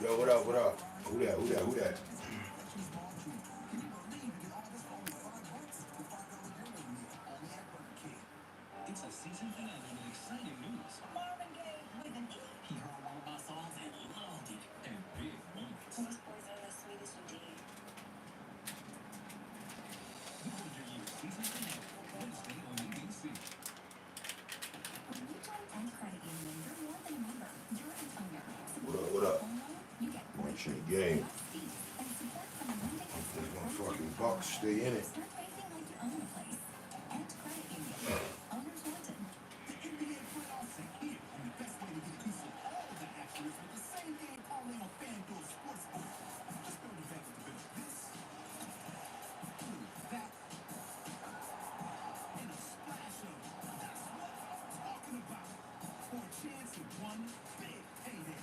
Yo, what up? What up? Who that? Who that? Who that? It's a season finale with exciting news. Marvin Gaye with an E. He heard all of our songs and loved it. And big moments. These boys are the sweetest indeed. Wonder Years season finale. Wednesday on ABC. When you join Bank Credit Union, you're more than a member. You're an owner. So What when up? you What get a up? home loan, you get great Watching the rates, game. less fees, and support from a lending This expert right there motherfucking in your Bucks phone. stay in it. Start banking like you own the place. And Credit Union. Owners wanted. The NBA playoffs are here, and the best way to get a piece of all of the action is with the same game parlay on FanDuel Sportsbook. Just throw the bet to the this, that, and a splash of that's what I'm talking about. For a chance at one big payday.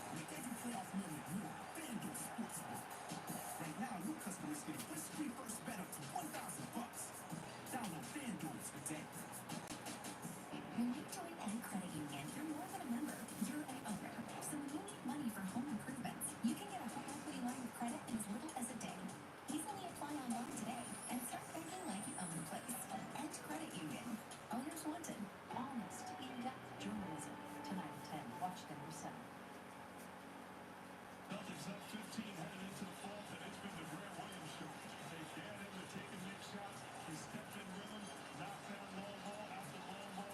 Make every playoff moment more. FanDuel Sportsbook. Right now, new customers get a risk-free first bet up to $1,000. Download FanDuel today. When you join any credit union, you're more than a member. You're an owner. So when you need money for home improvements, you can get a home equity line of credit in as little as a day. Easily apply online today and start banking like you own the place. And Credit Union. Owners wanted. Honest, in-depth journalism. Tonight at 10. Watch them yourself. Celtics up 15 headed into the fourth, and it's been the Grant Williams show. They dared him to take and make shots. He stepped in rhythm, knocked down long ball after long ball.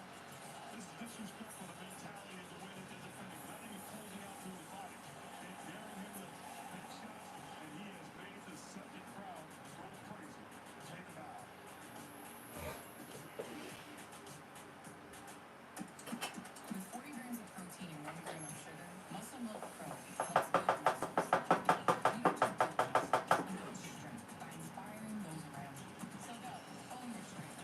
This is disrespectful to mentality and the way that they're defending. Not even closing out through his body. They're daring him to take shots, and he has made the Celtic crowd go crazy. Check it out. With 40 grams of protein and 1 gram of sugar, Muscle Milk Pro helps build muscles. You don't just build muscle, you build strength by inspiring those around you. So go, own your strength.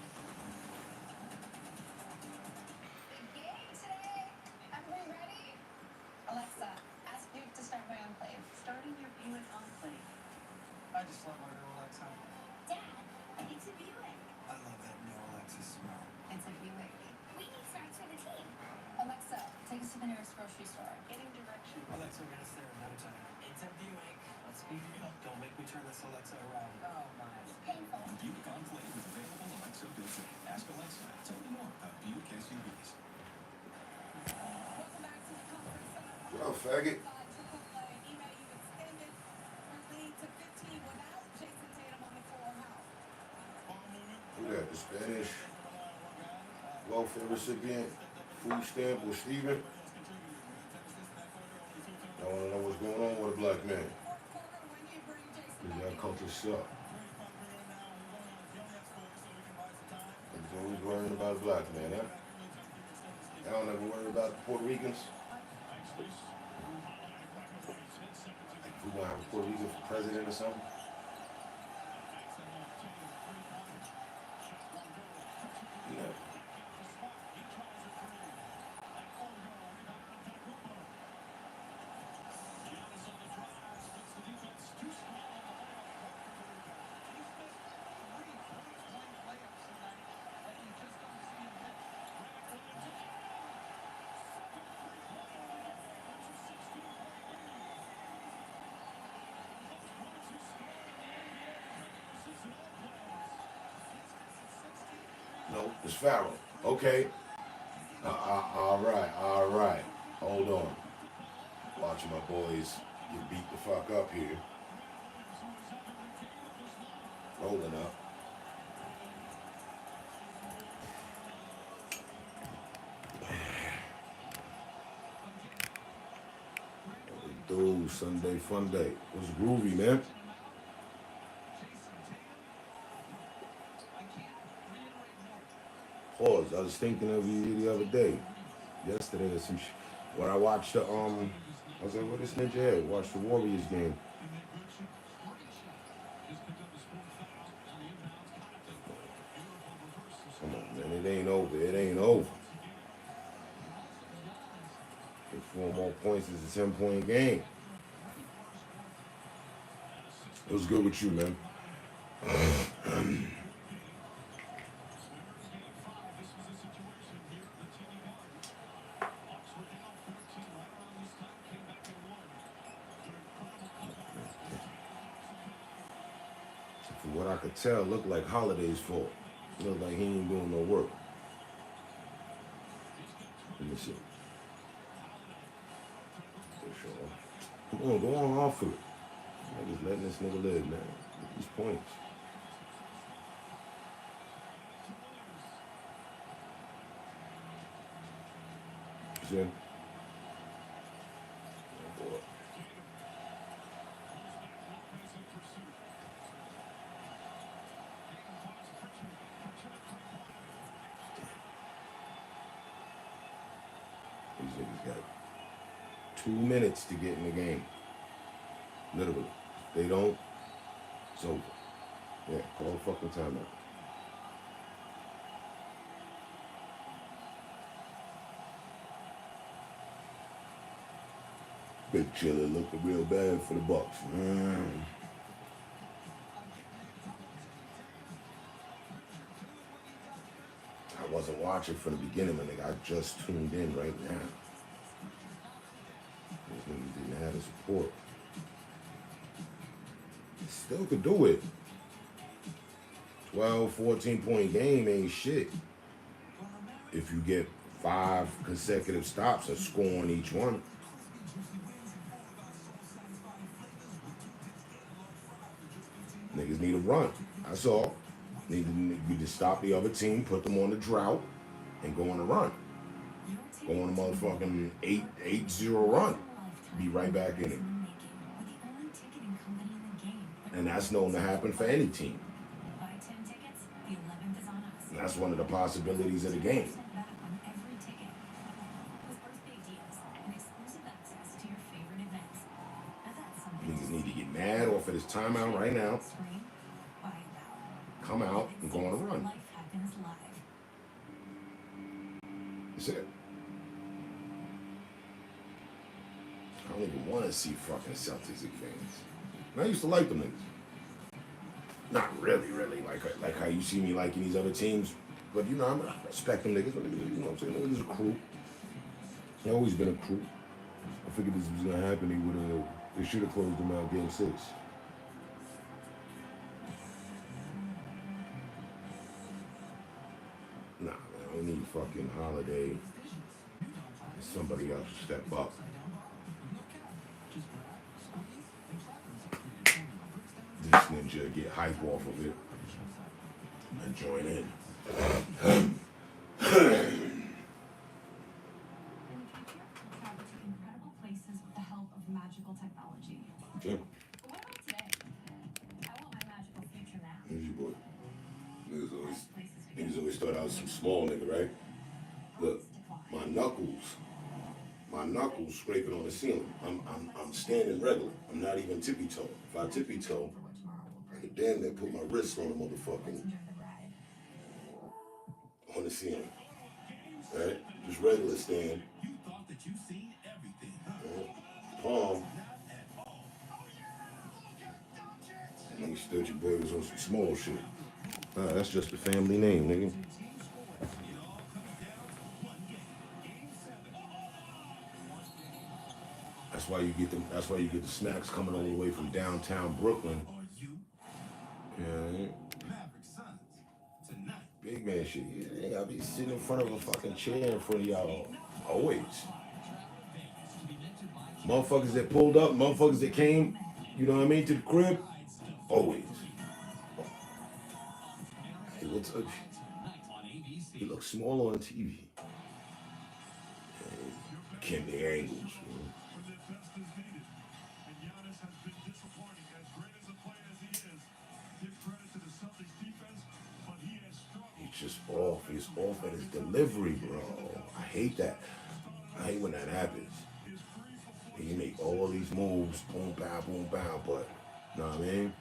Big game today. Everyone ready? Alexa, ask Duke to start my Enclave. Starting your Buick Enclave. I just love my new Alexa. Dad, it's a Buick. I love that new Alexa smell. It's a Buick. We need snacks for the team. Alexa, take us to the nearest grocery store. Getting directions. Alexa, get us there another time. It's a Buick. Let's speed it up. Don't make me turn this Alexa around. Oh my. It's painful. Buick Enclave with available Alexa built-in. Ask Alexa. Tell me more about Buick SUVs. Welcome back to the Comfort Center. What up, faggot? Chick-fil-A. Email you extended her lead to 15 without Jason Tatum on the floor. How? Who that? The Spanish welfare recipient, food stamp, or Steven? I want to know what's going on with a black man. Because y'all culture suck. He's always worrying about a black man, huh? Y'all never worry about the Puerto Ricans? Like, we gonna have a Puerto Rican for president or something? Yeah. No, it's Farrell. Okay. All right. Hold on. Watching my boys get beat the fuck up here. Rolling up. Dude, Sunday fun day. It was groovy, man. Pause. I was thinking of you the other day, yesterday or some shit. When I watched the I was like, what is Ninja at? Watched the Warriors game. Come on, man. It ain't over. It ain't over. If 4 more points is a 10-point game. It was good with you, man. From what I could tell, looked like Holiday's fault. It looked like he ain't doing no work. Let me see. For sure. Come on, go on off of it. I'm just letting this nigga live, man. Get these points. See? These niggas got 2 minutes to get in the game. Literally. If they don't, it's over. Yeah, call the fucking timeout. Big Chiller looking real bad for the Bucks. I wasn't watching from the beginning, my nigga. I just tuned in right now. These niggas didn't have the support. Still could do it. 12, 14-point game ain't shit. If you get 5 consecutive stops and score on each one. Niggas need a run. That's all. Need to stop the other team, put them on the drought, and go on a run. Go on a motherfucking 8-0 run. Be right back in it. And that's known to happen for any team. And that's one of the possibilities of the game. Niggas need to get mad off of this timeout right now. Come out and go on a run. That's it. I don't even want to see fucking Celtics advance. And I used to like them niggas. Not really, like how you see me liking these other teams. But you know, I respect them niggas. You know what I'm saying? Niggas a crew. They always been a crew. I figured this was gonna happen. They should have closed them out game 6. Nah, man, I don't need fucking Holiday. Somebody else to step up. This ninja get hype off of it and join in. Incredible places with the help of magical technology. Yeah. But what about today? I want my magical future now. Here's your boy. Niggas always thought I was some small nigga, right? Look, my knuckles scraping on the ceiling. I'm standing regular. I'm not even tippy toe. If I tippy toe, I could damn near put my wrist on the motherfucking on the ceiling. Right? Just regular stand. Palm. And you stood your boys on some small shit. That's just a family name, nigga. That's why you get the snacks coming all the way from downtown Brooklyn. Yeah. Big man shit. Yeah, I'll be sitting in front of a fucking chair in front of y'all. Always. Motherfuckers that pulled up, motherfuckers that came, you know what I mean, to the crib. Always. Hey, what's up? He looks small on TV. Can't be angles. You know? He's just off. He's off at his delivery, bro. I hate that. I hate when that happens. He make all these moves, boom, bow, but you know what I mean?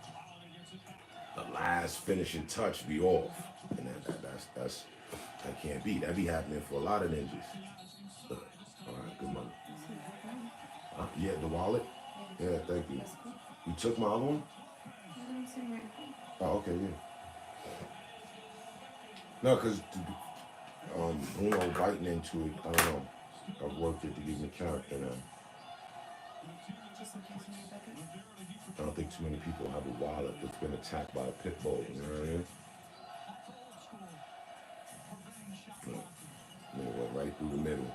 The last finishing touch be off, and that can't be. That be happening for a lot of ninjas. All right, good money. Yeah, the wallet. Yeah, thank you. You took my other one? Oh, okay, yeah. No, because Bruno biting into it. I don't know. I've worked it to give me character now. I don't think think too many people have a wallet that's been attacked by a pit bull. You know what I mean? Yeah. Nigga went right through the middle,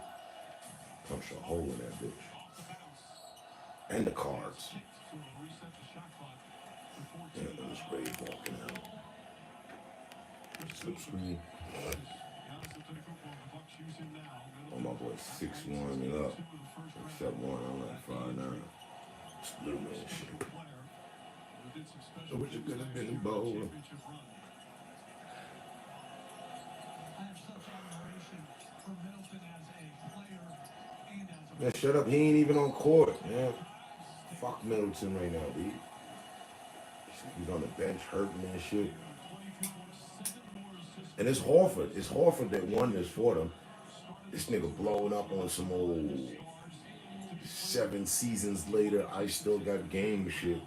punched a hole in that bitch. And the cards. Yeah, it was great walking out. Slip screen. Oh, my boy 6'1" and up. Except one, I'm like 5'9". Little man shit. So what you could have been bold. Man, shut up. He ain't even on court, man. Fuck Middleton right now, dude. He's on the bench hurting and shit. And it's Horford. It's Horford that won this for them. This nigga blowing up on some old 7 seasons later, I still got game shit.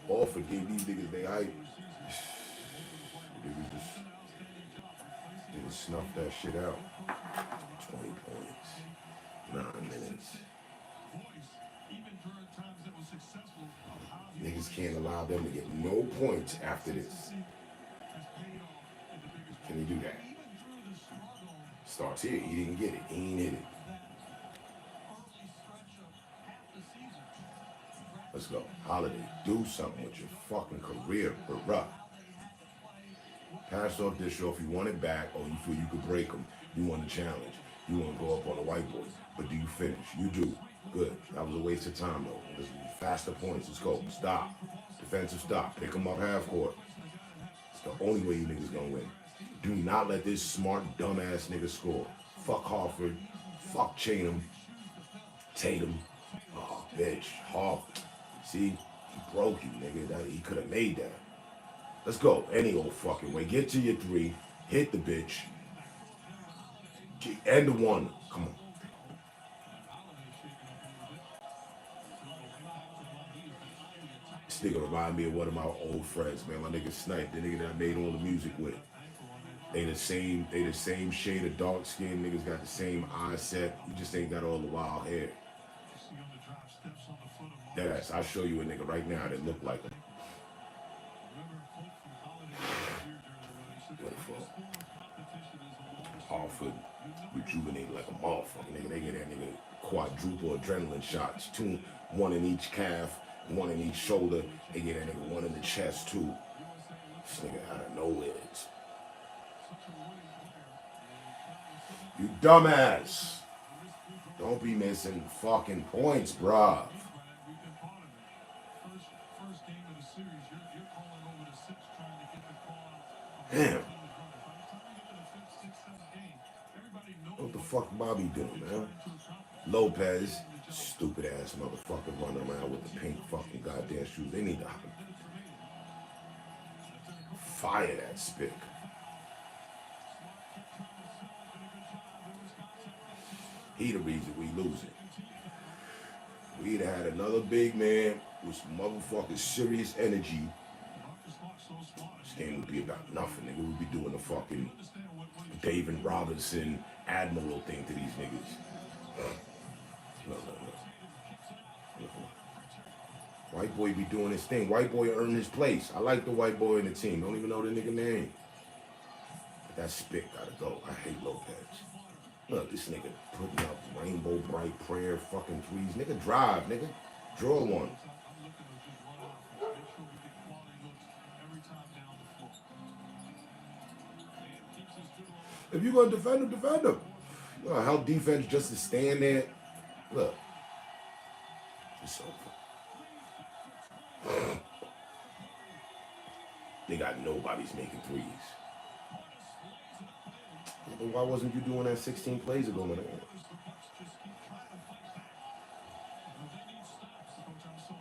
Horford gave these niggas they hype. They just snuff that shit out. 20 points. 9 minutes. Niggas can't allow them to get no points after this. Can he do that? Starts here. He didn't get it. He ain't hit it. Let's go. Holiday, do something with your fucking career, bruh. Pass off this off. You want it back, or you feel you could break them. You want to challenge. You want to go up on the white boy. But do you finish? You do. Good. That was a waste of time, though. Faster points. Let's go. Stop. Defensive stop. Pick them up half court. It's the only way you niggas gonna win. Do not let this smart, dumbass nigga score. Fuck Harford. Fuck Chatham. Tatum. Oh, bitch. Harford. See? He broke you, nigga. He could have made that. Let's go. Any old fucking way. Get to your 3. Hit the bitch. End the 1. Come on. This nigga remind me of one of my old friends, man. My nigga Snipe, the nigga that I made all the music with. They the same shade of dark skin. Niggas got the same eye set. You just ain't got all the wild hair. Deadass. I'll show you a nigga right now that look like him. Harford rejuvenated like a motherfucker, nigga. They get that nigga quadruple adrenaline shots. 2, 1 in each calf, 1 in each shoulder. They get that nigga 1 in the chest too. This nigga out of nowhere. You dumbass. Don't be missing fucking points, bruh. Damn. What the fuck Bobby doing, man? Lopez, stupid ass motherfucker running around with the pink fucking goddamn shoes. They need to fire that spick. He the reason we losing. We'd have had another big man with some motherfucking serious energy. This game would be about nothing, nigga. We'd be doing the fucking David Robinson Admiral thing to these niggas. No. White boy be doing his thing. White boy earned his place. I like the white boy in the team. Don't even know the nigga name. But that spit gotta go. I hate Lopez. Look, this nigga putting up rainbow bright prayer fucking threes. Nigga drive, nigga. Draw one. If you're gonna defend him, defend him. You know, help defense just to stand there. Look. It's over. They got nobody's making threes. But why wasn't you doing that 16 plays ago, man?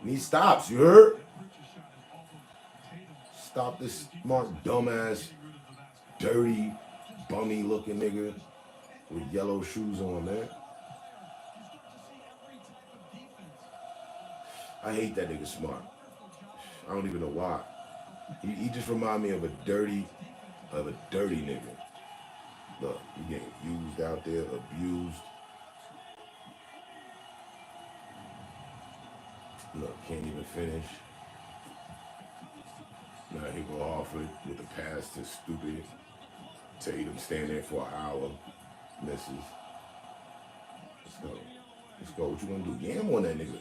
Need stops, you heard? Stop this smart, dumbass, dirty, bummy looking nigga with yellow shoes on, man. I hate that nigga Smart. I don't even know why. He just remind me of a dirty nigga. Look, you getting used out there, abused. Look, can't even finish. Now he go Harford with the pass to stupid Tatum, stand there for an hour, misses. Let's go. Let's go. What you gonna do? Yam on that nigga.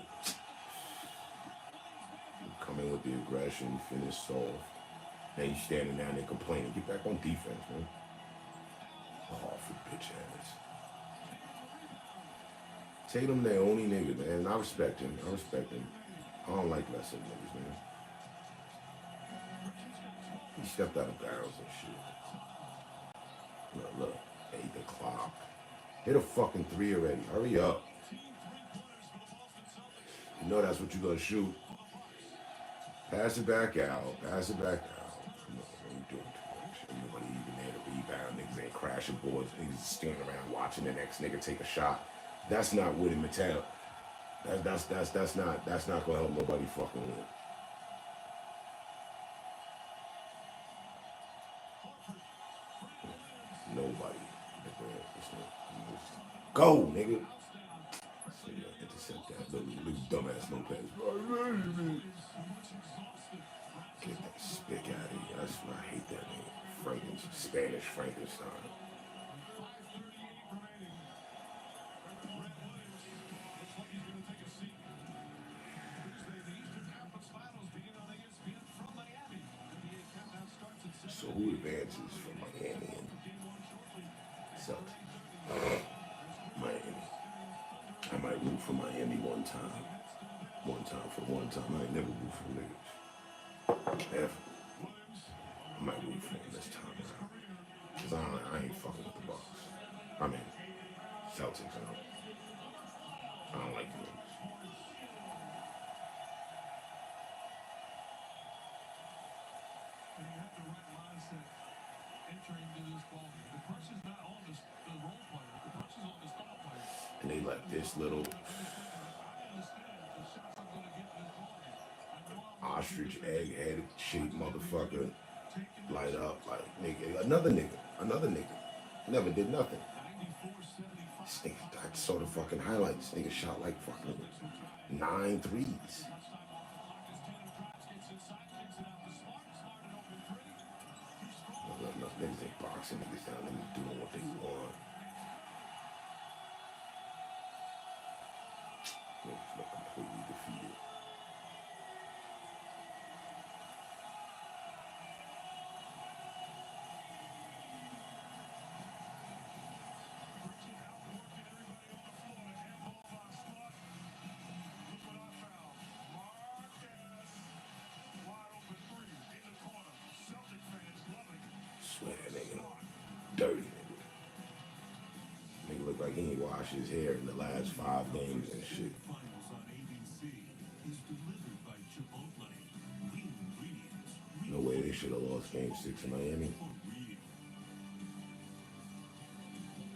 Come in with the aggression, finish soft. Now you standing down there complaining. Get back on defense, man. Harford bitch ass. Tatum the only nigga, man. And I respect him. I respect him. I don't like lesser niggas, man. He stepped out of barrels and shit. Look, 8 o'clock. Hit a fucking 3 already. Hurry up. You know that's what you're gonna shoot. Pass it back out. Pass it back out. Come on, what are you doing too much? Ain't nobody even there to rebound. Niggas ain't crashing boards. Niggas standing around watching the next nigga take a shot. That's not winning Mattel. That's not gonna help nobody fucking win. Nobody. Go, nigga. Intercept that little dumbass Lopez. Get that spick out of here. That's why I hate that nigga. Spanish Frankenstein. So who advances from Miami and Celtics? Miami. I might root for Miami one time. One time. I ain't never root for niggas. Ever. I might root for them this time around. Cause I ain't fucking with the Bucks. I mean, Celtics. I don't like the niggas. And they let this little ostrich egg head shaped motherfucker light up like nigga. Another nigga. Never did nothing. This nigga, I saw the fucking highlights. This nigga shot like fucking 9 threes. Niggas ain't boxing niggas down. Niggas doing what they want. Niggas look completely defeated. Swear that nigga dirty nigga. Nigga look like he ain't washed his hair in the last 5 games and shit. No way they should have lost game 6 in Miami.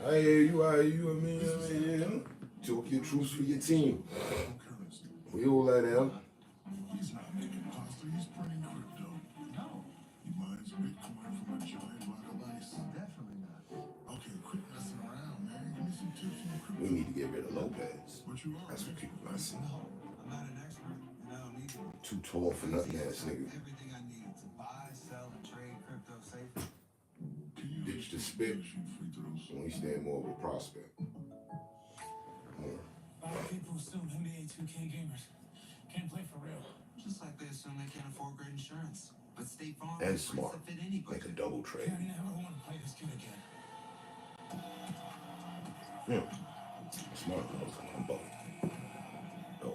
I hear you, I mean, talk your truths for your team. We all let out. He's not making pasta, he's printing crypto. No. He mines Bitcoin from a giant block of ice. Definitely not. Okay, quit messing around, man. Give me some tips on crypto. We need to get rid of Lopez. What you are? That's what people not seeing. No, I'm not an expert, and I don't need to. Too tall for nothing ass nigga. Everything I need to buy, sell, and trade crypto safely. Ditch the spit. When we stand more of a prospect. A lot of people assume NBA 2K gamers can't play for real. Just like they assume they can't afford great insurance. But State Farm And is smart. to fit any Make a budget. double trade. I never want to play this kid again. Yeah. Smart. I'm bugging. No.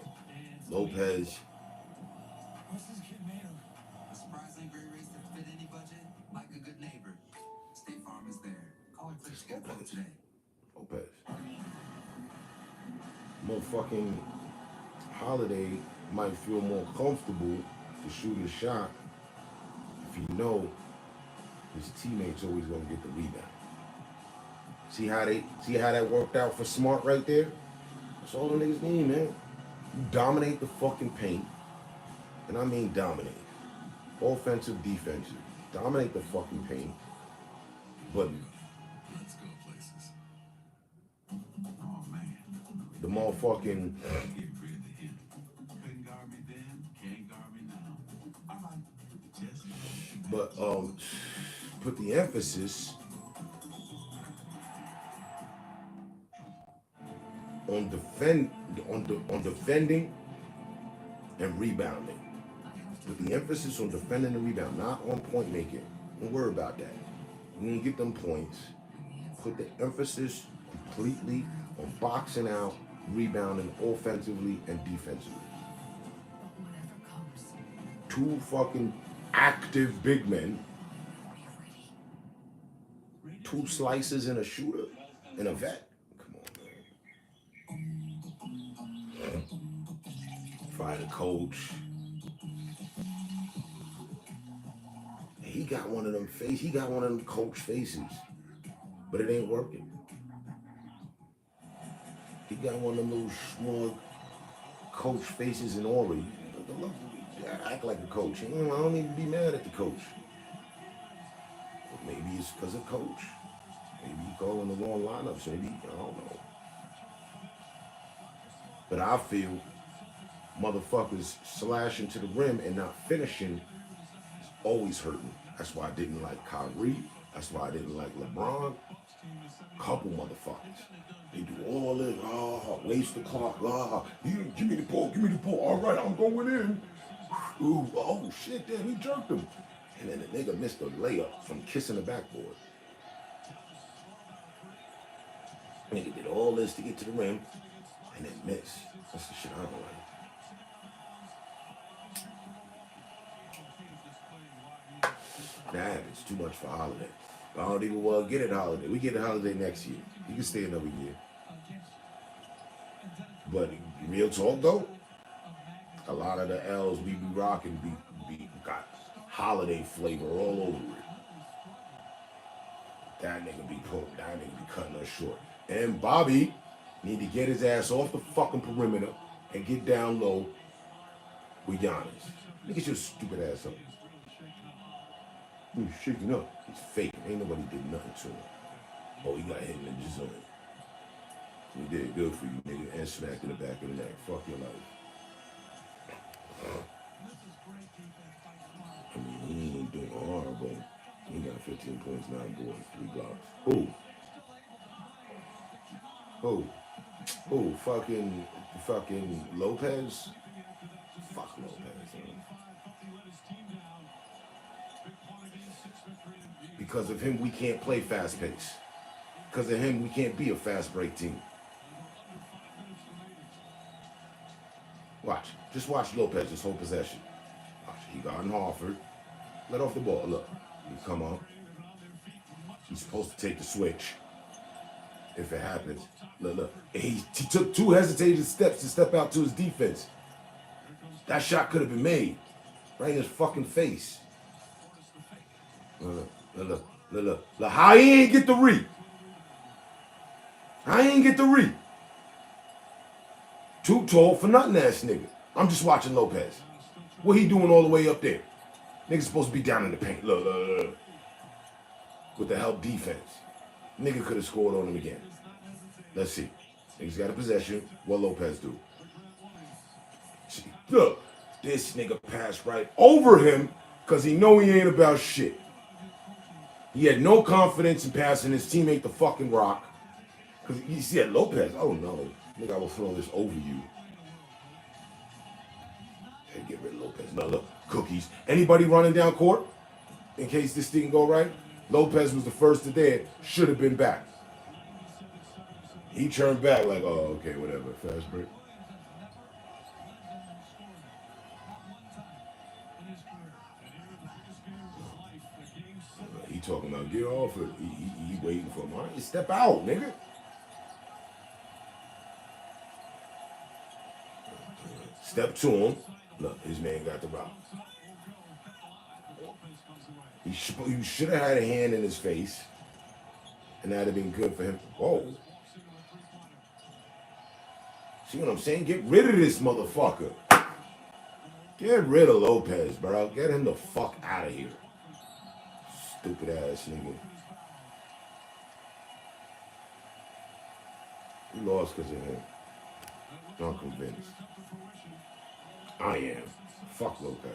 Lopez. What's this kid made of? A surprisingly great race to fit any budget, like a good neighbor. State Farm is there. Call or click to get a quote today. Lopez. Motherfucking Holiday might feel more comfortable to shoot a shot if you know his teammates always gonna get the rebound. See how that worked out for Smart right there? That's all the niggas need, man. You dominate the fucking paint. And I mean dominate. Offensive, defensive. Dominate the fucking paint. But Let's go places. Oh man. the motherfucking Get rid of him. Couldn't guard me But put the emphasis on defending and rebounding. Put the emphasis on defending and rebound, not on point making. Don't worry about that. You can get them points. Put the emphasis completely on boxing out, rebounding offensively and defensively. Two fucking active big men, two slices and a shooter and a vet. Come on, man. Fire the coach. He got one of them face. He got one of them coach faces, but it ain't working. He got one of them little smug coach faces in Ori. Act like a coach. I don't even be mad at the coach. But maybe it's because of coach. Maybe he calling the wrong lineups. Maybe I don't know. But I feel motherfuckers slashing to the rim and not finishing is always hurting. That's why I didn't like Kyrie. That's why I didn't like LeBron. Couple motherfuckers. They do all this. Waste the clock. Give me the ball. Give me the ball. All right, I'm going in. Ooh, oh shit, damn, he jerked him. And then the nigga missed a layup from kissing the backboard. Nigga did all this to get to the rim and then miss. That's the shit I don't like. That happens too much for Holiday. I don't even get it Holiday. We get a Holiday next year. You can stay another year. But real talk though, a lot of the L's we be rocking got Holiday flavor all over it. That nigga be cutting us short. And Bobby need to get his ass off the fucking perimeter and get down low with Giannis. Get your stupid ass up. He's shaking up. He's faking. Ain't nobody did nothing to him. Oh, he got hit in the zone. He did good for you, nigga, and smacked in the back of the neck. Fuck your life. I mean, he ain't doing horrible. He got 15 points, 9 boards, 3 blocks. Who? Fucking Lopez? Fuck Lopez, man. Because of him, we can't play fast pace. Because of him, we can't be a fast break team. Watch. Just watch Lopez this whole possession. Watch. He got in Harford. Let off the ball. Look. He come up. He's supposed to take the switch. If it happens. Look. He took 2 hesitated steps to step out to his defense. That shot could have been made. Right in his fucking face. Look. How he ain't get the read? How he ain't get the read? Too tall for nothing ass nigga. I'm just watching Lopez. What he doing all the way up there? Nigga's supposed to be down in the paint. Look. With the help defense. Nigga could have scored on him again. Let's see. Nigga's got a possession. What Lopez do? See, look. This nigga passed right over him because he know he ain't about shit. He had no confidence in passing his teammate the fucking rock. Because he said, Lopez, oh no. Nigga, I will throw this over you. Hey, get rid of Lopez. No, look, cookies. Anybody running down court? In case this didn't go right? Lopez was the first to there. Should have been back. He turned back like, oh, okay, whatever. Fast break. He talking about get off it. He waiting for him. All right, step out, nigga. Step to him. Look, his man got the rock. You should have had a hand in his face. And that'd have been good for him. Whoa. See what I'm saying? Get rid of this motherfucker. Get rid of Lopez, bro. Get him the fuck out of here. Stupid ass nigga. We lost because of him. I'm convinced. I am. Fuck Lopez.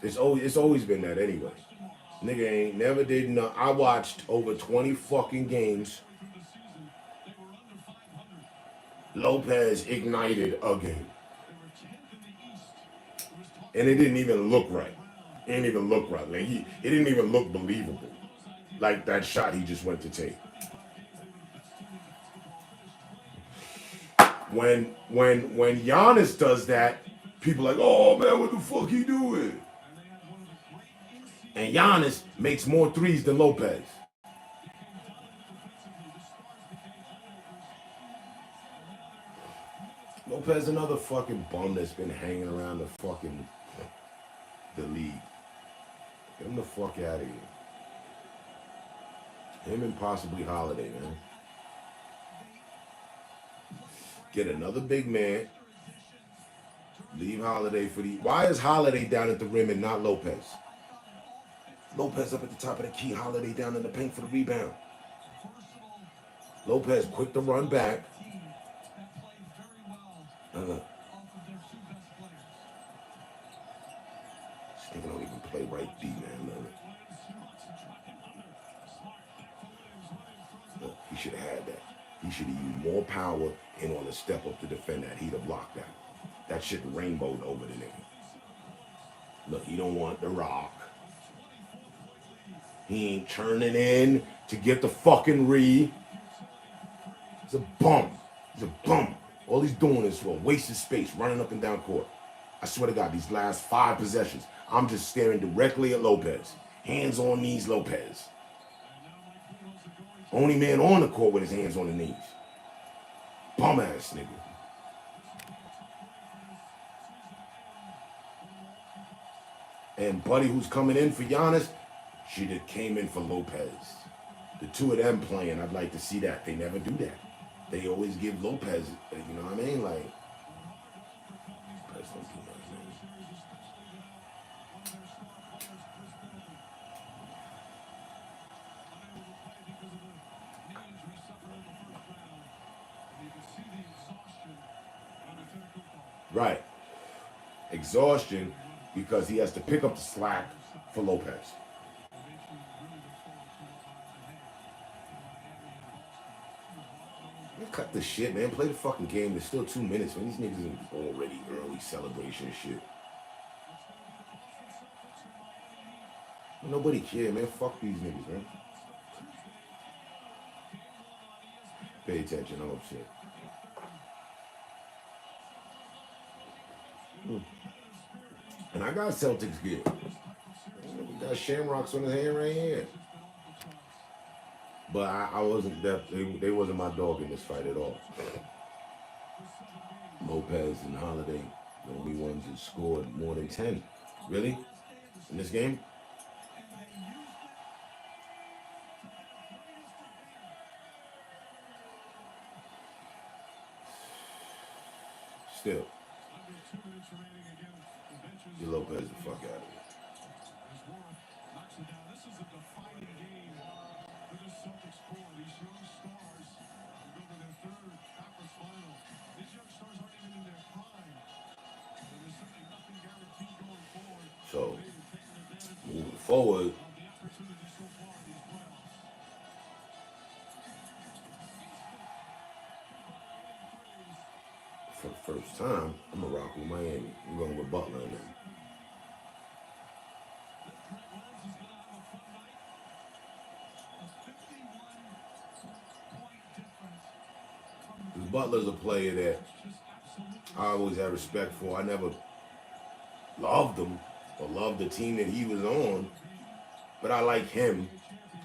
It's always been that anyway. Nigga ain't never did no. I watched over 20 fucking games. Lopez ignited a game. And it didn't even look right. It didn't even look right. Like it didn't even look believable. Like that shot he just went to take. When Giannis does that, people like, oh man, what the fuck he doing? And Giannis makes more threes than Lopez. Lopez another fucking bum that's been hanging around the league. Get him the fuck out of here. Him and possibly Holiday, man. Get another big man. Leave Holiday for the. Why is Holiday down at the rim and not Lopez? Lopez up at the top of the key. Holiday down in the paint for the rebound. Lopez quick to run back. This nigga don't even play right D, man. Look, he should have had that. He should have used more power in on the step up to defend that. He'd have blocked that. That shit rainbowed over the nigga. Look, he don't want the rock. He ain't turning in to get the fucking re. He's a bum. He's a bum. All he's doing is for wasted space, running up and down court. I swear to God, these last 5 possessions, I'm just staring directly at Lopez. Hands on knees, Lopez. Only man on the court with his hands on the knees. Bum ass nigga. And Buddy, who's coming in for Giannis, she just came in for Lopez. The two of them playing, I'd like to see that. They never do that. They always give Lopez, you know what I mean? Like, Lopez don't do nothing, man. Right. Exhaustion because he has to pick up the slack for Lopez. Man, cut the shit, man. Play the fucking game. There's still 2 minutes, man. These niggas in already early celebration shit. Nobody care, man. Fuck these niggas, man. Pay attention. I'm upset. And I got Celtics gear. We got Shamrocks on his hand right here. But I wasn't that they wasn't my dog in this fight at all. Lopez and Holiday, the only ones that scored more than 10. Really? In this game? Still. Get Lopez the fuck out of here. So, moving forward, for the first time, I'm going to rock with Miami. I'm going with Butler in there. Butler's a player that I always had respect for. I never loved him or loved the team that he was on, but I like him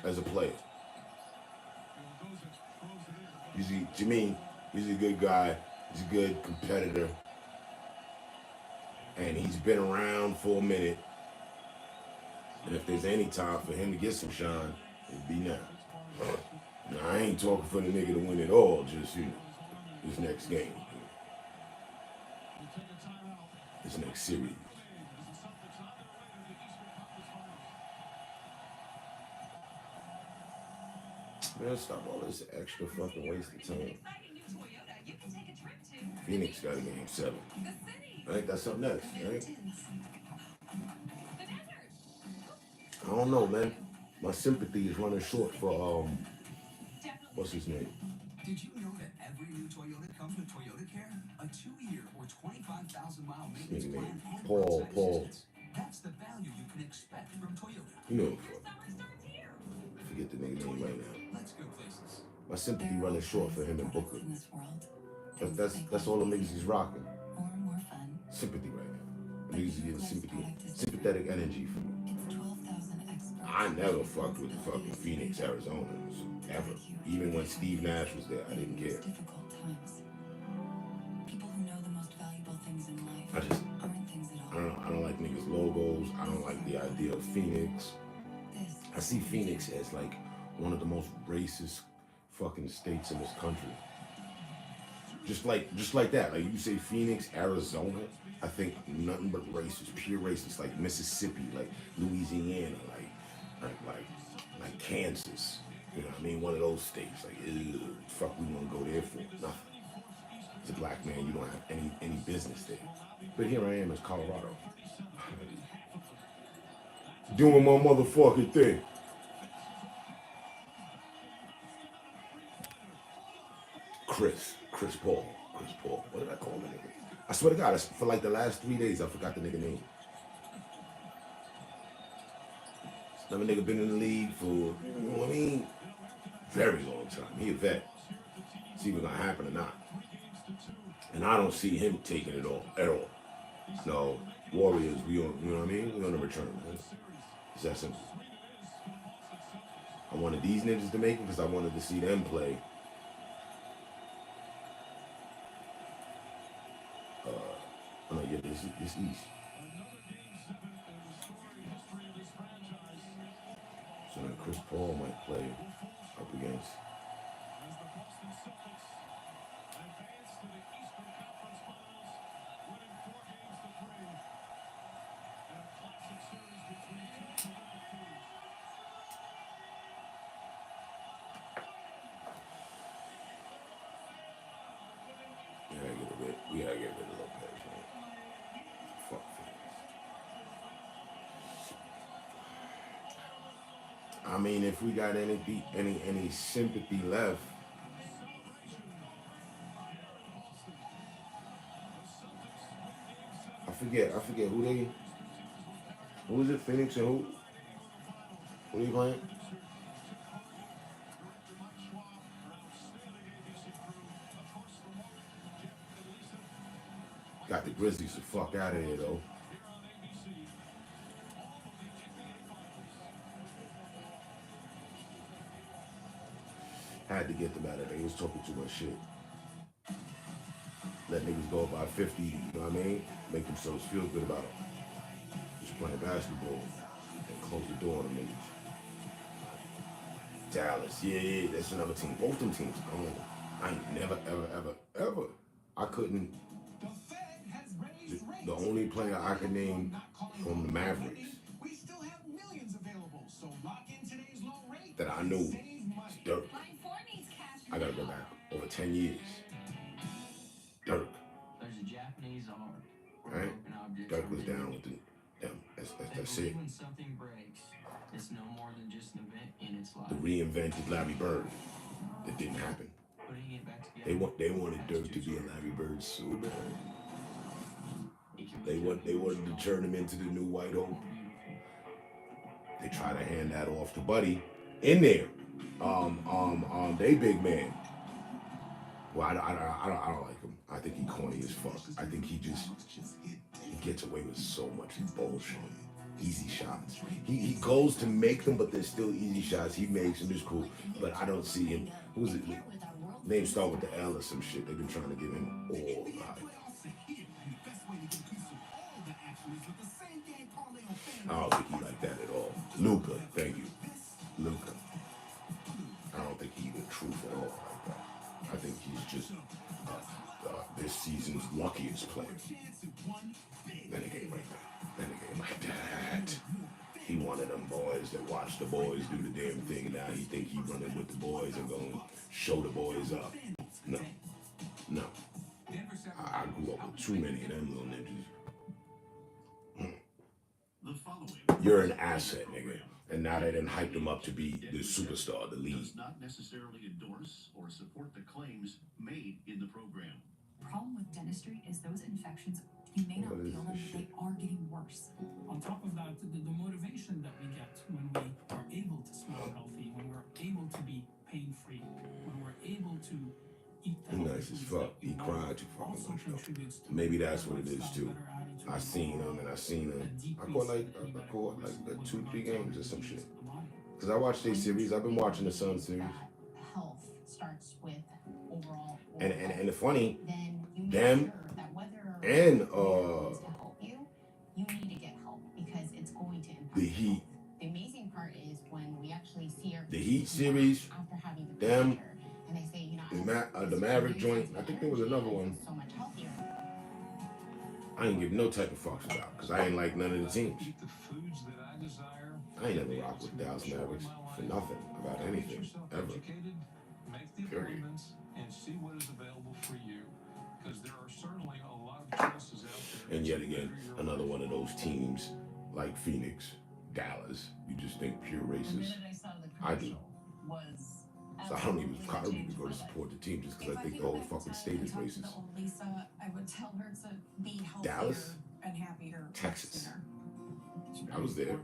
as a player. To me, he's a good guy. He's a good competitor. And he's been around for a minute. And if there's any time for him to get some shine, it'd be now. Now, I ain't talking for the nigga to win it all, just, this next game. This next series. Man, stop all this extra fucking waste of time. Phoenix got a game 7. I think that's something else, right? I don't know, man. My sympathy is running short for what's his name? Did you know that every new Toyota comes with Toyota Care? A 2-year or 25,000-mile maintenance Nigga plan named and Paul. roadside Paul. assistance. That's the value you can expect from Toyota. You know, forget the nigga name right now. Let's go places. My sympathy running short for him and Booker. That's all the niggas he's rocking. Sympathy right now. Niggas is getting sympathetic energy from me. I never fucked with the fucking Phoenix, Arizona, ever. Even when Steve Nash was there, I didn't care. I don't like niggas' logos. I don't like the idea of Phoenix. I see Phoenix as like one of the most racist fucking states in this country. Just like that. Like you say Phoenix, Arizona, I think nothing but racist, pure racist, like Mississippi, like Louisiana, like Kansas. You know what I mean? One of those states. Like, ew, fuck we wanna go there for? Nothing. As a black man, you don't have any business there. But here I am in Colorado. Doing my motherfucking thing. Chris Paul. What did I call the nigga? I swear to God, for like the last 3 days, I forgot the nigga name. Another nigga been in the league for, you know what I mean? Very long time. He a vet. See what's gonna happen or not. And I don't see him taking it all at all. No, Warriors, we on, you know what I mean? We on the return, man. It's that simple. I wanted these niggas to make it because I wanted to see them play. Oh no, yeah, this East. So then Chris Paul might play up against. We gotta get rid of Lopez, man. Fuck Phoenix. I mean, if we got any sympathy left, I forget who was it? Phoenix and who? Who are you playing? Got the Grizzlies the fuck out of here though. Had to get them out of there. He was talking too much shit. Let niggas go by 50, you know what I mean? Make themselves feel good about it. Just playing basketball and close the door on them niggas. Dallas, yeah, that's another team. Both them teams. I ain't never, ever. I couldn't. The only player I could name from the Mavericks that I knew was Dirk. I gotta go back over 10 years. Dirk. There's a Japanese art. Right? Dirk was down with them. That's it. When something breaks, it's no more than just an event in its life. The reinvented Larry Bird. That didn't happen. Putting it back together. They wanted Dirk to be a Larry Bird so bad. They wanted to turn him into the new White Hope. They try to hand that off to Buddy in there. They big man. Well, I don't like him. I think he corny as fuck. I think he gets away with so much bullshit. Easy shots. He goes to make them, but they're still easy shots. He makes them. It's cool. But I don't see him. Who's it? Name start with the L or some shit. They've been trying to give him all the hype. I don't think he like that at all. Luka, thank you. Luka. I don't think he the truth at all like that. I think he's just this season's luckiest player. Then again like that. He one of them boys that watch the boys do the damn thing. Now he think he running with the boys and gonna show the boys up. No. I grew up with too many of them little ninjas. You're an asset, nigga. And now they done hyped him up to be the superstar, the lead. Does not necessarily endorse or support the claims made in the program. Problem with dentistry is those infections, you may not What is feel them, this but they shit? are getting worse. On top of that, the motivation that we get when we are able to smell healthy, when we're able to be pain-free, when we're able to eat the He healthy nice as foods fuck. that we He want, cried too fucking also much though. contributes to Maybe a that's better what it is lifestyle, too. better attitude, I seen him and I seen a him. I decrease caught like in I caught like the with 2-3 regards to games or some shit. disease of the body. Cause I watched their series. I've been watching the Sun series. Health starts with overall. And the funny, Then you them make sure that whether and to help you, you need to get help because it's going to impact the your Heat, health. The amazing part is when we actually see our the Heat patients come back series, after having the them, procedure, and they say, you know, the Maverick joint. I think there was another one. so much healthier. I ain't give no type of fucks about because I ain't like none of the teams. Eat the foods that I desire. I ain't never rocked with Dallas Mavericks for nothing about Get anything yourself ever. educated, make the Period. appointments, and see what is available for you. Because there are certainly a lot of choices out there. And to yet again, better your another life. one of those teams like Phoenix, Dallas. You just think pure The racist. minute I saw the I do. commercial was So I don't even absolutely go to changed my support the team just life. because I think the whole fucking state is racist. Lisa, I would tell her to be healthier Dallas? and happier. Texas. sooner. I was there.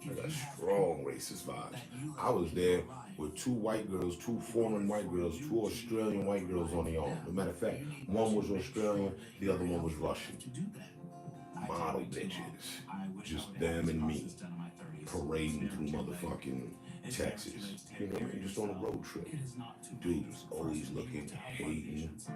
I got strong racist vibes. That you I was live there your life. with 2 white girls, 2 foreign white girls, 2 Australian white girls on their own. As a matter of fact, one was Australian, the other one was Russian. To do that. I Model can't wait too long. bitches. I wish Just I would have them this and me process done in my 30s. parading It's through never too late. motherfucking It's never Texas. too late to You take know, care of just on a yourself. road trip. It is not too Dude late was for us always to be able looking, to help our hating. patients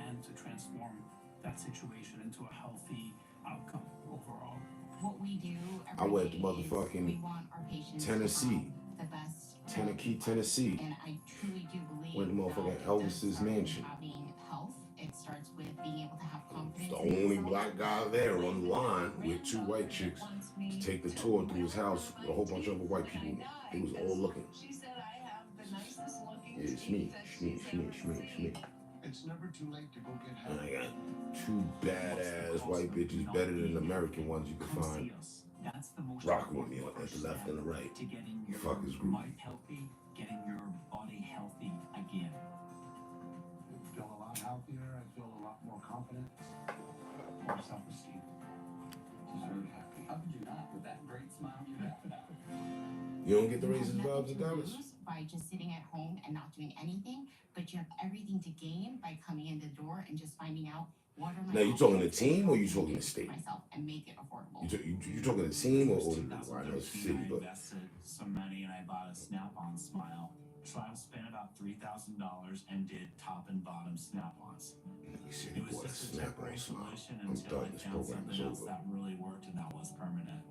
and to transform that situation into a healthy outcome overall. What we do I every went to day motherfucking is we want our patients to Tennessee. have the best Tennessee, Tennessee. And I truly do believe Went to motherfucking that it does Elvis's start with mansion. having health. It starts with being able to have confidence. The in only yourself. black guy there on the line with 2 white chicks to take the tour through his house with a whole bunch of other white people. It was all looking. She said I have the nicest looking Yeah, it's me, it's me. It's never too late to go get And help. I got 2 badass white bitches better than American ones you can Come find. see us. That's the most Rocking with me important at the first left step and the right. to getting your Fuck is groovy. mind healthy, getting your body healthy again. I feel a lot healthier. I feel a lot more confident, more self-esteem. Just very happy. How could you not with that great smile you have? You don't get the You have racist nothing vibes in to Dallas? lose by just sitting at home and not doing anything, but you have everything to gain by coming in the door and just finding out what are my Now, you talking the options team or you and talking the make it state? myself and make it affordable. You talking the team or well, I know it's the 2013, city, I but invested some money and I bought a Snap-on Smile. So I spent about $3,000 and did top and bottom Snap-ons. he said he It was bought a just a snap on temporary smile. solution I'm until I done. This found program is something else over. that really worked and that was permanent.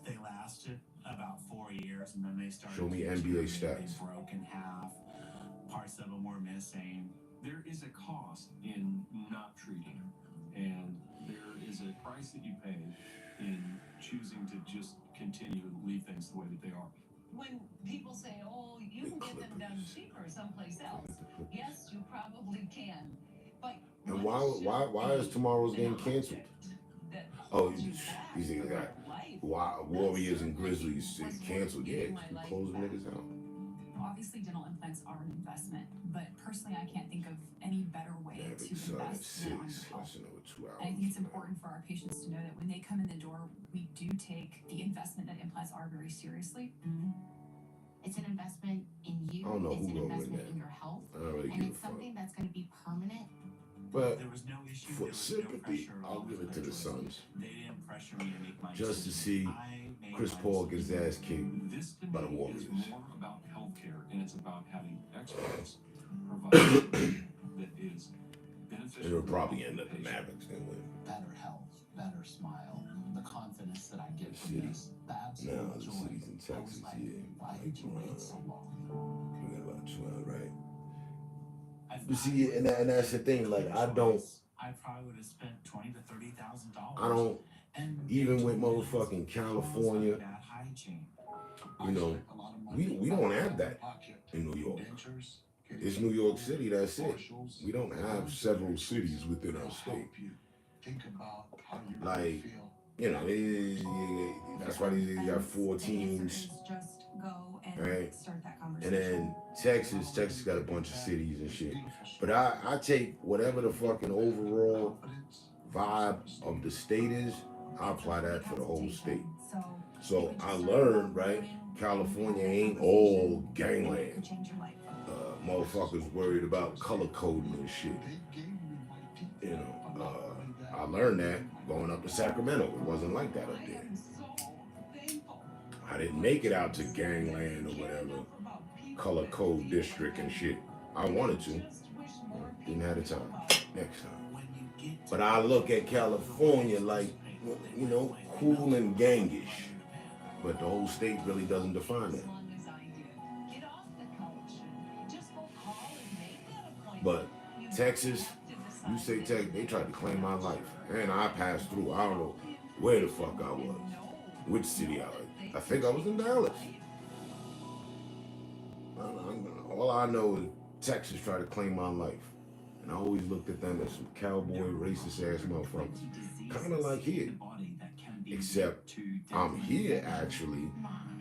They lasted about 4 years and then they started Show me to NBA deteriorate. stats. They broke in half. Parts of them were missing. There is a cost in not treating, and there is a price that you pay in choosing to just continue to leave things the way that they are. When people say, oh, you can get them done cheaper someplace else, yes, you probably can. But And what why should is tomorrow's be game an canceled? object that Oh, holds you you back think your that life? why Warriors and Grizzlies Was canceled? Yeah, getting my we life closing back. niggas out. Obviously, dental implants are an investment, but personally, I can't think of any better way to Maverick Sun at invest than on your 6. health. That's another 2 hours. And I think it's important for our patients to know that when they come in the door, we do take the investment that implants are very seriously. It's an investment in you. I don't know it's who an gonna win investment that. in your health. I don't really And give a it's fuck. something that's going to be permanent. But There was no issue. for there was sympathy, no pressure at I'll all give with it to their the choices. Suns. They didn't pressure me to make my Just to decision. see I made Chris my Paul get decision. his ass kicked. This to By the me Warriors. is more about healthcare, and it's about having experts provide that is beneficial. It'll probably for end up the patient. Mavericks then win. Better health, better smile, the confidence that I get from City. this, the Now absolute the joy. cities in I was Texas, like, yeah. why did you wait so long? We got about 2 hours, right? I've But see, and that's the thing. Like I don't, I probably would have spent $20,000 to $30,000. I don't. And Even with it's motherfucking California, bad hygiene. you know, A lot of money we don't have that pocket. in New York. Dentures, It's New York City. That's it. facials, We don't have several cities within our will state. help you think about how you Like, feel. you know, that's why they got 4 teams, Just go and right? start that And conversation. then Texas got a bunch of cities and shit. But I take whatever the fucking overall vibe of the state is, I apply that for the whole state. So I learned, right, California ain't all gangland. Motherfuckers worried about color coding and shit. You know, I learned that going up to Sacramento. It wasn't like that up there. I didn't make it out to gangland or whatever, color code district and shit. I wanted to, didn't have the time. Next time. But I look at California like, you know, cool and gangish. But the whole state really doesn't define that. But Texas, you say Texas, they tried to claim my life. And I passed through. I don't know where the fuck I was. Which city I was. I think I was in Dallas. All I know is Texas tried to claim my life. And I always looked at them as some cowboy, racist ass motherfuckers. Kind of like here. Except I'm here actually.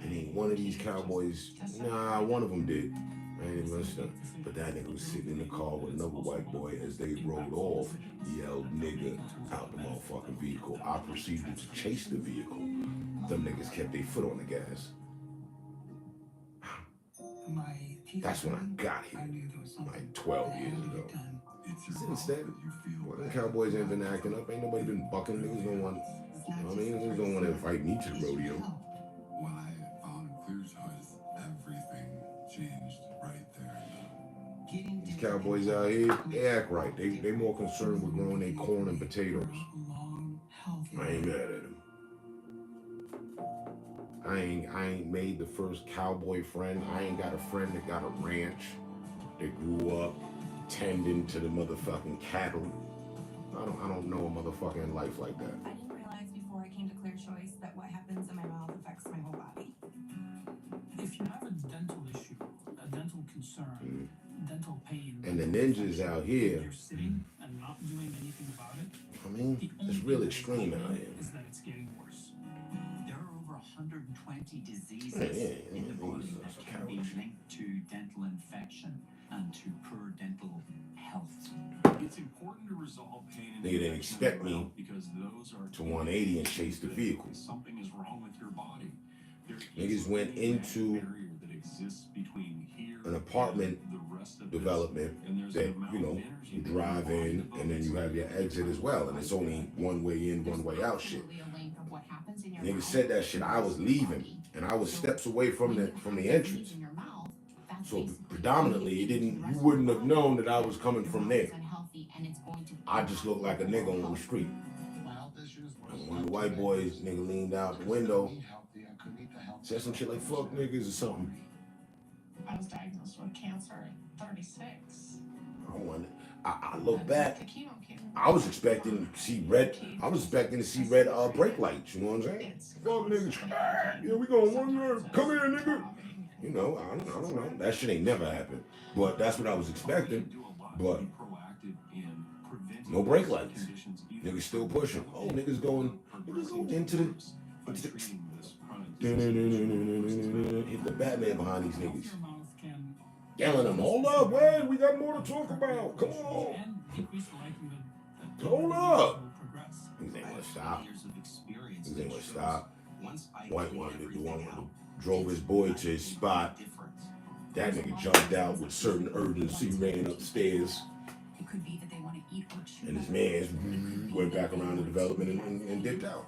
And ain't one of these cowboys, nah, one of them did. I ain't even listen. But that nigga was sitting in the car with another white boy as they rode off, yelled nigga out the motherfucking vehicle. I proceeded to chase the vehicle. Them niggas kept their foot on the gas. That's when I got here, like 12 years ago. Since then, well, the Cowboys ain't been acting up. Ain't nobody been bucking. Niggas don't want, you know what I mean? Niggas don't want to invite me to the rodeo. When I found Clear Choice, everything changed right there. These Cowboys out here, they act right. They more concerned with growing their corn and potatoes. I ain't mad at them. I ain't made the first cowboy friend. I ain't got a friend that got a ranch. That grew up tending to the motherfucking cattle. I don't know a motherfucking life like that. I didn't realize before I came to Clear Choice that what happens in my mouth affects my whole body. If you have a dental issue, a dental concern, dental pain, and the ninjas out here, you're sitting and not doing anything about it. I mean, it's real extreme out here. Is that it's getting worse. There are over 120 diseases Yeah, in the body that can be linked to dental infection and to poor dental health. It's important to resolve pain and Nigga didn't expect me because those are to 180 and chase the vehicle. Something is wrong with your body. Niggas went into an apartment development that, you know, you drive in and then you have your exit as well, and it's only one way in, one way out shit. Niggas said that shit. I was leaving and I was steps away from the entrance. So predominantly you wouldn't have known that I was coming from there. I just looked like a nigga on the street. And one of the white boys, nigga leaned out the window, said some shit like fuck niggas or something. I was diagnosed with cancer at 36. I look back. I was expecting to see red. I was expecting to see red brake lights. You know what I'm saying? Fuck niggas. Yeah, we going one year. Come here, nigga. You know, I don't know. That shit ain't never happened. But that's what I was expecting. But no brake lights. Niggas still pushing. Oh, niggas going into the hit the Batman behind these niggas. Yelling them, hold up, wait, we got more to talk about. Come on. Hold up. Niggas ain't gonna stop. Niggas ain't gonna stop. White one drove his boy to his spot. That nigga jumped out with certain urgency, ran upstairs. And his man went back around the development and dipped out.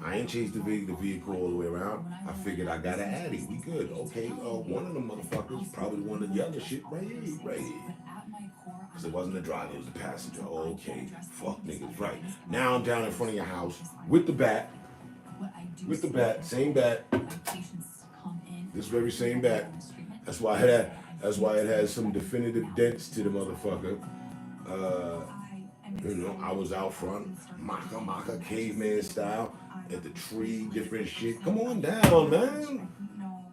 I ain't chased the vehicle all the way around. I figured I got an Addy. We good. Okay, one of them motherfuckers probably wanted to yell the shit right here. Because it wasn't the driver, it was the passenger. Okay, fuck niggas, right. Now I'm down in front of your house with the bat. Same bat. This very same bat. That's why it has some definitive dents to the motherfucker. You know, I was out front, Maka, caveman style, at the tree, different shit. Come on down, man.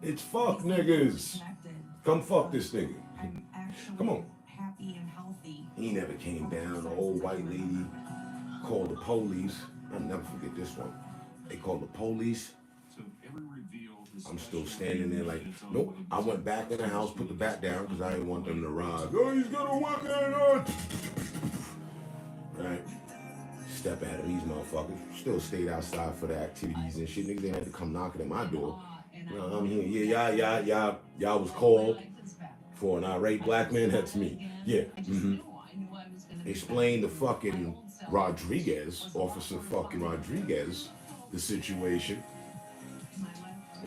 It's fuck niggas. Come fuck this nigga. Come on. He never came down. The old white lady called the police. I'll never forget this one. They called the police. So every reveal is I'm still special standing there like, in its own nope. way. I went back in the house, put the bat down because I didn't want them to arrive. Oh, he's gonna work it on. Right. Step ahead of these motherfuckers. Still stayed outside for the activities and shit. Niggas didn't have to come knocking at my door. You know, I'm here. Yeah, y'all was called for an irate black man. That's me. Yeah. Explain the fucking Rodriguez, Officer fucking Rodriguez, the situation.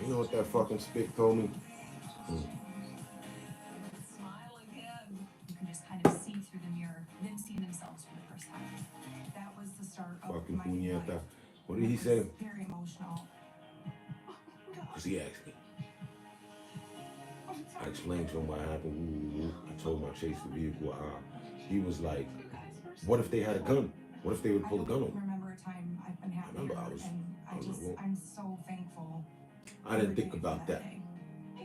You know what that fucking spick told me? Smile again. You can just kind of see through the mirror, then see themselves for the first time. That was the start of Fucking my puñeta. life. What did he say? Very emotional. Because he asked me. I explained to him what happened. Ooh. I told him I chased the vehicle. He was like, what if they had a gun? What if they would pull a gun on me? I remember a time I've been happier, remember and I'm so thankful. I didn't think about that.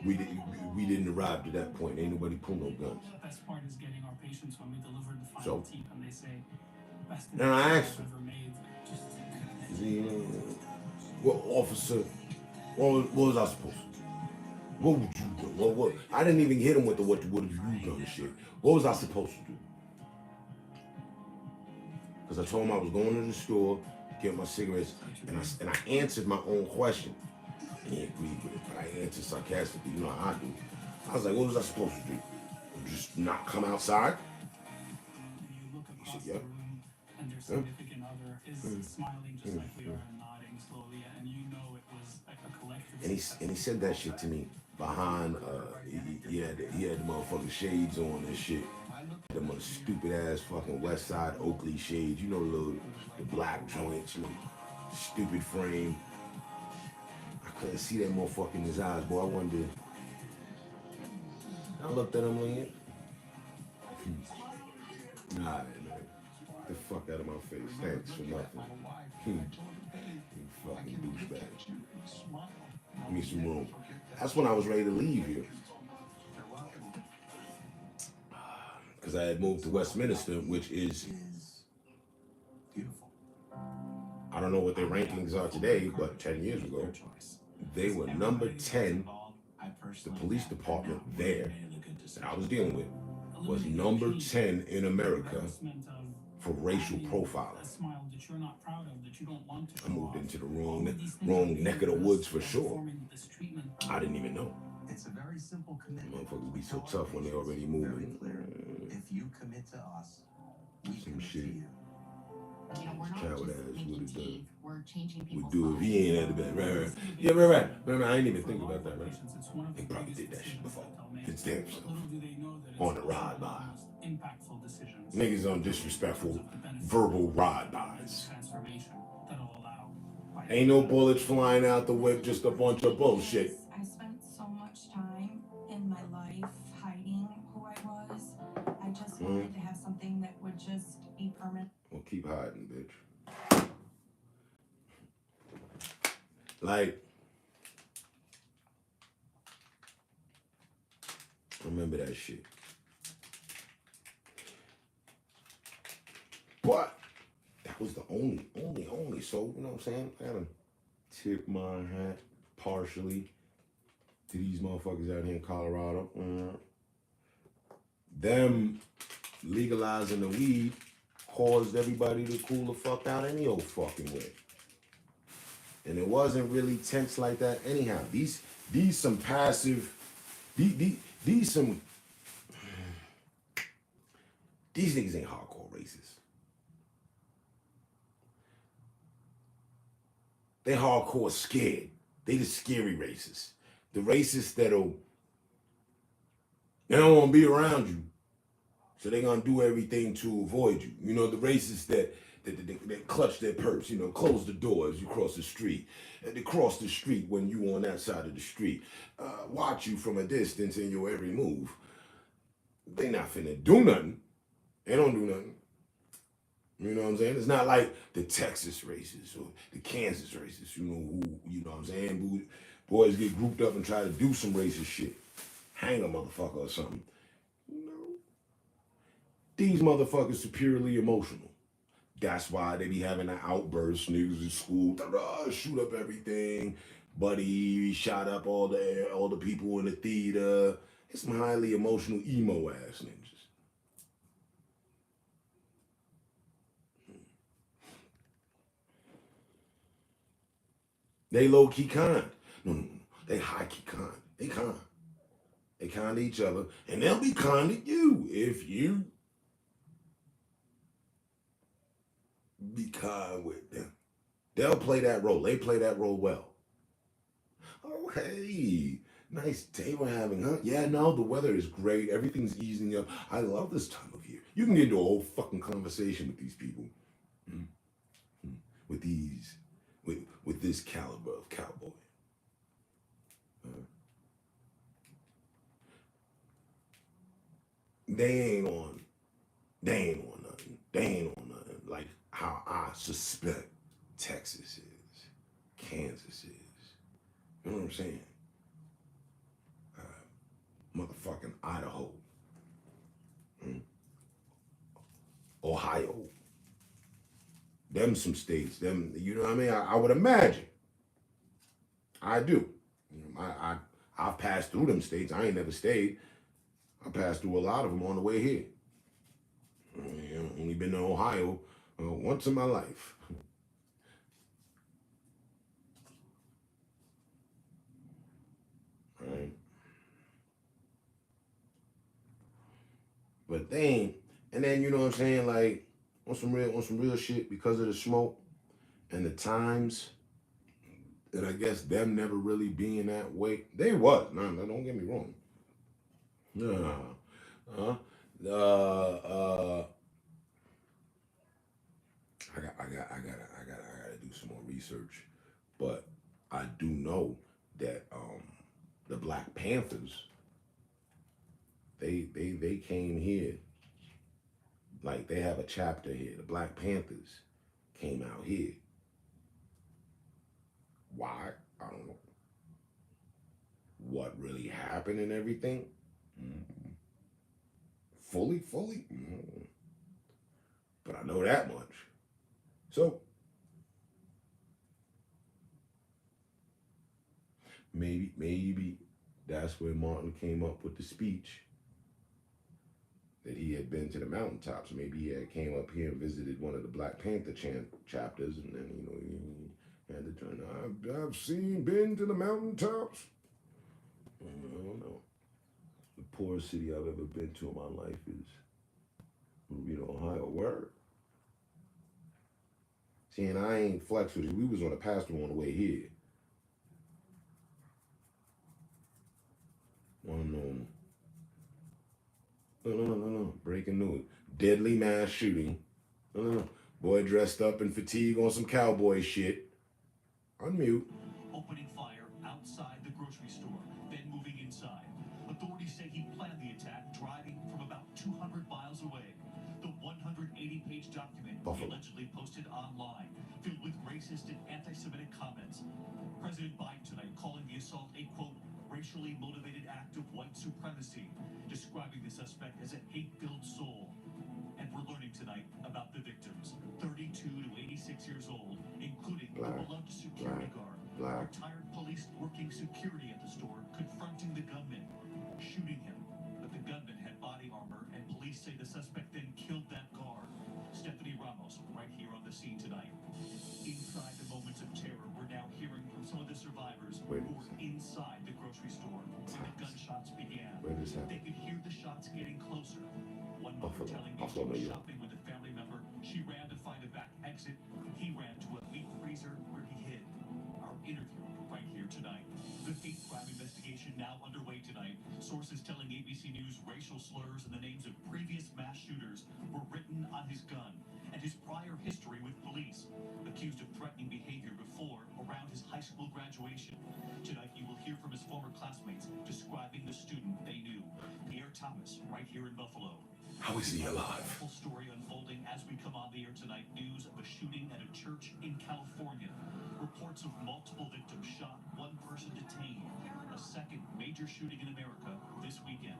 We didn't arrive to that point. Ain't nobody pull no guns. The best part is getting our patients when we deliver the final So? team and they say, best Now I asked I've him. ever made. Just What officer? What was I supposed to do? What would you do? What? I didn't even hit him with the what have you done shit. What was I supposed to do? Because I told him I was going to the store, get my cigarettes, and I answered my own question. And he agreed with it, but I answered sarcastically, you know how I do. I was like, what was I supposed to do? Just not come outside? you look He across said, the yep. room and their significant other is smiling just like we are and nodding slowly, and you know it was like a collective. And he said that shit to me behind, he had the motherfucking shades on and shit. The mother stupid ass fucking West Side Oakley shades, you know, the black joints, you know, stupid frame. I couldn't see that motherfucker in his eyes, boy. I wondered. I looked at him like, nah, man. Get the fuck out of my face. Thanks for nothing. You fucking douchebag. Give me some room. That's when I was ready to leave here. Because I had moved to Westminster, which is Beautiful. I don't know what their rankings are today, but 10 years ago, they were number 10. The police department there that I was dealing with was number 10 in America for racial profiling. A smile that you're not proud of, that you don't want to. I moved into the wrong neck of the woods for sure. I didn't even know. It's a very simple commitment. Motherfuckers be so tough when they already moving. Very clear. If you commit to us, we Some commit shit. to you. You know, we're not Coward just ass making would've done. teeth, we're changing We people's do if lives. he ain't at the back. Right. Yeah, right. I didn't even think about that, right? They probably did that shit before. It's damn self. On the ride by. Impactful decisions. Niggas on disrespectful verbal ride-bys. Transformation that'll allow. Ain't no bullets flying out the whip, just a bunch of bullshit. I spent so much time in my life hiding who I was. I just wanted to have something that would just be permanent. Well, keep hiding, bitch. Like, remember that shit. But that was the only. So, you know what I'm saying? I gotta tip my hat partially to these motherfuckers out here in Colorado. Them legalizing the weed caused everybody to cool the fuck out any old fucking way. And it wasn't really tense like that anyhow. These some passive, these niggas ain't hardcore racists. They hardcore scared. They the scary racists. The racists they don't want to be around you. So they're gonna do everything to avoid you. You know, the racists that clutch their purse, you know, close the door as you cross the street. They cross the street when you on that side of the street. Watch you from a distance in your every move. They not finna do nothing. They don't do nothing. You know what I'm saying? It's not like the Texas racists or the Kansas racists, you know, who, you know what I'm saying? Boys get grouped up and try to do some racist shit. Hang a motherfucker or something. No. These motherfuckers are purely emotional. That's why they be having an outburst. Niggas in school, shoot up everything. Buddy shot up all the people in the theater. It's some highly emotional emo ass ninjas. They low key kind. No. They high key kind. They kind. They kind to each other, and they'll be kind to you if you be kind with them. They'll play that role. They play that role well. Oh, hey, nice day we're having, huh? Yeah, no, the weather is great. Everything's easing up. I love this time of year. You can get into a whole fucking conversation with these people. Mm-hmm. With this caliber of cowboy. They ain't on nothing. They ain't on nothing like how I suspect Texas is, Kansas is. You know what I'm saying? Motherfucking Idaho, Ohio. Them some states. Them, you know what I mean? I would imagine. I do. You know, I've passed through them states. I ain't never stayed. I passed through a lot of them on the way here. Only been to Ohio once in my life. Right. But they ain't. And then you know what I'm saying, like on some real shit, because of the smoke and the times, and I guess them never really being that way. They was. No, don't get me wrong. I gotta do some more research, but I do know that the Black Panthers, they came here, like they have a chapter here. The Black Panthers came out here. Why? I don't know. What really happened and everything? Mm-hmm. Fully? Mm-hmm. But I know that much. So maybe that's where Martin came up with the speech that he had been to the mountaintops. Maybe he had came up here and visited one of the Black Panther chapters, and then he had to turn. I've been to the mountaintops. I don't know. The poorest city I've ever been to in my life is Ohio. Word. See, and I ain't flex with you. We was on a pastoral on the way here. No. Breaking news. Deadly mass shooting. No. Boy dressed up in fatigue on some cowboy shit. Unmute. Opening fire outside the grocery store, then moving inside. Authorities say he planned the attack driving from about 200 miles away. The 180-page document he allegedly posted online, filled with racist and anti-Semitic comments. President Biden tonight calling the assault a, quote, racially motivated act of white supremacy, describing the suspect as a hate-filled soul. And we're learning tonight about the victims, 32 to 86 years old, including the beloved security guard, retired police working security at the store, confronting the gunman, shooting him. But the gunman had body armor, and police say the suspect then killed that guard. Stephanie Ramos, right here on the scene tonight. Inside the moments of terror, we're now hearing from some of the survivors who were inside the grocery store when the gunshots began. They could hear the shots getting closer. One mother telling me she was shopping with a family member. She ran to find a back exit. He ran to a meat freezer where he hid. Our interview right here tonight. The hate crime investigation now underway tonight. Sources telling ABC News racial slurs and the names of previous mass shooters were written on his gun and his prior history with police. Accused of threatening behavior before around his high school graduation. Tonight you will hear from his former classmates describing the student they knew. Pierre Thomas, right here in Buffalo. How is he alive? Full story unfolding as we come on the air tonight. News of a shooting at a church in California. Reports of multiple victims shot, one person detained. A second major shooting in America this weekend.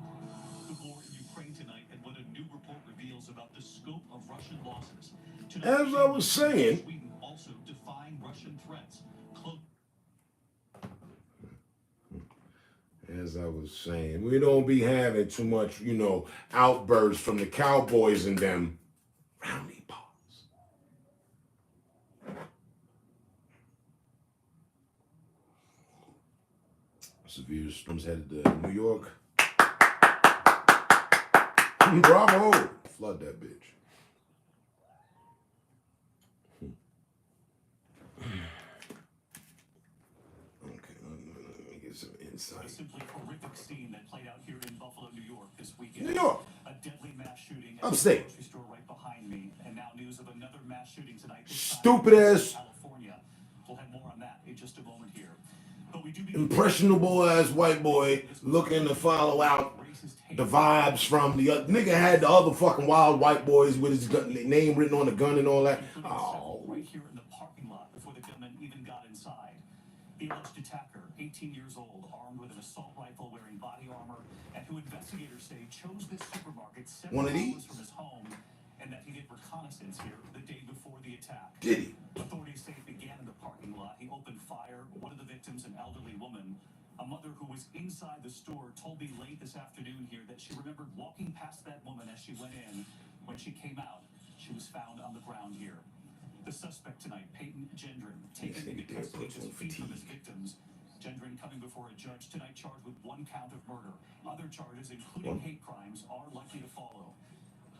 The war in Ukraine tonight and what a new report reveals about the scope of Russian losses. As I was saying, Sweden also defying Russian threats. we don't be having too much, outbursts from the Cowboys and them. Roundy paws. Severe storms headed to New York. Bravo! Flood that bitch. Okay, let me get some insight. A simply horrific scene that played out here in Buffalo, New York this weekend. New York. A deadly mass shooting at Upstate. the grocery store right behind me, and now news of another mass shooting tonight. Stupid ass. California. We'll have more on that in just a moment here. But we do Impressionable ass white boy looking to follow out the vibes from the nigga had the other fucking wild white boys with his name written on the gun and all that. Oh. Right here in the parking lot before the gunman even got inside. The alleged attacker, 18 years old, armed with an assault rifle, wearing body armor, and who investigators say chose this supermarket several hours from his home, and that he did reconnaissance here the day before the attack. Did he? Authorities say it began in the parking lot. He opened fire. One of the victims, an elderly woman, a mother who was inside the store, told me late this afternoon here that she remembered walking past that woman as she went in. When she came out, she was found on the ground here. The suspect tonight, Peyton Gendron, taken into custody just feet from his victims. Gendron coming before a judge tonight charged with 1 count of murder. Other charges, including hate crimes, are likely to follow.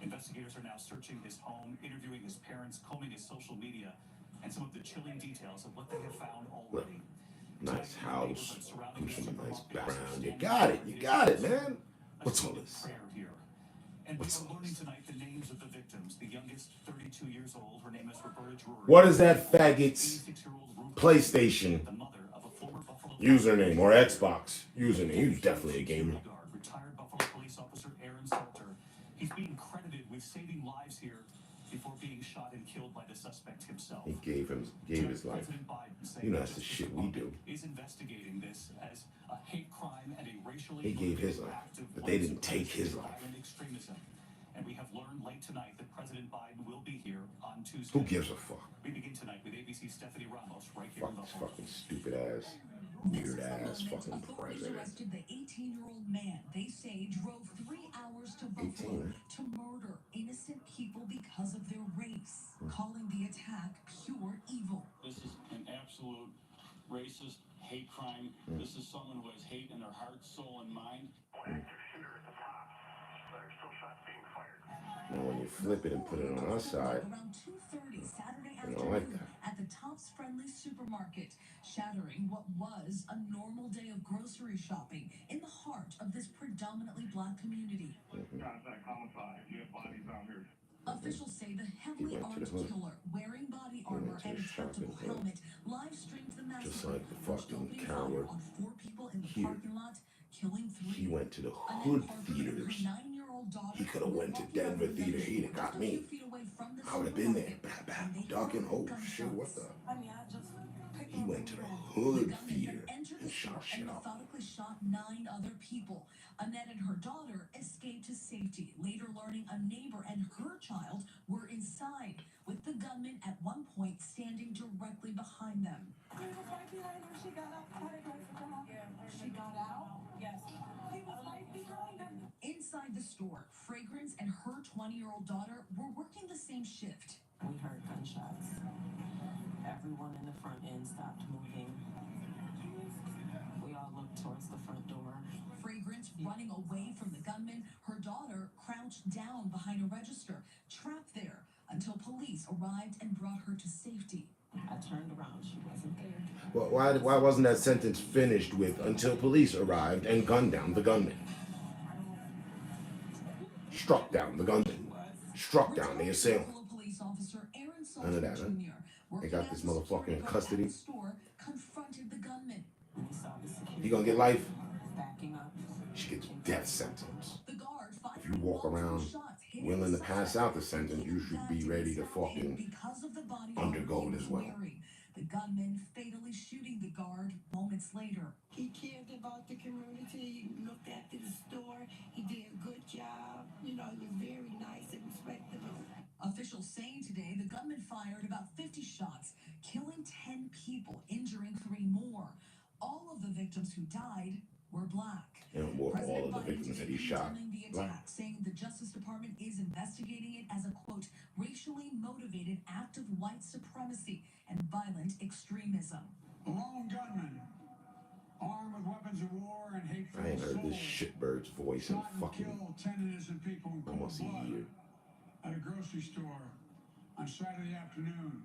Investigators are now searching his home, interviewing his parents, combing his social media, and some of the chilling details of what they have found already. Nice house. Some nice background. You got it, man. What's all this? And we are learning tonight the names of the victims. The youngest, 32 years old, her name is Roberta Drury. What is that faggot's PlayStation username or Xbox username? He's definitely a gamer. Retired Buffalo police officer Aaron Salter. He's being credited with saving lives here before being shot and killed by the suspect himself. He gave his life. That's the shit we do. Is investigating this as a hate crime and a racially He gave his life, but they didn't take his life. Extremism. And we have learned late tonight that President Biden will be here on Tuesday. Who gives a fuck? We begin tonight with ABC's Stephanie Ramos right here Fuck in this Buffalo. fucking stupid ass, weird ass fucking Authorities president. arrested the 18-year-old man they say drove 3 hours to Buffalo to murder innocent people because of their race, calling the attack pure evil. This is an absolute racist hate crime. This is someone who has hate in their heart, soul, and mind. And when you flip it and put it on our side, Around 2:30 Saturday I don't like afternoon that. at the Tops Friendly supermarket, shattering what was a normal day of grocery shopping in the heart of this predominantly black community. Officials say the heavily armed killer, wearing body armor and a tactical helmet, live streamed the massacre. Just like the first fucking opening coward fire on 4 people in the here. parking lot, killing 3. He went to the Annette hood Parker, theaters. her 9-year-old daughter, He could have went to walking Denver out of theater. the He'd have got just a few me. feet away from the I would have been there. supermarket, Bap, and they bap, ducking. heard Oh gunshots. shit, what the? He He went to the hood theater entered and the shot store shit and up. methodically shot 9 other people. Annette and her daughter escaped to safety, later learning a neighbor and her child were inside, with the gunman at one point standing directly behind them. He was right behind her. She got out. She got out? Yes. He was right behind her. Inside the store, Fragrance and her 20-year-old daughter were working the same shift. We heard gunshots. Everyone in the front end stopped moving. We all looked towards the front door. Fragrance running away from the gunman, her daughter crouched down behind a register, trapped there until police arrived and brought her to safety. I turned around, she wasn't there. Well, why wasn't that sentence finished with until police arrived and gunned down the gunman? Struck down the gunman. Struck down the assailant. Police officer Aaron None of that, huh? They got this motherfucker in custody. Store confronted the gunman. He gonna get life? Backing up. She gets death sentence. The guard If you walk around willing to pass out the sentence, you should be ready to fucking undergo it as well. The gunman fatally shooting the guard moments later. He cared about the community, looked after the store, he did a good job, he was very nice and respectable. Officials saying today the gunman fired about 50 shots, killing 10 people, injuring 3 more. All of the victims who died were black. And were all of the victims that he shot condemning the attack, saying the Justice Department is investigating it as a, quote, racially motivated act of white supremacy and violent extremism. A lone gunman, armed with weapons of war and hateful I ain't heard this assault, shitbird's voice in shot and fucking killed 10 innocent people in cold almost a blood year. at a grocery store on Saturday afternoon.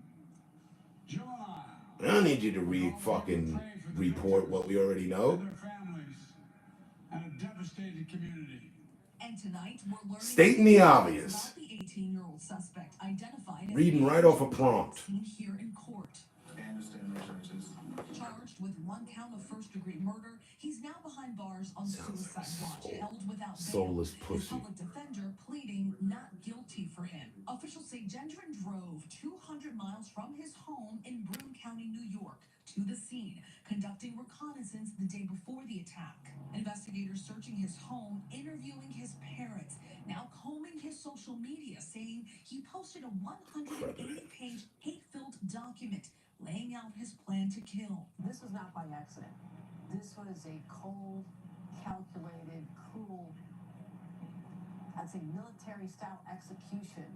Juvenile. I don't need you to fucking report what we already know. Their families and a devastated community. And tonight we're learning Stating the obvious. about the 18-year-old suspect identified as Reading right off a prompt. seen here in court. Charged with 1 count of first-degree murder, he's now behind bars on suicide watch, held without bail. Soulless His pussy. public defender pleading not guilty for him. Officials say Gendron drove 200 miles from his home in Broome County, New York, to the scene, conducting reconnaissance the day before the attack. Investigators searching his home, interviewing his parents, now combing his social media, saying he posted a 180-page hate-filled document laying out his plan to kill. This was not by accident. This was a cold, calculated, cruel, I'd say military-style execution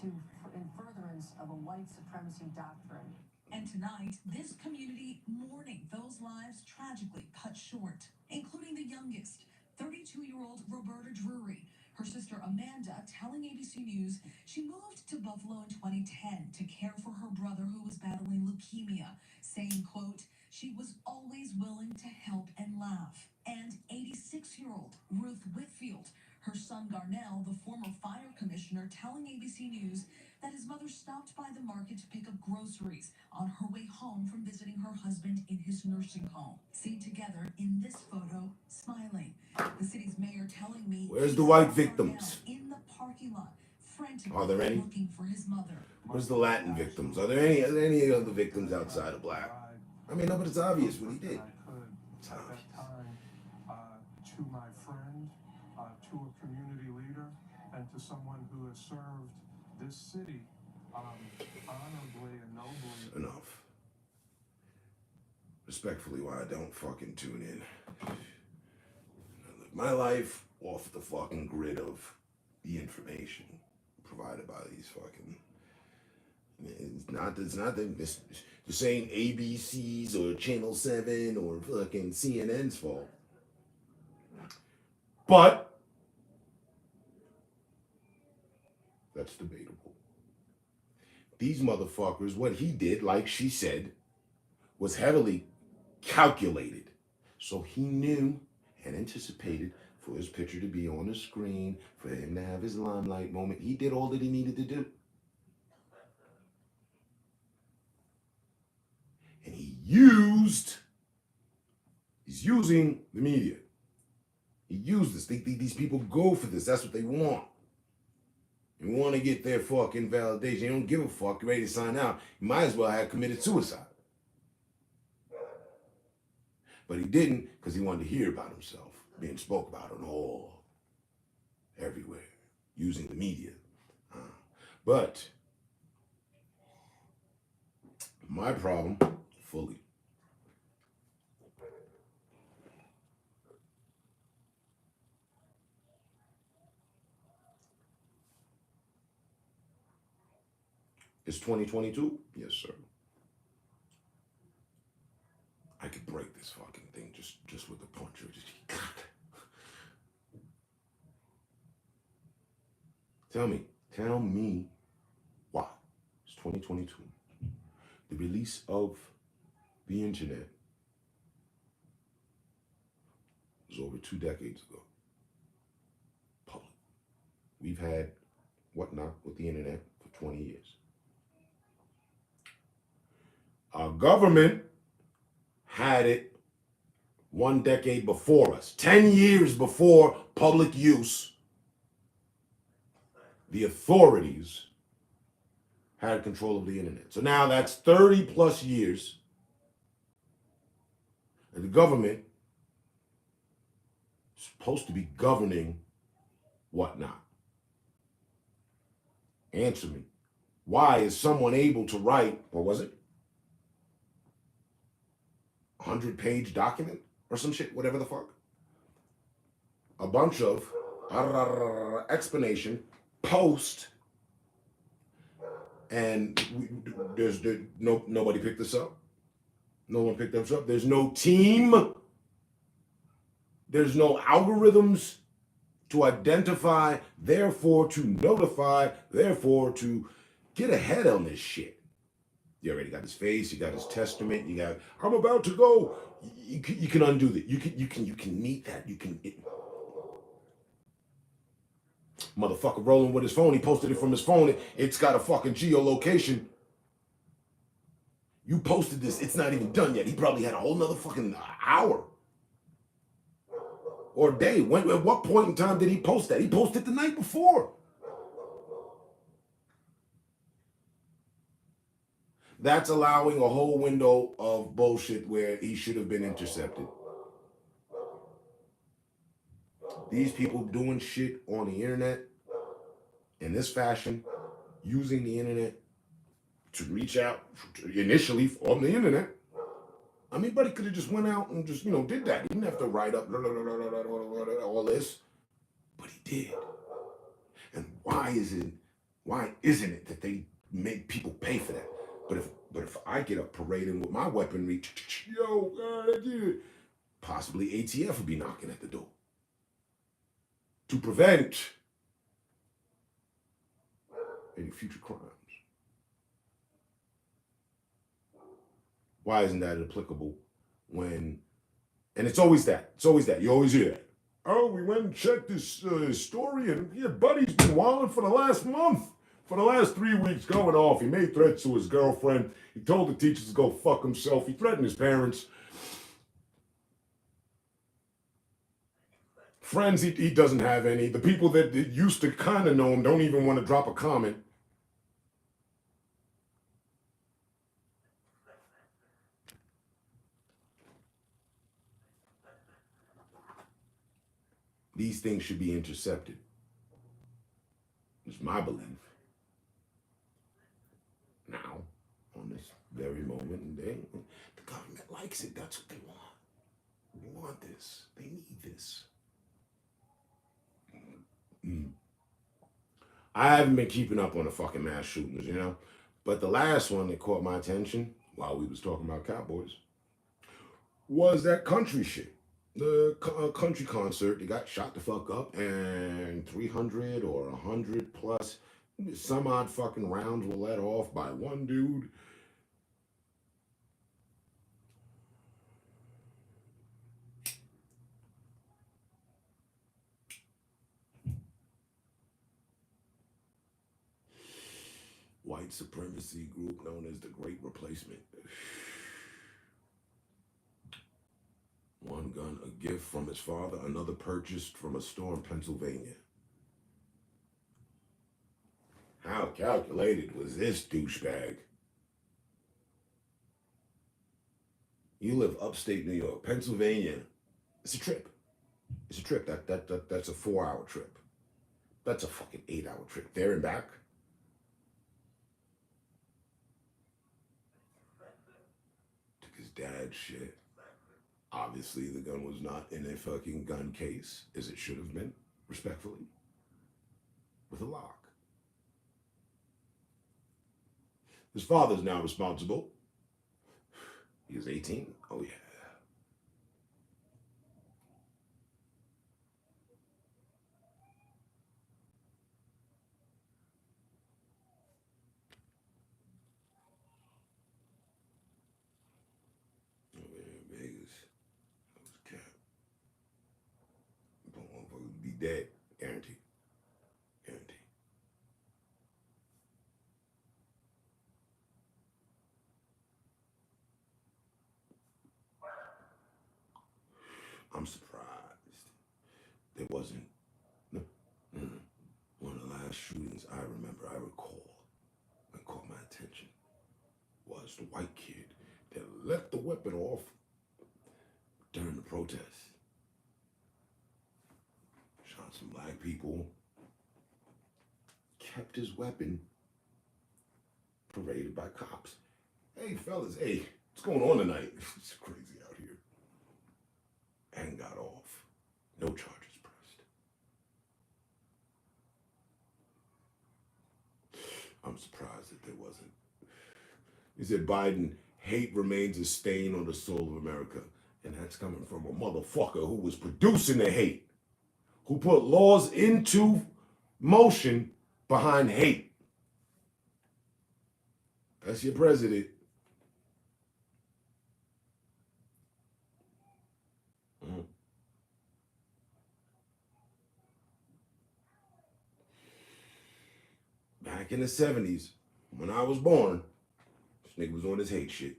in furtherance of a white supremacy doctrine. And tonight, this community mourning those lives tragically cut short, including the youngest, 32-year-old Roberta Drury. Her sister Amanda telling ABC News she moved to Buffalo in 2010 to care for her brother who was battling leukemia, saying, quote, she was always willing to help and laugh. And 86-year-old Ruth Whitfield, her son Garnell, the former fire commissioner, telling ABC News that his mother stopped by the market to pick up groceries on her way home from visiting her husband in his nursing home. Seen together in this photo, smiling. The city's mayor telling me, where's the white victims? In the parking lot, frantically Are there any? looking for his mother. Where's the Latin victims? Are there any other victims outside of black? I mean, no, but it's obvious what he did. It's At obvious. that time, to my friend, to a community leader, and to someone who has served this city honorably and nobly. Enough. Respectfully, why I don't fucking tune in. I live my life off the fucking grid of the information provided by these fucking. It's not this ain't ABC's or Channel 7 or fucking CNN's fault. But that's debatable. These motherfuckers, what he did, like she said, was heavily calculated. So he knew and anticipated for his picture to be on the screen, for him to have his limelight moment. He did all that he needed to do. And he's using the media. He used this. These people go for this. That's what they want. They want to get their fucking validation. They don't give a fuck. You're ready to sign out. You might as well have committed suicide. But he didn't because he wanted to hear about himself being spoke about on all, everywhere, using the media. But my problem, fully, it's 2022? Yes, sir. I could break this fucking thing just with a punch or just Tell me why. It's 2022. The release of the internet was over 2 decades ago. Public. We've had whatnot with the internet for 20 years. Our government had it 1 decade before us, 10 years before public use. The authorities had control of the internet. So now that's 30 plus years. And the government is supposed to be governing whatnot. Answer me. Why is someone able to write, what was it? 100-page document or some shit, whatever the fuck? A bunch of explanation, post, and nobody picked this up. No one picked this up. There's no team. There's no algorithms to identify, therefore to notify, therefore to get ahead on this shit. You already got his face, you got his testament, you got, I'm about to go. You can undo that. You can meet that. Motherfucker rolling with his phone. He posted it from his phone. It's got a fucking geolocation. You posted this. It's not even done yet. He probably had a whole nother fucking hour or day. At what point in time did he post that? He posted the night before. That's allowing a whole window of bullshit where he should have been intercepted. These people doing shit on the internet in this fashion, using the internet to reach out initially on the internet. I mean, but he could have just went out and just, did that. He didn't have to write up all this, but he did. And why isn't it that they make people pay for that? But if I get up parading with my weaponry, possibly ATF would be knocking at the door to prevent any future crimes. Why isn't that applicable when, and it's always that. You always hear that. Oh, we went and checked this story, and your buddy's been wilding for the last month. For the last 3 weeks, going off. He made threats to his girlfriend. He told the teachers to go fuck himself. He threatened his parents. Friends, he doesn't have any. The people that used to kind of know him don't even want to drop a comment. These things should be intercepted. It's my belief. Now, on this very moment and day, the government likes it. That's what they want. They want this. They need this. I haven't been keeping up on the fucking mass shootings, But the last one that caught my attention while we was talking about Cowboys was that country shit. The country concert, they got shot the fuck up, and 300 or 100 plus some odd fucking rounds were let off by one dude. White supremacy group known as the Great Replacement. One gun, a gift from his father, another purchased from a store in Pennsylvania. How calculated was this douchebag? You live upstate New York, Pennsylvania. It's a trip. It's a trip. That's a 4-hour trip. That's a fucking 8-hour trip. There and back. Took his dad's shit. Obviously, the gun was not in a fucking gun case, as it should have been, respectfully, with a lock. His father's now responsible. He was 18. Oh, yeah. Be dead, guaranteed. Guaranteed. I'm surprised there wasn't one of the last shootings I recall, that caught my attention was the white kid that let the weapon off during the protest. Shot some black people, kept his weapon paraded by cops. Hey, fellas, hey, what's going on tonight? It's crazy out here. And got off. No charges pressed. I'm surprised that there wasn't. He said Biden, hate remains a stain on the soul of America. And that's coming from a motherfucker who was producing the hate, who put laws into motion behind hate. That's your president. Back in the 70s, when I was born, this nigga was on his hate shit.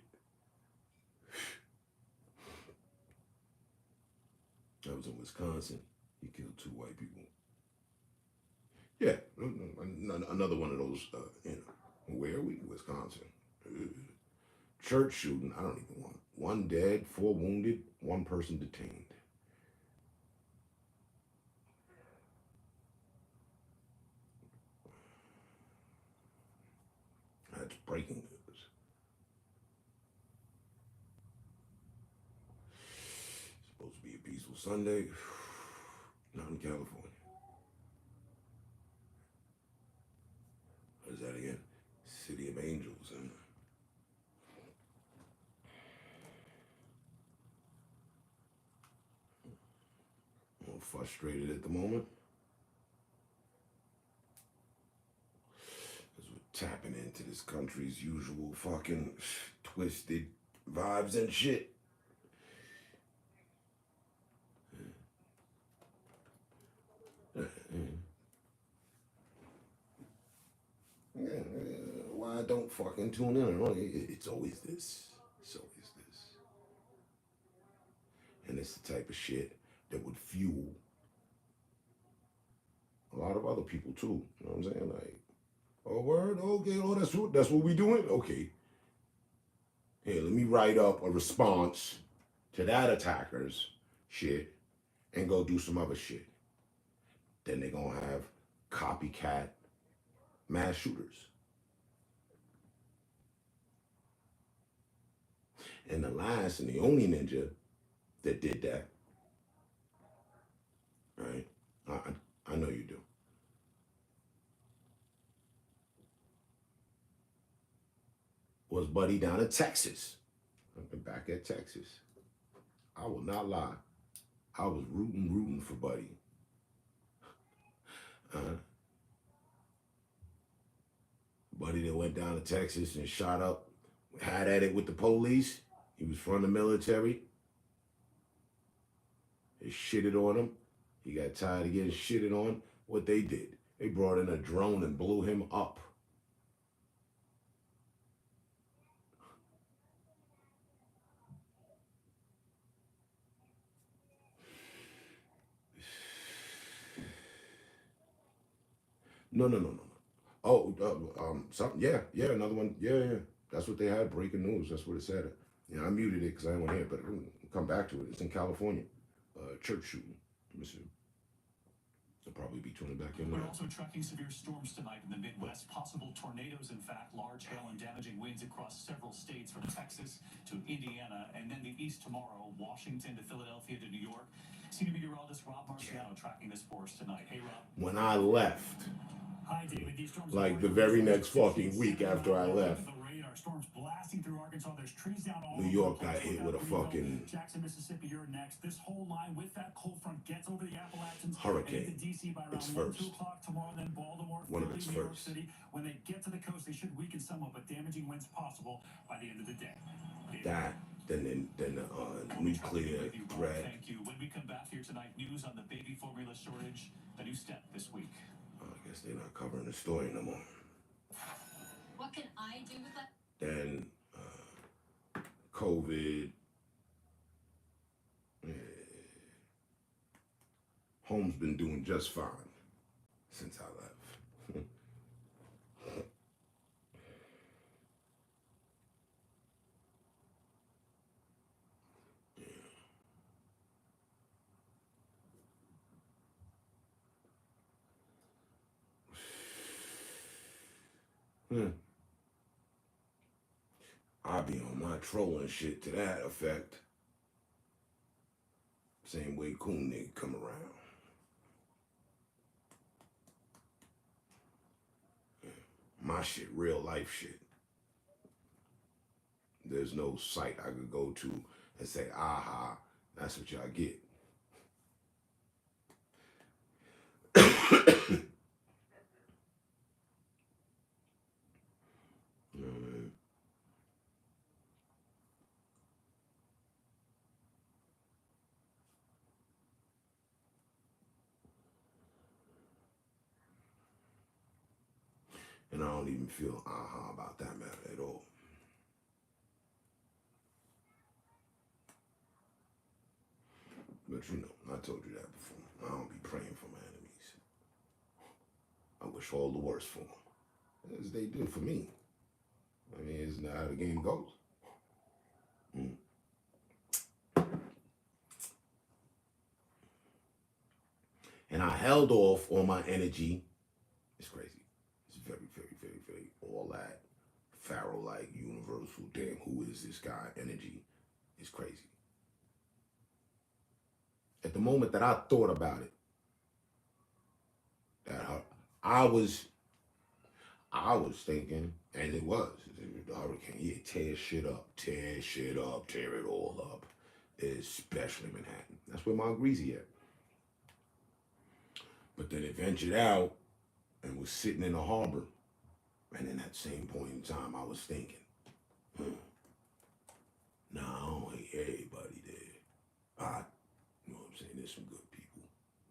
That was in Wisconsin. He killed 2 white people. Yeah, another one of those, where are we? Wisconsin. Church shooting, I don't even want. 1 dead, 4 wounded, 1 person detained. That's breaking news. Supposed to be a peaceful Sunday. Not in California. What is that again? City of Angels. And a little frustrated at the moment. Because we're tapping into this country's usual fucking twisted vibes and shit. Why don't fucking tune in? It's always this. It's always this. And it's the type of shit that would fuel a lot of other people too. You know what I'm saying? Like, oh, word? Okay, oh, that's what we doing? Okay. Hey, let me write up a response to that attacker's shit and go do some other shit. Then they're gonna have copycat mass shooters. And the last and the only ninja that did that, right? I know you do. Was Buddy down in Texas. Back at Texas. I will not lie. I was rooting for Buddy. Buddy that went down to Texas and shot up, had at it with the police. He was from the military. They shitted on him. He got tired of getting shitted on. What they did, they brought in a drone and blew him up. No. Oh, something. Yeah, another one. Yeah. That's what they had. Breaking news. That's what it said. Yeah, I muted it because I didn't want to hear it, but I'll come back to it. It's in California. Church shooting. Let me see. They'll probably be tuning back in We're now. also tracking severe storms tonight in the Midwest. Possible tornadoes, in fact. Large hail and damaging winds across several states from Texas to Indiana. And then the east tomorrow, Washington to Philadelphia to New York. Senior meteorologist Rob Marciano tracking this for us tonight. Hey, Rob. When I left, Hi, David. These storms like the very next fucking week after I left, storms blasting through Arkansas. There's trees down all New York got hit with a fucking Jackson, Mississippi. You're next. This whole line with that cold front gets over the Appalachians. hurricane. And DC by around It's 1, first. 2 o'clock tomorrow. Then Baltimore, One of Philly, its New York first. City. When they get to the coast, they should weaken somewhat, but damaging winds possible by the end of the day. That, then nuclear threat. Thank you. When we come back here tonight, news on the baby formula shortage. A new step this week. I guess they're not covering the story no more. What can I do with that? Then COVID. Home's been doing just fine since I left. I be on my trolling shit to that effect. Same way Coon nigga come around. My shit, real life shit. There's no site I could go to and say, aha, that's what y'all get. You know what I mean? And I don't even feel aha about that matter at all. But you know, I told you that before. I don't be praying for my enemies. I wish all the worst for them, as they do for me. I mean, isn't that how the game goes? And I held off on my energy. It's crazy. It's very, very, very, very, all that Pharaoh-like, universal, damn, who is this guy energy is crazy. At the moment that I thought about it, that I was thinking, and it was, the hurricane, yeah, tear shit up, tear it all up, especially Manhattan. That's where Mount Greasy at. But then it ventured out and was sitting in the harbor. And in that same point in time, I was thinking, nah, I don't hate everybody there. You know what I'm saying? There's some good people.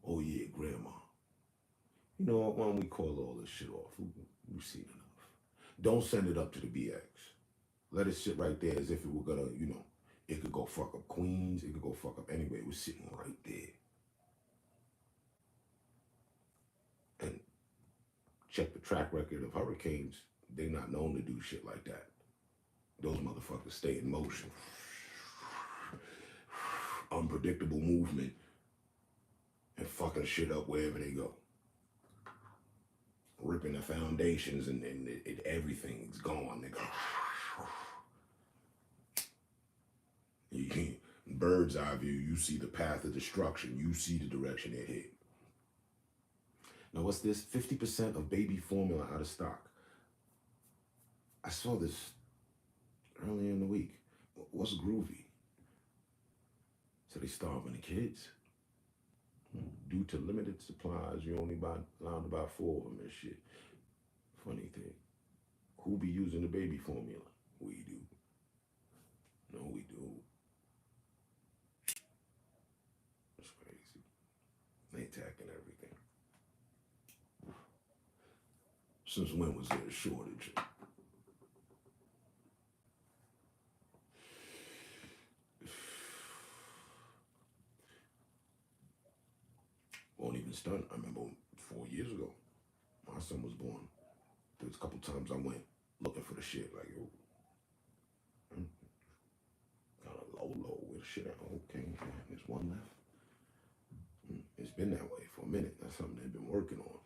Oh yeah, grandma. You know what? Why don't we call all this shit off? We've seen enough. Don't send it up to the BX. Let it sit right there as if it were gonna, you know, it could go fuck up Queens, it could go fuck up anywhere. It was sitting right there. And check the track record of hurricanes. They're not known to do shit like that. Those motherfuckers stay in motion. Unpredictable movement and fucking shit up wherever they go. Ripping the foundations and everything's gone. They go. Bird's eye view, you see the path of destruction. You see the direction it hit. Now what's this? 50% of baby formula out of stock. I saw this earlier in the week. What's groovy? So they starving the kids. Due to limited supplies, you only allowed to buy 4 of them and shit. Funny thing. Who be using the baby formula? We do. No, we do. It's crazy. They attacking everything. Since when was there a shortage? Won't even stunt. I remember 4 years ago, my son was born. There was a couple times I went looking for the shit, like, yo, got a low with the shit. Okay, there's one left. It's been that way for a minute. That's something they've been working on.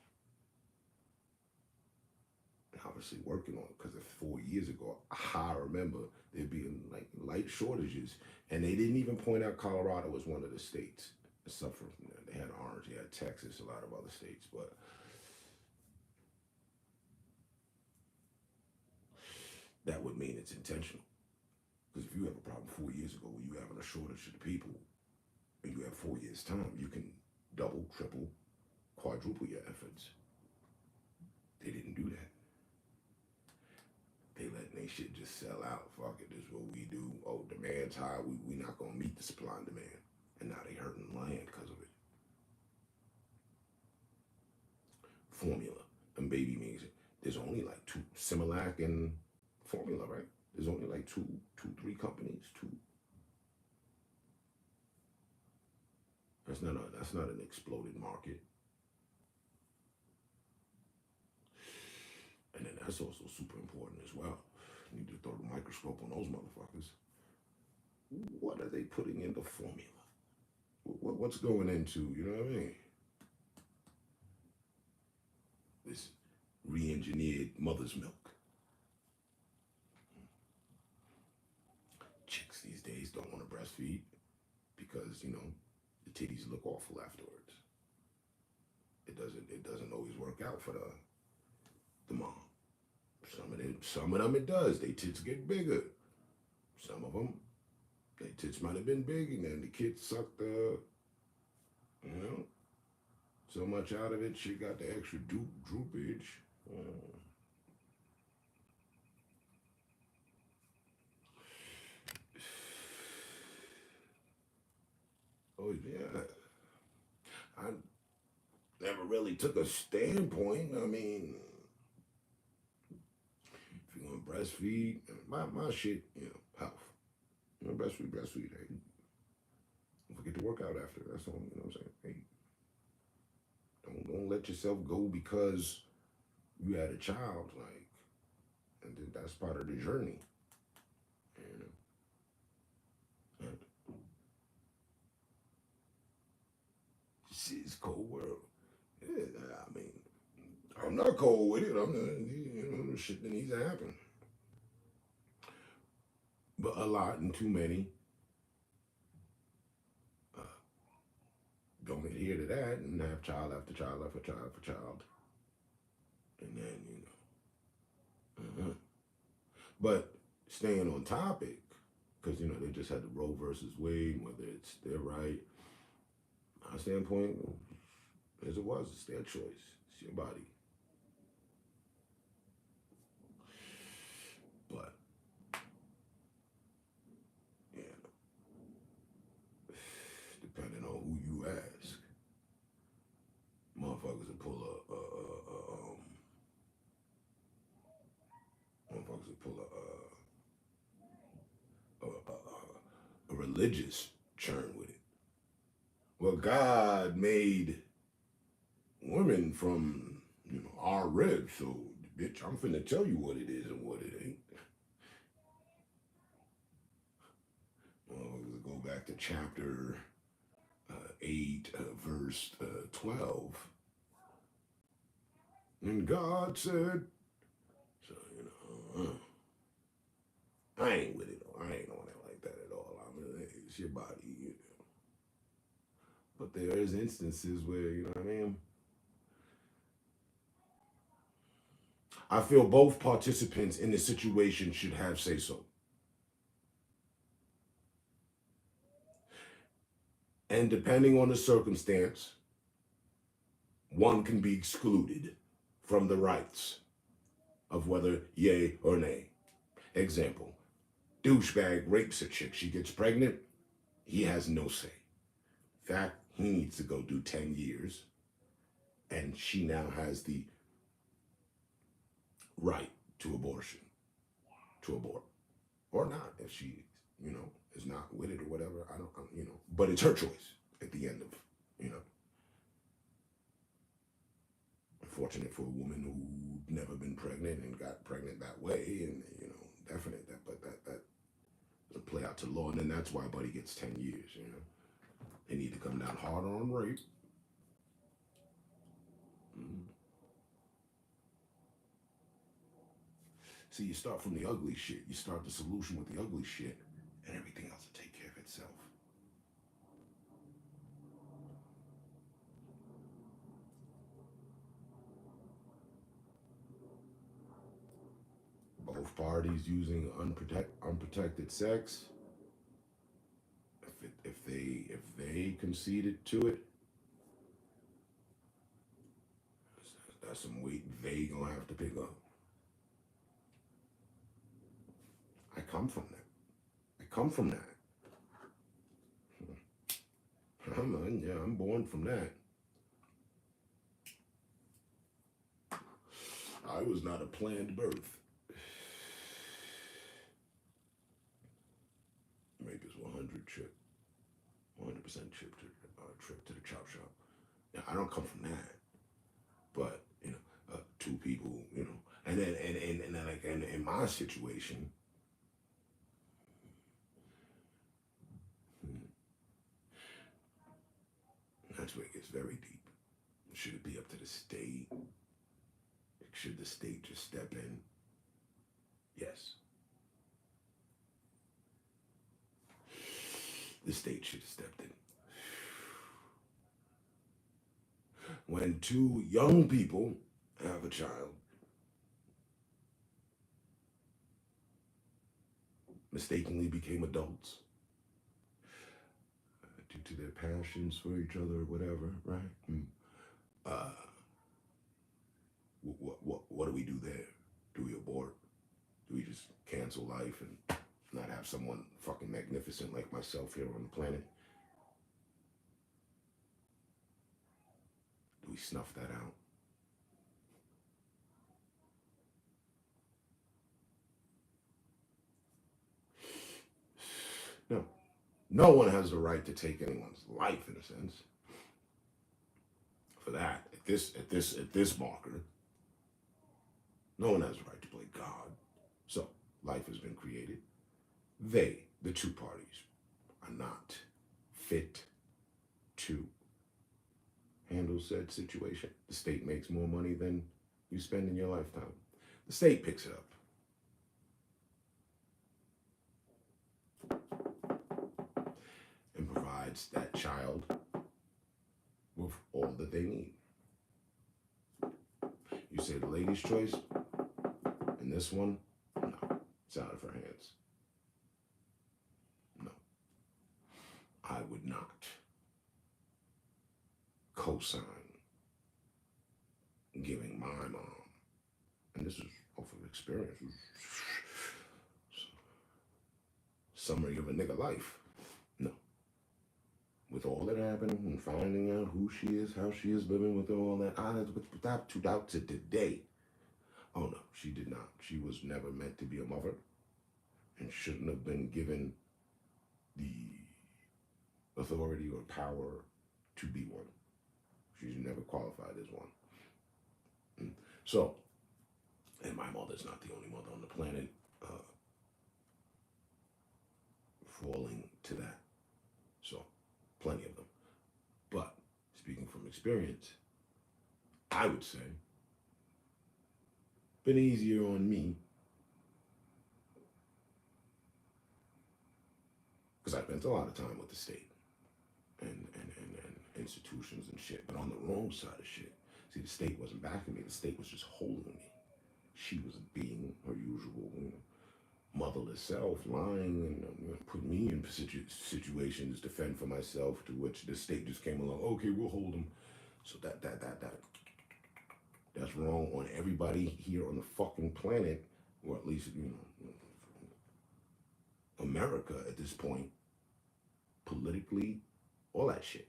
And obviously working on it, because 4 years ago, I remember there being like light shortages, and they didn't even point out Colorado as one of the states that suffered from that. They had Orange, they had Texas, a lot of other states, but that would mean it's intentional. Because if you have a problem 4 years ago where you having a shortage of the people, and you have 4 years' time, you can double, triple, quadruple your efforts. They didn't do that. They letting their shit just sell out. Fuck it, this is what we do. Oh, demand's high, we not gonna meet the supply and demand. And now they hurting land because of it. Formula and baby means there's only like 2, Similac and Formula, right? There's only like 3 companies, 2. That's not an exploded market. And then that's also super important as well. You need to throw the microscope on those motherfuckers. What are they putting in the formula? What's going into, you know what I mean? This re-engineered mother's milk. don't want to breastfeed because, you know, the titties look awful afterwards. It doesn't always work out for the mom. Some of them it does. They tits get bigger. Some of them, their tits might have been big and then the kid sucked so much out of it, she got the extra droopage. Oh yeah. I never really took a standpoint. I mean, if you're gonna breastfeed, my shit, health. Breastfeed. Hey, don't forget to work out after. That's all. You know what I'm saying? Hey, don't let yourself go because you had a child, like, and then that's part of the journey. It's cold world. Yeah, I mean, I'm not cold with it. I'm shit that needs to happen. But a lot and too many don't adhere to that and have child after child after child after child. And then, But staying on topic, because, they just had the Roe versus Wade, whether it's their right. My standpoint, as it was, it's their choice. It's your body. But, depending on who you ask, motherfuckers will pull a religious churn with it. Well, God made women from, our ribs, so bitch, I'm finna tell you what it is and what it ain't. Well, go back to chapter 8, verse 12. And God said, so, I ain't with it. I ain't on it like that at all. I mean, it's your body, But there is instances where, you know what I mean? I feel both participants in the situation should have say so. And depending on the circumstance, one can be excluded from the rights of whether yay or nay. Example, douchebag rapes a chick, she gets pregnant, he has no say. In fact, he needs to go do 10 years, and she now has the right to abortion, to abort, or not, if she, is not with it or whatever, I don't, but it's her choice at the end of, Unfortunate for a woman who'd never been pregnant and got pregnant that way, and, definite that, but that doesn't play out to law, and then that's why Buddy gets 10 years, They need to come down harder on rape. See, you start from the ugly shit. You start the solution with the ugly shit, and everything else will take care of itself. Both parties using unprotected sex. If they conceded to it, that's some weight they gonna have to pick up. I come from that. I'm born from that. I was not a planned birth. Rape is 100% trip to the chop shop. Now, I don't come from that, but two people, and then like in my situation, that's where it gets very deep. Should it be up to the state? Should the state just step in? Yes. The state should have stepped in. When two young people have a child, mistakenly became adults due to their passions for each other or whatever, right? What do we do there? Do we abort? Do we just cancel life and not have someone fucking magnificent like myself here on the planet? Do we snuff that out? No. No one has the right to take anyone's life, in a sense. For that, at this marker, no one has the right to play God. So, life has been created. They, the two parties, are not fit to handle said situation. The state makes more money than you spend in your lifetime. The state picks it up and provides that child with all that they need. You say the lady's choice, and this one, no, it's out of her hands. No. I would not co-sign giving my mom, and this is off of experience, summary of a nigga life. No. With all that happened and finding out who she is, how she is living with all that, without two doubts to today. Oh no, she did not. She was never meant to be a mother and shouldn't have been given the authority or power to be one. She's never qualified as one. So, and my mother's not the only mother on the planet falling to that. So, plenty of them. But, speaking from experience, I would say, been easier on me because I spent a lot of time with the state and institutions and shit, but on the wrong side of shit. See, the state wasn't backing me. The state was just holding me. She was being her usual motherless self, lying and putting me in situations to fend for myself, to which the state just came along, okay, we'll hold them. So that's wrong on everybody here on the fucking planet, or at least, America at this point, politically, all that shit.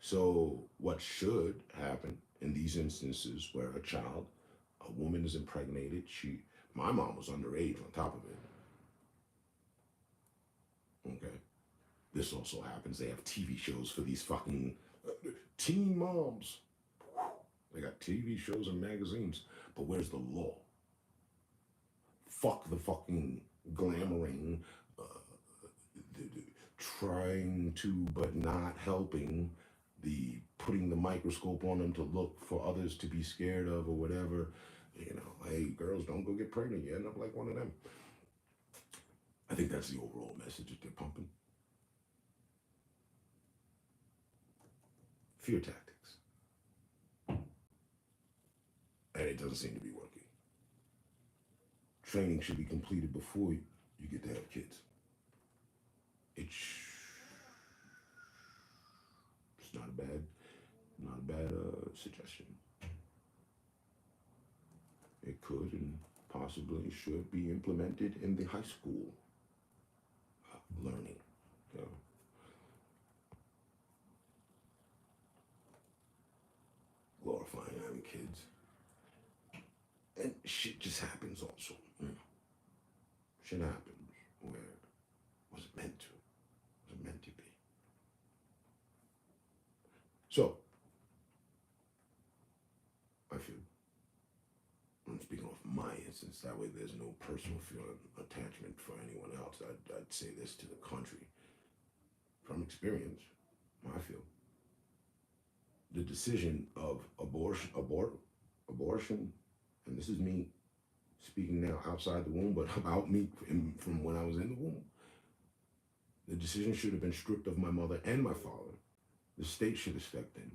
So what should happen in these instances where a woman is impregnated, my mom was underage on top of it. Okay. This also happens. They have TV shows for these fucking teen moms. They got TV shows and magazines, but where's the law? Fuck the fucking glamoring, trying to but not helping, the putting the microscope on them to look for others to be scared of or whatever. Hey, girls, don't go get pregnant. You end up like one of them. I think that's the overall message that they're pumping. Fear tactics. And it doesn't seem to be working. Training should be completed before you get to have kids. It's not a bad suggestion. It could and possibly should be implemented in the high school learning. Glorifying having kids. And shit just happens also. Shit happens where it wasn't meant to. It wasn't meant to be. So, I feel, I'm speaking off my instance, that way there's no personal feeling attachment for anyone else. I'd say this to the country. From experience, I feel, the decision of abortion, and this is me speaking now outside the womb, but about me from when I was in the womb, The decision should have been stripped of my mother and my father. The state should have stepped in.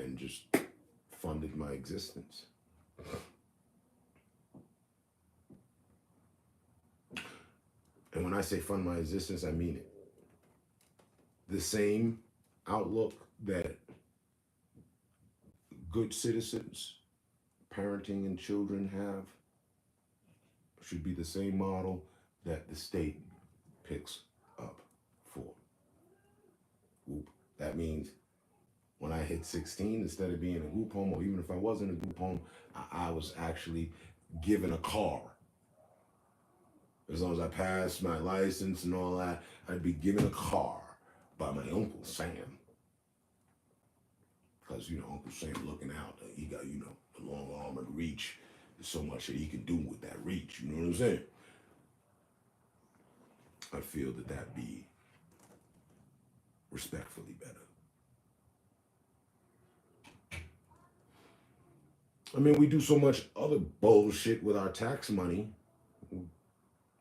And just funded my existence. And when I say fund my existence, I mean it. The same outlook that good citizens, parenting and children have should be the same model that the state picks up for. Whoop. That means when I hit 16, instead of being in a group home, or even if I was in a group home, I was actually given a car. As long as I passed my license and all that, I'd be given a car by my Uncle Sam. Because, Uncle Sam looking out, he got, a long arm and reach. There's so much that he can do with that reach, you know what I'm saying? I feel that that'd be respectfully better. I mean, we do so much other bullshit with our tax money,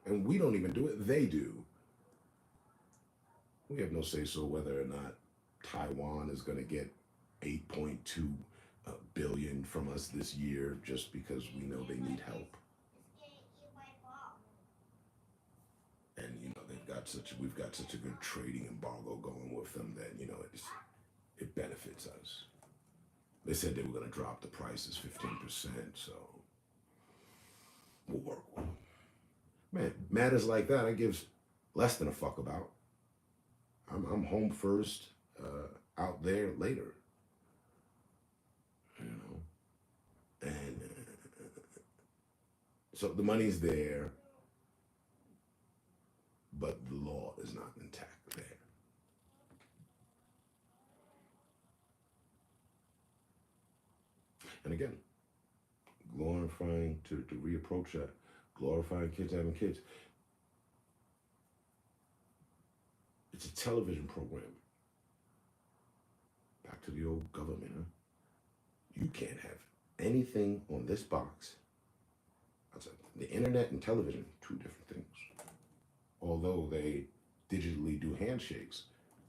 and we don't even do it, they do. We have no say-so whether or not Taiwan is going to get 8.2 billion from us this year just because we know they need help. And, we've got such a good trading embargo going with them that, it benefits us. They said they were going to drop the prices 15%, so we'll work with them. Man, matters like that, I gives less than a fuck about. I'm home first, out there later. And so the money's there, but the law is not intact there. And again, glorifying, to reapproach that, glorifying kids having kids. It's a television program. Back to the old government, huh? You can't have anything on this box. The internet and television, two different things. Although they digitally do handshakes,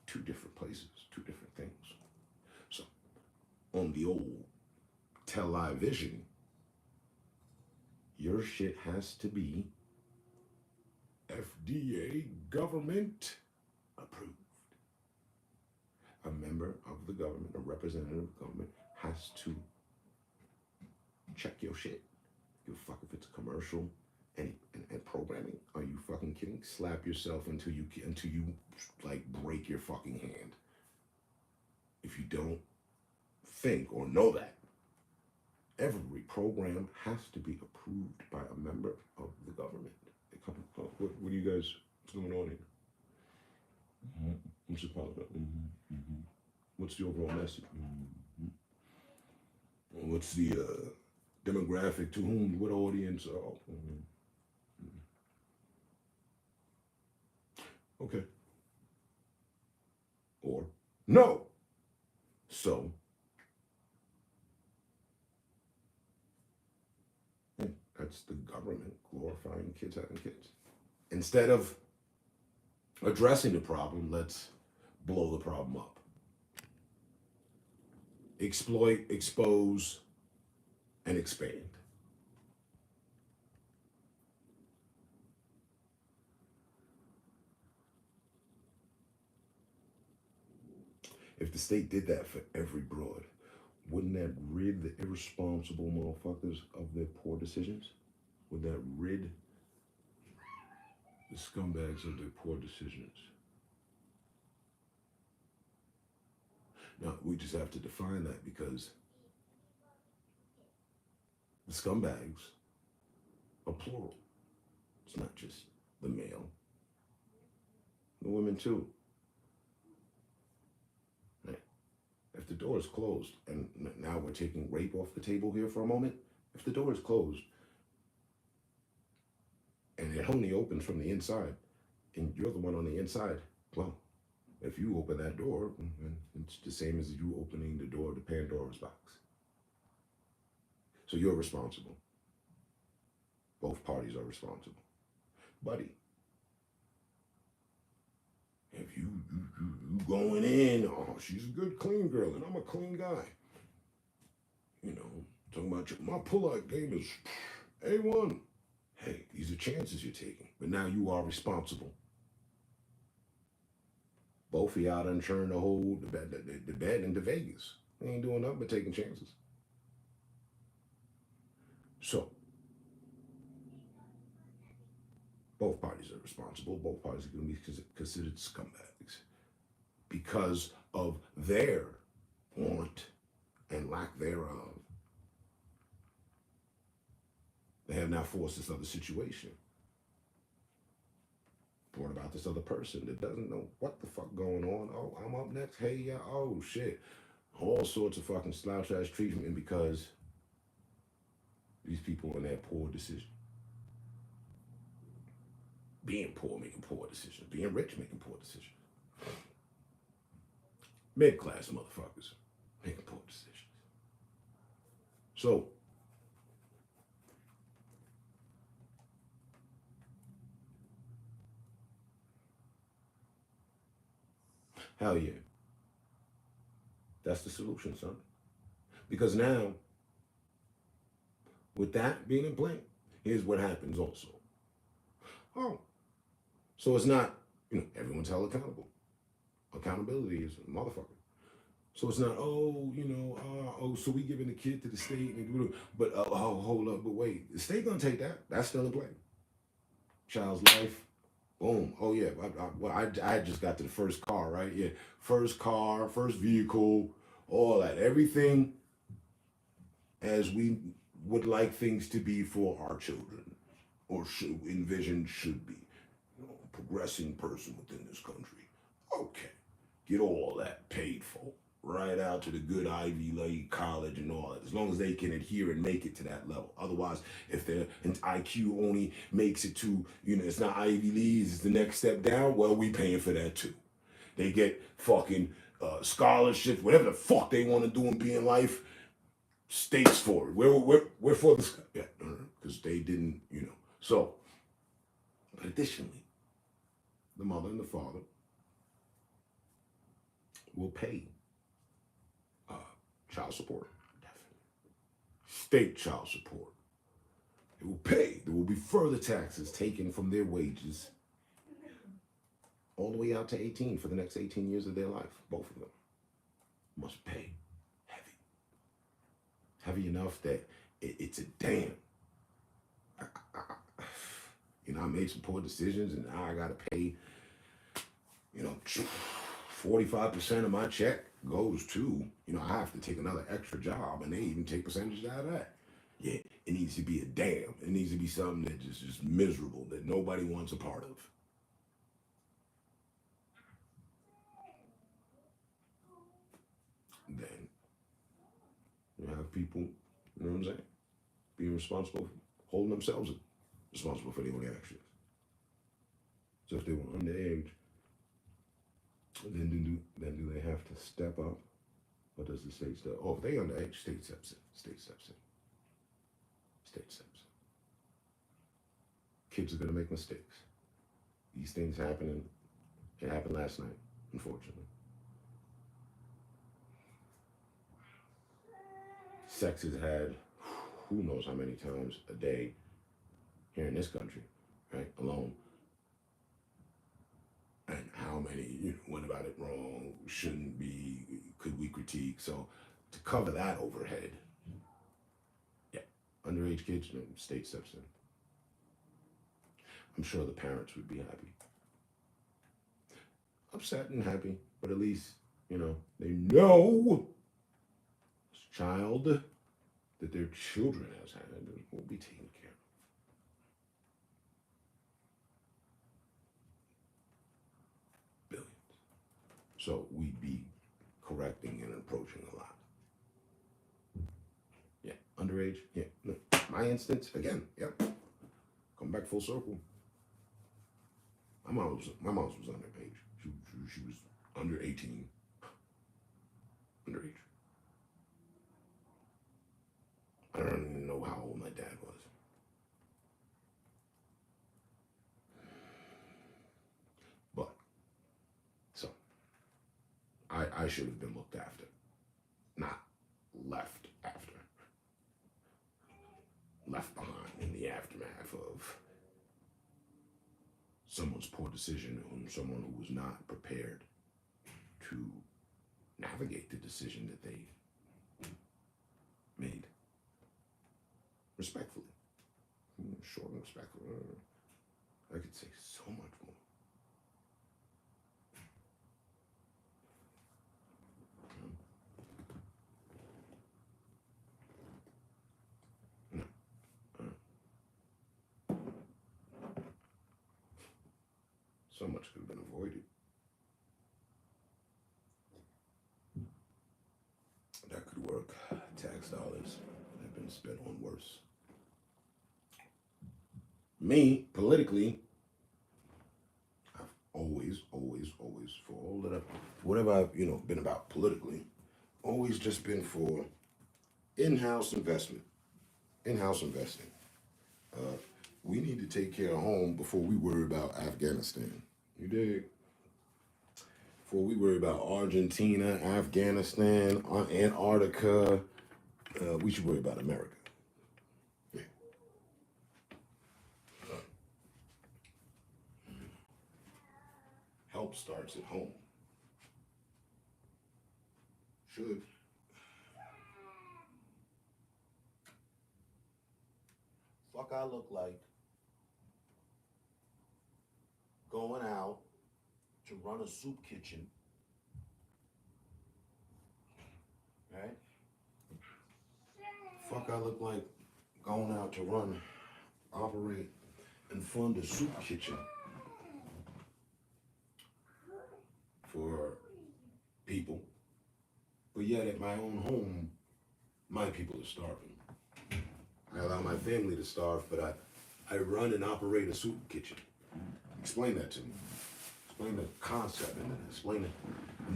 two different places, two different things. So on the old television, your shit has to be FDA government approved. A member of the government, a representative of the government, has to check your shit. Give a fuck if it's commercial and programming. Are you fucking kidding? Slap yourself until you like break your fucking hand. If you don't think or know that, every program has to be approved by a member of the government. What do you guys, what's going on here? Mm-hmm. What's the problem? Mm-hmm. Mm-hmm. What's the overall message? Mm-hmm. What's the demographic to whom, what audience? Oh, mm-hmm. Okay. Or no. So, that's the government glorifying kids having kids. Instead of addressing the problem, let's blow the problem up. Exploit, expose, and expand. If the state did that for every broad, wouldn't that rid the irresponsible motherfuckers of their poor decisions? Would that rid the scumbags of their poor decisions? Now, we just have to define that, because the scumbags are plural. It's not just the male. The women too. If the door is closed, and now we're taking rape off the table here for a moment, if the door is closed and it only opens from the inside, and you're the one on the inside, well, if you open that door, it's the same as you opening the door to Pandora's box. So you're responsible. Both parties are responsible. Buddy, if you going in, oh, she's a good, clean girl, and I'm a clean guy. You know, talking about my pull-out game is A1. Hey, these are chances you're taking, but now you are responsible. Both of y'all done turned the bed into Vegas. They ain't doing nothing but taking chances. So, both parties are responsible. Both parties are going to be considered scumbags because of their want and lack thereof. They have now forced this other situation. Brought about this other person that doesn't know what the fuck going on. Oh, I'm up next. Hey, yeah. Oh, shit. All sorts of fucking slouch ass treatment because these people in their poor decision. Being poor making poor decisions. Being rich making poor decisions. Mid-class motherfuckers making poor decisions. So, hell yeah. That's the solution, son. Because now, with that being in play, here's what happens also. Oh, so it's not, everyone's held accountable. Accountability is a motherfucker. So it's not, so we giving the kid to the state, but hold up, but wait, the state gonna take that. That's still in play. Child's life, boom. Oh yeah, I just got to the first car, right? Yeah, first car, first vehicle, all that, everything as we would like things to be for our children, or should be. Progressing person within this country. Okay, get all that paid for. Right out to the good Ivy League college and all that, as long as they can adhere and make it to that level. Otherwise, if their IQ only makes it to, it's not Ivy League, it's the next step down, well, we paying for that too. They get fucking scholarships, whatever the fuck they want to do and be in life, states for it. We're for this, yeah, because they didn't, So, but additionally, the mother and the father will pay child support, definitely. State child support. It will pay. There will be further taxes taken from their wages all the way out to 18 for the next 18 years of their life. Both of them must pay heavy. Heavy enough that it's a damn. I made some poor decisions and now I got to pay, 45% of my check goes to, I have to take another extra job and they even take percentages out of that. Yeah, it needs to be a damn. It needs to be something that just miserable, that nobody wants a part of. Then you have people, you know what I'm saying, being responsible, holding themselves responsible for their own actions. So if they were underage, then do they have to step up? Or does the state step? Oh, if they underage, state steps in. State steps in. State steps in. Kids are gonna make mistakes. These things happening. It happened last night, unfortunately. Sex is had who knows how many times a day here in this country, right? Alone. And how many went about it wrong, shouldn't be, could we critique? So to cover that overhead, yeah, underage kids, state steps in. I'm sure the parents would be happy. Upset and happy, but at least, they know this child that their children has had will be taken care of. So we'd be correcting and approaching a lot. Yeah, underage, yeah. My instance, again, yep. Come back full circle. My mom was underage. She was under 18. Underage. I don't even know how old my dad was. should have been looked after, not left after. Left behind in the aftermath of someone's poor decision on someone who was not prepared to navigate the decision that they made. Respectfully. Short and respectful. I could say so much more. So much could have been avoided. That could work. Tax dollars have been spent on worse. Me, politically, I've always, for all that whatever I've, been about politically, always just been for in-house investment. In-house investing. We need to take care of home before we worry about Afghanistan. You dig? Before we worry about Argentina, Afghanistan, Antarctica, we should worry about America. Yeah. Help starts at home. Should. Fuck I look like going out to run a soup kitchen, right? Fuck I look like going out to operate, and fund a soup kitchen for people, but yet at my own home, my people are starving. I allow my family to starve, but I run and operate a soup kitchen. Explain that to me. Explain the concept in it. Explain the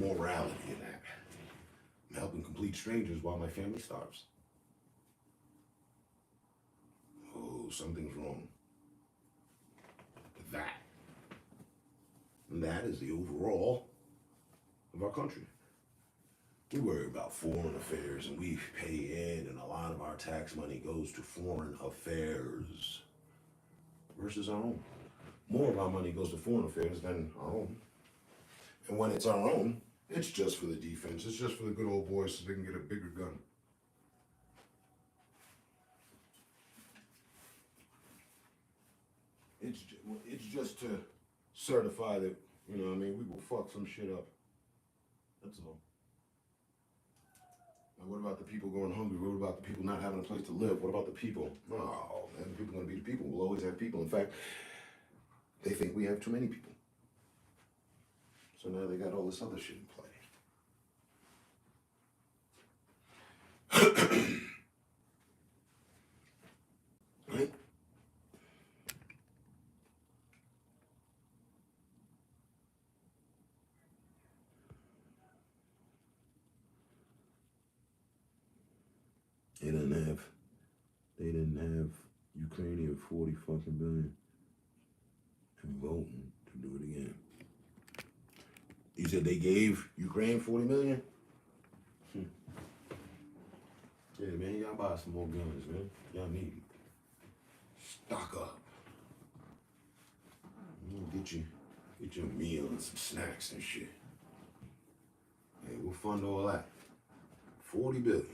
morality in that. I'm helping complete strangers while my family starves. Oh, something's wrong with that. And that is the overall of our country. We worry about foreign affairs and we pay in, and a lot of our tax money goes to foreign affairs versus our own. More of our money goes to foreign affairs than our own. And when it's our own, it's just for the defense. It's just for the good old boys so they can get a bigger gun. It's just to certify that, we will fuck some shit up. That's all. Now, what about the people going hungry? What about the people not having a place to live? What about the people? Oh, man, the people are going to be the people. We'll always have people. In fact, they think we have too many people. So now they got all this other shit in play. Right? They didn't have Ukrainian 40 fucking billion and voting to do it again. You said they gave Ukraine 40 million? Yeah, man, y'all buy some more guns, man. Y'all need it. Stock up. Get you a meal and some snacks and shit. Hey, we'll fund all that. 40 billion.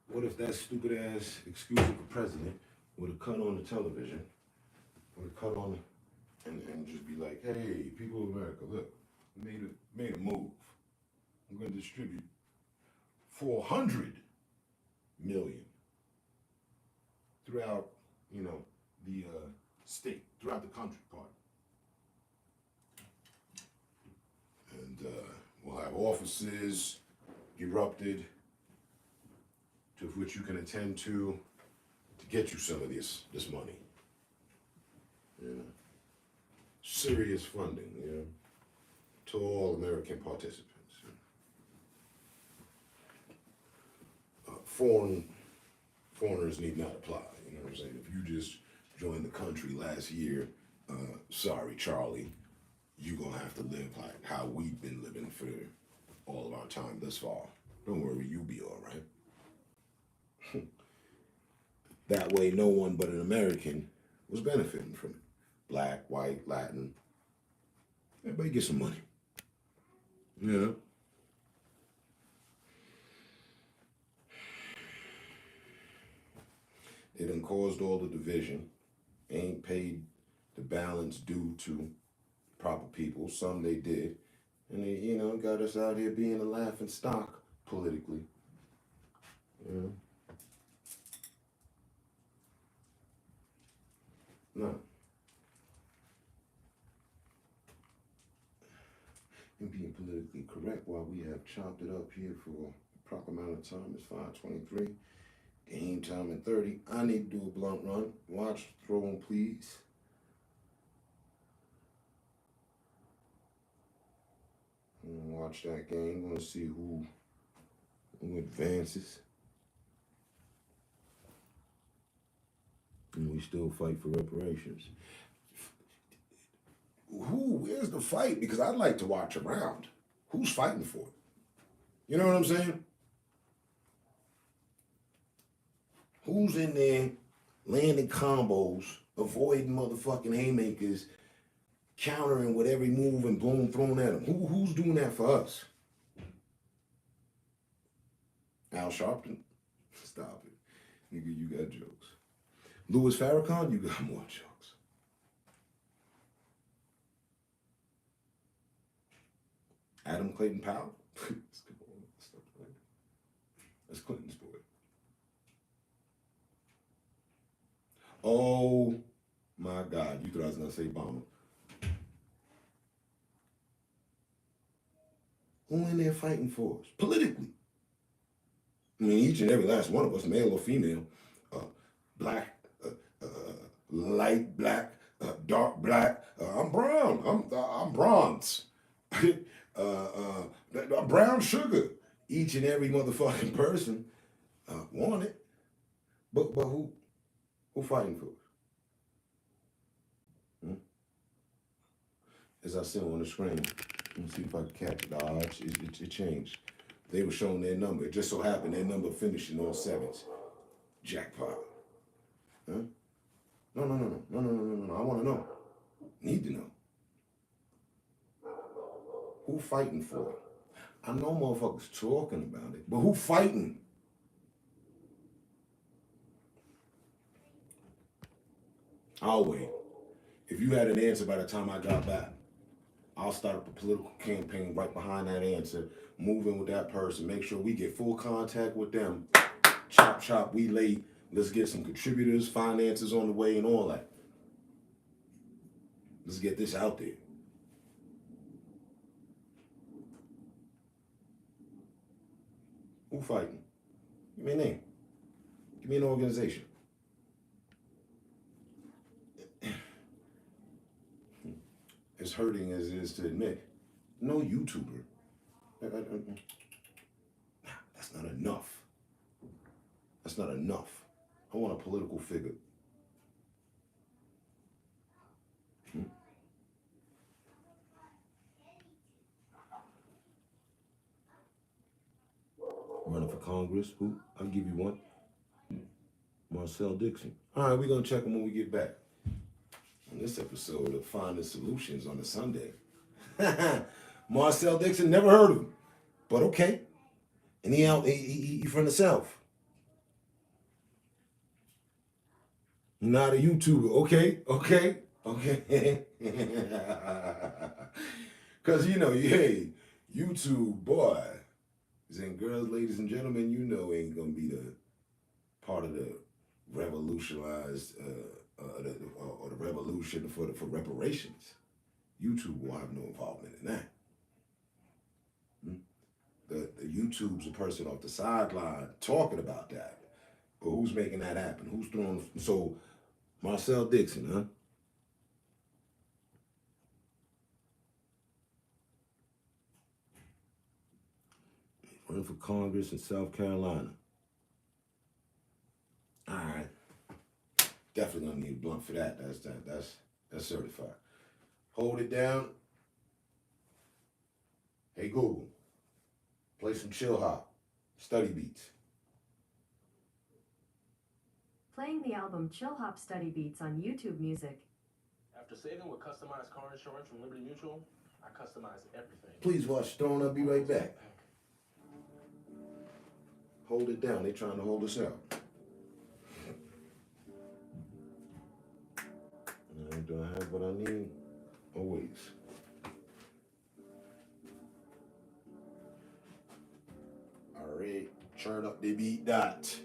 What if that stupid ass excuse of the president would have cut on the television, would have cut on and just be like, hey, people of America, look, made a move. I'm going to distribute 400 million throughout, the state, throughout the country part. And we'll have offices erupted to which you can attend to get you some of this money. Serious funding, to all American participants. Foreigners need not apply, you know what I'm saying? If you just joined the country last year, sorry, Charlie, you're gonna have to live like how we've been living for all of our time thus far. Don't worry, you'll be all right. That way, no one but an American was benefiting from it. Black, white, Latin. Everybody get some money. You know? They done caused all the division. Ain't paid the balance due to proper people. Some they did. And they, you know, got us out here being a laughing stock politically. You know? No. And being politically correct while we have chopped it up here for a proper amount of time. It's 5:23. Game time in 30. I need to do a blunt run. Watch throwing, please. Watch that game. Want to see who advances. And we still fight for reparations. Where's the fight? Because I'd like to watch a round. Who's fighting for it? You know what I'm saying? Who's in there landing combos, avoiding motherfucking haymakers, countering with every move and boom thrown at them? Who's doing that for us? Al Sharpton? Stop it. Nigga, you got jokes. Louis Farrakhan, you got more jokes. Adam Clayton Powell? That's Clinton's boy. Oh my God, you thought I was gonna say Obama. Who in there fighting for us? Politically. I mean, each and every last one of us, male or female, black, light black, dark black. I'm brown. I'm bronze. Brown sugar. Each and every motherfucking person want it. But who fighting for us? As I see on the screen, let me see if I can catch it. It changed. They were showing their number. It just so happened their number finishing on sevens. Jackpot. Huh? No. I want to know. Need to know. Who fighting for it? I know motherfuckers talking about it, but who fighting? I'll wait. If you had an answer by the time I got back, I'll start up a political campaign right behind that answer, moving with that person, make sure we get full contact with them. Chop, we late. Let's get some contributors, finances on the way, and all that. Let's get this out there. Who fighting? Give me a name. Give me an organization. As hurting as it is to admit, no YouTuber. That's not enough. That's not enough. I want a political figure. Running for Congress? Who? I'll give you one. Marcel Dixon. All right, we're going to check him when we get back. On this episode of Finding Solutions on a Sunday. Marcel Dixon, never heard of him. But okay. And he from the South. Not a YouTuber. Okay. Because, hey, YouTube, boy, and girls, ladies and gentlemen, ain't going to be the part of the revolutionized, or the revolution for reparations. YouTube will have no involvement in that. The YouTube's a person off the sideline talking about that. But who's making that happen? Who's throwing? So, Marcel Dixon, huh? Running for Congress in South Carolina. All right. Definitely gonna need a blunt for that. That's certified. Hold it down. Hey Google, play some chill hop, study beats. Playing the album Chill Hop Study Beats on YouTube Music. After saving with customized car insurance from Liberty Mutual, I customize everything. Please watch Throwing. I'll be right back. Hold it down. They trying to hold us out. Do I have what I need? Oh, wait. All right. Turn up the beat dot.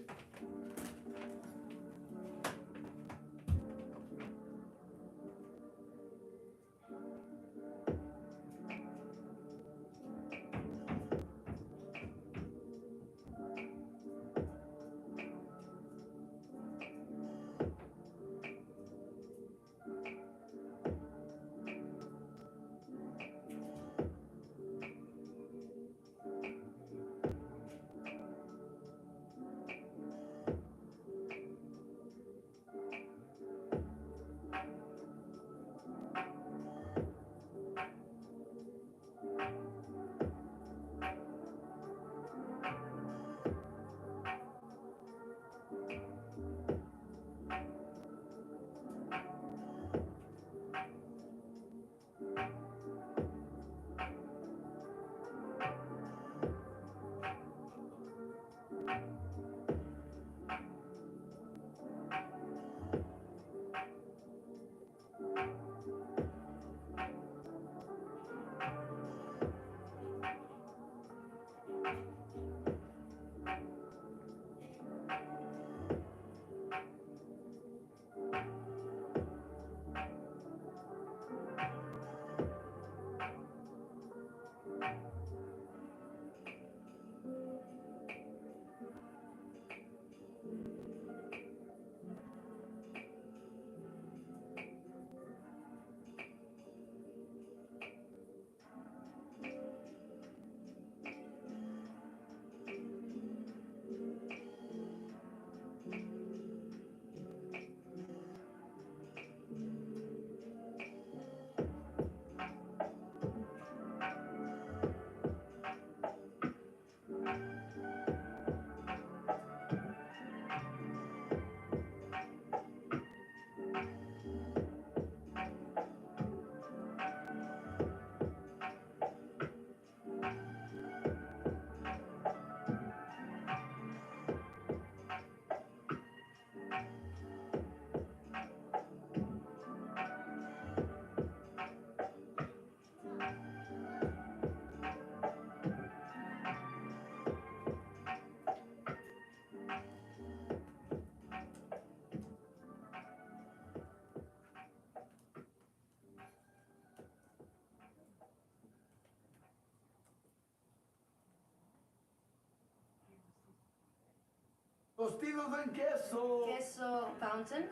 Tostitos and queso. Queso fountain.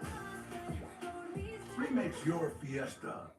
Remix your fiesta.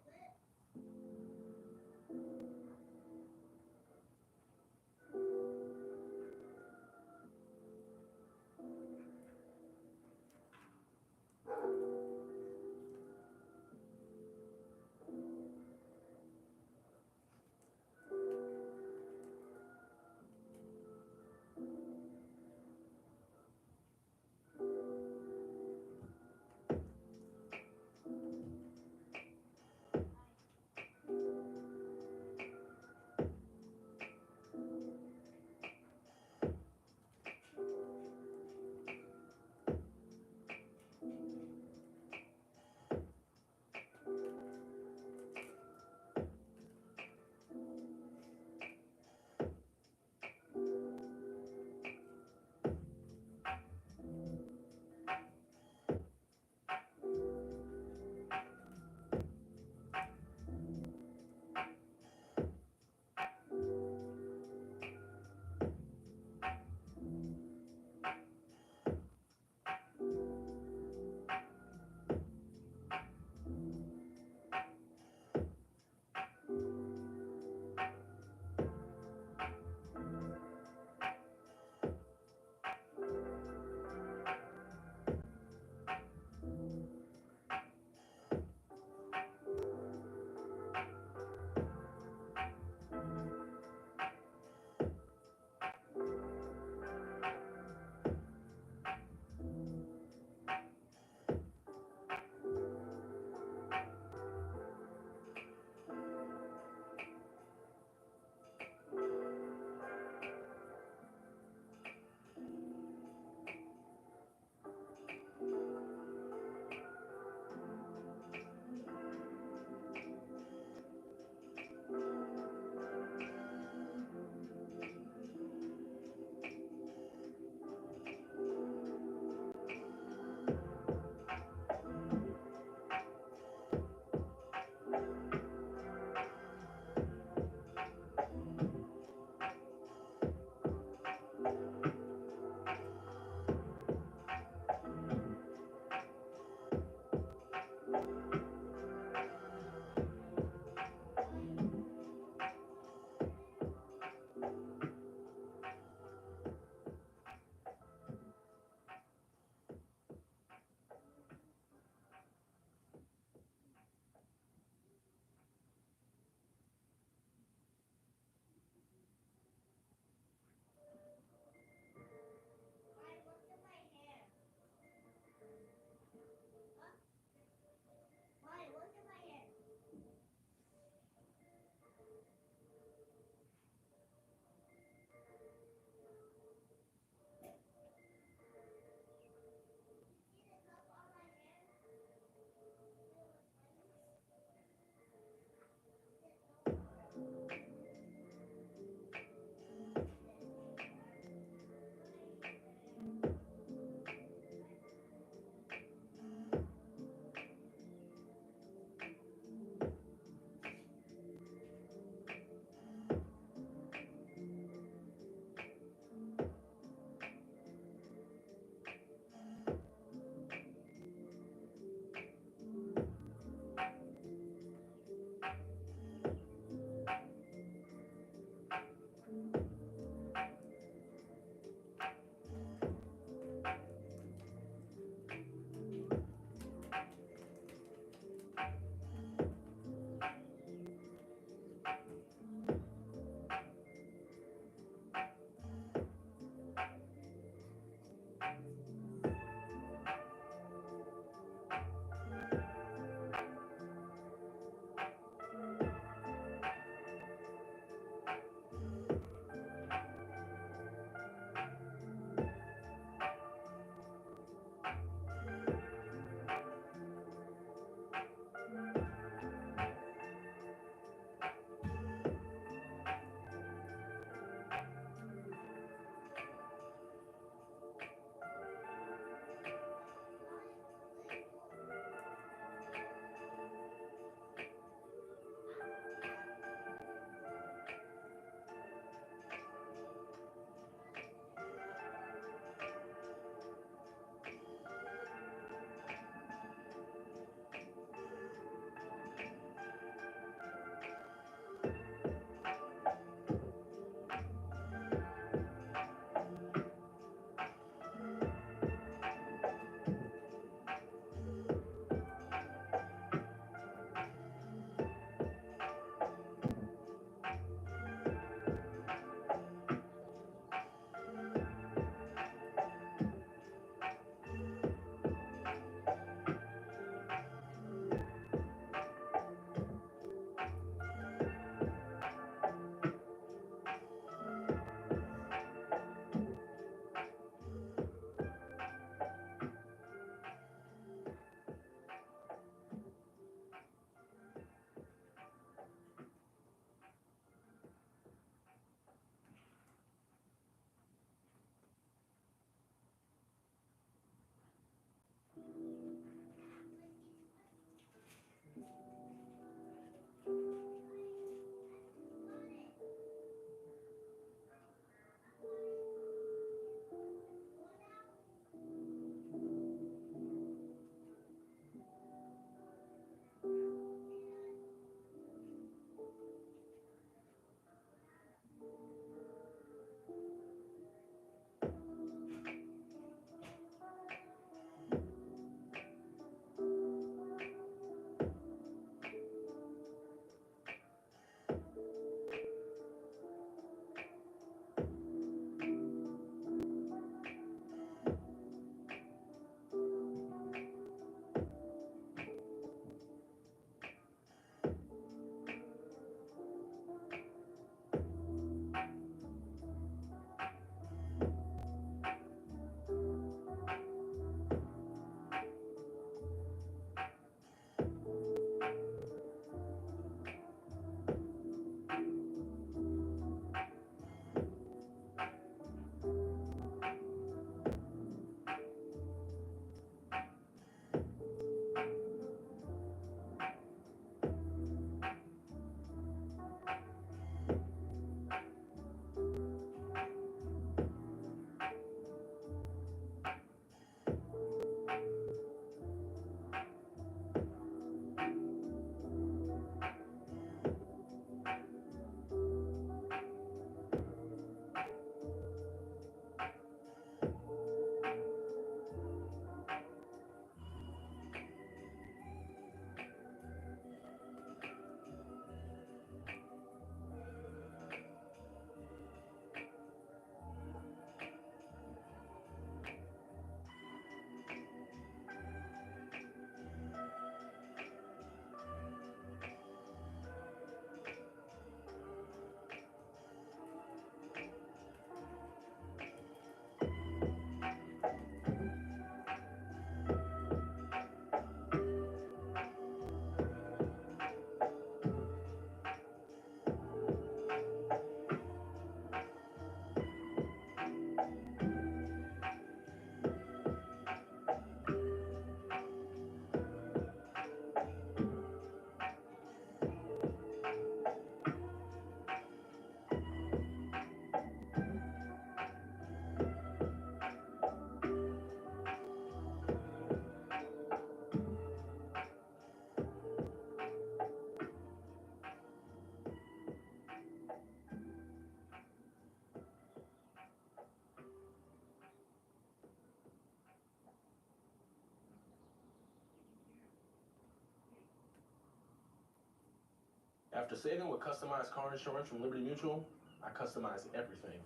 After saving with customized car insurance from Liberty Mutual, I customize everything.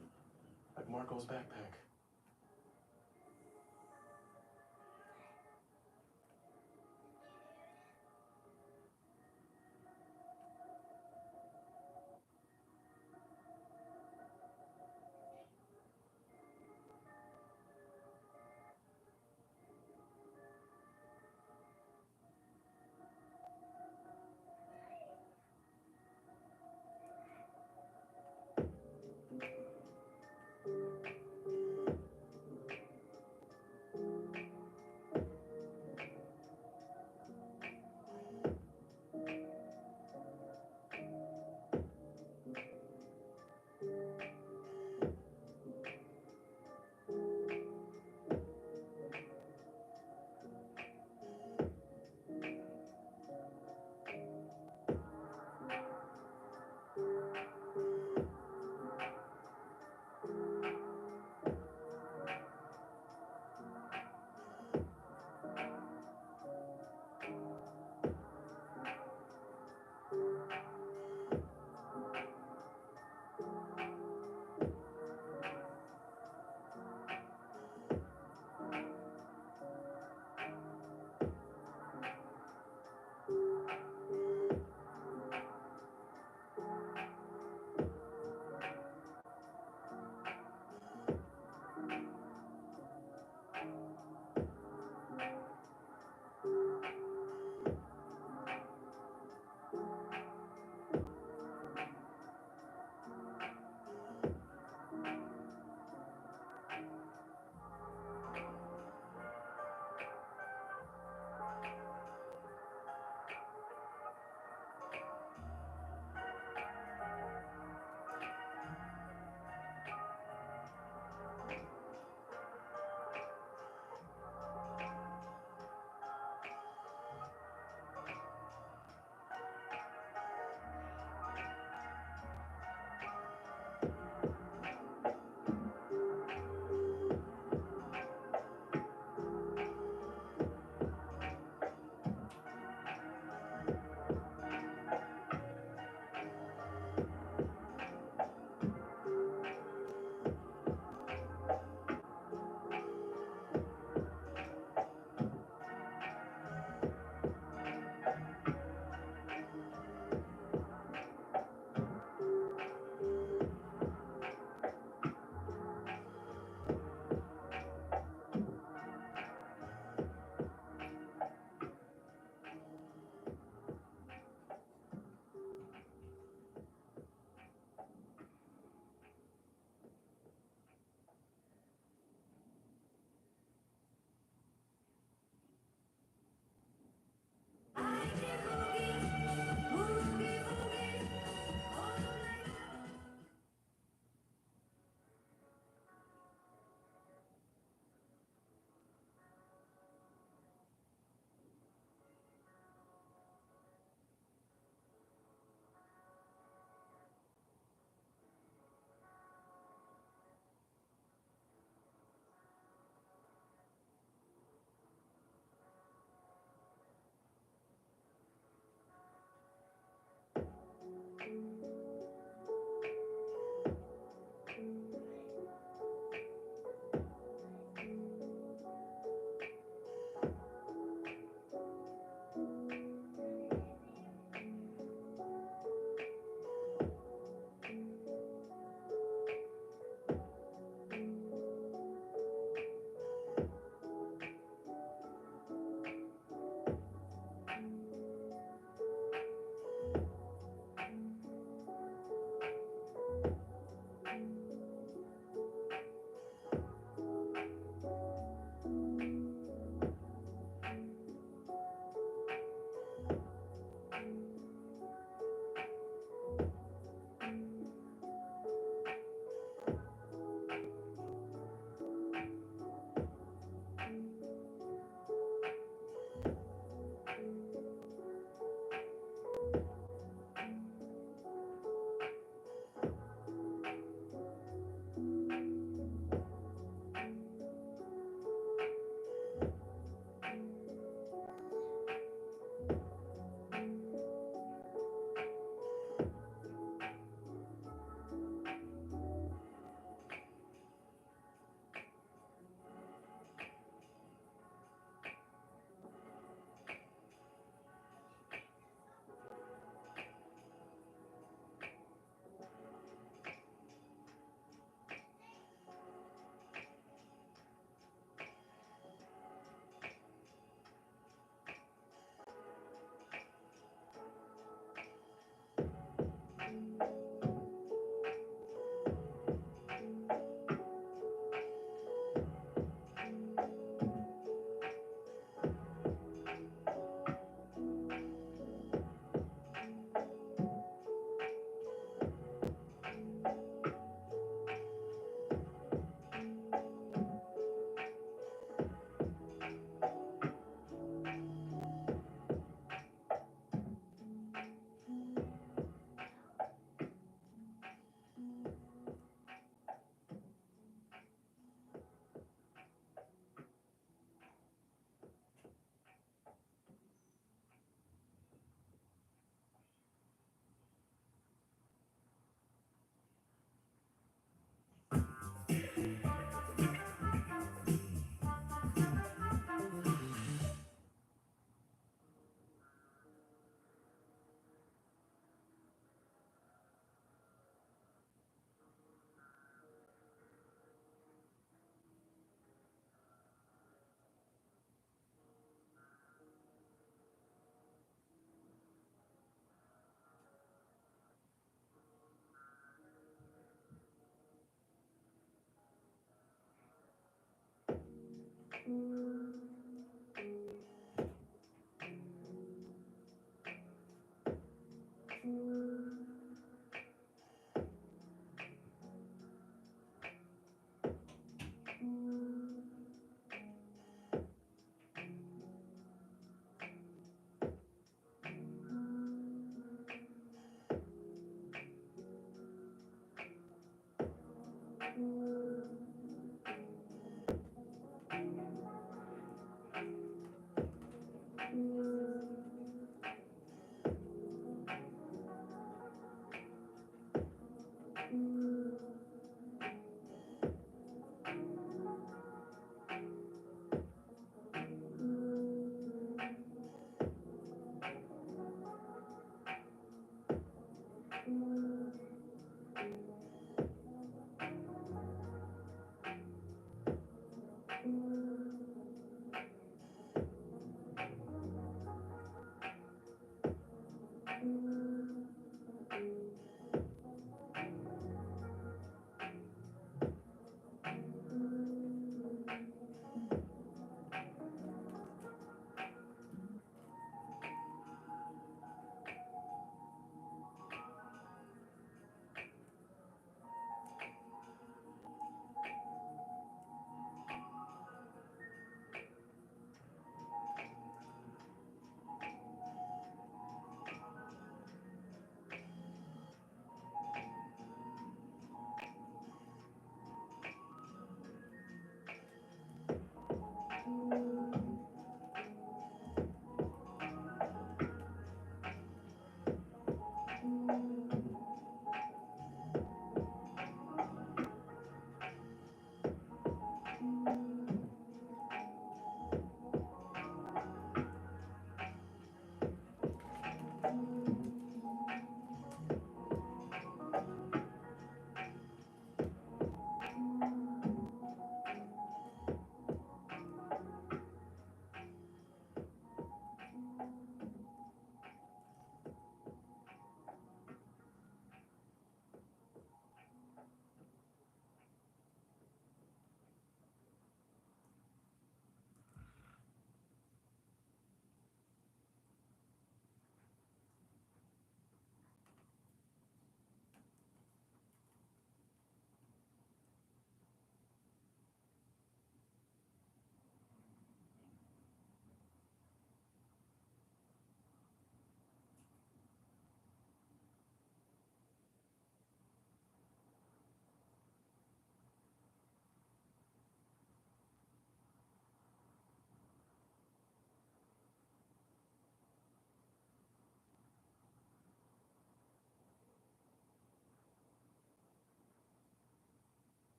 Like Marco's backpack.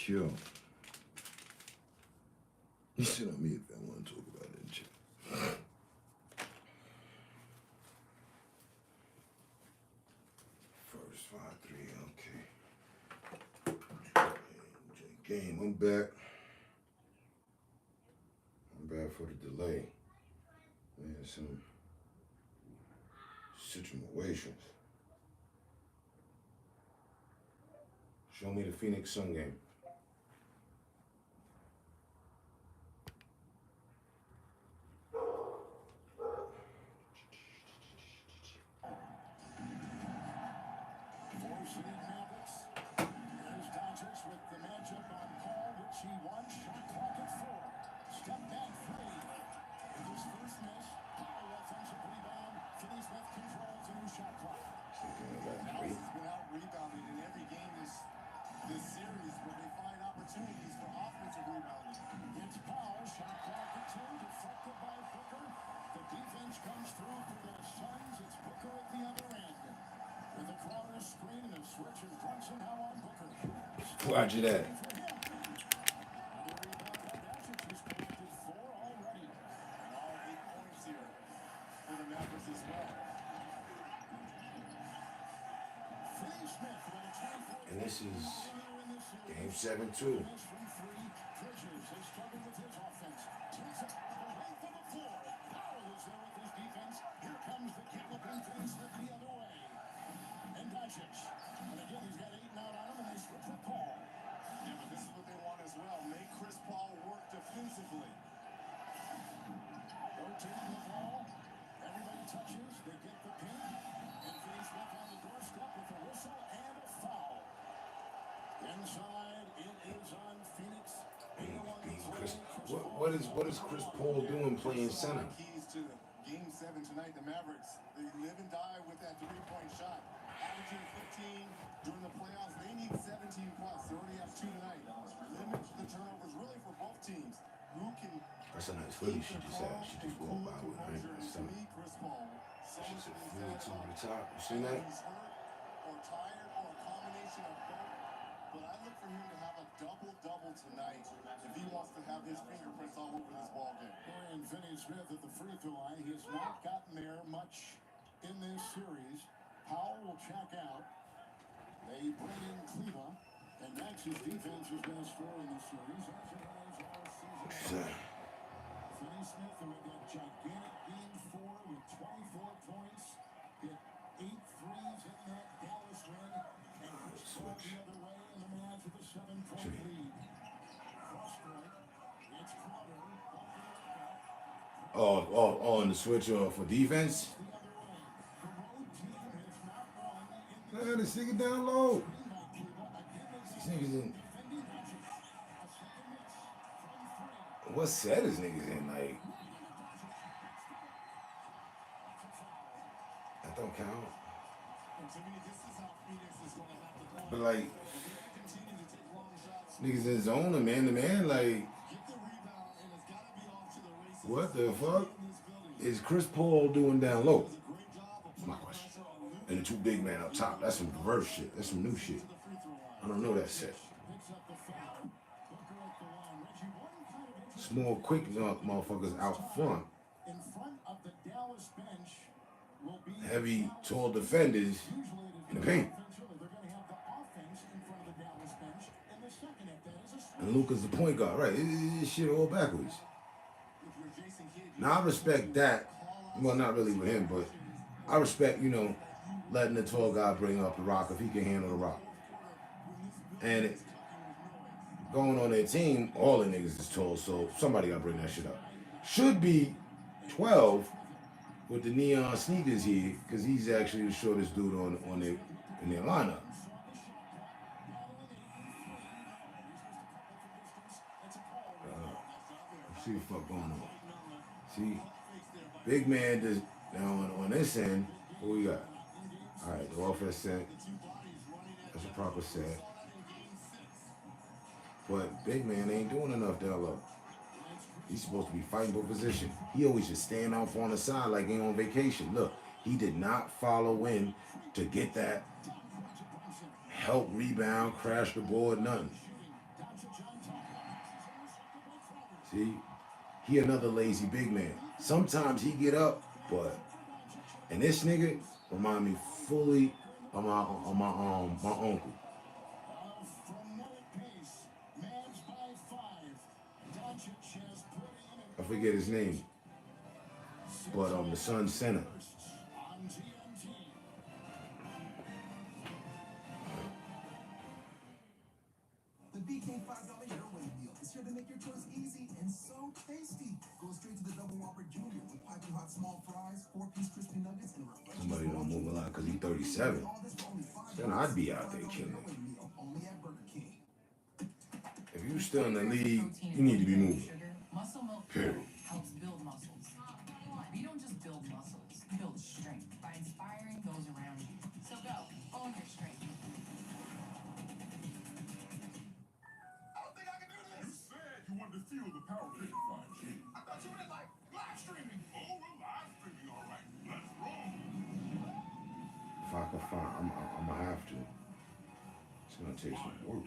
Yo. You sit on me if I want to talk about it in chat. First 5-3, okay. Game, I'm back. I'm back for the delay. Man, some situations. Show me the Phoenix Sun game. Roger that. And this is game 7-2. What is Chris Paul doing playing center? Keys to Game 7 tonight. The Mavericks, they live and die with that three-point shot. Averaging 15 during the playoffs. They need 17 plus. They already have 2 tonight. Limit the turnovers really for both teams. Who can? That's a nice hoodie she just had. She just walked by with her in the stomach. She said Phoenix on the top. You seen that? He's hurt or tired or a combination of both. But I look for him to have a double-double tonight if he wants to have his fingerprints all over this ball game. And Finney Smith at the free throw line. He has not gotten there much in this series. Powell will check out. They bring in Kleba, and that's his defense has been a story in this series. As it has all season. Finney Smith, who had that gigantic game 4 with 24 points, hit 8 threes in that Dallas win, and Chris Paul the other way in the match with a 7-point lead. It's Crowder. Oh, and the switch for defense. Man, this nigga down low. These niggas in. What set is niggas in? Like, that don't count. But like, niggas in zone and man to man, like, what the fuck is Chris Paul doing down low? That's my question. And the 2 big men up top. That's some reverse shit. That's some new shit. I don't know that set. Small, quick motherfuckers out front. Heavy, tall defenders in the paint. And Luka's the point guard. Right, this shit all backwards. Now, I respect that. Well, not really with him, but I respect, letting the tall guy bring up the rock if he can handle the rock. And going on their team, all the niggas is tall, so somebody got to bring that shit up. Should be 12 with the neon sneakers here, because he's actually the shortest dude in their lineup. See what the fuck going on. See, big man just now on this end, what we got? All right, the offense set. That's a proper set. But big man ain't doing enough down low. He's supposed to be fighting for position. He always just stand off on the side like he on vacation. Look, he did not follow in to get that help, rebound, crash the board, nothing. See, he another lazy big man. Sometimes he get up, but and this nigga remind me fully of my uncle. I forget his name, but the son center. The BK $5 your way meal is here to make your choice easy and so tasty. Go straight to the Double Whopper Junior with piping hot small fries, 4-piece crispy nuggets, and Somebody don't move a lot because he's 37. Then I'd be out there killing it. only at Burger King. If you still in the league, you need to be moving. Muscle milk Period. helps build muscles. We don't just build muscles, we build strength by inspiring those around you. So go, own your strength. I don't think I can do this. You said you wanted to feel the power of 55G. I thought you meant like live streaming. Oh, we're live streaming, all right. Let's roll. If I can find, I'm gonna have to. It's gonna take some work.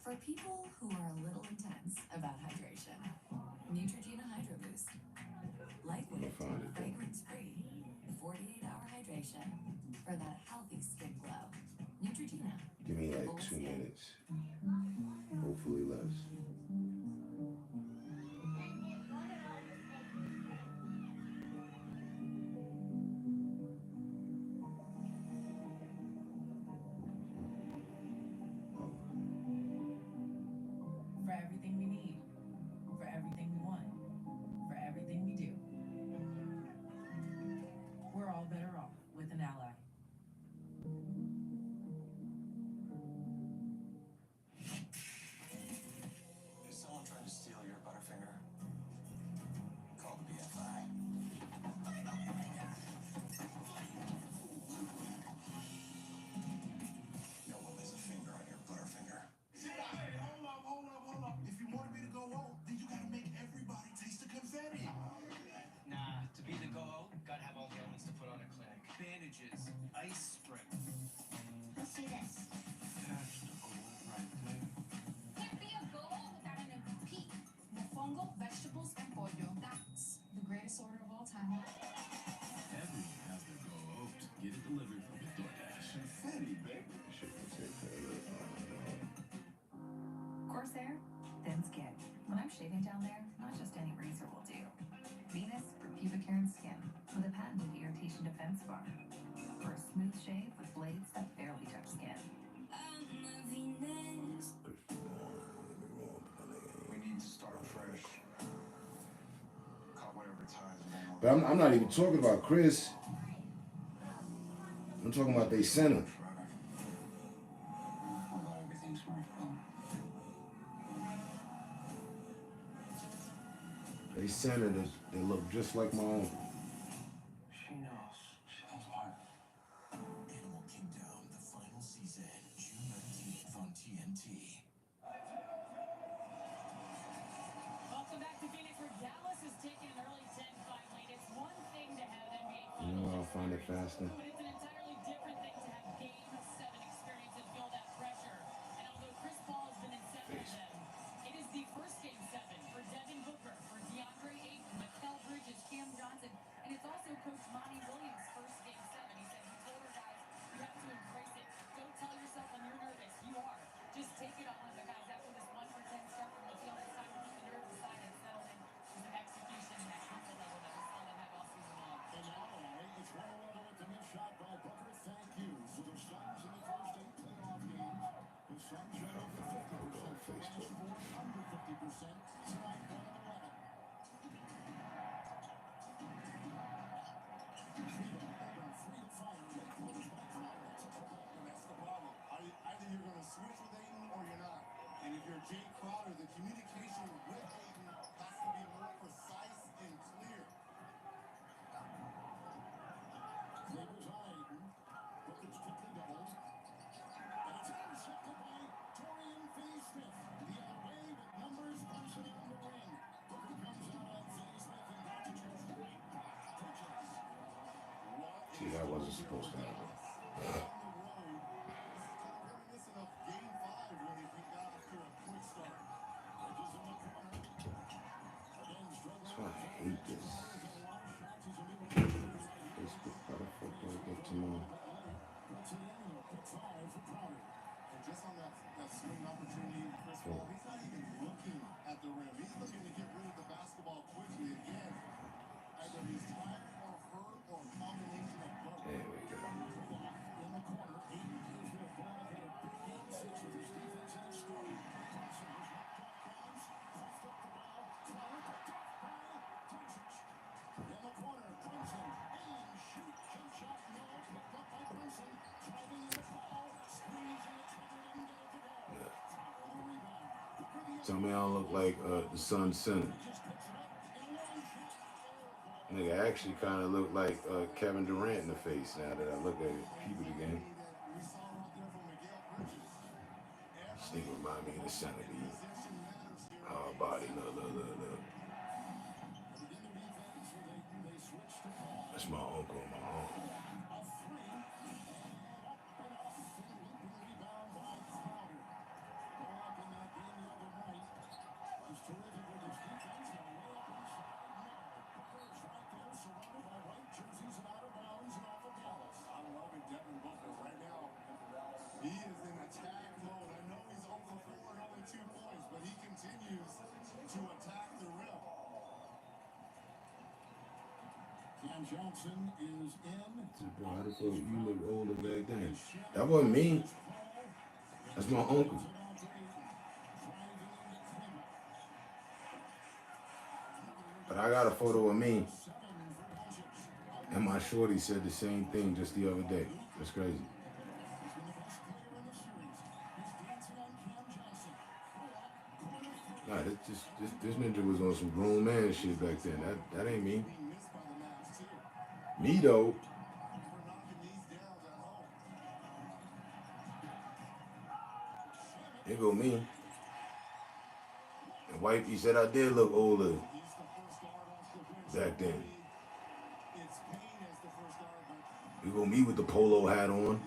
For people who are a little intense about hydration, Neutrogena Hydro Boost. Lightweight, fragrance-free, 48-hour hydration for that healthy skin glow. Neutrogena. Give me like 2 minutes. Hopefully less. For everything we need, for everything we want, for everything we do. We're all better off with an ally. Is someone trying to steal your Butterfinger? Call the BFI. No one lays a finger on your Butterfinger. Hey, hold up. If you wanted me to go out, then you gotta make everybody taste the confetti. Nah, to be the go-out, gotta have all the elements to put on a clinic. Bandages, ice spray. Let's see this. That's the goal right there. Can't be a go-out without an MVP. Mofongo, vegetables, and pollo. That's the greatest order of all time. Everyone has their go-out. Get it delivered from DoorDash. Confetti, baby. Corsair, thin skin. When I'm shaving down there, not just any razor will do. Venus for pubic hair and skin, with a patented irritation defense bar. For a smooth shave with blades that barely touch skin. We need to start fresh. Cut whatever ties them. But I'm not even talking about Chris. I'm talking about they center. Everything's my phone. They center they look just like my own. She knows. She knows what. Animal Kingdom, the final season, June 19th on TNT. Welcome back to Phoenix, where Dallas is taking an early 10-5 lead. It's one thing to have an NBA You know I'll find it faster. but it's an entirely different thing to have Game 7 experience and feel that pressure. And although Chris Paul has been in 7 of them, it is the first Game 7 for Devin Booker, for DeAndre Ayton, Mikal Bridges, Cam Johnson, and it's also Coach Monty Williams' first Game 7. He said he told our guys, you have to embrace it. Don't tell yourself when you're nervous. You are. Just take it on. The guys, after this 1-for-10 start from the field, it's time to put the nerves aside and settle in to some execution at the level that we saw them have all season long. And now, it's 1-11 with the missed shot by Booker. Thank you. So the Suns in the first 8 playoff games. The Suns are over 50%. Under 50%. Tonight, 1-11. Either you're going to switch with Ayton or you're not. And if you're Jay Crowder, the communication with Ayton has to be more precise and clear. Neighbors on Ayton. Booker's quickly doubles. And it's intercepted by Torian Finney-Smith. The other way, but numbers punching on the wing. Booker comes out on Finney-Smith and Doncic goes straight. See, that wasn't supposed to happen. Reminiscent of Game 5 when he got off to a quick start. Bridges in the fuck? He's not even looking at the rim. He's looking to get rid of the basketball quickly again. Either he's tired or hurt or a combination of both. There we go. In the corner, Aiden is with the ball. Had a big game 6 with his defense and his scoring. Thompson was not caught Collins. Puffed up the ball. Smart picked off by Doncic. In the corner, Brunson. Aim, shoot, jump shot. No, picked up by Brunson. Driving in the foul. Squeezing it. Trevor didn't get it to go. Foul on the rebound. Booker the Tell me I don't look like the Sun Center. Nigga, I actually kind of look like Kevin Durant in the face now that I look at people again. This nigga remind me of the centipede. Hard body, look. That's my uncle and my aunt. He is in attack mode. I know he's over 4 and only 2 points, but he continues to attack the rim. Cam Johnson is in. Bro, how the fuck you look older back then? That wasn't me. That's my uncle. But I got a photo of me. And my shorty said the same thing just the other day. That's crazy. Nah, this ninja was on some grown man shit back then. That ain't me. Me though. Here go me. And wifey said I did look older back then. You go me with the polo hat on.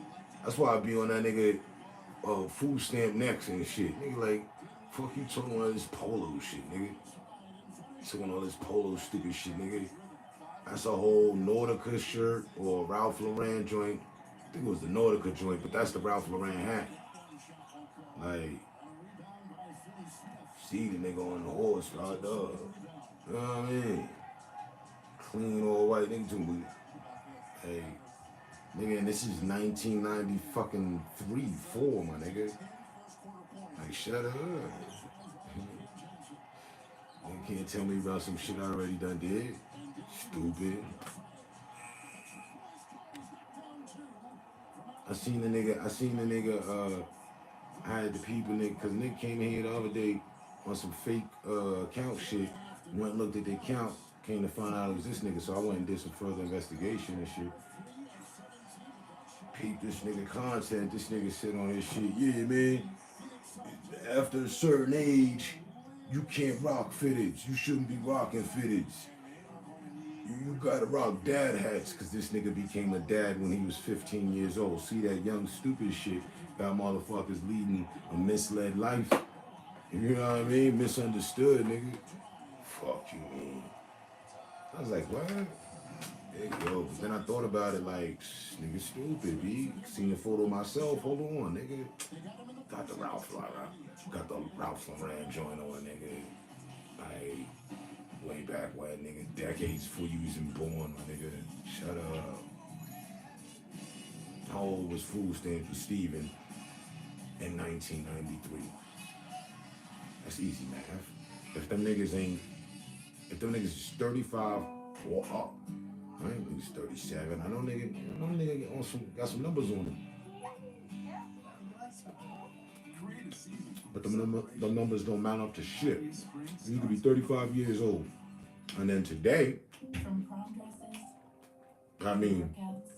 That's why I be on that nigga food stamp necks and shit. Nigga like, fuck you talking all this polo shit, nigga. Talking all this polo stupid shit, nigga. That's a whole Nautica shirt or Ralph Lauren joint. I think it was the Nautica joint, but that's the Ralph Lauren hat. Like, see the nigga on the horse, right there. You know what I mean? Clean all white nigga too, but hey, nigga, and this is 1990 fucking 3-4, my nigga. Like, shut up. You can't tell me about some shit I already done did. Stupid. I seen the nigga, I had the people, nigga, cause Nick came in here the other day on some fake account shit. Went and looked at the account, came to find out it was this nigga, so I went and did some further investigation and shit. Peep this nigga content, this nigga said on his shit, yeah, man, after a certain age, you can't rock fitteds. You shouldn't be rocking fitteds. You gotta rock dad hats, cause this nigga became a dad when he was 15 years old. See that young stupid shit got motherfuckers leading a misled life. You know what I mean? Misunderstood, nigga. Fuck you, man. I was like, what? Yo, but then I thought about it like, nigga stupid, B. Seen the photo myself. Hold on, nigga. Got the Ralph Lauren joint on, nigga. Like, way back when, nigga. Decades before you was even born, my nigga. Shut up. How old was Food Stamps with Steven in 1993? That's easy math. If them niggas is 35 or up, I ain't niggas 37. I know nigga got some numbers on them. But the numbers don't mount up to shit. You could be 35 years old. And then today, From prom dresses, I mean, workouts,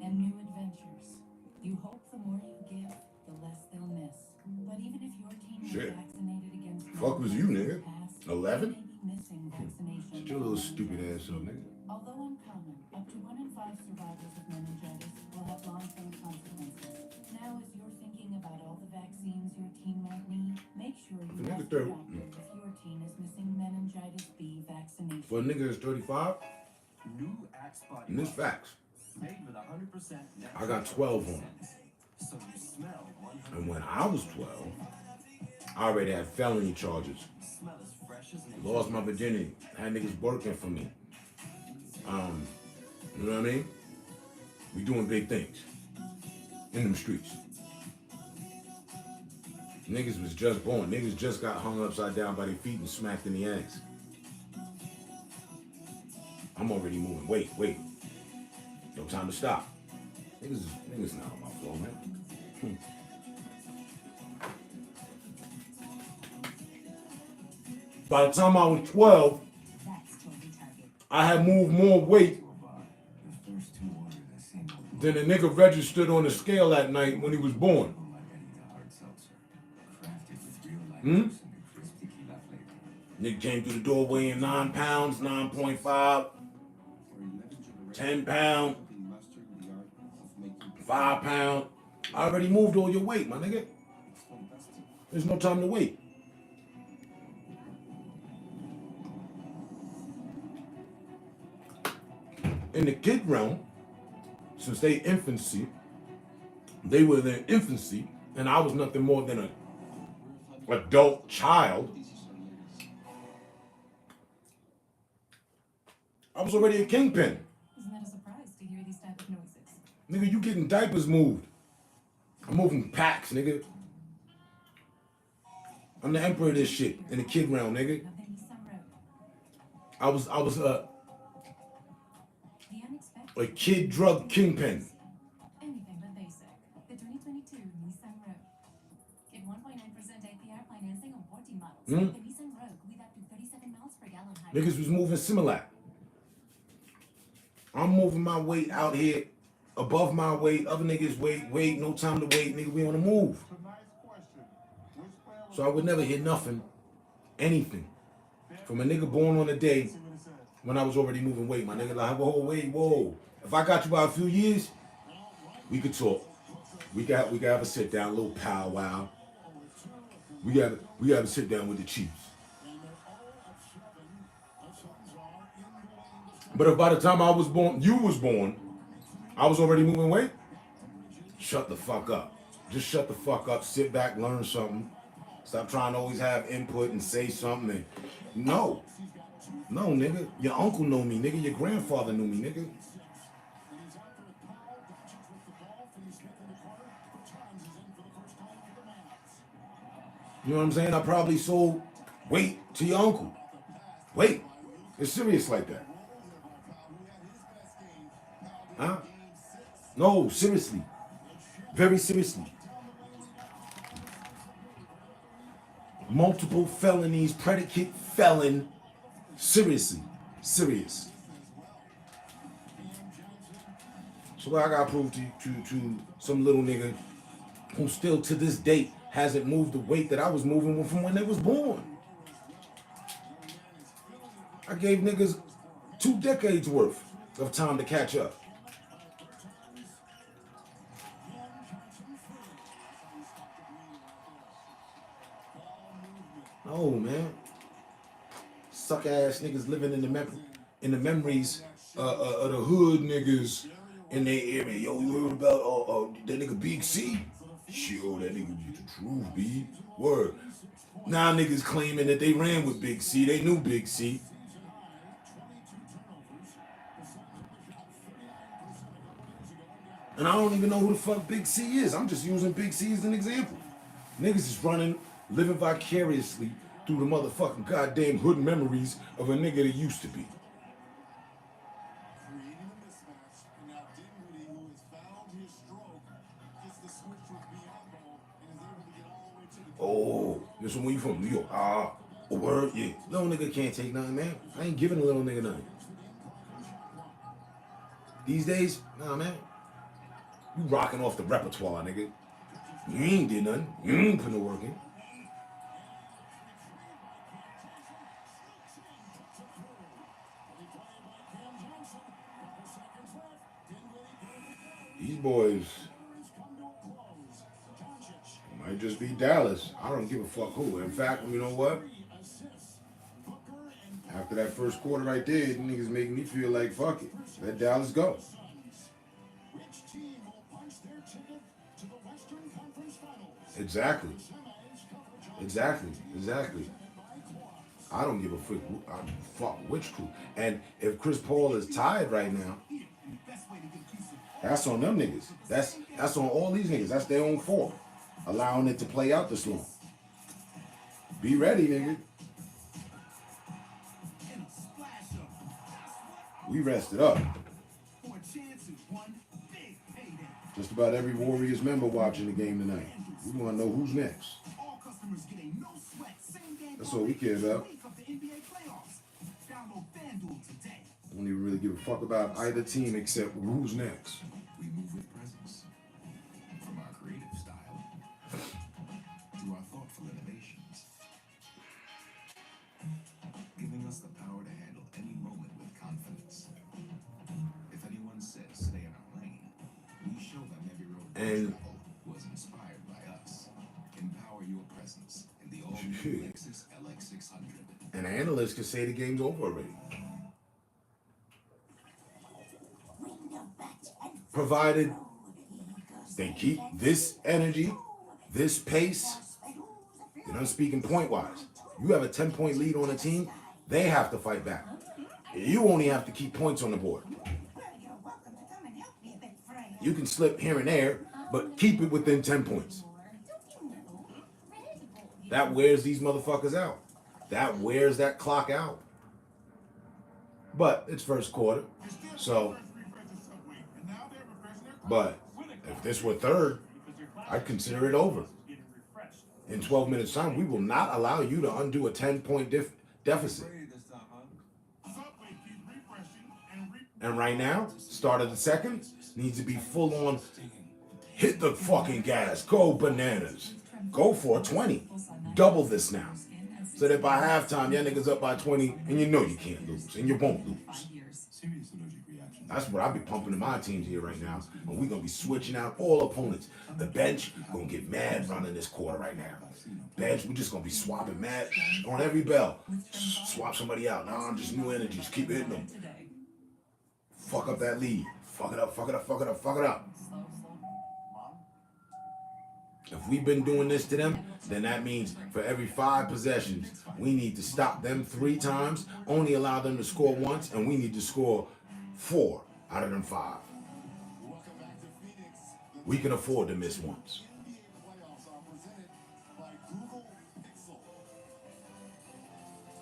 and new adventures. You hope the more you give, the less they'll miss. But even if your team is shit. vaccinated against Fuck was you, nigga? 11? may be missing vaccination. Shut your little stupid ass up, nigga. Although uncommon, up to 1 in 5 survivors of meningitis will have long-term consequences. Now, as you're thinking about all the vaccines your team might need, make sure you If a nigga ask your 30 doctor if your team is missing meningitis B vaccination. For a nigga that's 35, New Axe body and this wash. facts. Made with 100% I got 12 on. So you smell 100%. And when I was 12, I already had felony charges. Lost my virginity. Had niggas working for me. You know what I mean? We doing big things in them streets. Niggas was just born. Niggas just got hung upside down by their feet and smacked in the ass. I'm already moving. Wait. No time to stop. Niggas not on my floor, man. By the time I was 12, I had moved more weight than a nigga registered on the scale that night when he was born. Nigga came through the door weighing 9 pounds, 9.5, 10 pounds, 5 pounds. I already moved all your weight, my nigga. There's no time to wait. In the kid realm, since they were in their infancy, and I was nothing more than an adult child, I was already a kingpin. Isn't that a surprise to hear these type of noises? Nigga, you getting diapers moved. I'm moving packs, nigga. I'm the emperor of this shit in the kid realm, nigga. I was a kid drug kingpin. Anything but basic. The 2022 Nissan Rogue. Get 1.9% APR financing on 14 models. The Nissan Rogue with up to 37 miles per gallon high. Niggas was moving Similac. I'm moving my weight out here above my weight. Other niggas wait, no time to wait. Nigga, we on the move. So I would never hear nothing, anything, from a nigga born on a day when I was already moving weight. My nigga like, whoa. If I got you by a few years, we could talk. We got have a sit down, a little powwow. We got to sit down with the chiefs. But if by the time I was born, you was born, I was already moving weight, shut the fuck up. Just shut the fuck up, sit back, learn something. Stop trying to always have input and say something. No, nigga. Your uncle know me, nigga. Your grandfather knew me, nigga. You know what I'm saying? I probably sold weight to your uncle. Wait, it's serious like that. Huh? No, seriously. Very seriously. Multiple felonies, predicate felon. Seriously. Serious. So what I gotta prove to some little nigga who still to this date hasn't moved the weight that I was moving from when they was born. I gave niggas 2 decades worth of time to catch up. No, man. Suck ass niggas living in the memories of the hood niggas in their area. Yo, you heard about that nigga Big C? Shit, that nigga be the truth, B. Word. Now niggas claiming that they ran with Big C. They knew Big C. And I don't even know who the fuck Big C is. I'm just using Big C as an example. Niggas is living vicariously through the motherfucking goddamn hood memories of a nigga that used to be. Oh, this one where you from? New York. A word? Yeah. Little nigga can't take nothing, man. I ain't giving a little nigga nothing. These days, nah, man. You rocking off the repertoire, nigga. You ain't did nothing. You ain't put no work in. These boys might just be Dallas. I don't give a fuck who. In fact, you know what? After that first quarter right there, the niggas making me feel like fuck it. Let Dallas go. Exactly. Exactly. I don't give a freak. Fuck which crew. And if Chris Paul is tired right now, that's on them niggas. That's on all these niggas. That's their own fault. Allowing it to play out this long. Be ready, nigga. We rested up. Just about every Warriors member watching the game tonight. We want to know who's next. That's all we care about. Don't even really give a fuck about either team except who's next. We move with presence. From our creative style to our thoughtful innovations. Giving us the power to handle any moment with confidence. If anyone says stay in our lane, we show them every road And was inspired by us. Empower your presence in the all-new Lexus LX600. And analysts could say the game's over already. Provided they keep this energy, this pace. And I'm speaking point-wise. You have a 10-point lead on a team, they have to fight back. You only have to keep points on the board. You can slip here and there, but keep it within 10 points. That wears these motherfuckers out. That wears that clock out. But it's first quarter, so... But if this were third, I'd consider it over. In 12 minutes time, we will not allow you to undo a 10-point deficit. And right now, start of the second, needs to be full on, hit the fucking gas, go bananas, go for 20. Double this now. So that by halftime, your niggas up by 20, and you know you can't lose, and you won't lose. That's what I'll be pumping in my teams here right now. And we're going to be switching out all opponents. The bench going to get mad running this quarter right now. Bench, we're just going to be swapping mad on every bell. Swap somebody out. Nah, I'm just new energy. Just keep hitting them. Fuck up that lead. Fuck it up, fuck it up, fuck it up, fuck it up. If we've been doing this to them, then that means for every 5 possessions, we need to stop them 3 times, only allow them to score once, and we need to score 4 out of them 5. We can afford to miss once.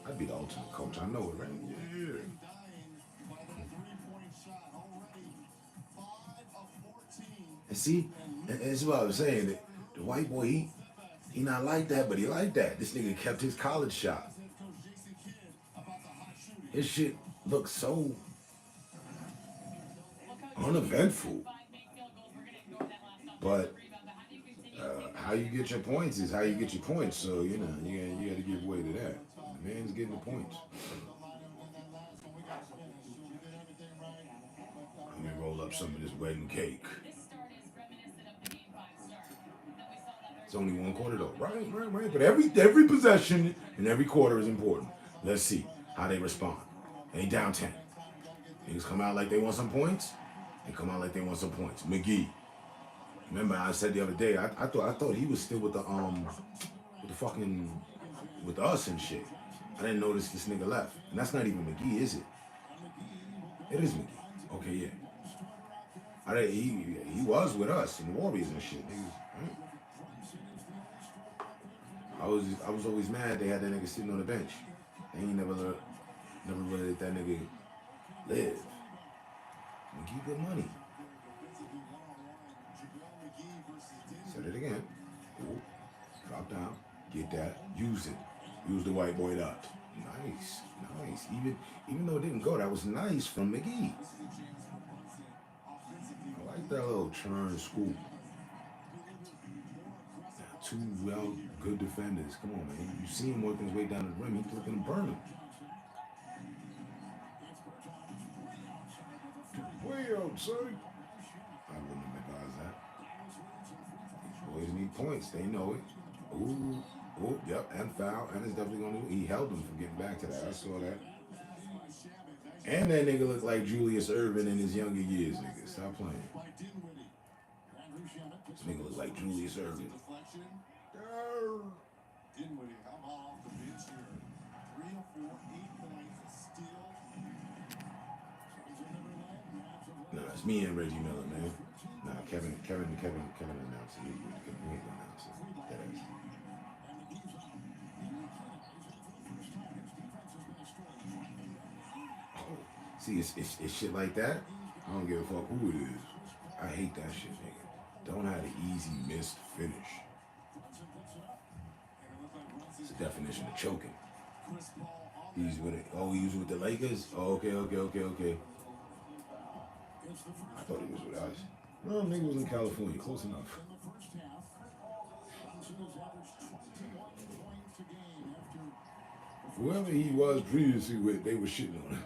I'd be the ultimate coach. I know it, right? Yeah. And see, and that's what I was saying. The white boy, he not like that, but he like that. This nigga kept his college shot. His shit looks so uneventful. But how you get your points is how you get your points. So, you know, you got to give way to that. The man's getting the points. Let me roll up some of this wedding cake. It's only 1 quarter though. Right. But every possession and every quarter is important. Let's see how they respond. They down 10. Niggas come out like they want some points. They come out like they want some points. McGee. Remember I said the other day, I thought he was still with the fucking with us and shit. I didn't notice this nigga left. And that's not even McGee, is it? It is McGee. Okay, yeah. He was with us in the Warriors and shit. Niggas, right? I was always mad they had that nigga sitting on the bench. They ain't never really let that nigga live. McGee good money. Said it again. Ooh. Drop down. Get that. Use it. Use the white boy up. Nice. Even though it didn't go, that was nice from McGee. I like that little churn scoop. 2 good defenders. Come on, man. You see him working his way down the rim. He's looking to burn him. Way out, son. I wouldn't have advised that. These boys need points. They know it. Ooh, yep, and foul. And it's definitely going to. He held him from getting back to that. I saw that. And that nigga looked like Julius Erving in his younger years, nigga. Stop playing. This nigga look like Julius Erving. Dinwiddie, how about off the bench here? 3 of 4, 8 points, a steal. Nah, it's me and Reggie Miller, man. Nah, Kevin announced it. He ain't announced it. That is. See, it's shit like that. I don't give a fuck who it is. I hate that shit, nigga. Don't have the easy missed finish. It's the definition of choking. He's with it. Oh, he was with the Lakers? Oh, okay. I thought he was with us. No, nigga was in California. Close enough. Whoever he was previously with, they were shitting on him.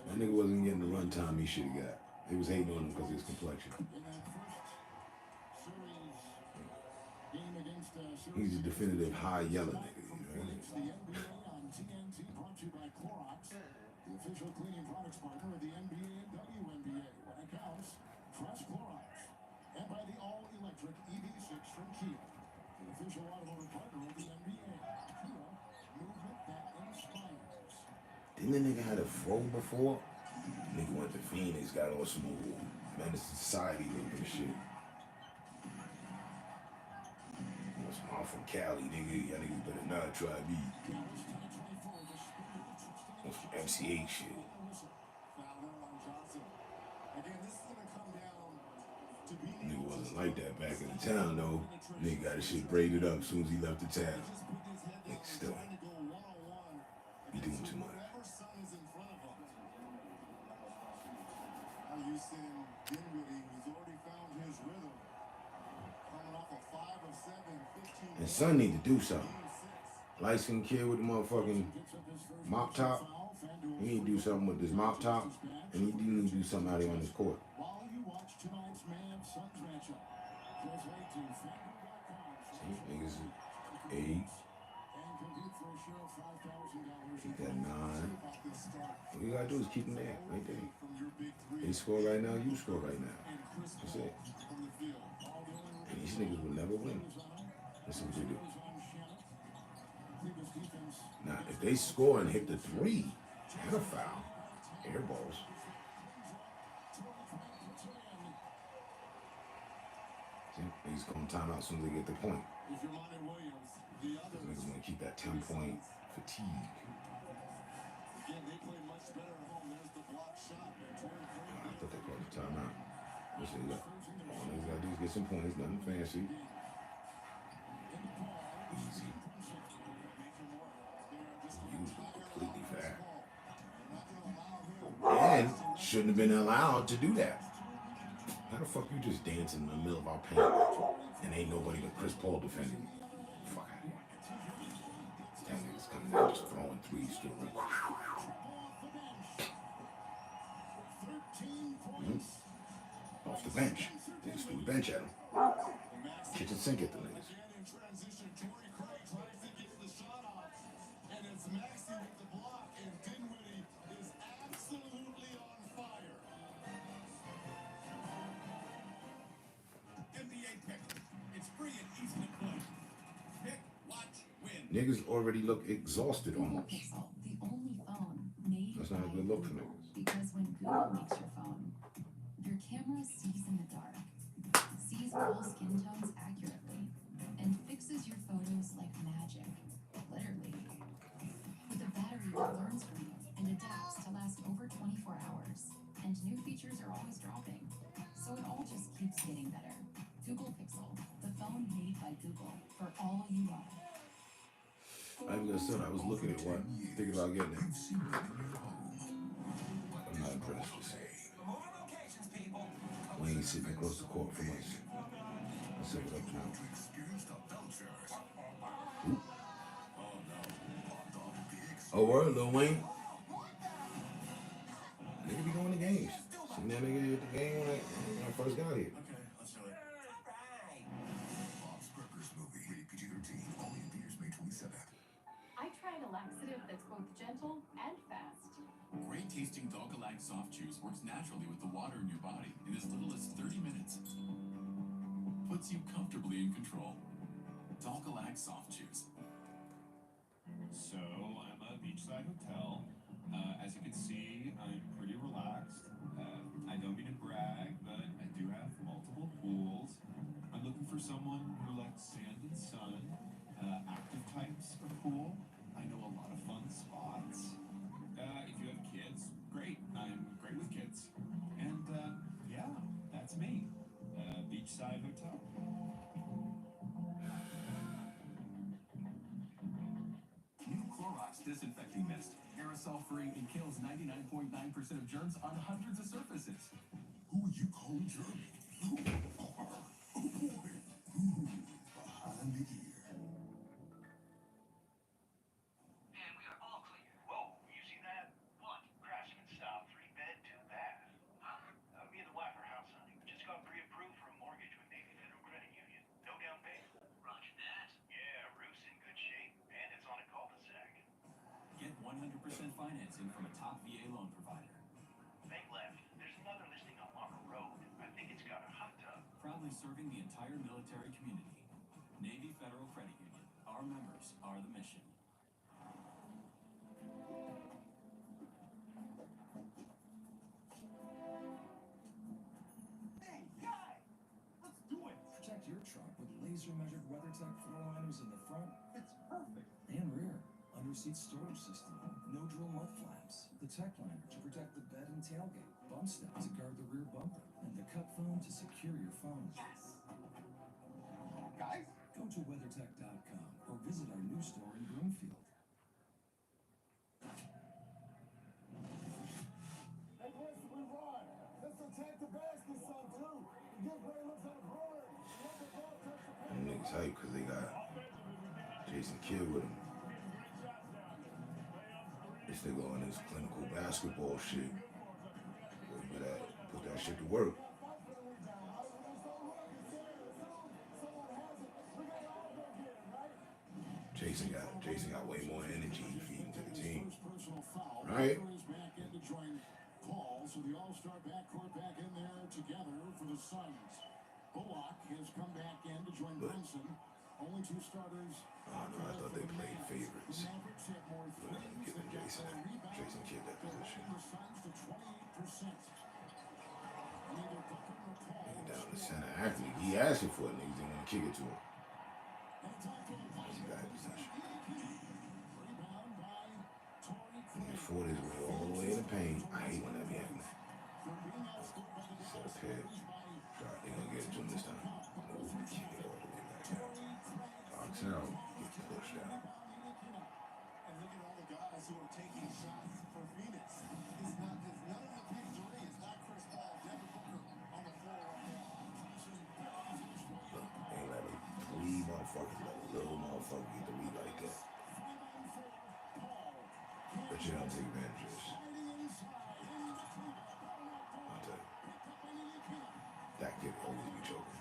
That nigga wasn't getting the runtime he should have got. They was hating on him because of his complexion. He's a definitive high yellow nigga. You know what I mean? The official cleaning products partner of the NBA and WNBA. When it counts, Fresh Clorox. And by the all-electric EV6 from Kia, the official automotive partner of the NBA. Kia, movement that inspires. Didn't the nigga had a fro before? Nigga went to Phoenix, got all smooth. Menace to Society looking shit. I'm from Cali, nigga. Y'all niggas better not try me. I'm from MCA shit. Nigga wasn't like that back in the town, though. Nigga got his shit braided up as soon as he left the town. Nigga still he doing too much. And son need to do something. Light-skinned kid with the motherfucking mop top. He need to do something with this mop top. And he need to do something out here on this court. See, niggas 8. He got 9. All you gotta do is keep them there, right there. They score right now, you score right now. That's it. And these niggas will never win. That's what they do. Now, if they score and hit the 3, and a foul, air balls. See, niggas come timeout as soon as they get the point. Niggas want to keep that 10-point fatigue. I thought they called the timeout. Listen, look, all niggas gotta do is get some points, nothing fancy. Easy. Usually completely fair. And shouldn't have been allowed to do that. How the fuck you just dance in the middle of our paint and ain't nobody but Chris Paul defending me? Fuck out of here. That nigga's coming out just throwing threes to him. Off the bench. They just threw the bench at him. Kitchen sink at the niggas. Niggas already look exhausted almost. That's not a good look for niggas. Because when Google makes your phone, your camera sees in the dark, sees all skin tones accurately, and fixes your photos like magic. Literally. With a battery that learns from you and adapts to last over 24 hours. And new features are always dropping. So it all just keeps getting better. Google Pixel, the phone made by Google for all you are. I'm gonna say, I was looking at one, thinking about getting it. I'm not impressed with it. We ain't sitting across the court from us. Let's set it up now. Oh, word, Lil Wayne. Nigga be going to games. Seen that nigga at the game when I first got here. I tried a laxative that's both gentle and fast. Great tasting Dog-A-Lag soft juice works naturally with the water in your body in as little as 30 minutes. Puts you comfortably in control. Dalgalac Soft Chews. So I'm at a beachside hotel. As you can see, I'm pretty relaxed. I don't mean to brag, but I do have multiple pools. I'm looking for someone who likes sand and sun. Active types of pool. I know a lot of fun spots. If you have kids, great. I'm great with kids. And yeah, that's me. Beachside hotel. New Clorox Disinfecting Mist. Aerosol-free and kills 99.9% of germs on hundreds of surfaces. Who would you call Jeremy? Oh boy. Behind the ear. And we are all clear. Whoa, you see that? One, Craftsman style 3-bed, 2-bath. Me and the wife are house hunting. Just got pre-approved for a mortgage with Navy Federal Credit Union. No down payment. Roger that. Yeah, roof's in good shape, and it's on a cul-de-sac. Get 100% financing from a top VA loan provider. Make left. There's another listing on Locker Road. I think it's got a hot tub. Proudly serving the entire military community. Navy Federal Credit Union. Our members are the mission. Hey, guy! Let's do it! Protect your truck with laser-measured WeatherTech floor liners in the front It's perfect. and rear. Under-seat storage system. No-drill mud flaps. The Tech Liner to protect the bed and tailgate. Bump step to guard the rear bumper. And the cup phone to secure your phone. Yes! Guys? Go to WeatherTech.com or visit our new store in Broomfield. Hey, boys, we run. Let's attack the basket some too. Give Ray looks like a bird. Let the ball touch the Them niggas hype because they got Jason Kidd with him. This nigga on his clinical basketball shit. Boy, you better put that shit to work. Jason got way more energy feeding to the team. Right? Back in to join Paul, so the all-star backcourt back in there together for the Suns. Bullock has come back in to join Brunson. Only two starters. Oh no, I thought they played favorites. Mavericks hit more threes. Giving Jason Kidd that position. The Suns to 28%. Neither Booker nor Paul. Nigga down the center acting. He asked it for it, niggas didn't want to kick it to him. That's a bad possession. He fought his way all the way in the paint. I hate when that be happening. Set a pick. Shot. They gonna get it to him this time. No, kick it all the way back out. Box out. Get pushed out. And look at all the guys who are taking shots for Phoenix. It's none of the big three. It's not Chris Paul, Devin Booker on the floor right now. Look, ain't letting three motherfuckers, let a little motherfucker get the lead like that. But you don't take advantage of this. I'll tell you. That kid always be choking.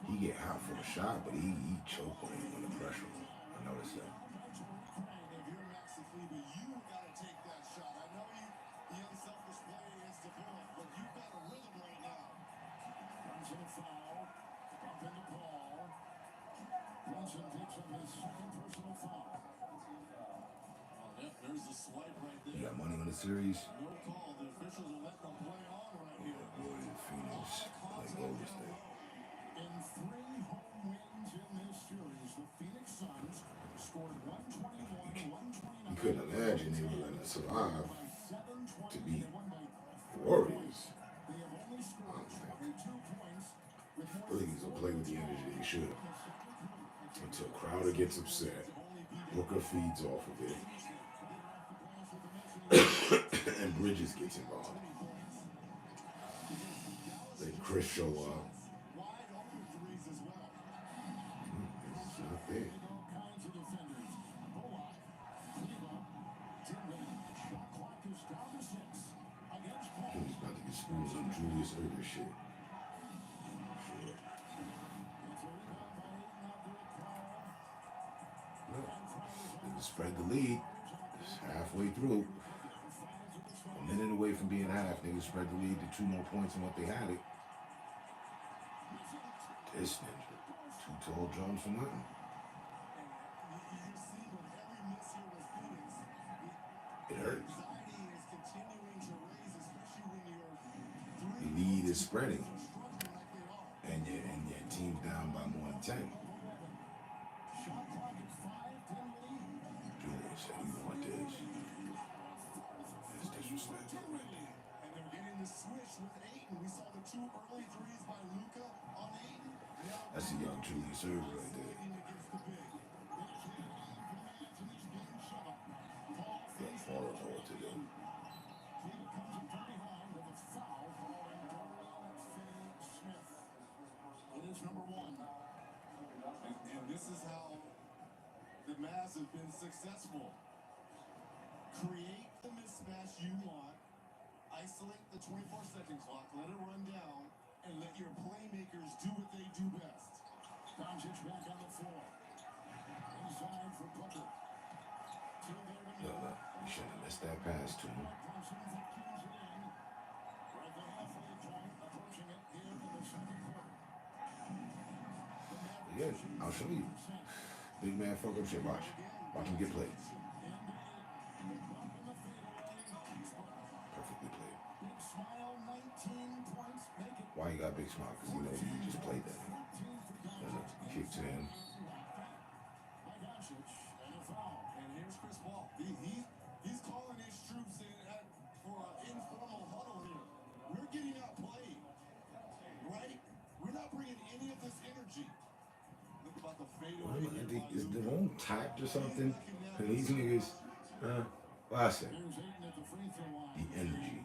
He get hot for the shot, but he choke when he under pressure. I noticed that. If you're Max Kleber, you gotta take that shot. I know the unselfish play against the Bulls, but you've got a rhythm right now. Brunson a foul. Up in the ball. Brunson picks up his second personal foul. Yep, there's the swipe right there. You got money on the series? No call. The officials are letting them play on right here. Warriors, Phoenix, play Golden State. In 3 home wins in this series, the Phoenix Suns scored 121, 129. You couldn't imagine they were going to survive to beat the Warriors. They have only scored 22 points with more Phillies will play with the energy they should. Until Crowder gets upset, Booker feeds off of it, and Bridges gets involved. Then Chris show up. It's not there. He's about to get schooled on Julius Erving shit. They spread the lead. It's halfway through. A minute away from being half. Niggas spread the lead to 2 more points than what they had it. This ninja. 2 Two tall drums for nothing. It hurts. The lead is spreading, and your team's down by more than 10. Julian said, "You want this?" That's disrespect. And they're getting the switch with Ayton. We saw the 2 early threes by Luka on Ayton. That's a young Julian serve right there. Got horrible to do. It is number 1. And this is how the Mavs have been successful. Create the mismatch you want, isolate the 24-second clock, let it run down, and let your playmakers do what they do best. Doncic back on the floor. Inside for Booker. Look, you shouldn't have missed that pass to him. Again, I'll show you. Big man fuck up shit. Watch. Watch him get played. Perfectly played. Why you got a big smile? Because you know you just played that. Kick to him. And here's Chris Paul. He's calling his troops in for an informal huddle here. We're getting outplayed, right? We're not bringing any of this energy. Look about the fadeaway. Is the wrong tact or something? And these niggas, well, I said, the energy.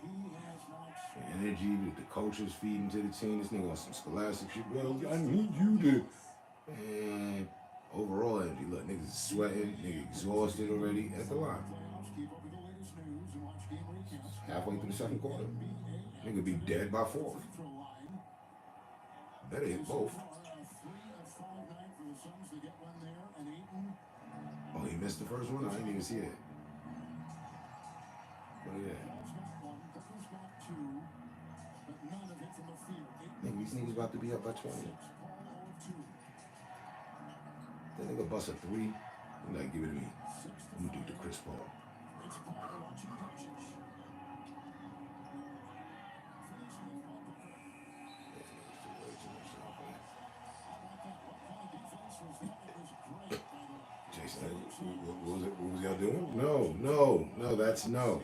The energy that the coaches feeding to the team. This nigga on some scholastic shit. Well, I need you to. And overall energy. Look, niggas sweating, niggas exhausted already at the line. Halfway through the second quarter. Nigga be dead by 4th. Better hit both. Oh, he missed the first one? I didn't even see that. What is that? Nigga, these niggas about to be up by 20. That nigga bust a 3. You like, give it to me. Let me do the Chris Paul. Jason, what was y'all doing? No, that's no.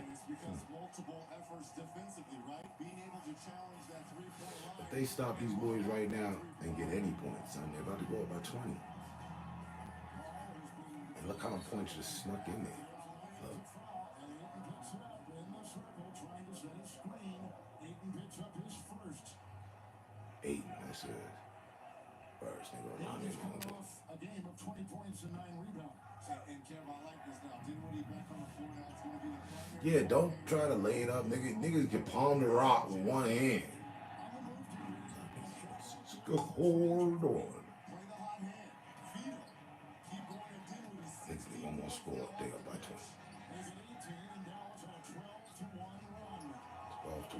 If they stop these boys right now and get any points, son, they're about to go up by 20. And look how many points just snuck in there. Look. Ayton, that's it. First, they go run in. A game of 20 points and 9 rebounds. And Kev, I like this now. Dinwiddie back on the floor now. It's going to be the primary. Yeah, don't try to lay it up, nigga. Niggas can palm the rock with one hand. Hold on. Niggas get one more score. They up by 20. 12 to 1.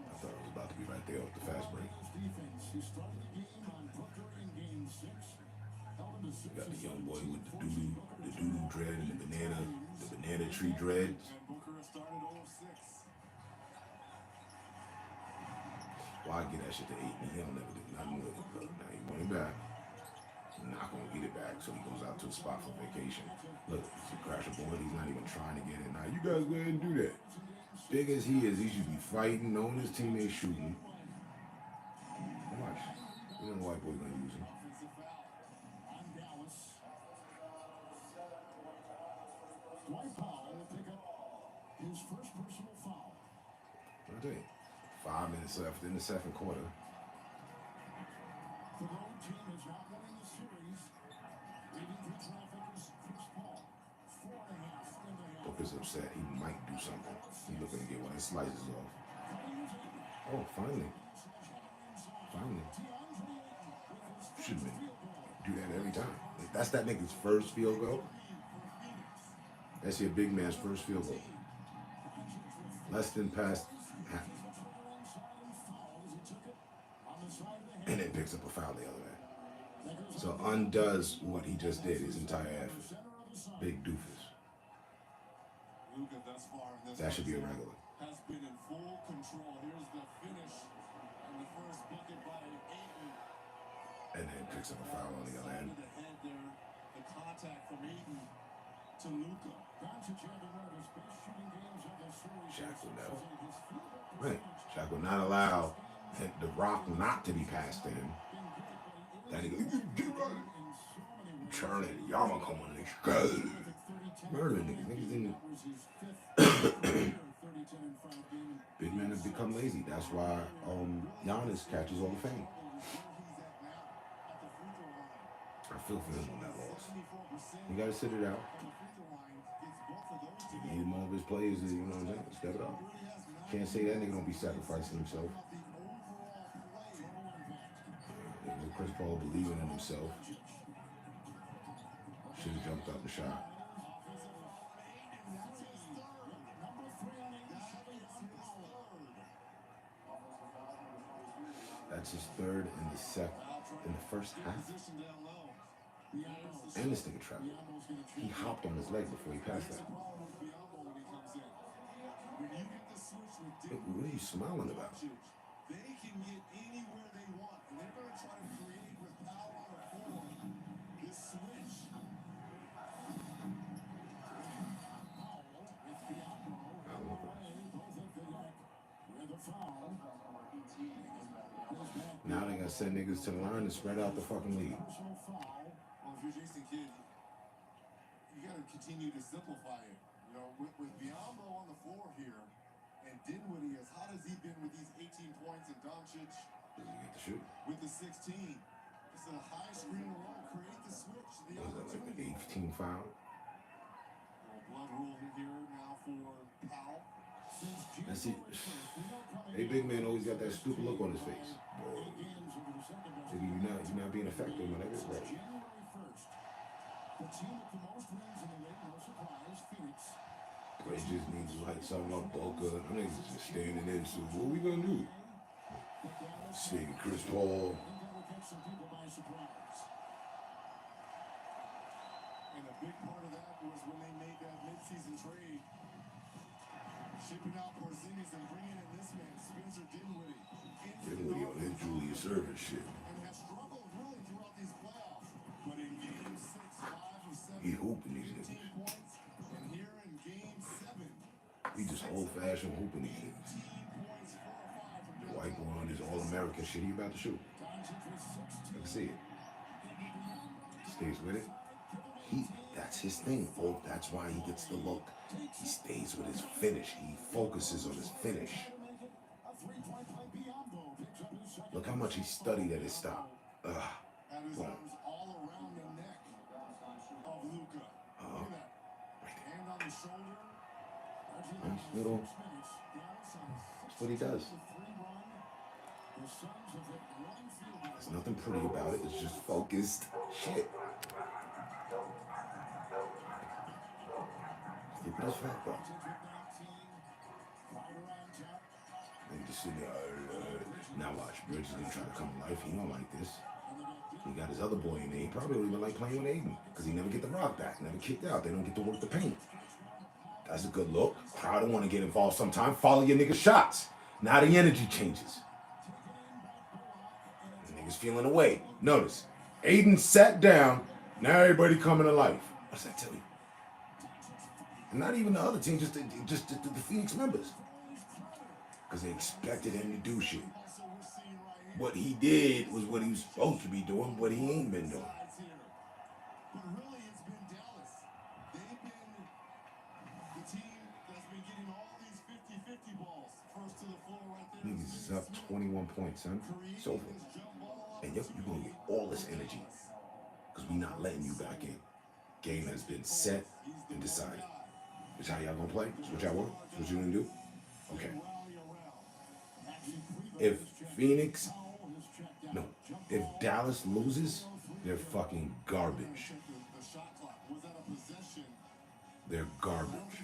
I thought it was about to be right there off the fast break. You got the young boy with the doo-doo dread and the banana tree dreads. Why get that shit to 8? He'll never do nothing with it. Look, now he want it back. He's not gonna get it back, so he goes out to a spot for vacation. Look, he's a crasher boy. He's not even trying to get it. Now you guys go ahead and do that. Big as he is, he should be fighting, knowing his teammates shooting. Watch. You know the white boy gonna use him. Dwight Powell will pick up his first personal foul. I'll tell you. 5 minutes left in the second quarter. The road team is not winning the series. Leading through traffic is Chris Paul. 4.5 in the half. Booker's upset. He might do something. He's looking to get one of his slices off. Oh, finally. Finally. Shouldn't do that every time. If that's that nigga's first field goal. That's your big man's first field goal. Less than past half. And then picks up a foul the other way. So undoes what he just did, his entire effort. Big doofus. Luka thus far in this That should be a one regular. has been in full control. Here's the finish and the first bucket by Ayton. And then picks up a foul on the other end. The head there, the contact from Ayton to Luka. Doncic having one of his best shooting games of the series. Shaq will never. Right. Shaq will not allow the rock not to be passed to him. That nigga, churning, Yama coming in, murdering niggas. Niggas in big men have become lazy. That's why Giannis catches all the fame. I feel for him on that loss. You gotta sit it out. He needed more of his players to, you know what I'm saying, step it up. Can't say that nigga don't be sacrificing himself. Chris Paul believing in himself. Should have jumped up and shot. That's his third in the first half. And this nigga traveled. He hopped on his leg before he passed that. What are you smiling about? They can get anywhere they want, and they're going to try to create with power on the floor. This switch. Now they gotta send niggas to the line and spread out the fucking league. Well, if you're Jason Kidd, you got to continue to simplify it. You know, with Biyombo on the floor here, and Dinwiddie, as hot as he's been with these 18 points, and Doncic Did you get the shoot? with the 16, it's a high screen in a row, create the switch, the What was that, like opportunity. an 18 foul? Blood rule here now for Powell. That's it. Hey, big man always got that stupid look on his face. Nigga, you're not being effective when I get ready. Bridges needs to light something up, Boca. Them niggas just standing there. So what we gonna do? See Chris Paul. And a big part of that was when they made that midseason trade. Shipping out Porzingis and bringing in this man, Spencer Dinwiddie. Dinwiddie on his Julius Service shit. And has struggled really throughout these playoffs. But in game 6, 5 of 7, He hooping these 15 niggas. points. And here in game 7, He just old-fashioned hooping these niggas. The white boy on his all-American shit. He about to shoot. I can see it. Stays with it. That's his thing. Oh, that's why he gets the look. He stays with his finish. He focuses on his finish. Look how much he studied at his stop. Boom. all around the neck of Luka. Look at that. Hand on the shoulder. Nice little. That's what he does. There's nothing pretty about it. It's just focused shit. Stupid as fuck, bro. And just sitting there. Now watch. Bridges gonna try to come to life. He don't like this. He got his other boy in there. He probably don't even like playing with Aiden because he never get the rock back. Never kicked out. They don't get to work the paint. That's a good look. Crowd don't want to get involved sometime. Follow your niggas' shots. Now the energy changes. The niggas feeling away. Notice, Aiden sat down. Now everybody coming to life. What does that tell you? And not even the other team, just the Phoenix members. Because they expected him to do shit. What he did was what he was supposed to be doing, but he ain't been doing. But really, it's been Dallas. They've been the team that's been getting all these 50-50 balls. First to the floor right there. Niggas is up 21 points, son. It's over. And yep, you're going to get all this energy. Because we not letting you back in. Game has been set and decided. Which how y'all going to play? What y'all want? What you going to do? Okay. If Phoenix... No. If Dallas loses, they're fucking garbage. They're garbage.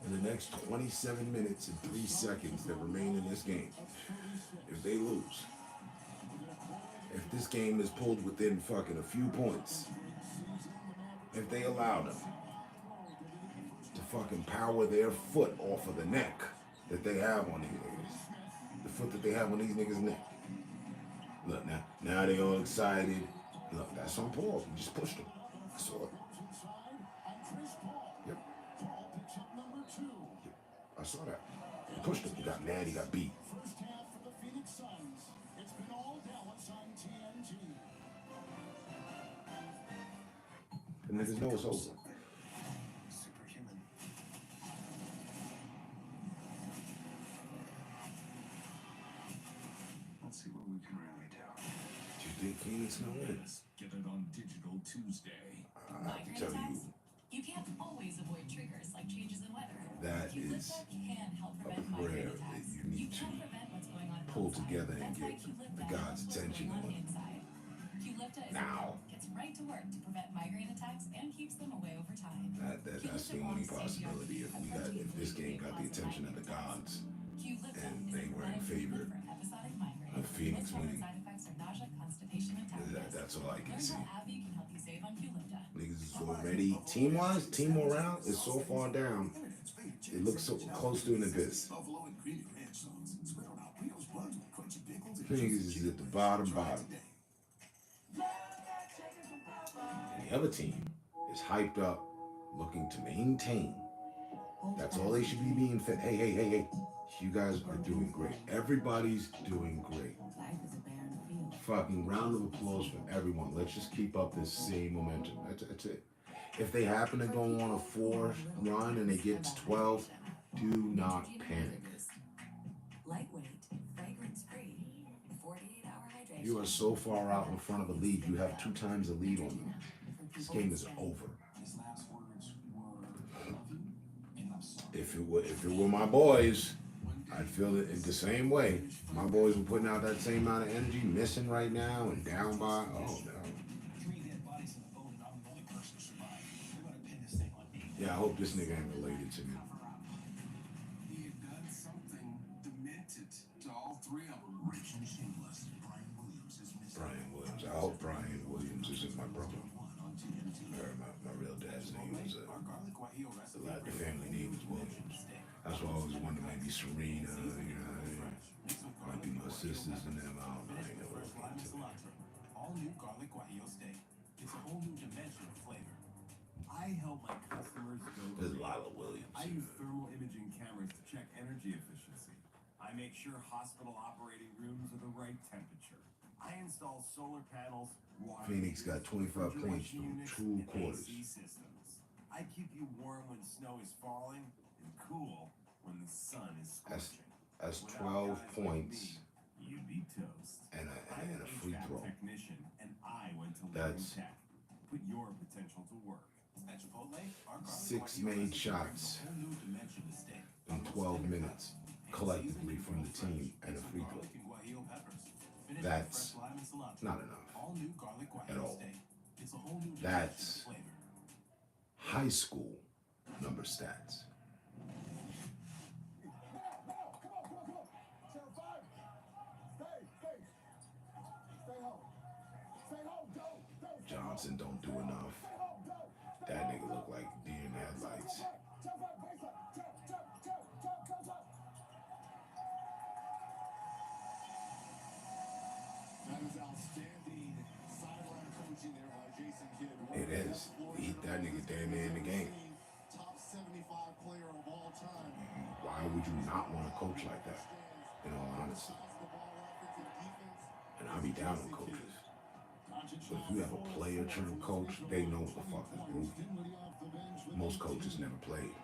in the next 27 minutes and 3 seconds that remain in this game, if they lose, if this game is pulled within fucking a few points, if they allow them to fucking power their foot off of the neck that they have on these niggas, the foot that they have on these niggas' neck. Look, now they all excited. Look, that's on Paul. He just pushed him. I saw it. Yep. I saw that. He pushed him. He got mad. He got beat. First half for the Phoenix Suns. It's been all Dallas on TNT. The niggas know it's over. Superhuman. Let's see what we can really do. Do you think Phoenix gonna win? Get it on Digital Tuesday. I have to tell you, You can't always avoid triggers like changes in weather. that is Can help a prevent prayer migraine that attacks. you need to Can prevent what's going on pull outside. together and That's why get Qlipta the God's knows what's attention going on on. inside. Qlipta is Now. gets right to work to prevent migraine attacks and keeps them away over time. That's the only possibility if this game got the attention of the gods Qlipta and is they were in favor for episodic migraine. of Phoenix Its common winning. side effects are nausea, constipation, and tiredness. That's all I can Learn see. how AbbVie can help you save on Qlipta. Niggas is already team-wise, team morale is so far down. It looks so close to an abyss. Buffalo and creamy ranch sauce. Spread on jalapenos, buns with crunchy pickles and Niggas is at the bottom. And the other team is hyped up, looking to maintain. That's all they should be being fed. Hey. You guys are doing great. Everybody's doing great. Fucking round of applause from everyone. Let's just keep up this same momentum. That's it. If they happen to go on a 4 run and they get to 12, do not panic. Lightweight, fragrance-free, 48-hour hydration. You are so far out in front of a lead. You have 2 times the lead on them. This game is over. His last words were, "I love you, and I'm sorry." If it were my boys, I'd feel it the same way. My boys were putting out that same amount of energy, missing right now and down by. Oh no. 3 dead bodies in the boat, and I'm the only person who survived. They're gonna pin this thing on me. Yeah, I hope this nigga ain't related to me. He had done something demented to all 3 of them. Rich and shameless. Brian Williams is missing. Brian Williams. I hope Brian Williams isn't my brother. Or my real dad's name was the family name is Williams. That's why I always wondered maybe Serena, might be my sisters and them. I don't know. Ain't never looked into it. All new garlic guajillo steak. It's a whole new dimension of flavor. I help my customers go. There's Lila Williams. I use thermal imaging cameras to check energy efficiency. I make sure hospital operating rooms are the right temperature. I install solar panels, water Phoenix got 25 points through units, 2 and quarters. AC systems. I keep you warm when snow is falling and cool when the sun is scorching. That's Without 12 guys like points me, you'd be toast. and I'm a an free HVAC throw. technician, and I went to learn That's tech. Put your potential to work. At Chipotle, our garlic 6 guajillo made recipe shots brings a whole new dimension to steak. in 12 minutes collectively from the team and a free throw. Garlic and guajillo peppers. Finished with That's fresh lime and cilantro. not enough All new garlic at guajillo all. steak. It's a whole new dimension That's of flavor. high school number stats. Johnson don't do enough. That nigga look like deer in the headlights. That is outstanding sideline coaching there by Jason Kidd. It is. He, that nigga damn near in the game. Top 75 player of all time. Why would you not want to coach like that? In all honesty. And I'll be down on coaches. But if you have a player turned coach, they know what the fuck is moving. Most coaches never played.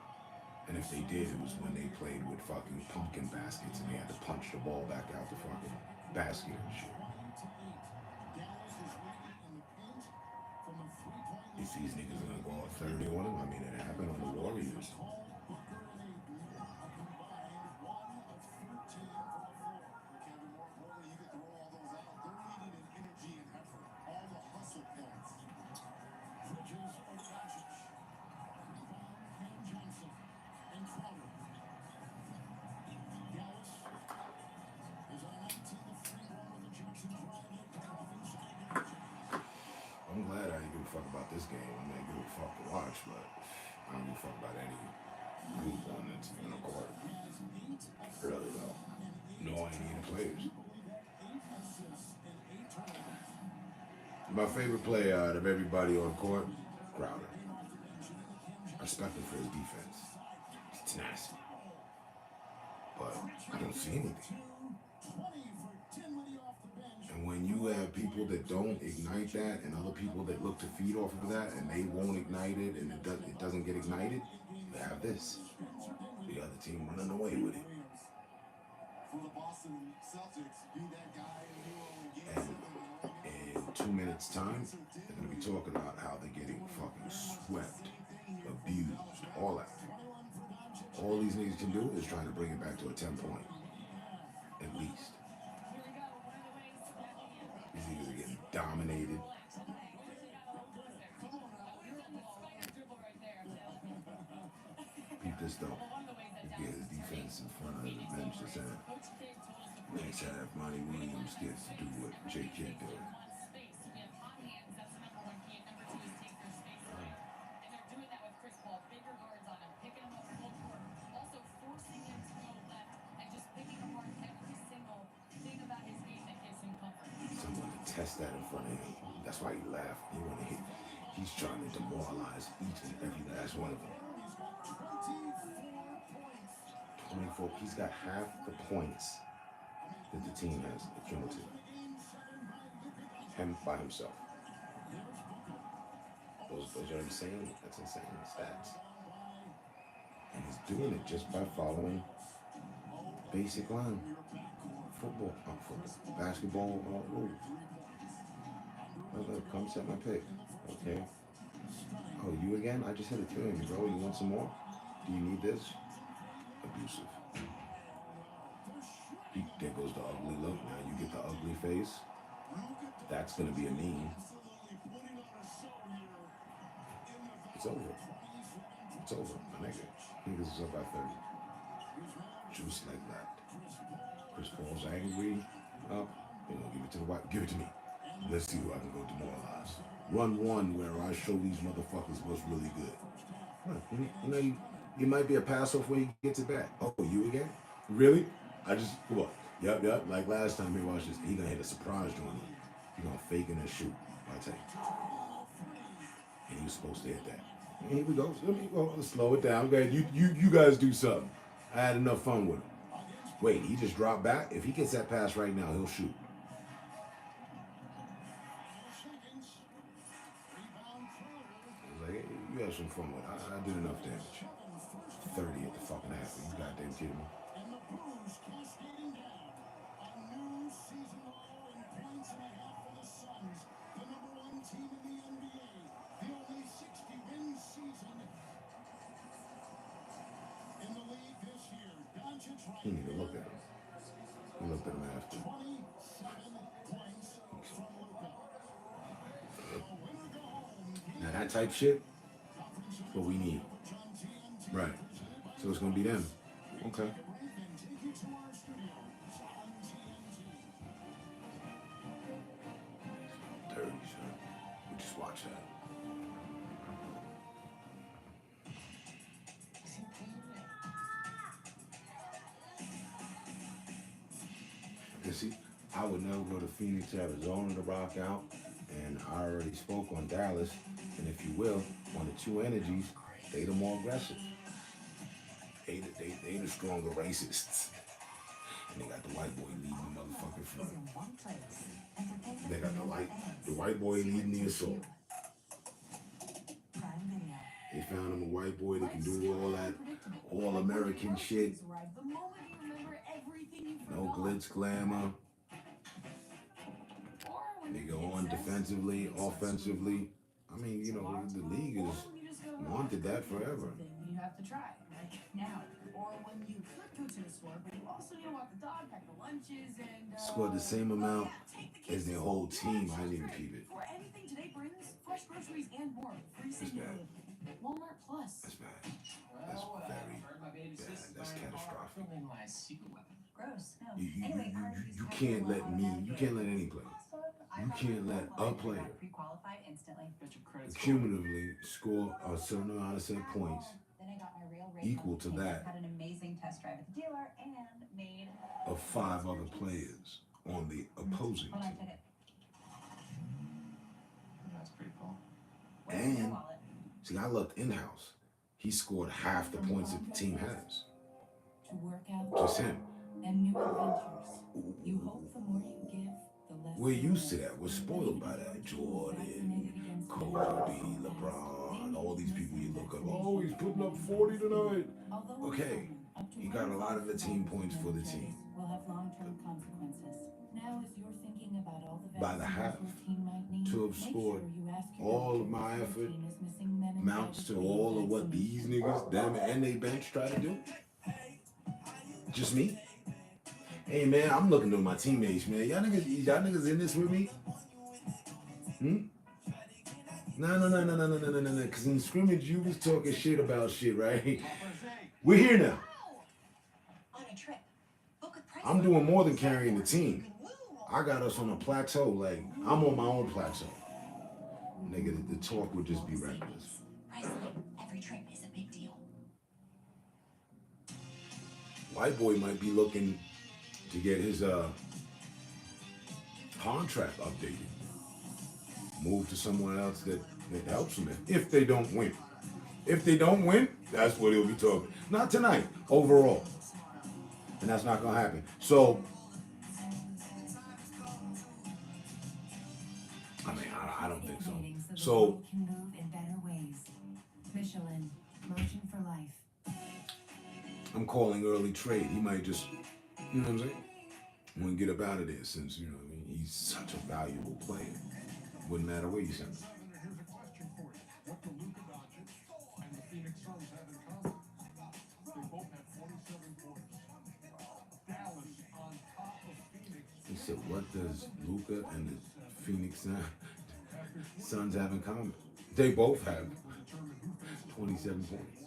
And if they did, it was when they played with fucking pumpkin baskets and they had to punch the ball back out the fucking basket and shit. If these niggas gonna go on 30 on them, I mean, it happened on the Warriors. Bridges or Dragic. Cam Johnson and Crowder. this game. I mean, I give a fuck to watch, but I don't give a fuck about any group on that's in the court. Really though. No, I need the players. My favorite player out of everybody on court, Crowder. I respect him for his defense. It's tenacity. But I don't see anything. And when you have people that don't ignite that and other people that look to feed off of that and they won't ignite it and it doesn't get ignited, you have this. The other team running away with it. And in 2 minutes time, they're going to be talking about how they're getting fucking swept, abused, all that. All these niggas can do is try to bring it back to a 10-point, at least. These niggas are getting dominated. Peep this though. He get his defense in front of the bench to say, next half, Monty Williams gets to do what J. Kidd did. Test that in front of him. That's why he laughed. He want to hit. He's trying to demoralize each and every last one of them. 24. He's got half the points that the team has accumulated. Him by himself. Those are insane. That's insane stats. And he's doing it just by following basic line. Football, basketball rules. Look, come set my pick. Okay. Oh, you again? I just hit a 3 on you, bro. You want some more? Do you need this? Abusive. There goes the ugly look. Now you get the ugly face. That's going to be a meme. It's over. It's over, my nigga. Niggas is up by 30. Juice like that. Chris Paul's angry. Up. They're going to give it to the white. Give it to me. Let's see who I can go demoralize. Run one where I show these motherfuckers what's really good. You know, you might be a pass off where he gets it back. Oh, you again? Really? I just, come on. Yep. Like last time he watched this, he gonna hit a surprise on him. He gonna fake it and shoot. I'll tell you. And he was supposed to hit that. And here we go. Let's slow it down. Okay, you guys do something. I had enough fun with him. Wait, he just dropped back? If he gets that pass right now, he'll shoot. You have some fun with it. I did enough damage. 30 at the fucking half. You goddamn kidding me? And the Blues cascading down. A new season low in points and a half for the Suns. The #1 team in the NBA. The only 60-win season in the league this year. Doncic right You need to look at him. You looked at him after. 27 points from Luka. Now that type shit, what we need. Right. So it's gonna be them. Okay. 30, son. We just watch that. You see, I would never go to Phoenix, Arizona to rock out. And I already spoke on Dallas, and if you will, on the two energies, they the more aggressive. They the stronger racists. And they got the white boy leading the motherfucking front. They got the white boy leading the assault. They found him a white boy that can do all that all-American shit. No glitz glamour. They go on defensively, offensively. I mean, you know, the league has wanted that forever. You have to try, like now. Or when you could go to the store, but you also need to walk the dog, pack the lunches, and Scored the same amount as their whole team. I didn't even peep it. For anything today brings, fresh groceries and more. Free city delivery. Walmart Plus. That's bad. That's very bad. That's catastrophic. Gross. No. You can't let me, you can't let any player You can't let a player Pre-qualified instantly. Bet your credit score. cumulatively score a certain amount of set points Then I got my real rate equal to that Had an amazing test drive at the dealer and made. of 5 other players on the opposing Hold on, team. check it. That's pretty cool. Where's your And wallet? see, I looked in-house. He scored half the points that the team has. To work out Just him. and new adventures. You hope the more you give, the less We're you used to get. that. We're spoiled by that. Jordan, Kobe, LeBron, all these people you look up. Oh, he's putting up 40 tonight. Although Okay, he got a lot of the team points for the team. will have long-term consequences. Now, if you're thinking about all the By the vaccines half, your team might need, to have make scored sure you ask your all doctor of my if your effort team is missing meningitis mounts to B all of what these vaccination. niggas, them, and they bench try to do. Just me. Hey man, I'm looking to my teammates, man. Y'all niggas in this with me? No. Cause in scrimmage you was talking shit about shit, right? We're here now. On a trip. Book with Priceline. I'm doing more than carrying the team. I got us on a plateau. Like, I'm on my own plateau. Nigga, the talk would just be reckless. Priceline. Every trip is a big deal. White boy might be looking to get his contract updated. Move to somewhere else that helps him if they don't win. If they don't win, that's what he'll be talking. Not tonight, overall. And that's not gonna happen. So I mean, I don't think so. So Can move in better ways. Michelin, motion for life. I'm calling early trade. He might just, you know what I'm saying? Want to get up out of there since, you know what I mean? He's such a valuable player. Wouldn't matter where you send him. Here's a question for you. What do Luka Doncic and the Phoenix Suns have in common? They both have 27 points. Dallas on top of Phoenix. He said, what does Luka and the Phoenix Suns have in common? They both have 27 points.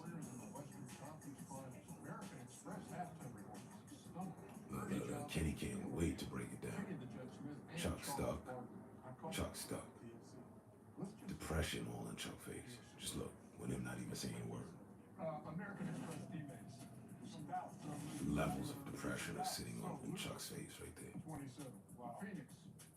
Kenny can't wait to break it down. Chuck stuck. Depression all in Chuck face. Just look, with him not even saying a word. American Express teammates. Some doubt. Levels of depression are sitting on in Chuck's face right there. 27. Wow. Phoenix.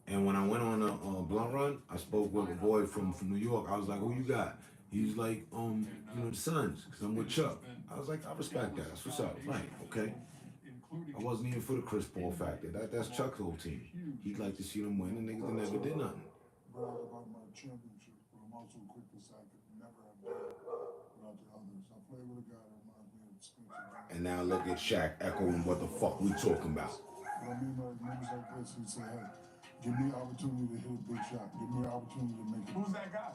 And when I went on a blunt run, I spoke with a boy from New York. I was like, who you got? He was like, you know, the Suns, because I'm with Chuck. I was like, I respect that. That's what's up. Right, okay. I wasn't even for the Chris Paul factor. That's Chuck's whole team. He'd like to see them win, and niggas that never did nothing. Brag about my championship, but I'm also quick to say I could never have done it without the others. I play with a guy that reminds me of Spencer. And now look at Shaq echoing what the fuck we talking about. When I mean like niggas like this, he'd say, hey, give me an opportunity to hit a big shot. Give me an opportunity to make it. Who's that guy?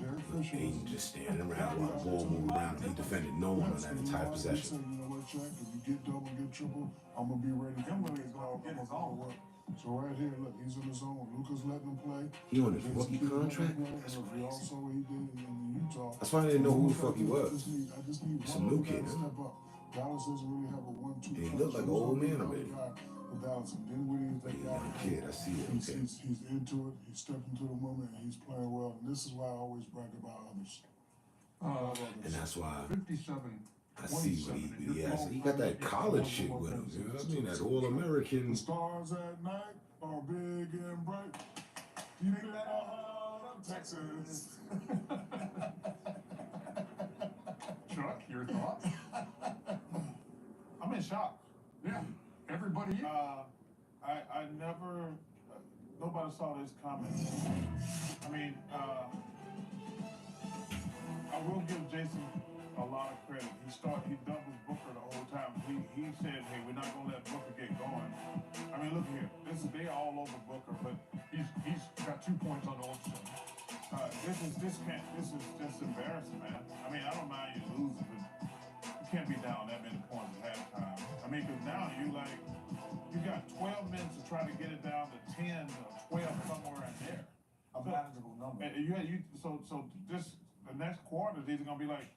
Derek Fisher. Aiden just standing around while the ball moved around. He defended no one on that entire possession. You know what, Shaq? If you get double, get triple, I'm gonna be ready. I'm gonna get his own. So right here, look, he's in his zone. Luka's letting him play. He on his rookie contract? That's crazy. Also, what he did in Utah. That's why I didn't know who the fuck he was. I just need Some new kid, huh? step up. Dallas doesn't really have a 1-2. He looked like an old man already. With Dallas, and then when he's that guy, Young kid, I see it. Okay. He's into it. He's stepped into the moment, and he's playing well. And this is why I always brag about others. And that's why 57. I see what he has. He got that college shit with him. You know what I mean? That all-American. The stars at night are big and bright. You make that out of Texas. Chuck, your thoughts? I'm in shock. Yeah, everybody is. I never, nobody saw this coming. I mean, I will give Jason a lot of credit. He doubles Booker the whole time. He said, hey, we're not gonna let Booker get going. I mean, look here, they all over Booker, but He's got 2 points on Olsen. this is just embarrassing, man. I mean, I don't mind you losing, but you can't be down that many points at halftime. I mean, because now you got 12 minutes to try to get it down to 10 or 12 somewhere in there. A manageable number. And so this the next quarter is either gonna be like,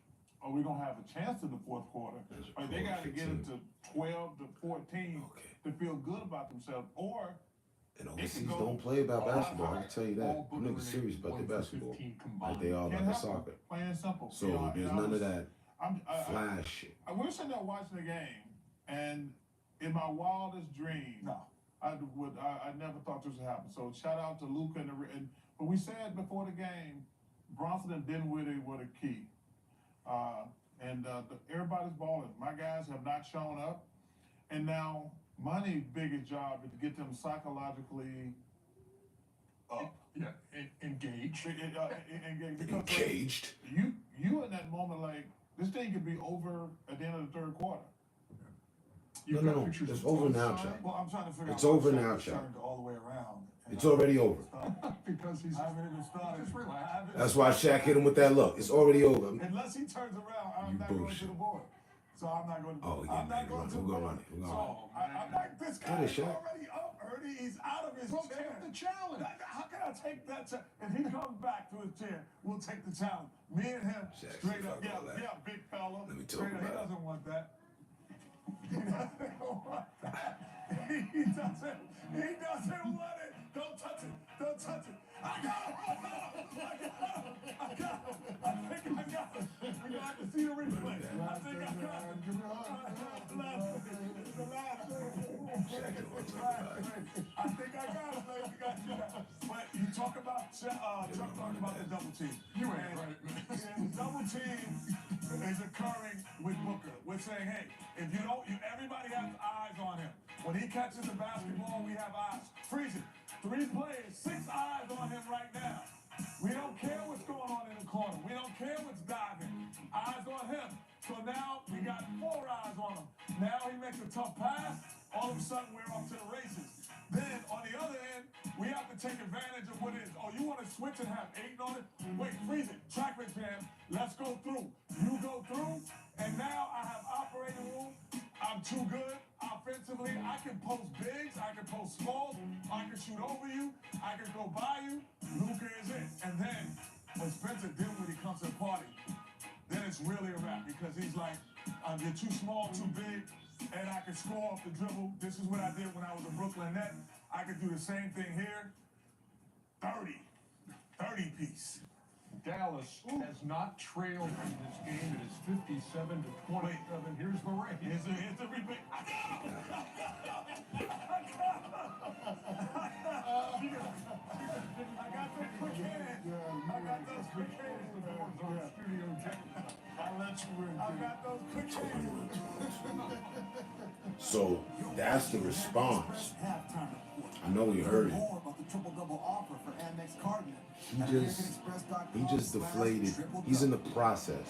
oh, we're gonna have a chance in the fourth quarter. Like they got to get it to 12 to 14 to feel good about themselves, or And overseas don't play about basketball. I can tell you that. Them niggas serious about their basketball, like they are about their soccer. Plain simple. So You know, there's and I none of was- that flash shit. We're sitting there watching the game, and in my wildest dreams, I never thought this would happen. So shout out to Luka and but we said before the game, Bronson and Dinwiddie were the key. Everybody's balling. My guys have not shown up, and now Money's biggest job is to get them psychologically up. Engaged. Engaged. You in that moment like this thing could be over at the end of the third quarter. No. It's over now, Chuck. Well, I'm trying to figure out. It's over why now, Shaq's Chuck. turned all the way around. It's already over. Because he's. I haven't even started. Just relax. That's why Shaq hit him with that look. It's already over. Unless he turns around, I'm not going to the board. So I'm not going to. Oh, I'm not going to. We're gonna run it. We're gonna run it. So I'm like, this Get guy it, is Shaq. already up, Ernie. He's out of his chair. Take the challenge. How can I take that? If he comes back to his chair, we'll take the challenge. Me and him, straight up. Yeah, big fella. Let me talk Straight up. He about it. doesn't want that. He doesn't want that. He doesn't want it. Don't touch it. Don't touch it. I got him. I got him. I think I got him. We got to see the replay. I think I got him. Give me a hug. This is the last I think I got him, man. But you talk about Chuck talking about the double team. You ain't right, man. And the double team is occurring with Booker. We're saying, hey, if you don't, everybody has eyes on him. When he catches the basketball, we have eyes. Freeze it. 3 plays, 6 eyes on him right now. We don't care what's going on in the corner. We don't care what's diving. Eyes on him. So now we got 4 eyes on him. Now he makes a tough pass. All of a sudden, we're off to the races. Then, on the other end, we have to take advantage of what is. Oh, you want to switch and have 8 on it? Wait, freeze it. Traffic jam. Let's go through. You go through, and now I have operating room. I'm too good offensively. I can post bigs. I can post smalls. I can shoot over you. I can go by you. Luka is it. And then, when Spencer Dinwiddie comes to the party, then it's really a wrap because he's like, you're too small, too big, and I can score off the dribble. This is what I did when I was a Brooklyn Net. I could do the same thing here. 30 piece. Dallas has not trailed in this game. It is 57-27. Here's the ring. Here's the replay. I got him! I got those quick hands. I got those quick hands. I'll let you in. I got those quick hands. So that's the response. I know you heard it. He just deflated. He's in the process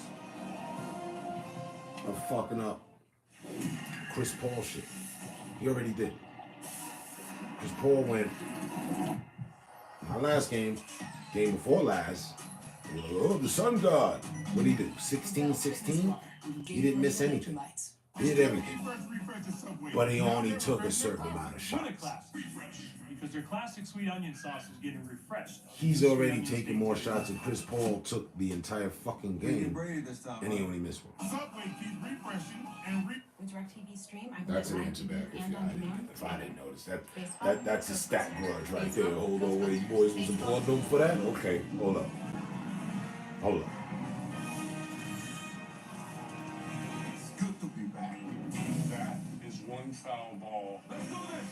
of fucking up Chris Paul shit. He already did. Chris Paul went, not last game before last, oh, the sun god. What did he do? 16-16? He didn't miss anything. He did everything. But he only took a certain amount of shots. Because their classic sweet onion sauce is getting refreshed. He's already taken more shots than Chris Paul took the entire fucking game, and he only missed one. Subway keeps refreshing and With DirecTV Stream, I That's an answer back if I didn't notice that. That's a stat grudge right there. Hold on, wait, you boys was applauding them for that? Okay, hold up. It's good to be back. That is one foul ball. Let's do this.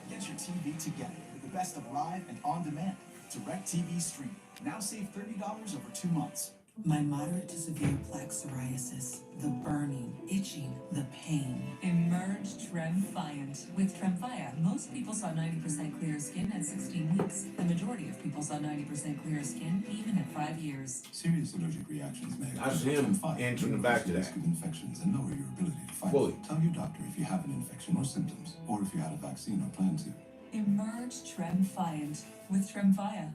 Get your TV together with the best of live and on-demand. DirecTV Stream. Now save $30 over 2 months. My moderate to severe plaque psoriasis, the burning, itching, the pain. Emerge Tremfyant. With Tremfya, most people saw 90% clear skin at 16 weeks. The majority of people saw 90% clear skin even at 5 years. Serious allergic reactions may That's him answering back to that. risk of infections and lower your ability to fight. Fully. Tell your doctor if you have an infection or symptoms, or if you had a vaccine or plan to. Emerge Tremfyant with Tremfya.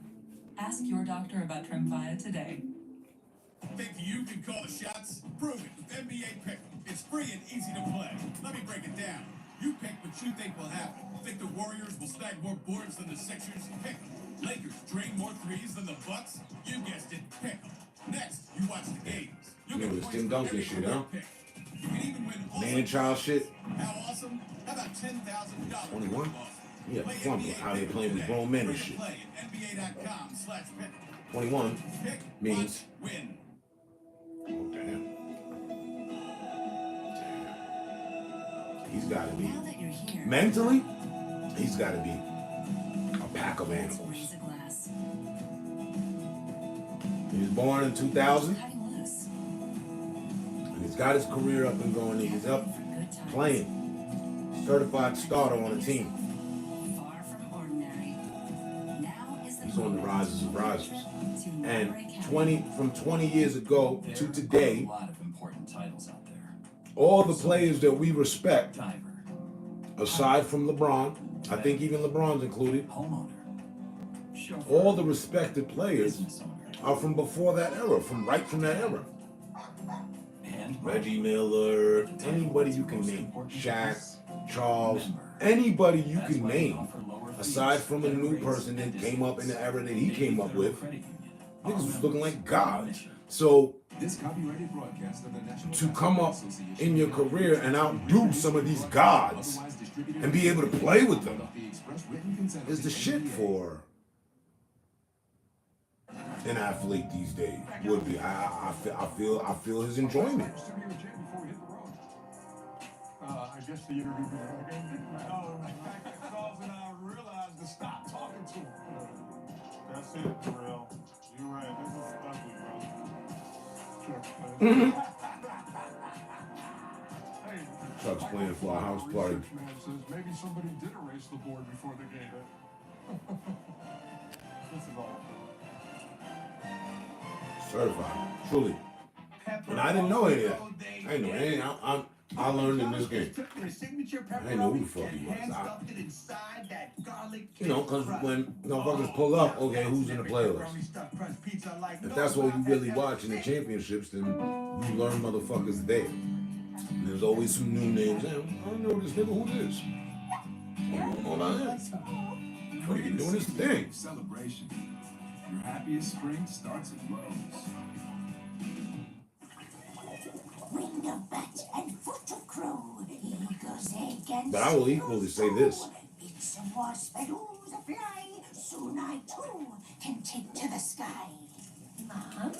Ask your doctor about Tremfya today. Think you can call the shots? Prove it with NBA Pick'em. It's free and easy to play. Let me break it down. You pick what you think will happen. Think the Warriors will snag more boards than the Sixers? Pick 'em. Lakers drain more threes than the Bucks? You guessed it, pick 'em. Next, you watch the games. You'll Yo, get this points Tim for Duncan every shit, career huh? pick. You can even win man-child shit. How awesome? How about $10,000? 21? Yeah, fun out here playing with grown men and shit. Play at NBA.com/pick. 21 means. Win. Oh, damn. He's got to be. Now that you're here, Mentally, he's got to be a pack of let's animals. raise a glass. He was born in 2000, Cutting loose. and he's got his career up and going. He's up For good times. playing. Certified starter on a team. Far from ordinary. Now is the He's on the rises and rises. to And Monterey County. from 20 years ago to today, A lot of important titles out there. all the players that we respect, Diver, aside from LeBron, I think even LeBron's included, homeowner, chauffeur, all the respected players business owner, are from before that era, from that era. and Reggie Miller, anybody you can name, Shaq, Charles, anybody you can name, aside from a new person that came up in the era that he came up with, niggas was looking like gods. So This copyrighted broadcast of the National to come up Association in your career and outdo some of these gods and be able to play with them is the shit for an athlete these days. Would be. I feel his enjoyment. I guess the interview before the game. Oh, Charles and I realized to stop talking to him. That's it, Terrell. You're right. This is ugly, bro. Hey, Chuck's playing for a house party. Research man says maybe somebody did erase the board before the game. this is all. Certified, truly. And I didn't know any of that. I didn't know any. I learned in this game. I didn't know who the fuck he was. You know, because when motherfuckers pull up, okay, who's in the playlist? If that's what you really watch in the championships, then you learn motherfuckers there. And there's always some new names. I don't know this nigga, who this? I don't know about him. What are you doing this thing? Celebration. Your happiest spring starts at Lowe's. Wing of bat and foot of crow, eagle's egg and But I will equally say this. It's a wasp that oohs a fly, soon I too can take to the sky. Mom, are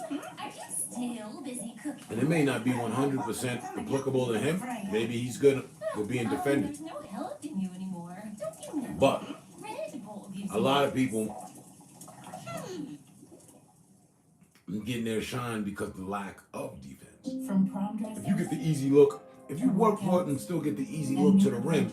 you still busy cooking? And it may not be 100% applicable to him. Maybe he's good with being defended. There's no help in you anymore. Don't you know? But Red Bull gives a you lot of people getting their shine because of the lack of defense. From prom dress If you get the easy look, if you work for it and still get the easy look to the rim,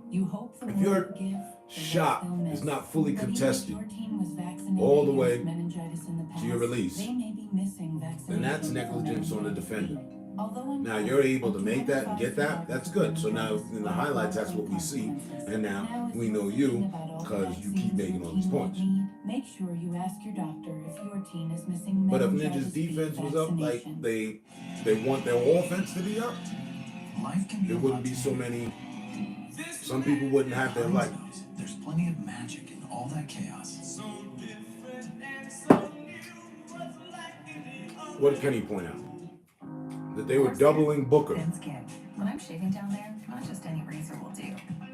you hope the if your Lord give the shot rest they'll miss. is not fully But even if contested your team was vaccinated all the way against meningitis in the to your past, release, they may be missing then that's vaccination negligence for on the meningitis defender. B. Although Now you're able to make that and get that, that's good. So now in the highlights, that's what we see. And now we know you because you keep making all these points. Make sure you ask your doctor if your team is missing But if meningitis Ninja's B defense was up, like vaccination. they want their offense to be up, Life can be there wouldn't be so many. Some people wouldn't have their life. There's plenty of magic in all that chaos. What did Kenny point out? That they were doubling Booker. Ben's kid. When I'm shaving down there, not just any razor will do.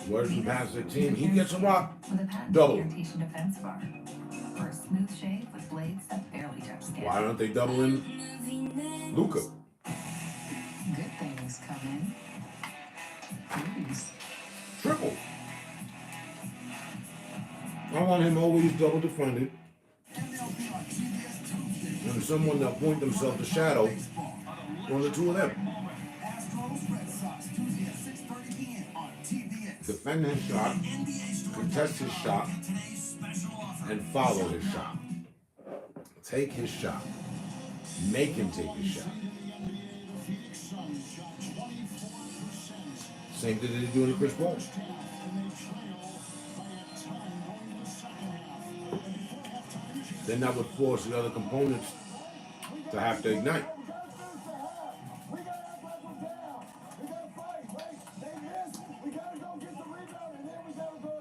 Word from Pastor Team, he gets a rock. With a patent Double. irritation defense bar. For a smooth shave with blades that barely touch skin. Why aren't they doubling Luca? Good things come in. Threes. Triple. I want him always double defended. And someone that point themselves to shadow on the two of them. Defend his shot, contest his shot, and follow his shot. Take his shot. Make him take his shot. Same thing that they do to Chris Paul. Then that would force the other components to have to ignite.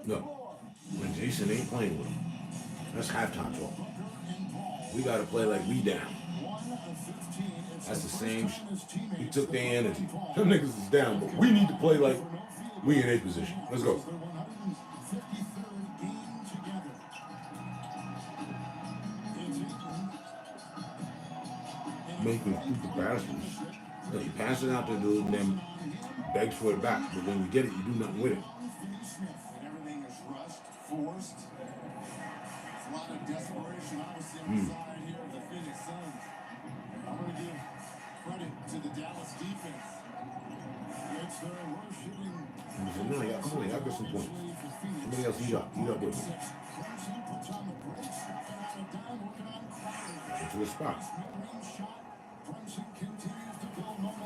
No, when Jason ain't playing with him, that's halftime talk. We gotta play like we down. That's the same. He took their energy. Them niggas is down, but we need to play like we in a position. Let's go. Making stupid passes. You pass it out to the dude and then begs for it back. But when you get it, you do nothing with it. Everything is rushed, forced. It's a lot of desperation, obviously, on the side here of the Phoenix Suns. I'm going to give credit to the Dallas defense. It's their worst shooting. No, y'all, come on, y'all get some points. Somebody else heat up with me. Into a spot.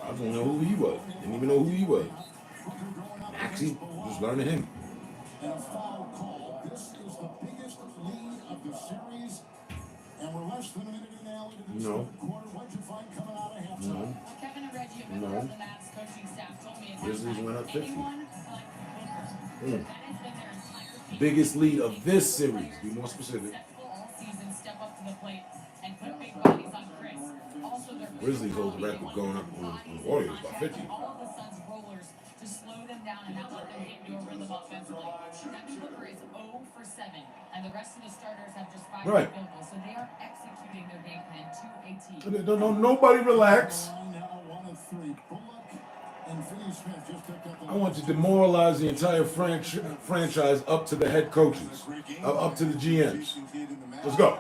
I don't know who he was. Didn't even know who he was. Maxey, just learning him. And a foul call. This is the biggest lead of the series. And we're less than a minute in now into this quarter. What'd you find coming out of halftime? No. Kevin and Reggie, a member of the Mavs coaching staff, told me Grizzlies went up 50. anyone like Booker. That has been their entire team. Biggest lead of this series. Be more specific. All season, step up to the plate and put big bodies on Chris. Also, their Grizzlies hold the record going up on the Warriors by 50. all of the Suns rollers to slow them down and not let them get into a rhythm offensively. Devin Booker is 0 for 7, and the rest of the starters have just 5 Right. field goals, so they are executing their game plan to a T. Don't nobody relax. I want to demoralize the entire franchise up to the head coaches, up to the GMs. Let's go.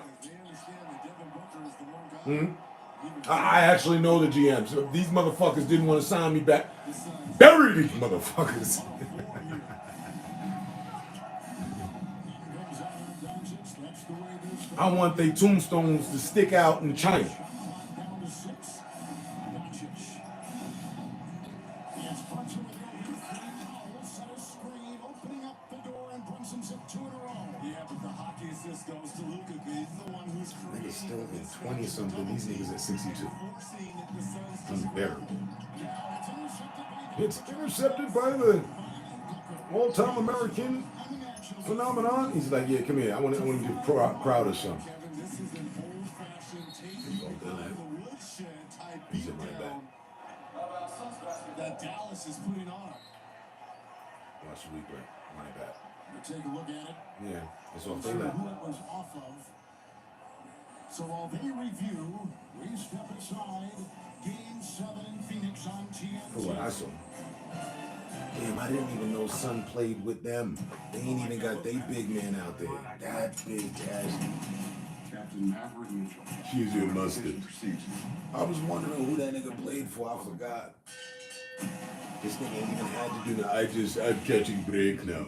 I actually know the GMs. If these motherfuckers didn't want to sign me back, bury these motherfuckers. I want their tombstones to stick out in China. Niggas still in 20 something. These niggas at 62. Unbearable. It's intercepted by the all-time American phenomenon. He's like, yeah, come here. I want to give Crowder something. He's in right back. That Dallas is putting on. Watch the replay. Right back. We'll take a look at it. Yeah, it's off See their lap. who it was off of. So while they review, we step aside. Game 7 in Phoenix on TNT. For what I saw. Damn, I didn't even know Sun played with them. They ain't even got their big man out there. That big ass. Captain Maverick Mitchell. She's your mustard. I was wondering who that nigga played for. I forgot. This nigga ain't even had to do that. I'm catching break now.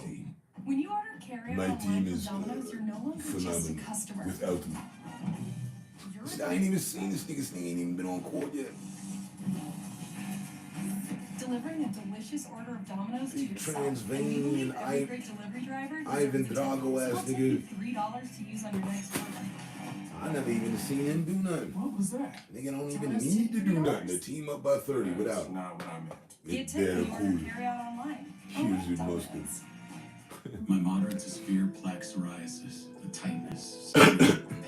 When you order carry-out My team is Domino's, you're no longer just a phenomenal customer. without me. I ain't even seen this nigga. This nigga ain't even been on court yet. Delivering a delicious order of Domino's to yourself. Transylvanian, Every great delivery driver Ivan Drago ass nigga. $3 to use on your next order. I never even seen him do nothing. What was that? Nigga don't even need to do nothing. The team up by 30 without him. Not what I meant. Get It's tip very when you order cool. carry-out online. Here's your mustard. My moderate to severe plaque psoriasis, the tightness,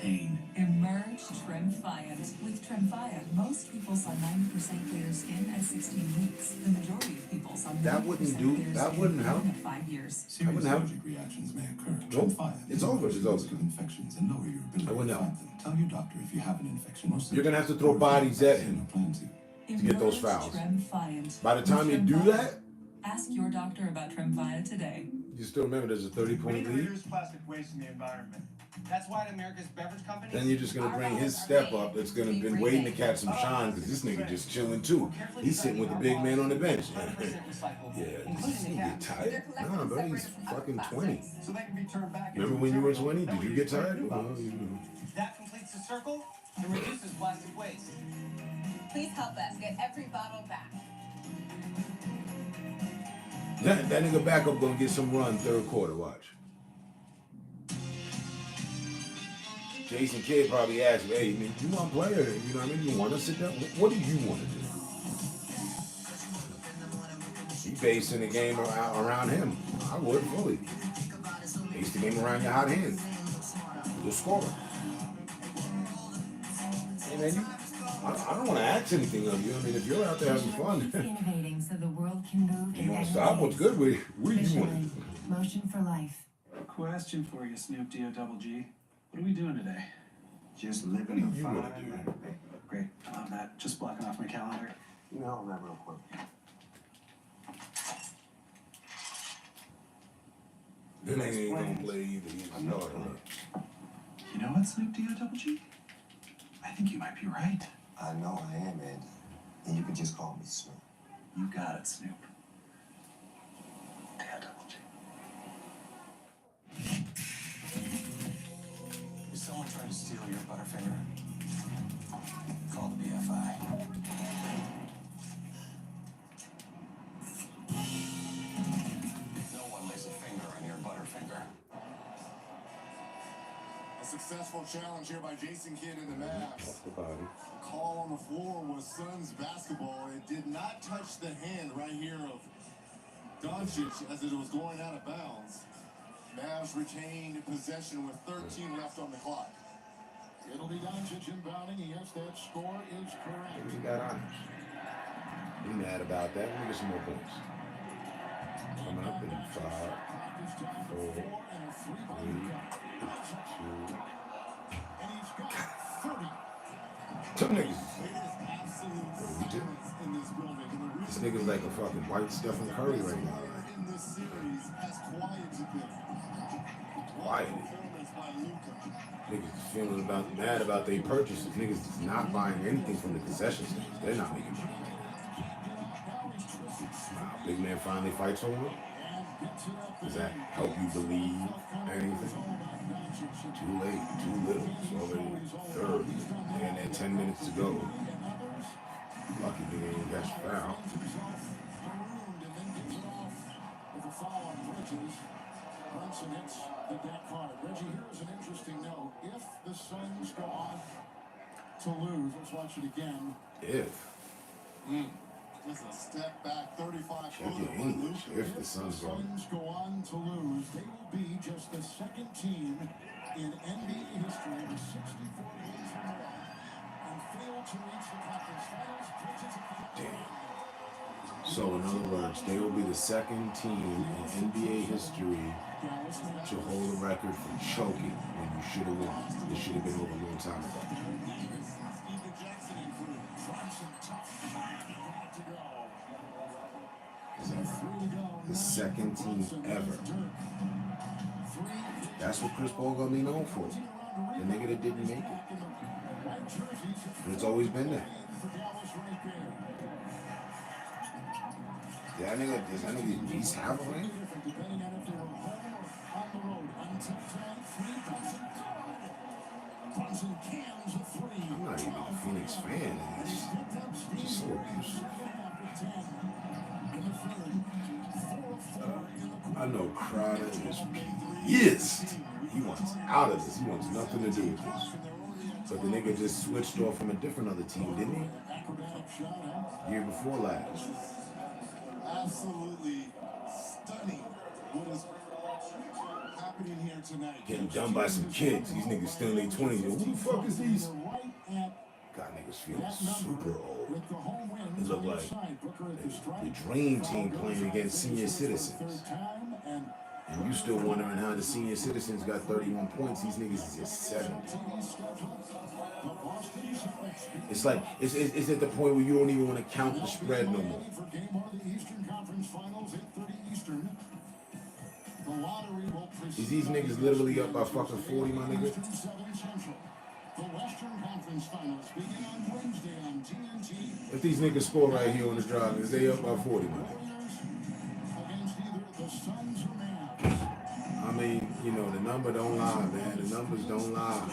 pain. Emerge Tremfyant. With Tremfyant, most people saw 90% clear skin at 16 weeks. The majority of people saw 90% That wouldn't do. clear That skin wouldn't help. in 5 years. Serious wouldn't help. allergic reactions may occur. Nope. Tremfya It's over. It's over. to infections and lower your ability I wouldn't to help. fight them. Tell your doctor if you have an infection or You're gonna have to throw bodies at him plan to. to get those Emerge fouls. Tremfyant. By the time you do that, Ask your doctor about Tremfya today. you still remember there's a 30-point lead. reduce plastic waste in the environment. That's why America's beverage companies. Then you're just gonna bring his step up. That's gonna been waiting to catch some shine because this nigga just chilling too. He's sitting with the big man on the bench. Yeah, this nigga tired? Nah, bro, he's fucking 20. So they can be turned back. Remember when you were 20? Did you get tired? That completes the circle and reduces plastic waste. Please help us get every bottle back. That nigga backup gonna get some run third quarter. Watch. Jason Kidd probably asked me, hey, man, you want to play or you know what I mean? You want to sit down? What do you want to do? He basing the game around him. I would fully. Base the game around your hot hand. You'll score. Hey man, I don't want to ask anything of you. I mean, if you're out there having fun, Innovating so the world can move you in want to every stop? What's good with what do you Michelin, want? Motion for life. Question for you, Snoop D-O-double-G. What are we doing today? Just living the You fine wanna do? life, baby. Great. I love that. Just blocking off my calendar. You know that real quick. Then they ain't gonna play either. He's I'm not starting. playing. You know what, Snoop D-O-double-G? I think you might be right. I know I am, Andy. And you can just call me Snoop. You got it, Snoop. D-O-double-G. Is someone trying to steal your Butterfinger? Call the BFI. No one lays a finger on your Butterfinger. A successful challenge here by Jason Kidd in the Mavs. Off the body. Call on the floor was Suns basketball. It did not touch the hand right here of Doncic as it was going out of bounds. Mavs retained possession with 13 left on the clock. It'll be Doncic inbounding. Yes, that score is correct. What you got on? Be mad about that. Let me get some more points. Coming up in 5, 4, 3, 2. Them niggas. This nigga's like a fucking white Stephen Curry right now. In this series has quieted them. Quiet. Niggas is feeling mad about their purchases. Niggas is not buying anything from the concession stands. They're not making money. Wow, big man finally fights over it. Does that help you believe anything? Too late, too little. It's already third. And then 10 minutes to go. Lucky nigga ain't got you foul. With a foul on Bridges, Brunson hits the deck card. Reggie, here's an interesting note. If the Suns go on to lose, let's watch it again. If. Just a step back, 35 Check your English. If the Suns go. Go on to lose, they will be just the second team in NBA history with 64 wins or more and fail to reach the conference finals. Bridges at the So in other words, they will be the second team in NBA history to hold a record for choking when you should have won. This should have been over a long time ago. The second team ever. That's what Chris Paul gonna be known for. The nigga that didn't make it. And it's always been there. Does that nigga at least have a ring? I'm not even a Phoenix fan. It's just so abusive. I know Crowder is pissed. He wants out of this. He wants nothing to do with this. But the nigga just switched off from a different other team, didn't he? Year before last. Absolutely stunning what is happening here tonight. Getting done by some kids. These niggas still in their 20s. Yo, who the fuck is these? God, niggas feel super old. It look like the dream team playing against senior citizens. And you still wondering how the senior citizens got 31 points. These niggas is at 70. It's like, it's at the point where you don't even want to count the spread no more. Is these niggas literally up by fucking 40, my nigga? If these niggas score right here on the drive, is they up by 40, man? I mean, you know, the number don't lie, man. The numbers don't lie.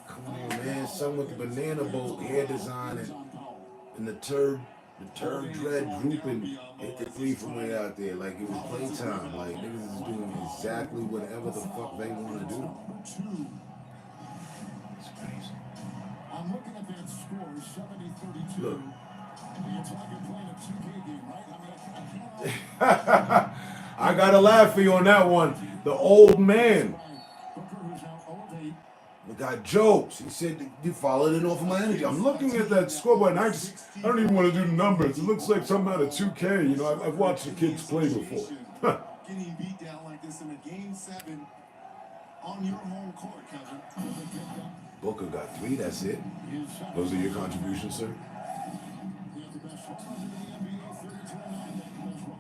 Come on, man. Some with the banana boat hair design and the turd dread drooping hit the three from way out there like it was playtime. Like niggas is doing exactly whatever the fuck they want to do. It's crazy. I'm looking at that score, 70-32. Look. It's like you're playing a 2K game, right? I gotta laugh for you on that one. The old man. I got jokes. He said you followed it off of my energy. I'm looking at that scoreboard and I don't even want to do the numbers. It looks like something out of 2K. You know, I've watched the kids play before. Getting beat down like this in a game 7 on your home court, Kevin. Booker got 3, that's it. Those are your contributions, sir?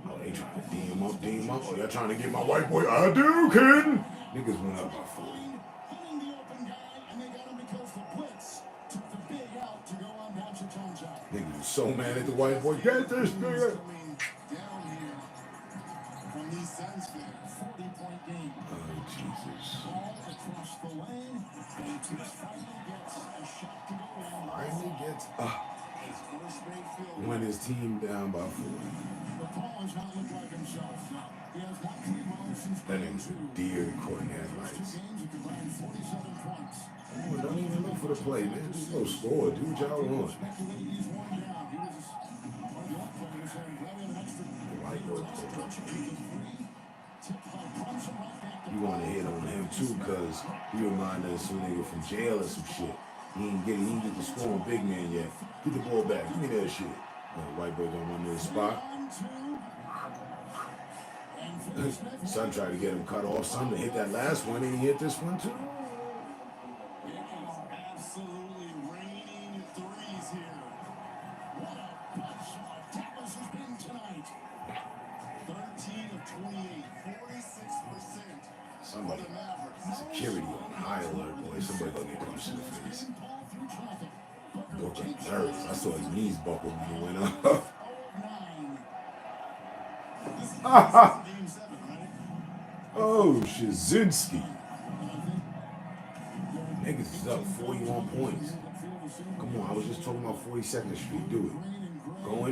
Oh, they trying to D him up. Oh, y'all trying to get my white boy? I do, kid. Niggas went up by 40. Niggas was so mad at the white boy. Get this nigga. Oh, Jesus. Finally gets up. When his team down by 40. That nigga's a deer court headlights. Oh, don't even look for the play, man. Just go score. Do what y'all want. You want to hit on him too, because he reminded us of a nigga from jail or some shit. He ain't get the score on big man yet. Get the ball back. Give me that shit. White boy gonna run to the spot. Son tried to get him cut off. Son to hit that last one, and he hit this one too. Absolutely raining threes here. What a bunch of Dallas has been tonight. 13 of 28, 46%. Somebody, security on high alert, boy. Somebody gonna get punched in the face. Booker nervous. I saw his knees buckle when he went up. Oh, Shazinski. Niggas is up 41 points. Come on, I was just talking about 42nd Street. Do it. Go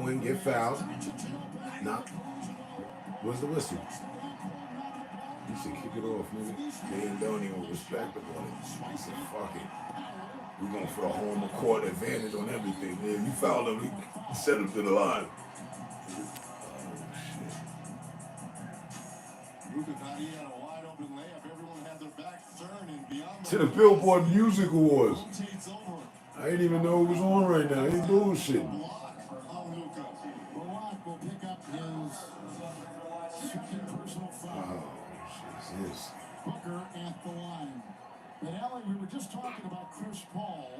in, get fouled. Nah. Where's the whistle? He said, kick it off, nigga. They don't even respect the ball. He said, fuck it. We're going for the home court advantage on everything, man. You fouled him, he sent him to the line. To the Billboard Music Awards. I didn't even know it was on right now. I ain't bullshitting. Jesus. Booker at the line. But Allie, we were just talking about Chris Paul,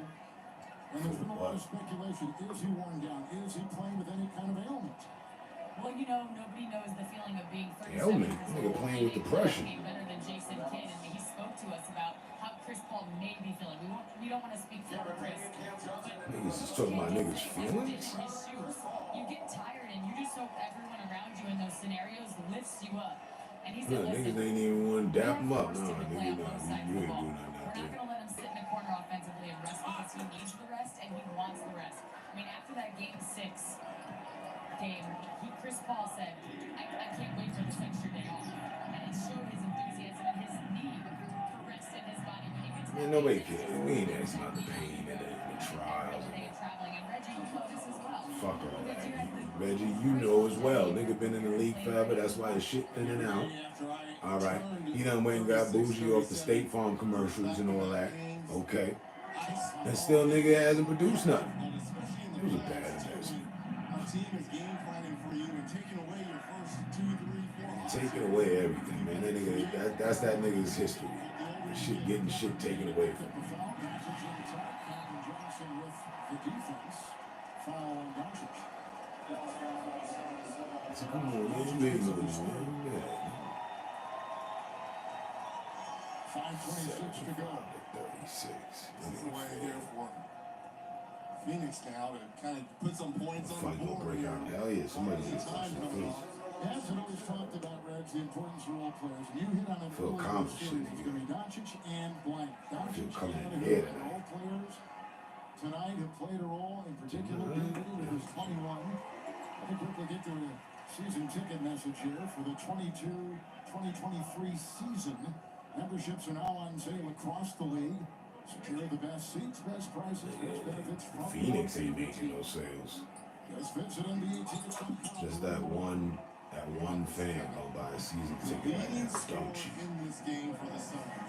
and there's been a lot of speculation. Is he worn down? Is he playing with any kind of ailment? Well, you know, nobody knows the feeling of being 37 Ailment? Nigga playing with depression. Better than Jason Kidd, and he spoke to us about how Chris Paul may be feeling. We don't want to speak for Chris. Niggas is talking about niggas' feelings? You get tired, and you just hope everyone around you in those scenarios lifts you up. And he Yeah, said, niggas ain't even want to dap him up. No, nigga, you ain't doing nothing out we're there. not going to let him sit in a corner offensively and rest because he needs the rest and he wants the rest. I mean, after that game 6 game, Chris Paul said, I can't wait for this extra day off. And it showed his enthusiasm and his need for rest in his body when he gets Man, nobody cares. We ain't asking about the pain and the trials. traveling. And Reggie, you know this as well. Fuck all that. Reggie, you know as well. Nigga been in the league forever. That's why his shit in and out. All right. He done went and got bougie off the State Farm commercials and all that. Okay. And still nigga hasn't produced nothing. It was a bad investment. Taking away everything, man. That nigga, that's that nigga's history. Shit, getting shit taken away from him. So come on, man. You made no man. 5:26 to go. 36. That's the way here for Phoenix now to kind of put some points on the Fight gonna board. break out. Hell yeah, somebody gets punched in the face. As had always talked about, Reg, the importance of role players. And you hit on it Feel earlier in the accomplished, series. It's nigga. going to be Doncic and Blank. Doncic coming and in the here role players tonight have played a role. In particular, Dinwiddie with his 21. Let me quickly get to the season ticket message here for the 2023 season. Memberships are now on sale across the league. Secure the best seats, best prices, best benefits from Phoenix ain't making no sales. Just visit NBAtickets.com. Just that one fan gonna buy a season ticket right now. Don't you? In this game for the Suns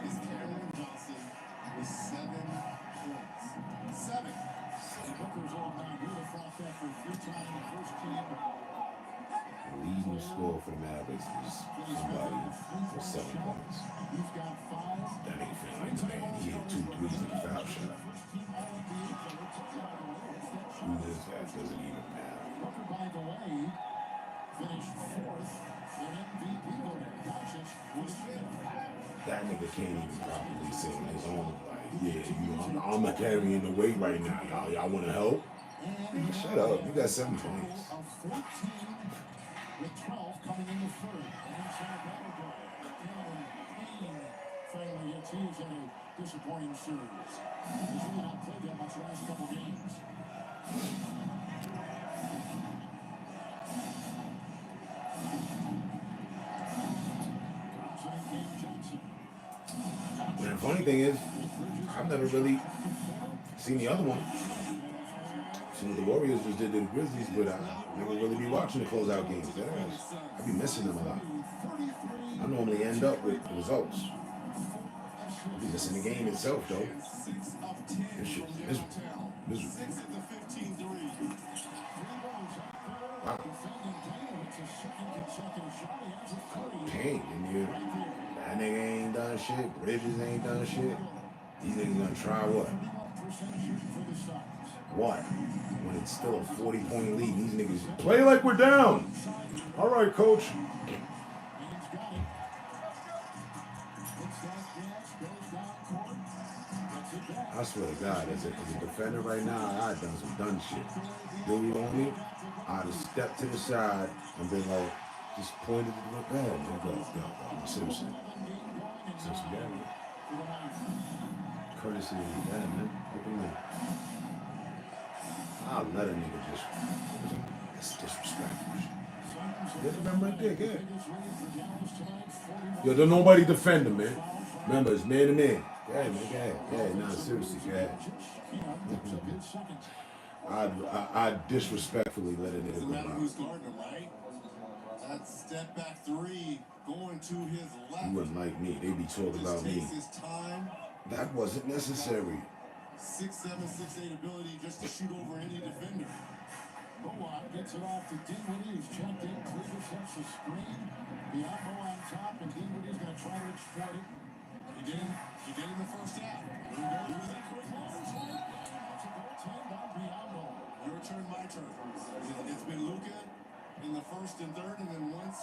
is Cameron Johnson with 7 points. 7. Booker's old man would have fought that for 3 times in the first team. Leading score for the Mavericks is somebody with 7 points. He's got 5. That ain't fair. Like, man, he hit 2 threes in the foul shot. Who is that? Doesn't even matter. Booker, by the way, finished 4th in MVP voting. Doncic was 5th. That nigga can't even properly say on his own. Like, yeah, you know, I'm not carrying the weight right now. Y'all want to help? Shut up. You got 7 points. Of 14 with 12 coming in the third. Inside battle play. Payne finally gets his in a disappointing series. He's really not played that much the last couple games. And the funny thing is, I've never really seen the other one. Seen what the Warriors just did to the Grizzlies, but I never really be watching the closeout games. I be missing them a lot. I normally end up with the results. I be missing the game itself, though. This shit is miserable. Wow. Dang, and you, that nigga ain't done shit. Bridges ain't done shit. These niggas gonna try what? What? When it's still a 40-point lead, these niggas play like we're down. All right, coach. I swear to God, as a defender right now, I've done some dumb shit. Dude on me, I'd have stepped to the side and been like, just pointed to the bad. Go. Seriously. Courtesy of the bad, man. Look at me. I'll let a nigga just. It's disrespectful. Get the man right there, go ahead. Yo, don't nobody defend him, man. Remember, it's man to man. Go ahead, man, go ahead. Go ahead, no, seriously, go ahead. I disrespectfully let a nigga Doesn't go matter out. who's guarding him, right? That step back 3 going to his left. You wouldn't like me. They be talking about me. Takes his time. That wasn't necessary. 6'7", 6'8" ability just to shoot over any defender. Bowan gets it off to Dinwiddie. He's checked in. Cleaver sets the screen. Biombo on top, and Dinwiddie's going to try to exploit it. He did in the first half. Your turn, my turn. It's been Luka in the first and third, and then once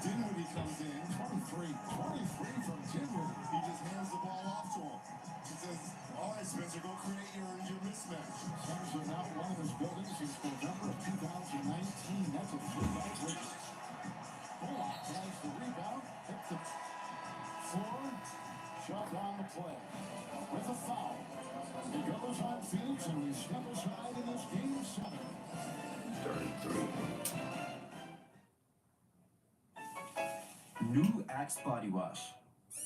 Dinwiddie comes in, 23 from Dinwiddie. He just hands the ball off to him. He says, all right, Spencer, go create your mismatch. Suns are not one of his buildings since November of 2019. That's a three-ball break. Bowan tries the rebound, hit the floor, shot down the play. With a foul. He goes on Phoenix, and we step aside in this game 7. 33. New Axe Body Wash.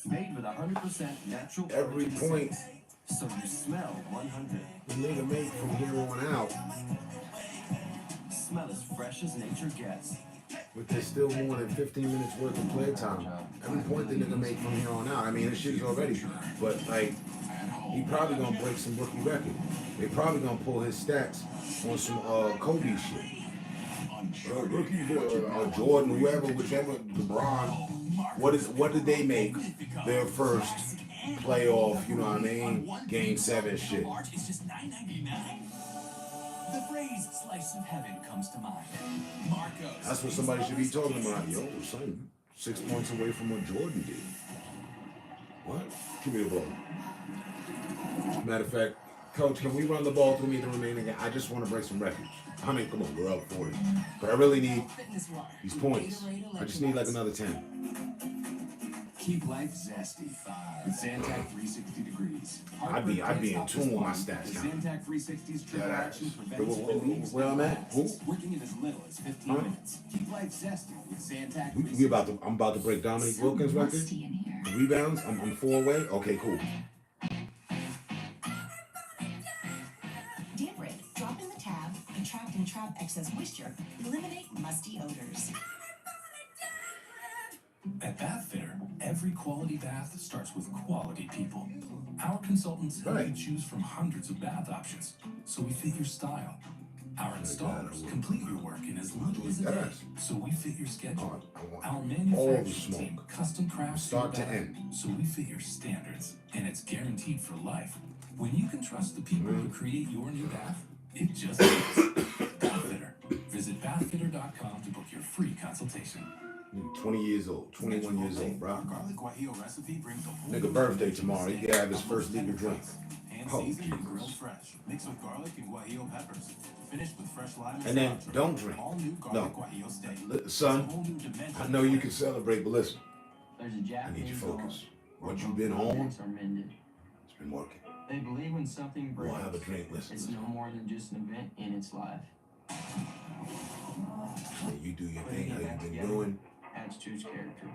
Made with 100% natural Every collagen point essence, so you smell 100. the nigga make from here on out, Smell as fresh as nature gets. but there's still more than 15 minutes worth of play time. Every point the nigga make from here on out. I mean, this shit is already, but like, he probably gonna break some rookie record. They probably gonna pull his stats on some Kobe shit. Rookie, Jordan, whoever, whichever, LeBron. What did they make their first playoff? You know what I mean? Game 7 shit. It's just $9.99. The phrase "slice of heaven" comes to mind. Marcos. That's what somebody should be talking about. Yo, son, 6 points away from what Jordan did. What? Give me the ball. Matter of fact, Coach, can we run the ball through me the remaining game? I just want to break some records. I mean, come on, we're up 40. But I really need these points. I just need like another 10. Keep life zesty with Zantac 360 degrees. I'd be in tune with my stats now. Zantac 360's triple action prevents Where I'm at? Who? working in as little as 15 minutes. Keep life zesty with Zantac. I'm about to break Dominique Wilkins' record. Rebounds. I'm 4 away. Okay, cool. Deodorant. Drop in the tab, attract and trap excess moisture, eliminate musty odors. At Bathfitter, every Every quality bath starts with quality people. Our consultants help you choose from hundreds of bath options, so we fit your style. Our installers complete your work in as little as a day, so we fit your schedule. Our manufacturing team custom crafts start to your bath, end. so we fit your standards, and it's guaranteed for life. When you can trust the people who create your new bath, it just is. Bathfitter. Visit bathfitter.com to book your free consultation. 20 years old, 21 years old, bro. Garlic guajillo recipe brings a whole Nigga birthday tomorrow. He can have his first legal drink. hand Oh, seasoned and grilled fresh, mixed with garlic and guajillo peppers, finished with fresh lime And then cilantro. don't drink. All new No. garlic guajillo steak. Son, I know you can celebrate, but listen, There's a I need Japanese you focus. where What you've both been on, objects are mended. it's been working. They believe when something We'll breaks, have a drink, listen. it's no more than just an event in its life. And you do your Putting thing, it how back you been together doing. adds to its character.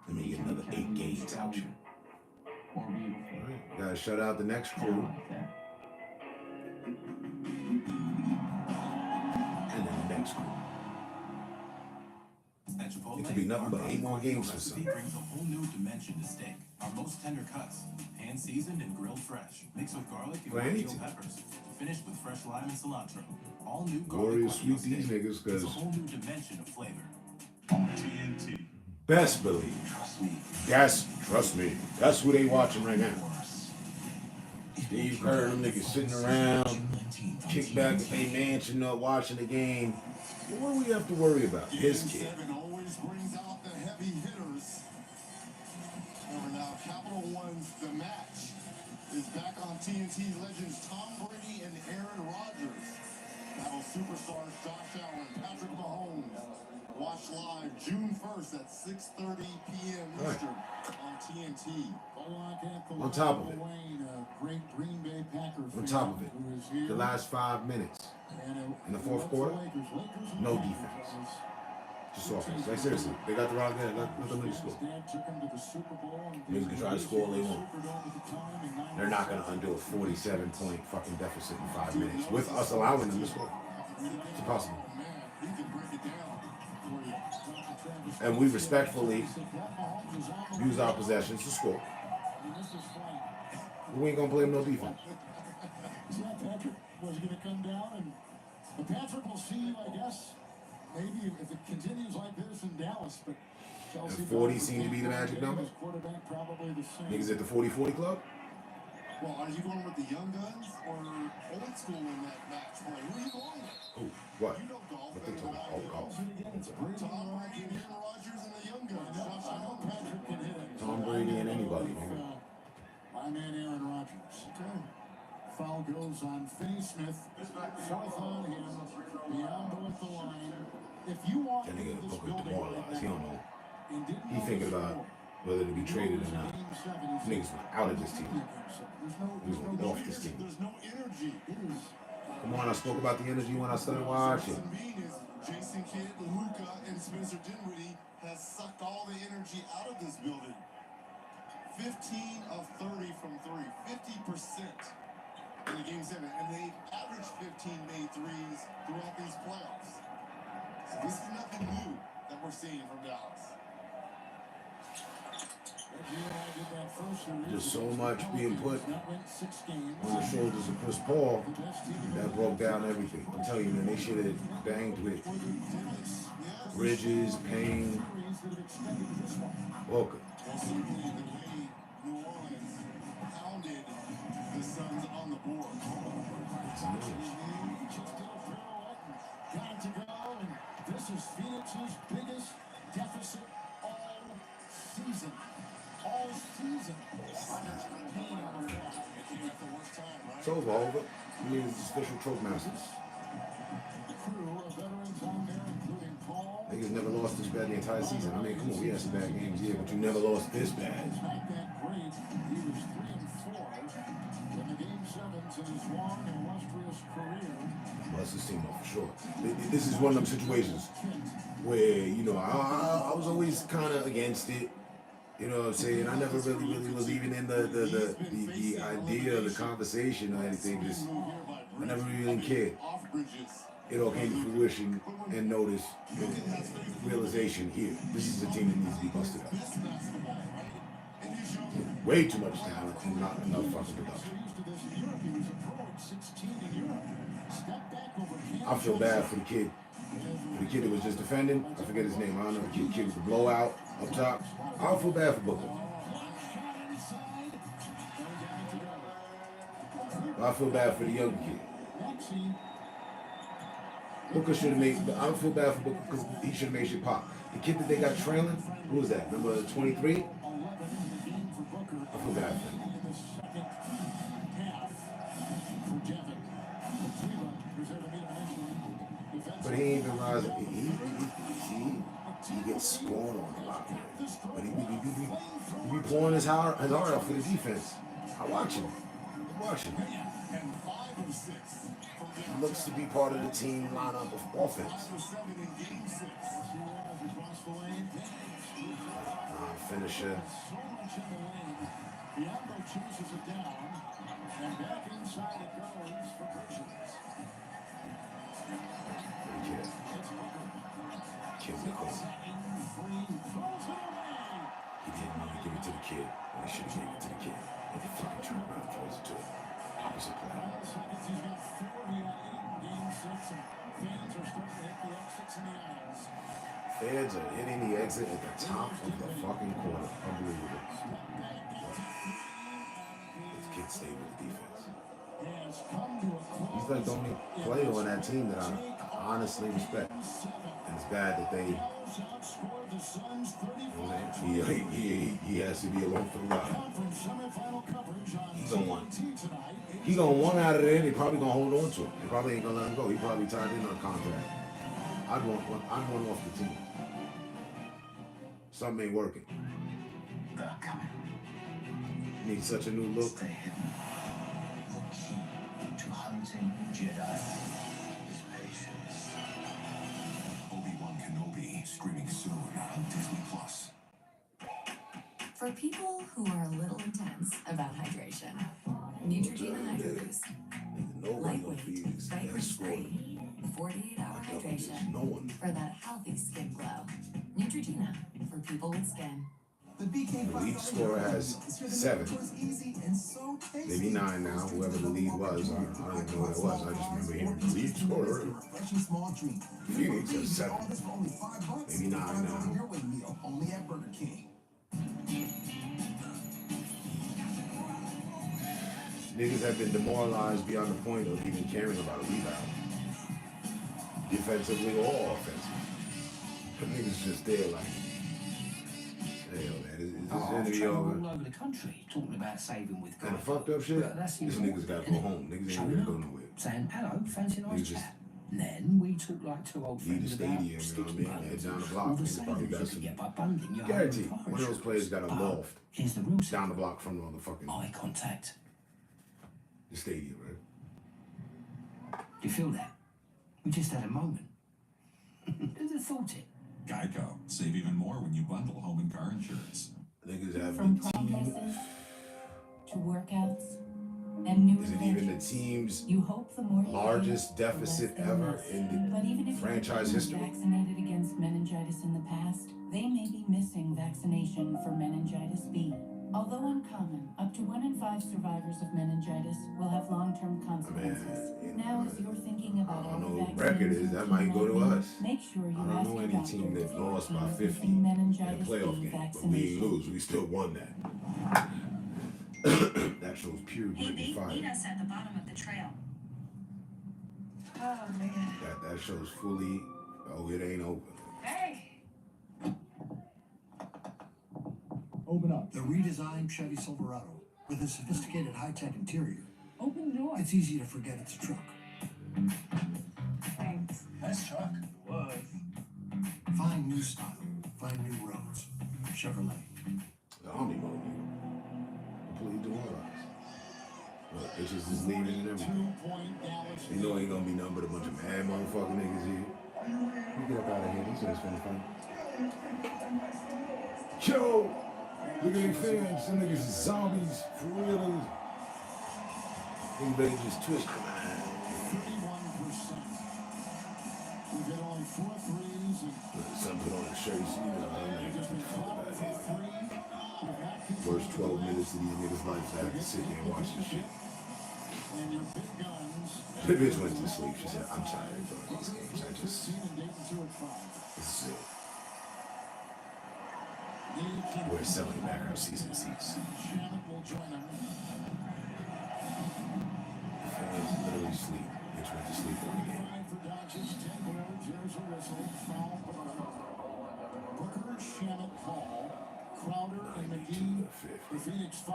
Let me get another 8 games out you. More beautiful. Alright, gotta shout out the next crew. Like that. And then the next crew. At Chipotle, It could be nothing our but 8 more garlic games guajillo for recipe some. brings a whole new dimension to steak. Our most tender cuts, hand seasoned and grilled fresh, mixed with garlic and For anything. guajillo peppers, finished with fresh lime and cilantro. All new garlic Glorious guajillo sweet these steak. niggas, It's a cause whole new dimension of flavor. TNT. best believe. Trust me. That's who they watching right now. Steve Kerr, them niggas sitting around, kick back at their mansion up watching the game. What do we have to worry about? His kid. 7 always brings out the heavy hitters. And now Capital One's The Match is back on TNT. Legends Tom Brady and Aaron Rodgers battle superstars Josh Allen, Patrick Mahomes. Watch live June 1st at 6:30 p.m. Eastern on TNT. On top of it. Great Green Bay Packer On top of it. The last 5 minutes in the fourth quarter, no defense. Just offense. Like seriously, they got the rock there. Let them niggas score. Niggas can try to score all they want. They're not gonna undo a 47-point fucking deficit in 5 minutes with us allowing them to score. It's impossible. And we respectfully use our possessions to score. We ain't gonna play no defense. Patrick was going to come down, and Patrick will see you, I guess, maybe if it continues like this in Dallas. But Chelsea And 40 seem to be the magic number. Quarterback probably the same. Niggas at the 40-40 club? Well, are you going with the young guns or old school in that match play? Who are you going with? Who? What? You know golf. What they talking about? Oh, golf. Tom Brady, Aaron Rodgers, and the young guns. Josh Allen. Patrick can hit it. Tom Brady and anybody, nigga. My man Aaron Rodgers. Okay. Foul goes on Finney Smith. Fourth on him. Beyond north the line. If you want That to nigga this Booker building demoralized. right He now, don't know. and didn't He know thinking this about before, whether to be traded or not. Game 7 is Niggas went out of this team. He's off this team. There's no energy. It is. Come on, I spoke about the energy when I started watching. Jason Kidd, Luka, and Spencer Dinwiddie has sucked all the energy out of this building. 15 of 30 from 3, 50% in the game 7, and they've averaged 15 made threes throughout these playoffs. So this is nothing new that we're seeing from Dallas. There's so much being put on the shoulders of Chris Paul that broke down everything. I'm telling you, man, they should have banged with Bridges, Payne, Walker. New Orleans pounded the Suns on the board. Got to go, and this is Phoenix's biggest deficit all season. All season. It's over. We need special trophy masters. Niggas never lost this bad the entire season. I mean, come on, we had some bad games, yeah, but you never lost this bad. Well, that's his team, for sure. This is one of them situations where, you know, I was always kind of against it. You know what I'm saying? I never really was even in the idea of the conversation or anything. Just, I never really cared. it all came to fruition and notice and realization here. This is a team that needs to be busted up. Way too much talent and not enough fucking production. I feel bad for the kid. The kid that was just defending, I forget his name. I don't know. The kid with the blowout up top. I don't feel bad for Booker. I feel bad for the young kid. Booker should have made. I don't feel bad for Booker because he should have made shit pop. The kid that they got trailing, who was that? Number 23. I feel bad for him. But he ain't been rising. He gets scored on a lot, man. But he be pouring his heart out for the defense. I watch him. He looks to be part of the team lineup of offense. Finisher. Kid Nicole. He didn't want to give it to the kid when he should have given it to the kid. And he fucking turned around and throws it to him. Opposite play. Fans are hitting the exit at the top of the fucking corner. Unbelievable. This kid stayed with the defense. He's like the only player on that team that I honestly respect. And it's bad that they, he has to be alone for the ride. He gonna want out of there. They probably gonna hold on to him. They probably ain't gonna let him go. He probably tied in on a contract. I'd want off the team. Something ain't working. Need such a new look. To hunting Jedi is patience. Obi-Wan Kenobi streaming soon on Disney Plus. For people who are a little intense about hydration, Neutrogena Hydro Boost. Lightweight, fragrance-free, 48-hour hydration for that healthy skin glow. Neutrogena for people with skin. The lead scorer has 7. Maybe 9 now, whoever the lead was. I don't even know what it was. I just remember hearing the lead scorer. Phoenix has 7. Maybe 9 now. Niggas have been demoralized beyond the point of even caring about a rebound. Defensively or offensively. The niggas just there like, hell man, is this interview over? All over the country talking about saving with And the fucked up shit, these niggas gotta go home. Niggas ain't gonna go nowhere. Saying, hello, fancy a nice chat. Then we talk like two old Leave the friends stadium, you know what I mean? Head down the block. Niggas probably got some. Guaranteed, one of those players got a loft down the block from the fucking eye contact. The stadium, right? Do you feel that? We just had a moment. Who'd have thought it? Geico. Save even more when you bundle home and car insurance. Niggas have From progresses to workouts and new Is it even the team's you hope the more largest deficit ever in but even the if franchise you've history? been vaccinated against meningitis in the past, they may be missing vaccination for meningitis B. Although uncommon, up to 1 in 5 survivors of meningitis will have long-term consequences. Now, as you're thinking about I don't know all what the the record vaccines is. That might go to us. make sure you I don't ask know your any doctor team that lost by if 50 you're in a meningitis playoff B game. But we vaccination. didn't lose. We still won that. That shows pure gritty fire. Meet us at the bottom of the trail. Oh, man. That shows fully. Oh, it ain't open. Hey! Open up. The redesigned Chevy Silverado with a sophisticated high-tech interior. Open the door. It's easy to forget it's a truck. Thanks. Nice truck. Was. Find new style. Find new roads. Chevrolet. The Omni mode, completely demoralized. Look, bitches is leaving and everything. You know ain't gonna be nothing but a bunch of mad motherfucking niggas here. You get up out of here. These niggas finna fight. Yo! Look at these fans. Some niggas is zombies. For real. Niggas better just twist their mind. 4 threes and Something on the shirt, you know, I'm just been caught for 3. First 12 minutes of these niggas' lives, I have to sit there and watch this shit. And your big guns. The bitch went to sleep. She said, I'm tired of doing these games. I just, 15 and Dayton 2 at 5. this is it. We're selling back our season seats. Shannon will join them. The fans literally sleep. Bitch went to sleep on the game. For Doncic, 10 boards. There's a whistle. Foul. Booker, Shannon, Hall, Crowder, and McGee. The Phoenix 5.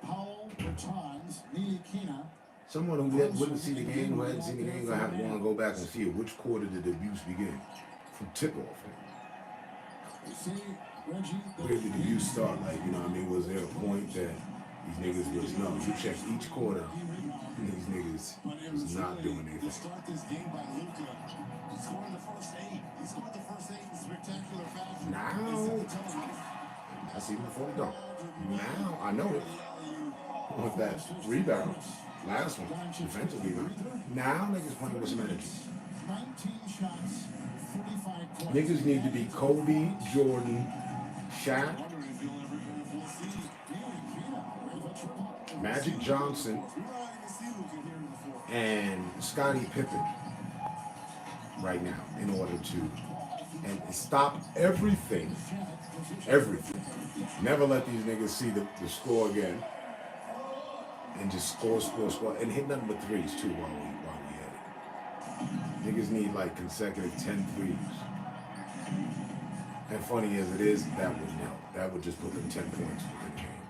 Powell, Bertans, Ntilikina. Someone who wouldn't see the game, who hadn't seen the game, gonna have to want to go back and see it. Which quarter did the abuse begin? From tip-off. You see, Reggie, Where did the abuse start? Like, you know what I mean? Was there a point that these niggas was, no, you check each quarter, these niggas was not doing To anything. start this game by Luka, he scored the first 8. He scored the first 8 in spectacular fashion. Now, that's even before the dunk. Now, I know it. With that rebound, last one, defensive rebound. Now, niggas playing with some energy. 19 shots, 45 points. Niggas need to be Kobe, Jordan, Shaq, Magic Johnson, and Scottie Pippen right now in order to and stop everything. Never let these niggas see the score again. And just score, and hit nothing but threes too while we at it. Niggas need like consecutive 10 threes. And funny as it is, that would help. That would just put them 10 points within the game.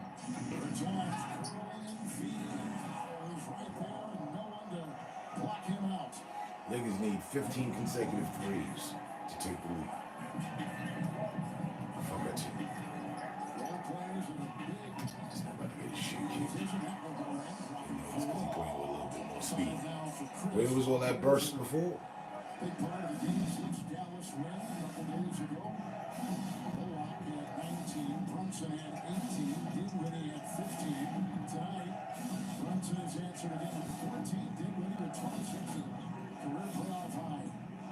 Niggas need 15 consecutive threes to take the lead. Fuck that team. It's not about to get shit kicked. He's playing with a little bit more speed. Where was all that burst before? Big part of the game since Dallas win a couple days ago. Bullock had 19, Brunson had 18, Dinwiddie had 15. Tonight, Brunson has answered again with 14, Dinwiddie with 26. Career playoff high.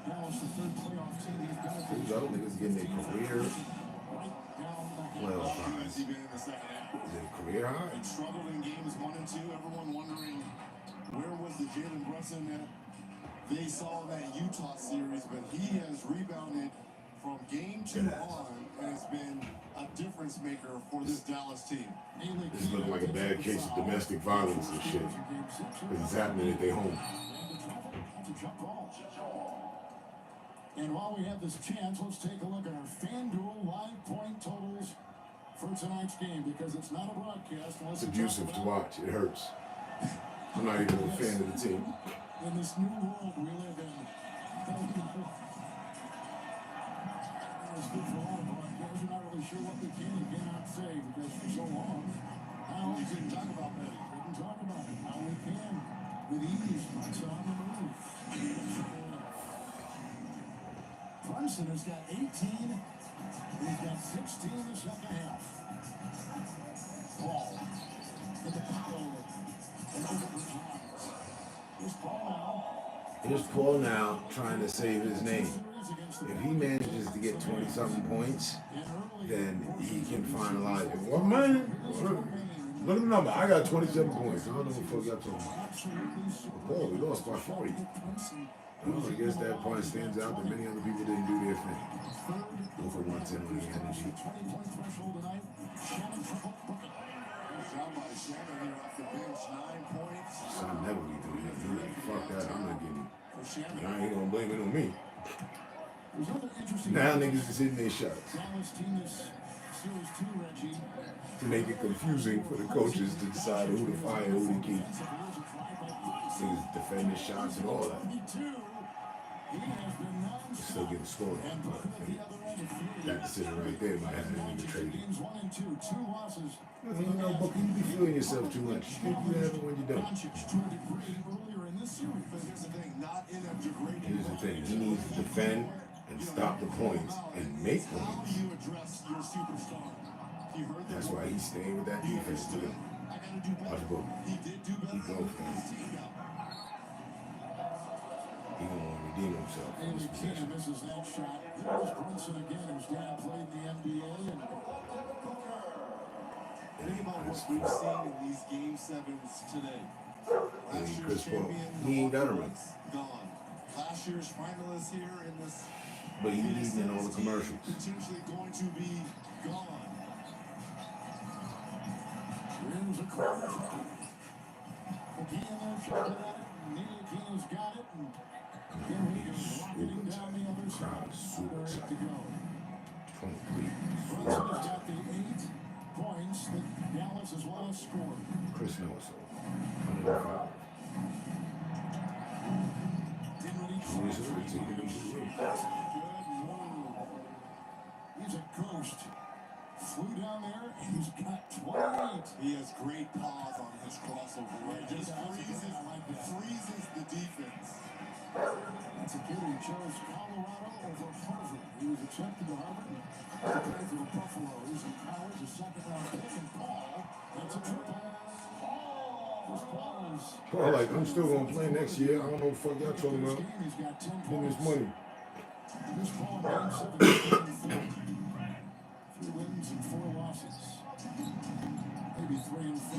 Dallas, the third playoff team he's been with. These other niggas getting their career playoff highs. Is it a career high? And struggled in games 1 and 2. Everyone wondering where was the Jalen Brunson that they saw in that Utah series, but he has rebounded from game 2 on and has been a difference maker for this Dallas team. This is looking like a bad case of domestic violence and shit. Because it's happening at their home. And while we have this chance, let's take a look at our FanDuel live point totals for tonight's game, because it's not a broadcast. It's abusive to watch. It hurts. I'm not even a fan of the team. In this new world we live in, it's good for a lot of broadcasters. We're not really sure what we can and cannot say, because for so long, now we didn't talk about that. Couldn't talk about it. Now we can with ease. Brunson on the move. Brunson has got 18. He's got 16 in the second half. Paul in the power. Here's Paul now trying to save his name. If he manages to get 20-something points, then he can finalize it. Well, man, look at the number. I got 27 points. I don't know what the fuck y'all talking about. Paul, we lost by 40. Well, I guess that point stands out that many other people didn't do their thing. Go for 110 on the energy. Son never be doing that. He's like, fuck that. I'm not getting it. I ain't gonna blame it on me. Now niggas is hitting their shots. To make it confusing for the coaches to decide who to fire, who to keep. Niggas defend their shots and all that. Still getting scored. That decision right there might have been traded. You know, Booker, you be feeling yourself too much. You think you have it when you don't. Here's the thing. He needs to defend and stop the points and make points. That's why he's staying with that defense too. Watch Booker. He goes for it. He gonna want to redeem himself. himself. Haley Keenan misses that shot. Here's Brunson again, whose dad played in the NBA. Think about what we've seen in these game sevens today. Last year's Chris Paul. champion, He ain't done it right. gone. Last year's finalist here in this. But he's leading in all the commercials. Potentially going to be gone. Here's a corner. McKee in there shot it at it. Neely Keenan's got it. And here he goes, rocketing down the other side. Under 8 to go. 23. Brunson has got the 8 points that Dallas as well as scored. Chris Nelson. 105. Dinwiddie He's a ghost. Flew down there, and he's got 28. He has great pause on his crossover. Right? Just freezes the defense. That's a kid who chose Colorado over Harvard. He was accepted to Harvard and to play for the Buffaloes. And Howard's a second-round pick. And Paul, that's a triple. Paul, like, I'm still gonna play next year. I don't know what the fuck y'all talking about. He's got 10 Give me this points. money. This ball in game 7 is 3 wins and 4 losses. Maybe 3 and 5.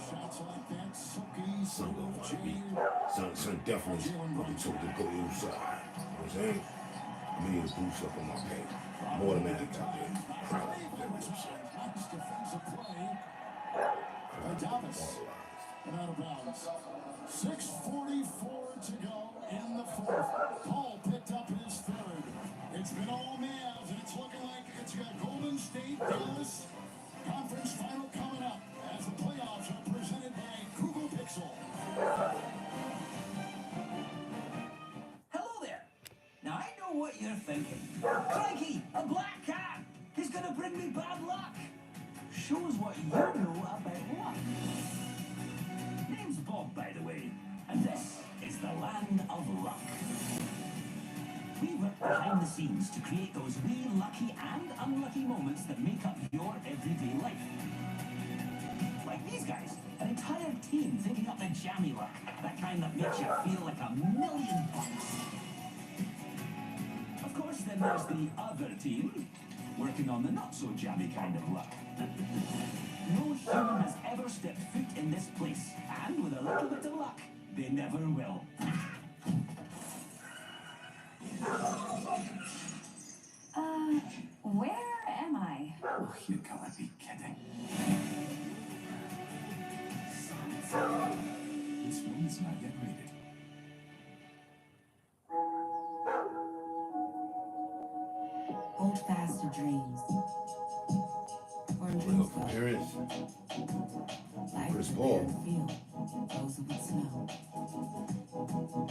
Shots like that, Silky, single, Jane. Son definitely probably took the go inside. You know what I'm saying? I need to boost up on my paint. More than that out there. Nice defensive play by Davis. And out of bounds. 6:44 to go in the 4th. Paul picked up his 3rd. It's been all Mavs, and it's looking like it's got Golden State, Dallas conference final coming up as the playoffs are presented by Google Pixel. Hello there. Now I know what you're thinking. Crikey, a black cat! He's gonna bring me bad luck. Shows what you know about luck. Name's Bob, by the way, and this is the land of luck. We work behind the scenes to create those wee lucky and unlucky moments that make up your everyday life. Like these guys, an entire team thinking up the jammy luck, that kind that makes you feel like $1,000,000. Of course, then there's the other team, working on the not-so-jammy kind of luck. No human has ever stepped foot in this place, and with a little bit of luck, they never will. Where am I? Oh, you gotta be kidding. This one's not yet rated. Hold fast to dreams. Orange dreams go. Parents. Life Chris is a Paul. bare field, frozen with snow.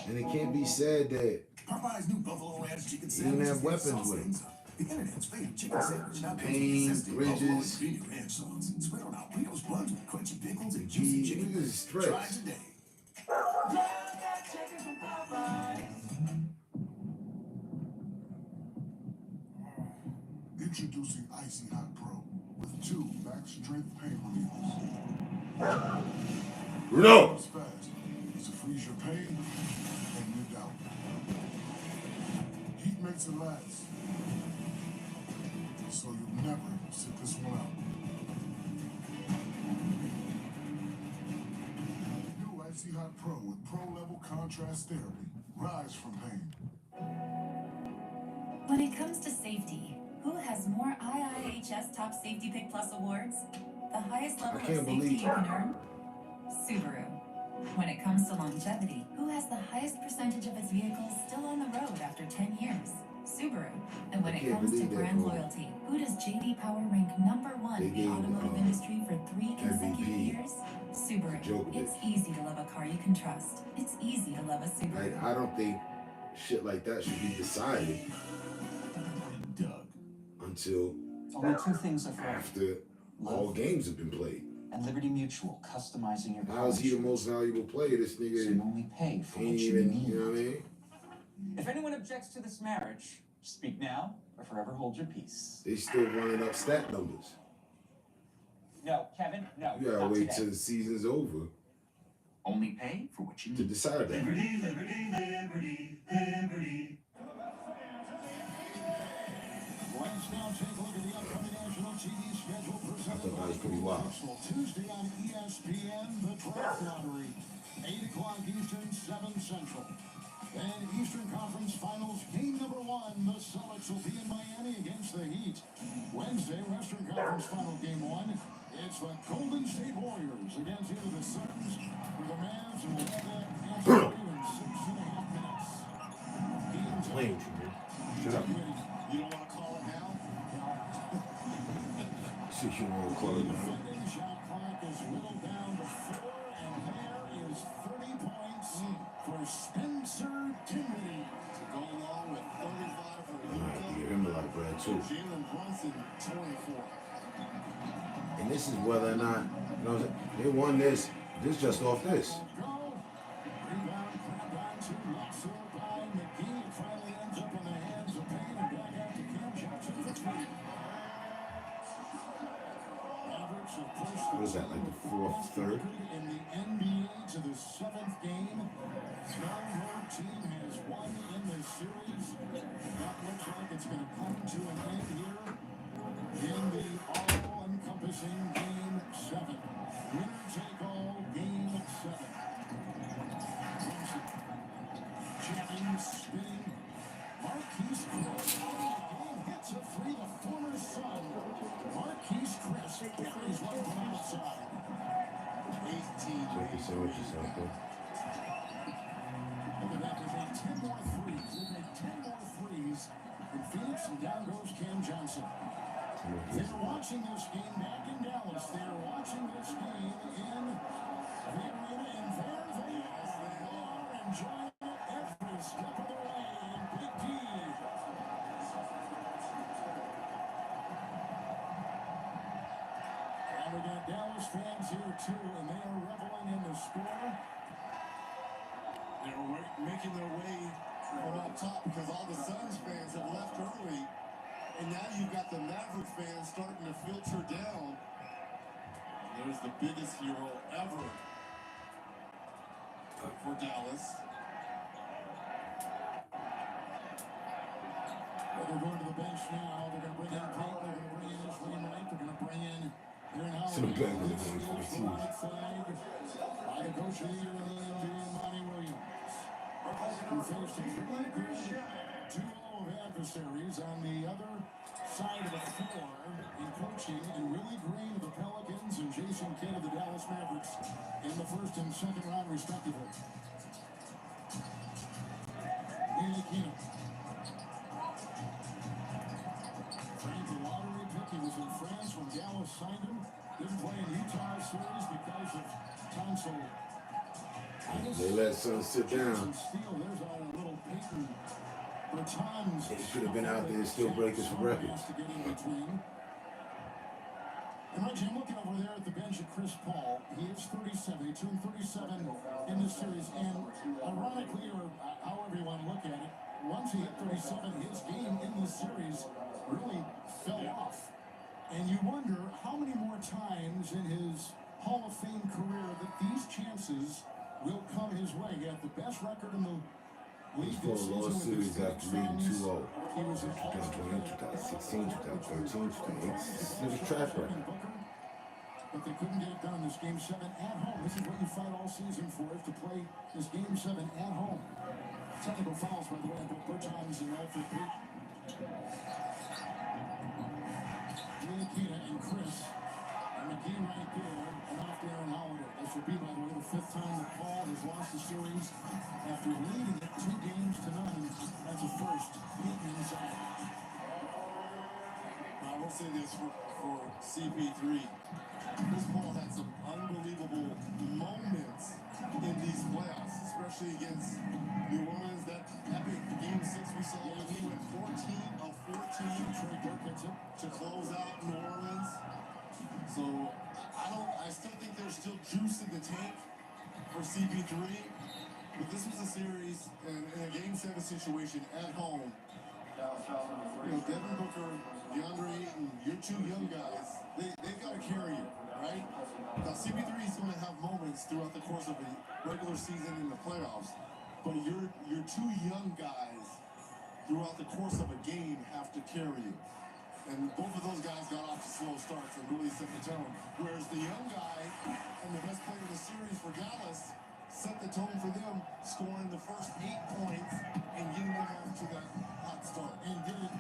And it can't be said that Popeye's new Buffalo Ranch chicken he sandwich. didn't have weapons with him. The internet's favorite chicken sandwich. Now Payne, Buffalo Bridges. and creamy ranch sauce. Spread on jalapenos, buns with crunchy pickles and juicy He chicken. was Try stretched. today. Introducing Icy Hot Pro with 2 max strength pain relievers. Bruno! It's fast. It's to freeze your pain and your doubt. Heat makes it last. So you'll never sit this one out. New Icy Hot Pro with pro-level contrast therapy. Rise from pain. When it comes to safety, who has more IIHS Top Safety Pick Plus awards? The highest level of can't safety believe- you can earn? Subaru. When it comes to longevity, who has the highest percentage of its vehicles still on the road after 10 years? Subaru. And when I it can't comes to believe that, brand bro. loyalty, who does JD Power rank #1 They in the gave, automotive industry for 3 consecutive MVP years? Subaru. Djokovic. It's easy to love a car you can trust. It's easy to love a Subaru. Like, I don't think shit like that should be decided Doug. until Only 2 things are for after all games have been played. and Liberty Mutual, customizing your How is he the most valuable player? This so you nigga only pay for what ain't you even, need. you know what I mean? If anyone objects to this marriage, speak now or forever hold your peace. They still running up stat numbers. No, Kevin, no. You gotta not wait today. till the season's over. Only pay for what you to need. decide that. Liberty, liberty, liberty, liberty. Let's now take a look at the upcoming national TV schedule I presented thought that was pretty by wild. Universal. Tuesday on ESPN, the Draft Lottery. 8 o'clock Eastern, 7 Central. Then Eastern Conference Finals, game number 1. The Celtics will be in Miami against the Heat. Wednesday, Western Conference Final game 1. It's the Golden State Warriors against either the Suns or the Mavs, and we'll have that answer for you in 6.5 minutes. Games Playing for me. Shut up. You don't want to call it now? See if you want to call it now. Defending shot clock is whittled down to 4, and there is 30 points for Spencer Dinwiddie. To go along with 35 for I might have to give him a lot of bread too. Jalen Brunson, 24. And this is whether or not, you know, they won this just off this. Go. Rebound grabbed onto Russell by McGee. It finally ends up in the hands of Payne and back out to Cam Johnson for 3. Mavericks have pushed What is that, like the fourth, third? in the NBA to the 7th game. No road team has won in this series. That looks like it's going to come to an end here in the all-encompassing game 7. Winner take all game 7. James spinning. Marquise Chris. Hits a 3, the former Sun. Marquise Chris carries one from outside. 18. Check this out, what you said, bro. Look at that, they made 10 more threes. They made 10 more threes in Phoenix, and down goes Cam Johnson. They're watching this game back in Dallas. They're watching this game in the arena, and there they are, enjoying it every step of the way in Big D. And we got Dallas fans here too, and they are reveling in the score. They're making their way from up top because all the Suns fans have left early. And now you've got the Maverick fans starting to filter down. There's the biggest hero ever for Dallas. Well, they're going to the bench now. They're going to bring in Payton. They're going to bring in Isaiah Knight. They're going to bring in Aaron Howard. Some bad ones This going for the is team. right flag by the coach of the year in the NBA, Monty Williams, who faced a pretty good duo of adversaries on the other side of the floor in coaching, and Willie Green of the Pelicans and Jason Kidd of the Dallas Mavericks in the first and second round, respectively. Ntilikina. Frank, the lottery pick, he was in France when Dallas signed him. Didn't play in Utah series because of tonsil. They let Sun sit down. Steal. There's a little Peyton Bertans. He should have been out there still breaking some records. To get in between. And Reggie, I'm looking over there at the bench of Chris Paul. He is 37. He turned 37 in this series. And ironically, or however you want to look at it, once he hit 37, his game in this series really fell off. And you wonder how many more times in his Hall of Fame career that these chances will come his way. He had the best record in the league He's this full of season with series his after Phoenix leading Suns. 2-0. He was an 2020, 2016, 2013, 2018. This is a track record. But they couldn't get it done in this Game 7 at home. This is what you fight all season for, is to play this Game 7 at home. Technical fouls, by the way, both Bertans and Alfred Payton. Ntilikina and Chris. And McGee right there, and off to Aaron Holiday. This will be, by the way, the 5th time that Paul has lost the series after leading it 2 games to none. That's a first. Payton inside. I will say this for CP3. Chris Paul had some unbelievable moments in these playoffs, especially against New Orleans. That epic Game 6 we saw when he went 14 of 14 Trey Burke gets it. to close out New Orleans. So I still think there's still juice in the tank for CP3. But this was a series in a Game 7 situation at home. You know, Devin Booker, DeAndre Ayton, you're 2 young guys. They've got to carry you. right? Now, CP3 is going to have moments throughout the course of a regular season in the playoffs, but your two young guys throughout the course of a game have to carry you. And both of those guys got off to slow starts and really set the tone. Whereas the young guy and the best player of the series for Dallas set the tone for them, scoring the first 8 points and getting them off to that hot start. And did it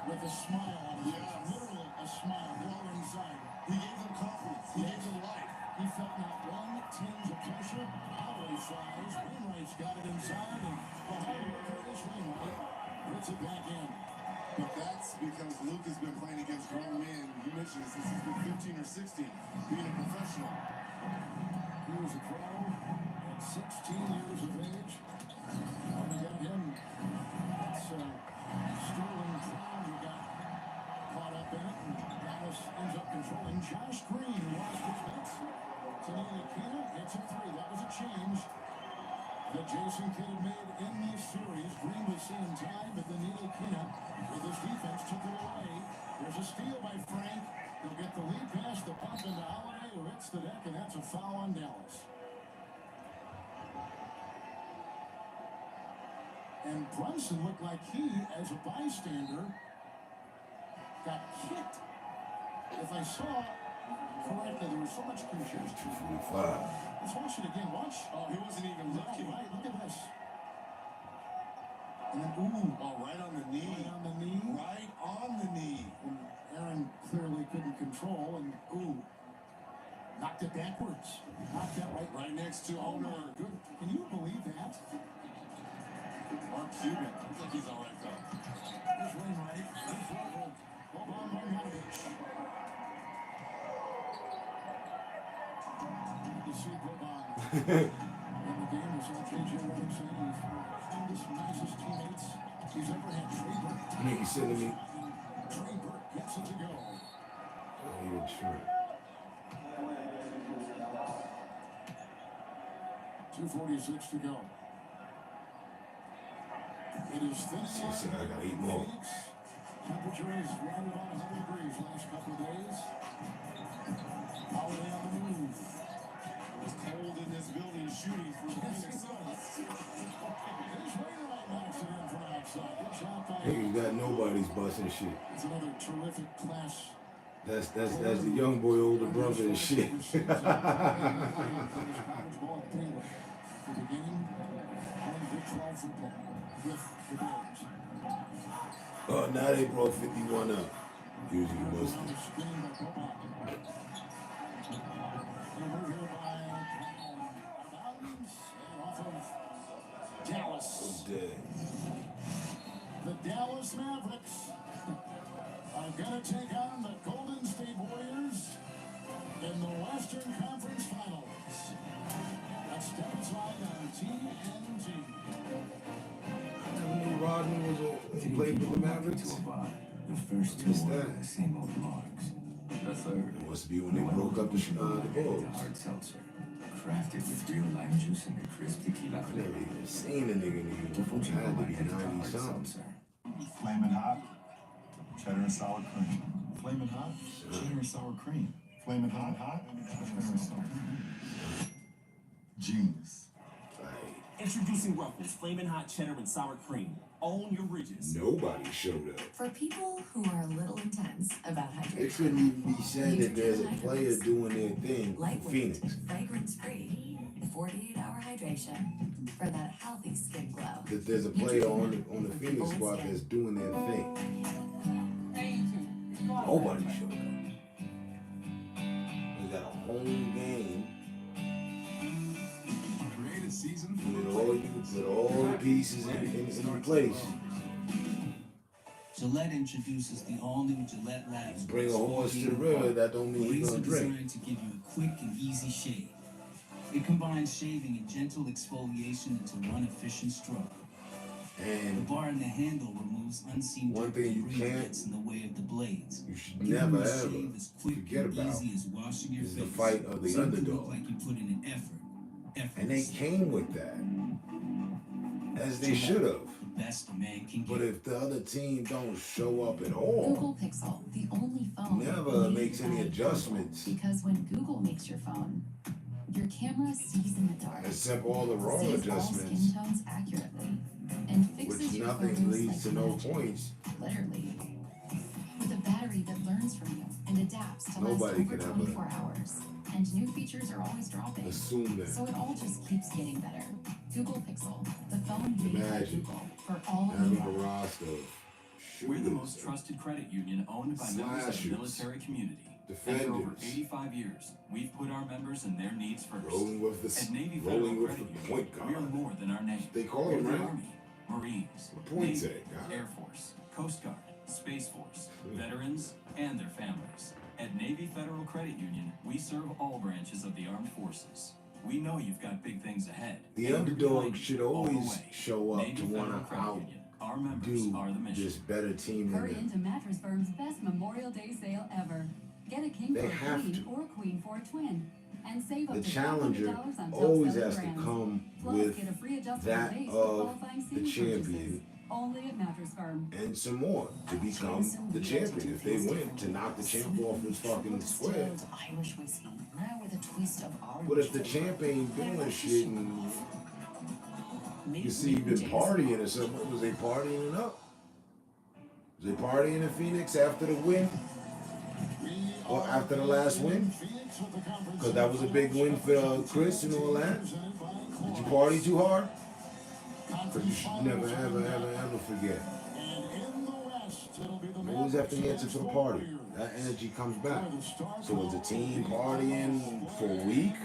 with a smile on his face. Literally a smile. All inside. He gave them confidence. He gave them life. He felt not one tinge of pressure. Away flies. Wainwright's got it inside, and behind Curtis Wainwright puts it back in. But that's because Luke has been playing against grown men. You mentioned it since he's been 15 or 16, being a professional. He was a pro at 16 years of age. And again, that's Sterling Brown who got caught up in it, and Dallas ends up controlling. Josh Green lost his bets. Tanita Kina hits a three. That was a change that Jason Kidd had made in this series. Green was seeing time, but then Neil Kina, with his defense, took it away. There's a steal by Frank. He'll get the lead pass, the pump into Holiday, who hits the deck, and that's a foul on Dallas. And Brunson looked like he, as a bystander, got kicked. If I saw correctly, there was so much confusion. 245. Let's watch it again. Watch. Oh, he wasn't even looking. Right, look at this. And then, ooh. Oh, right on the knee. Right on the knee. Right on the knee. And Aaron clearly couldn't control, and ooh. Knocked it backwards. Knocked that right next to owner. Good. Can you believe that? Mark Cuban. Looks like he's all right, though. Here's Wainwright. Here's Lobo. Boban Marjanovic. You see Boban in the game. We saw J.J. Redick saying he's one of the kindest, nicest teammates he's ever had. Trey Burke. Nigga sending me. Trey Burke gets it to go. Oh, he didn't shoot. 2:46 to go. It is thin. She said I got 8 more. Temperature is right about 100 degrees last couple of days. Holiday on the move. It was cold in this building shooting for the Phoenix Suns. Here's Wainwright knocks it in from outside. Good shot by. Hey, you got nobody's busting shit. It's another terrific class. That's the young boy, older brother and shit. The beginning of Big 12 football with the Bears. Oh, now they brought 51 up. Usually busted. Dallas. Dead. The Dallas Mavericks are going to take on the Golden State Warriors in the Western Conference Finals. That's Stephens Live on TNT. I never knew Rodman was he played with the Mavericks. The first two were the same old marks. The third It must be when they broke up the Bulls. hard seltzer, crafted with real lime juice and a crisp tequila I flavor. never even seen a nigga in the uniform. Had to be 90 something. Flamin' hot, cheddar and sour cream. Flamin' hot, cheddar and sour cream. Flamin' hot, cheddar and sour cream. Genius. Introducing Ruffles Flamin' Hot Cheddar and Sour Cream. Own your ridges. Nobody showed up. For people who are a little intense about hydration, It couldn't even be said that there's a player doing their thing for lightweight, Phoenix. fragrance-free, 48-hour hydration for that healthy skin glow. That there's a player on the Phoenix squad that's doing their thing. Nobody showed up. We got a home game. Create a season With all the pieces in place. Gillette introduces the all-new Gillette Labs. Bring a horse to the river, that don't mean he's Razor gonna drink. designed to give you a quick and easy shave. It combines shaving and gentle exfoliation into one efficient stroke. The And bar and the handle removes unseen one dirt thing and you debris can't- gets in the way of the blades. you should Giving never you a ever shave as quick forget and about easy as washing your is the face. fight of the Something underdog. look like you put in an effort. And they came with that. As they should have. best a man can But give. if the other team don't show up at all, Google Pixel, the only phone never made makes any by adjustments. Google. Because when Google makes your phone, your camera sees in the dark, Except all the raw sees all adjustments, skin tones accurately, and fixes which your nothing photos leads like to no magic. points. Literally. With a battery that learns from you and adapts to last Nobody over could 24 hours. And new features are always dropping. Assume that. So it all just keeps getting better. Google Pixel, the phone made by Imagine Google for all of having you. a roster of We're the shooters, most trusted credit union owned by members of the slashers, military community. And for over defenders, 85 years, we've put our members and their needs first. rolling with At Navy the Federal rolling with Credit the Union, point we are guard. more than our name. They call We're him, the right? Army, Marines, The points Navy, at, God. Air Force, Coast Guard, Space Force, veterans, and their families. At Navy Federal Credit Union, we serve all branches of the armed forces. We know you've got big things ahead. The and we're underdog behind you should all the always way. show up Navy to Federal want to Credit Union. Our members are the outdo mission. this better team Hurry than them. into Mattress Firm's best Memorial Day sale ever. Get a king They for a have queen to. or a queen for a twin. And save up The to challenger $500 on always top-selling has to brands. come Plus, with get a free adjustable that base for of qualifying the seating champion purchases. Only at Mattress Firm. and some more to become the champion. If they win, to knock the champ off his fucking square. Distilled Irish whiskey, now with a twist of orange. But if the champ ain't doing shit and you see you been partying or something, was they partying it up? Was they partying in Phoenix after the win? Or after the last win? Because that was a big win for Chris and all that. Did you party too hard? Because you should never, ever, ever, ever forget. You always have to answer for the party. That energy comes back. So was the team partying for a week?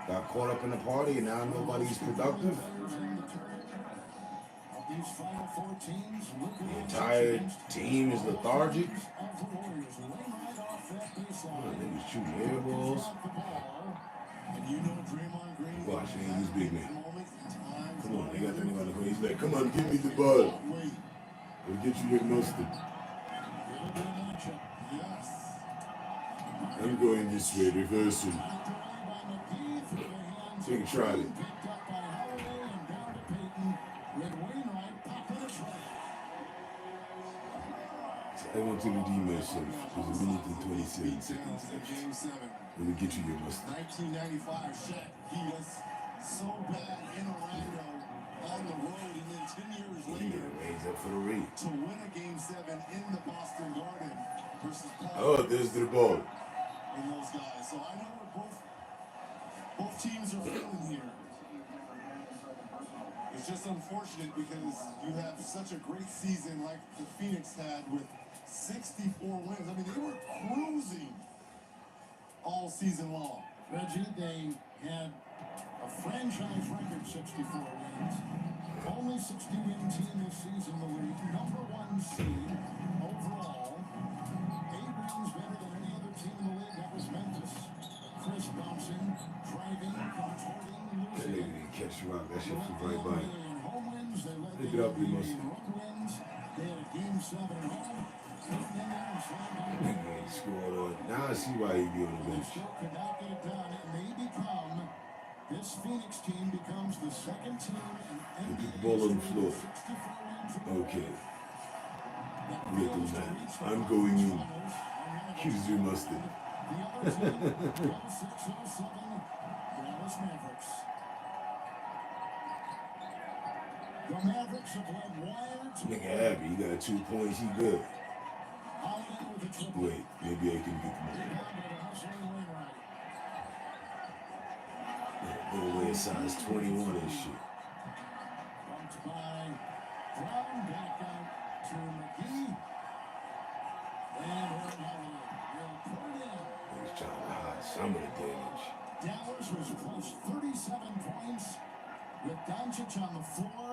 Got caught up in the party and now nobody's productive? The entire team is lethargic? Niggas shooting air balls. Watch, man, he's big man. Come on, they got that nigga on the corner. He's like, come on, give me the ball. We'll get you your mustard. I'm going this way, reversing. Take a try it. I want to redeem myself because a minute and 27 seconds left. Let me get you your mustard. 1995, Shaq, he was so bad in Orlando on the road, and then 10 years later, Raise up for the read. to win a Game 7 in the Boston Garden versus Paul Oh, there's the ball. and those guys. So I know what both teams are feeling here. It's just unfortunate because you have such a great season like the Phoenix had with 64 wins. I mean, they were cruising all season long. Reggie, they had a franchise record 64 wins. Only 60-win team this season in the league. Number 1 seed overall. 8 wins better than any other team in the league. That was Memphis. Chris bouncing, driving, contorting, That nigga didn't catch you out. That shit flew right by. home wins. They led Pick it up, you must. road wins. They had a Game 7 at home. Nigga ain't scored on. Now I see why he be on the bench. Still could not get it done, and they become, this Phoenix team becomes the second team in Put the ball on the floor. Okay. Get them man. I'm going in. Here's your mustard. Dallas Mavericks. The Mavericks have led wire to Nigga happy. He got 2 points. He good. Holiday with a triple. Wait, maybe I can get the money. Nigga wear size 21 and shit. Bumped by Brown, back out to McGee. And Owen Holiday will put it in. He's trying to hide some of the damage. Dallas was plus 37 points with Doncic on the floor.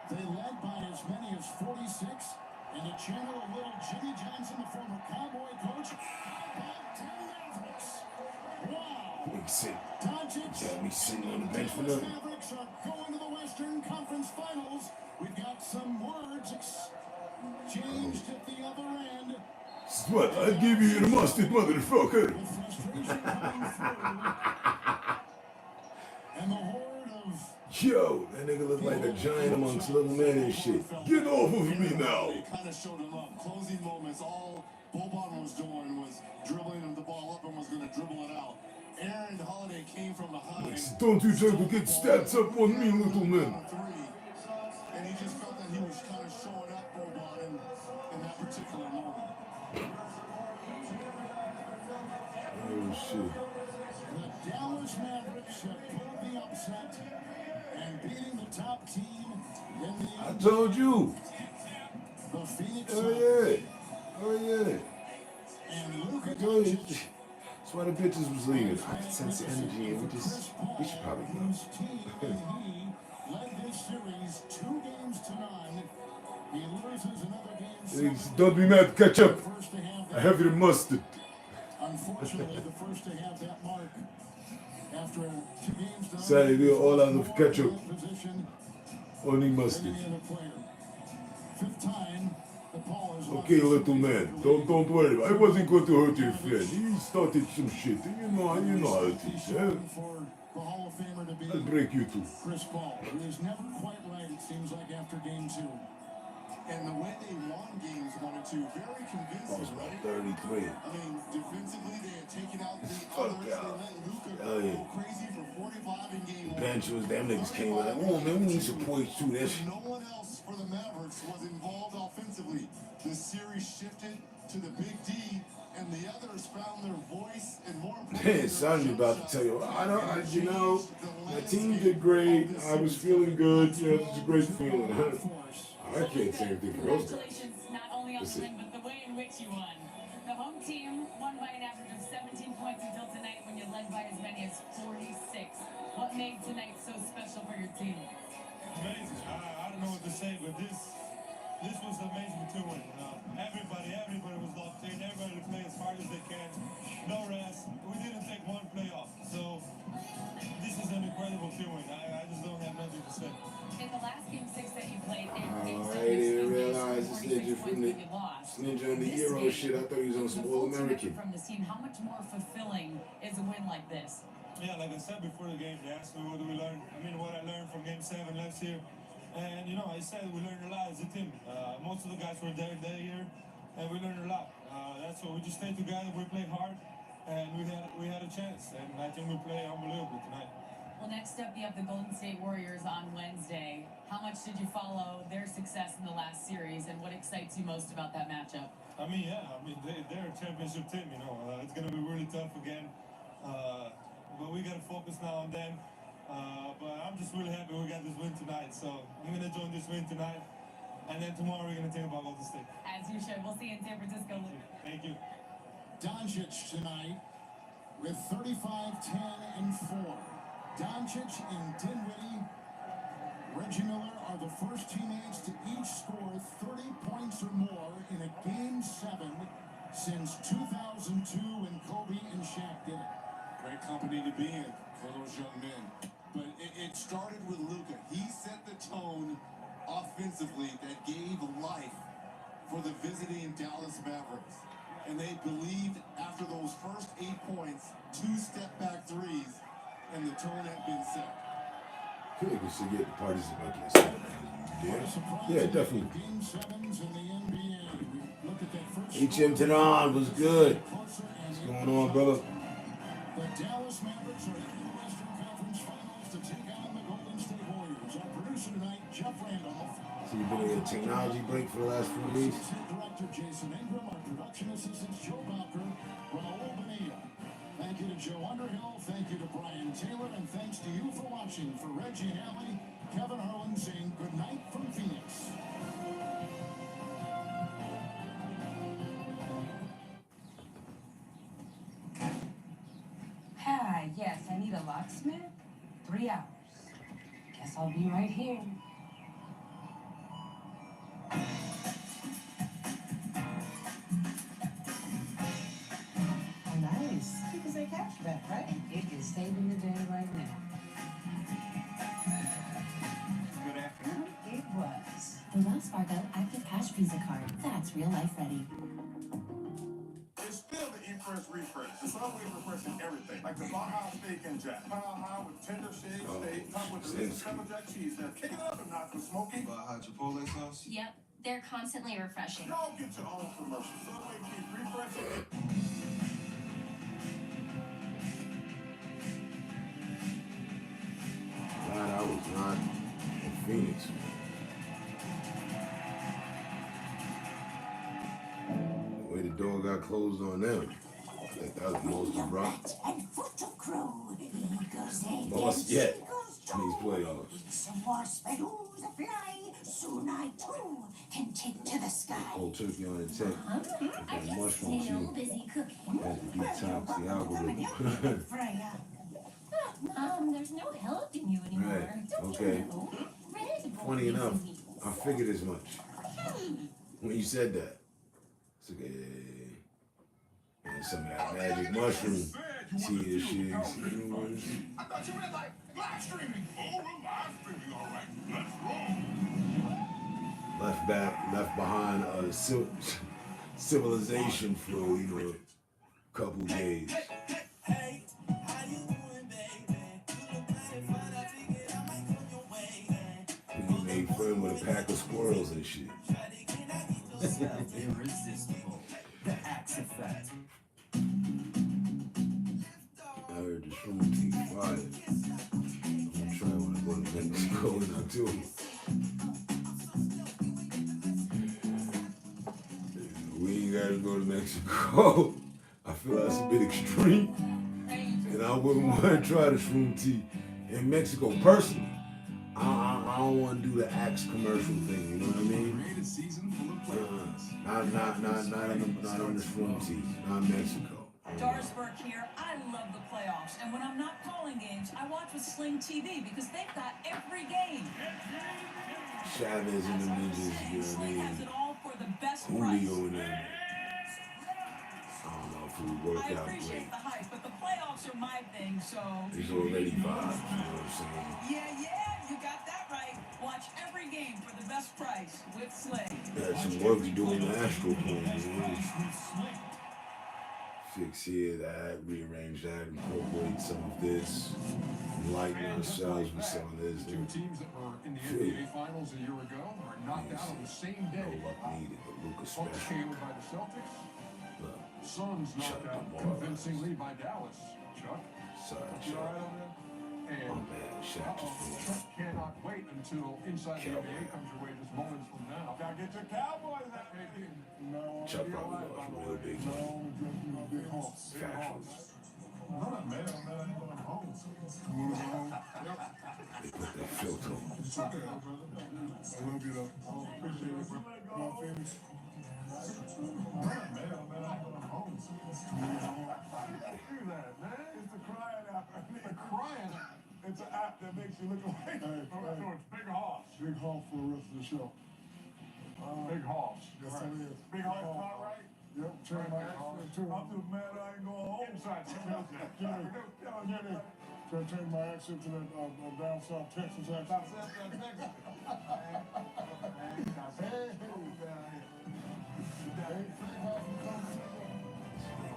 They led by as many as 46. And to channel a little Jimmy Johnson, the former Cowboy coach. Back to the Mavericks. Wow. Nigga sit. Doncic. Got me sitting on the bench for The nothing. Mavericks are going to the Western Conference Finals. We've got some words exchanged at the other end. What? I give you the mustard, motherfucker. With frustration coming through. And the horde of Yo, that nigga look like a giant amongst little men and shit. Get off of me now. They kind of showed him up. Closing moments, all Boban was doing was dribbling him the ball up and was going to dribble it out. Aaron Holiday came from behind. Don't you try to get stats up on me, little man. And he just felt that he was kind of showing up Boban in that particular moment. Oh, shit. The Dallas Mavericks have pulled the upset and beating the top team in the I told you. The Phoenix Oh, yeah. Oh, yeah. and Luka I told you. That's why the bitches was leaving. I could sense the energy and we should probably go. whose team and he led this series 2 games to none. He loses another game. Don't be mad, catch up. First to have I have your mustard. Unfortunately, the first to have that mark after 2 games done. Sorry, we're all out of ketchup. Position Only than mustard. any other player. 5th time, the ball is Okay, little man, don't worry. I wasn't going to hurt your friend. He started some shit. You know how it is, eh? for the Hall of Famer to be I'll break you too. Chris Paul, who is never quite right, it seems like, after game 2. And the way they won games 1 and 2, very convincing, right? 33. I mean, defensively, they had taken out the Fuck others. They yeah. let Luka Hell yeah. go crazy for 45 in game 1. Bench was them niggas came out like, oh man, we need some points too. That shit. No one else for the Mavericks was involved offensively. The series shifted to the Big D, and the others found their voice and more Man, Sandy about to tell you, my team did great. I was feeling good. You know, it's a great feeling. I can't say anything for those guys. Congratulations not only on the win, but the way in which you won. The home team won by an average of 17 points until tonight when you led by as many as 46. What made tonight so special for your team? Amazing. I don't know what to say, but this was amazing to win. Everybody was locked in. Everybody played as hard as they can. No rest. We didn't take one play off. So this is an incredible team win. I just don't have nothing to say. In the last game 6 that you played, I didn't realize this ninja from the ninja in the Euro shit. I thought he was on some All American. From this team, how much more fulfilling is a win like this? Yeah, like I said before the game, they asked me what do we learn. I mean, what I learned from game 7 last year. And, you know, I said we learned a lot as a team. Most of the guys were there that year, and we learned a lot. That's what we just stayed together, we played hard, and we had a chance. And I think we played unbelievably tonight. Well, next up, you have the Golden State Warriors on Wednesday. How much did you follow their success in the last series, and what excites you most about that matchup? I mean, they're a championship team, you know. It's going to be really tough again. But we got to focus now on them. But I'm just really happy we got this win tonight. So I'm going to join this win tonight. And then tomorrow we're going to think about Golden State. As you should. We'll see you in San Francisco. Thank you. Doncic tonight with 35, 10, and 4. Doncic and Dinwiddie, Reggie Miller are the first teammates to each score 30 points or more in a Game 7 since 2002 when Kobe and Shaq did it. Great company to be in for those young men. But it started with Luka. He set the tone offensively that gave life for the visiting Dallas Mavericks. And they believed after those first 8 points, 2 step-back threes, and the tone had been set. I feel like we should get the parties about this Saturday. Yeah, definitely. Game 7s in the NBA. We look at that first HM Tenon was good. What's going on, brother? The Dallas Mavericks are in the Western Conference Finals to take on the Golden State Warriors. Our producer tonight, Jeff Randolph. So you've been in a technology break for the last few days? Assistant Director Jason Ingram, our production assistants Joe Bowker, Raul Bonilla. Thank you to Joe Underhill, thank you to Brian Taylor, and thanks to you for watching. For Reggie Alley, Kevin Harlan saying good night from Phoenix. Hi, yes, I need a locksmith. 3 hours. Guess I'll be right here. Nice. Because they cashback, right? It is saving the day right now. Good afternoon. It was. The Wells Fargo Active Cash Visa card. That's real life ready. It's still the Eat Fresh Refresh. It's always refreshing everything. Like the Baja Steak and Jack. Baja High with tender shaved steak, topped with delicious pepper jack cheese. They're kicking it up a notch with smoky Baja Chipotle sauce? Yep, they're constantly refreshing. Y'all get your own commercial. Subway keeps refreshing. Glad I was not in Phoenix. The way the door got closed on them, I think that was the most abrupt And foot to crow. Eagles egg loss and yet seagulls in these too. playoffs. Some more sparrows a fly. Soon I too can take to the sky. Cold turkey on the tech. I That am mushroom still soup busy cooking. had to detox the algorithm. Freya. There's no help in you anymore. Right, Don't okay. you know? Red Bull Funny is enough, me. I figured as much when you said that. It's okay. And some of that magic mushroom chia shit. I thought you meant like live streaming. Oh, we're live streaming, all right. Let's roll. Left behind a civilization for a couple days. Hey, how you doing, baby? You look mighty fine. I figured I might come your way. And he made friend with a pack of squirrels and shit. Irresistible. The Axe Effect. I heard the shroom tea fire. I'm gonna try when I go to Mexico in October. We ain't gotta go to Mexico. I feel that's a bit extreme. And I wouldn't want to try the shroom tea in Mexico personally. I don't want to do the Axe commercial thing, you know what I mean? Create a season full of playoffs. Not on the shroom tea, not Mexico. Darsberg here. I love the playoffs, and when I'm not calling games, I watch with Sling TV because they've got every game. Chavez and the ninjas, you know what I Sling has mean? it all for the best price. Julio and them. I don't know if it would work I out great. appreciate the hype, but the playoffs are my thing, so. There's already vibes, you know what I'm saying? Yeah, you got that right. Watch every game for the best price with Sling. Got some work to do in the Astro Point, man. Fix here, that, rearrange that, incorporate some of this, enlighten ourselves with some of this. Two teams that were in the NBA Finals a year ago are knocked out on the same day. No luck needed, but Lucas Bucks special. KO'd by the Celtics. Look, Suns knocked out convincingly by Dallas. Chuck, sorry, you all Chuck. right over there? And My bad, Shaq just finished. Chuck cannot wait until Inside the NBA comes your way just moments from now. Gotta get your Cowboys out there. Chuck probably lost real big money. Factual. Man, I ain't going home. They put that filter on. It's okay, brother. I love you though. Appreciate it, bro. My Phoenix. Man, I ain't going home. Do that, man. It's the crying app. The crying app. It's an app that makes you look away. So it's Big Hoss. Big Hoss for the rest of the show. Big Hoss. Yes, it is. Big Hoss, not right? Yep, turn my accent too. I'm just mad I ain't going home. Inside Try to turn my accent to that down south Texas accent. Down south Texas.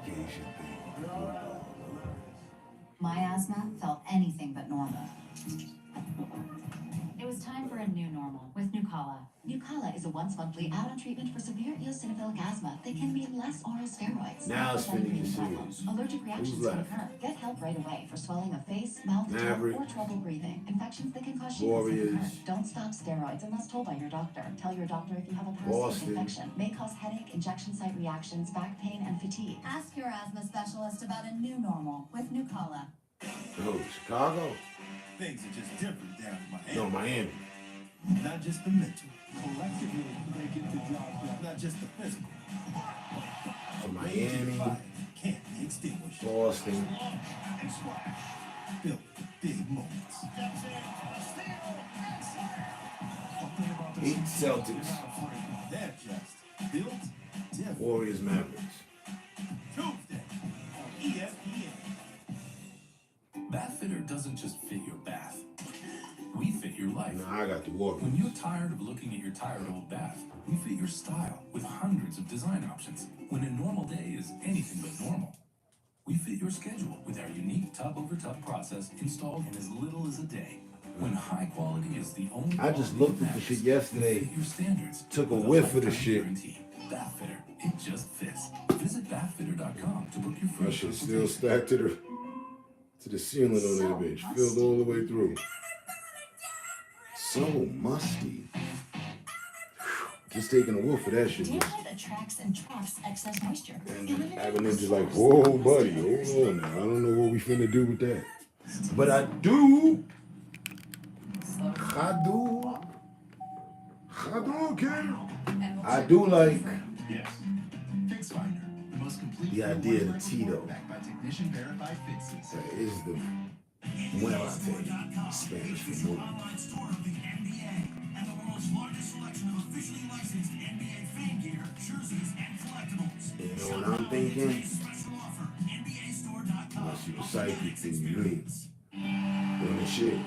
Vacation thing. My asthma felt anything but normal. It was time for a new normal with Nucala. Nucala is a once-monthly add-on treatment for severe eosinophilic asthma that can mean less oral steroids. Now it's Without finna get breathing serious. problems. Allergic reactions Who's can left? occur. Get help right away for swelling of face, mouth, Maverick. tongue, or trouble breathing. Infections that can cause shingles Warriors. can occur. Don't stop steroids unless told by your doctor. Tell your doctor if you have a parasitic Boston. infection. May cause headache, injection site reactions, back pain, and fatigue. Ask your asthma specialist about a new normal with Nucala. Oh, Chicago? Things are just different down in Miami. No, Miami. Not just the mental. Collectively, they get the job done. Not just the physical. From Miami, Can't be extinguished. Boston. Built for big moments. Heat Celtics. They're just built different. Warriors Mavericks. Tuesday on ESPN. Bath Fitter doesn't just fit your bath. We fit your life. life. No, I got the Warriors. When you're tired of looking at your tired old bath, we fit your style with hundreds of design options. When a normal day is anything but normal, we fit your schedule with our unique tub-over-tub process installed in as little as a day. When high quality is the only I just looked at the shit yesterday. your standards. Took a whiff of the shit. Bathfitter, it just fits. Visit bathfitter.com to book your free That shit still stacked to the ceiling on that bitch, filled all the way through. So musty. Just taking a whiff of that shit. Daylight attracts and traps excess moisture. Having them just like, whoa, buddy, hold on now. I don't know what we finna do with that. But I do, I do like Yes. Fix Finder, the most complete the idea of the Tito. backed by technician verified fixes. That is the Spanish for movie. Online store of the NBA and the world's largest selection of officially licensed NBA fan gear, jerseys, and collectibles. You know what I'm thinking? Special offer, NBAstore.com. Unless you psychic, then you need doing the shit.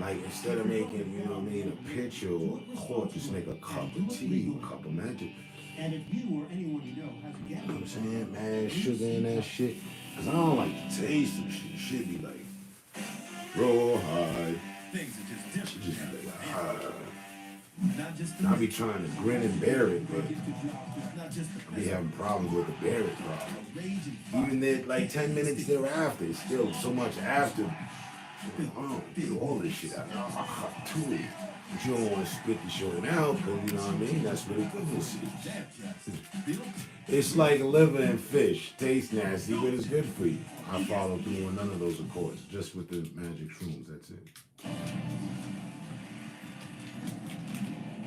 Like instead of making, you know what I mean, a picture or a quote, just make a cup of tea, a cup of magic. And if you or anyone you know has a You know what I'm saying? Mad sugar in that shit. Cause I don't like the taste of shit. Shit be like raw high. Things are just different. Just be like high. Not just I be trying to grin and bear it, but not just the I be having problems with the bear it problem. Even then, like 10 minutes thereafter, it's still so much after. Oh, get all this shit out. Too. But you don't want to spit the shit out, because you know what I mean? That's what the goodness is. It's like liver and fish. Tastes nasty, but it's good for you. I follow through on none of those, of course. Just with the magic shrooms, that's it.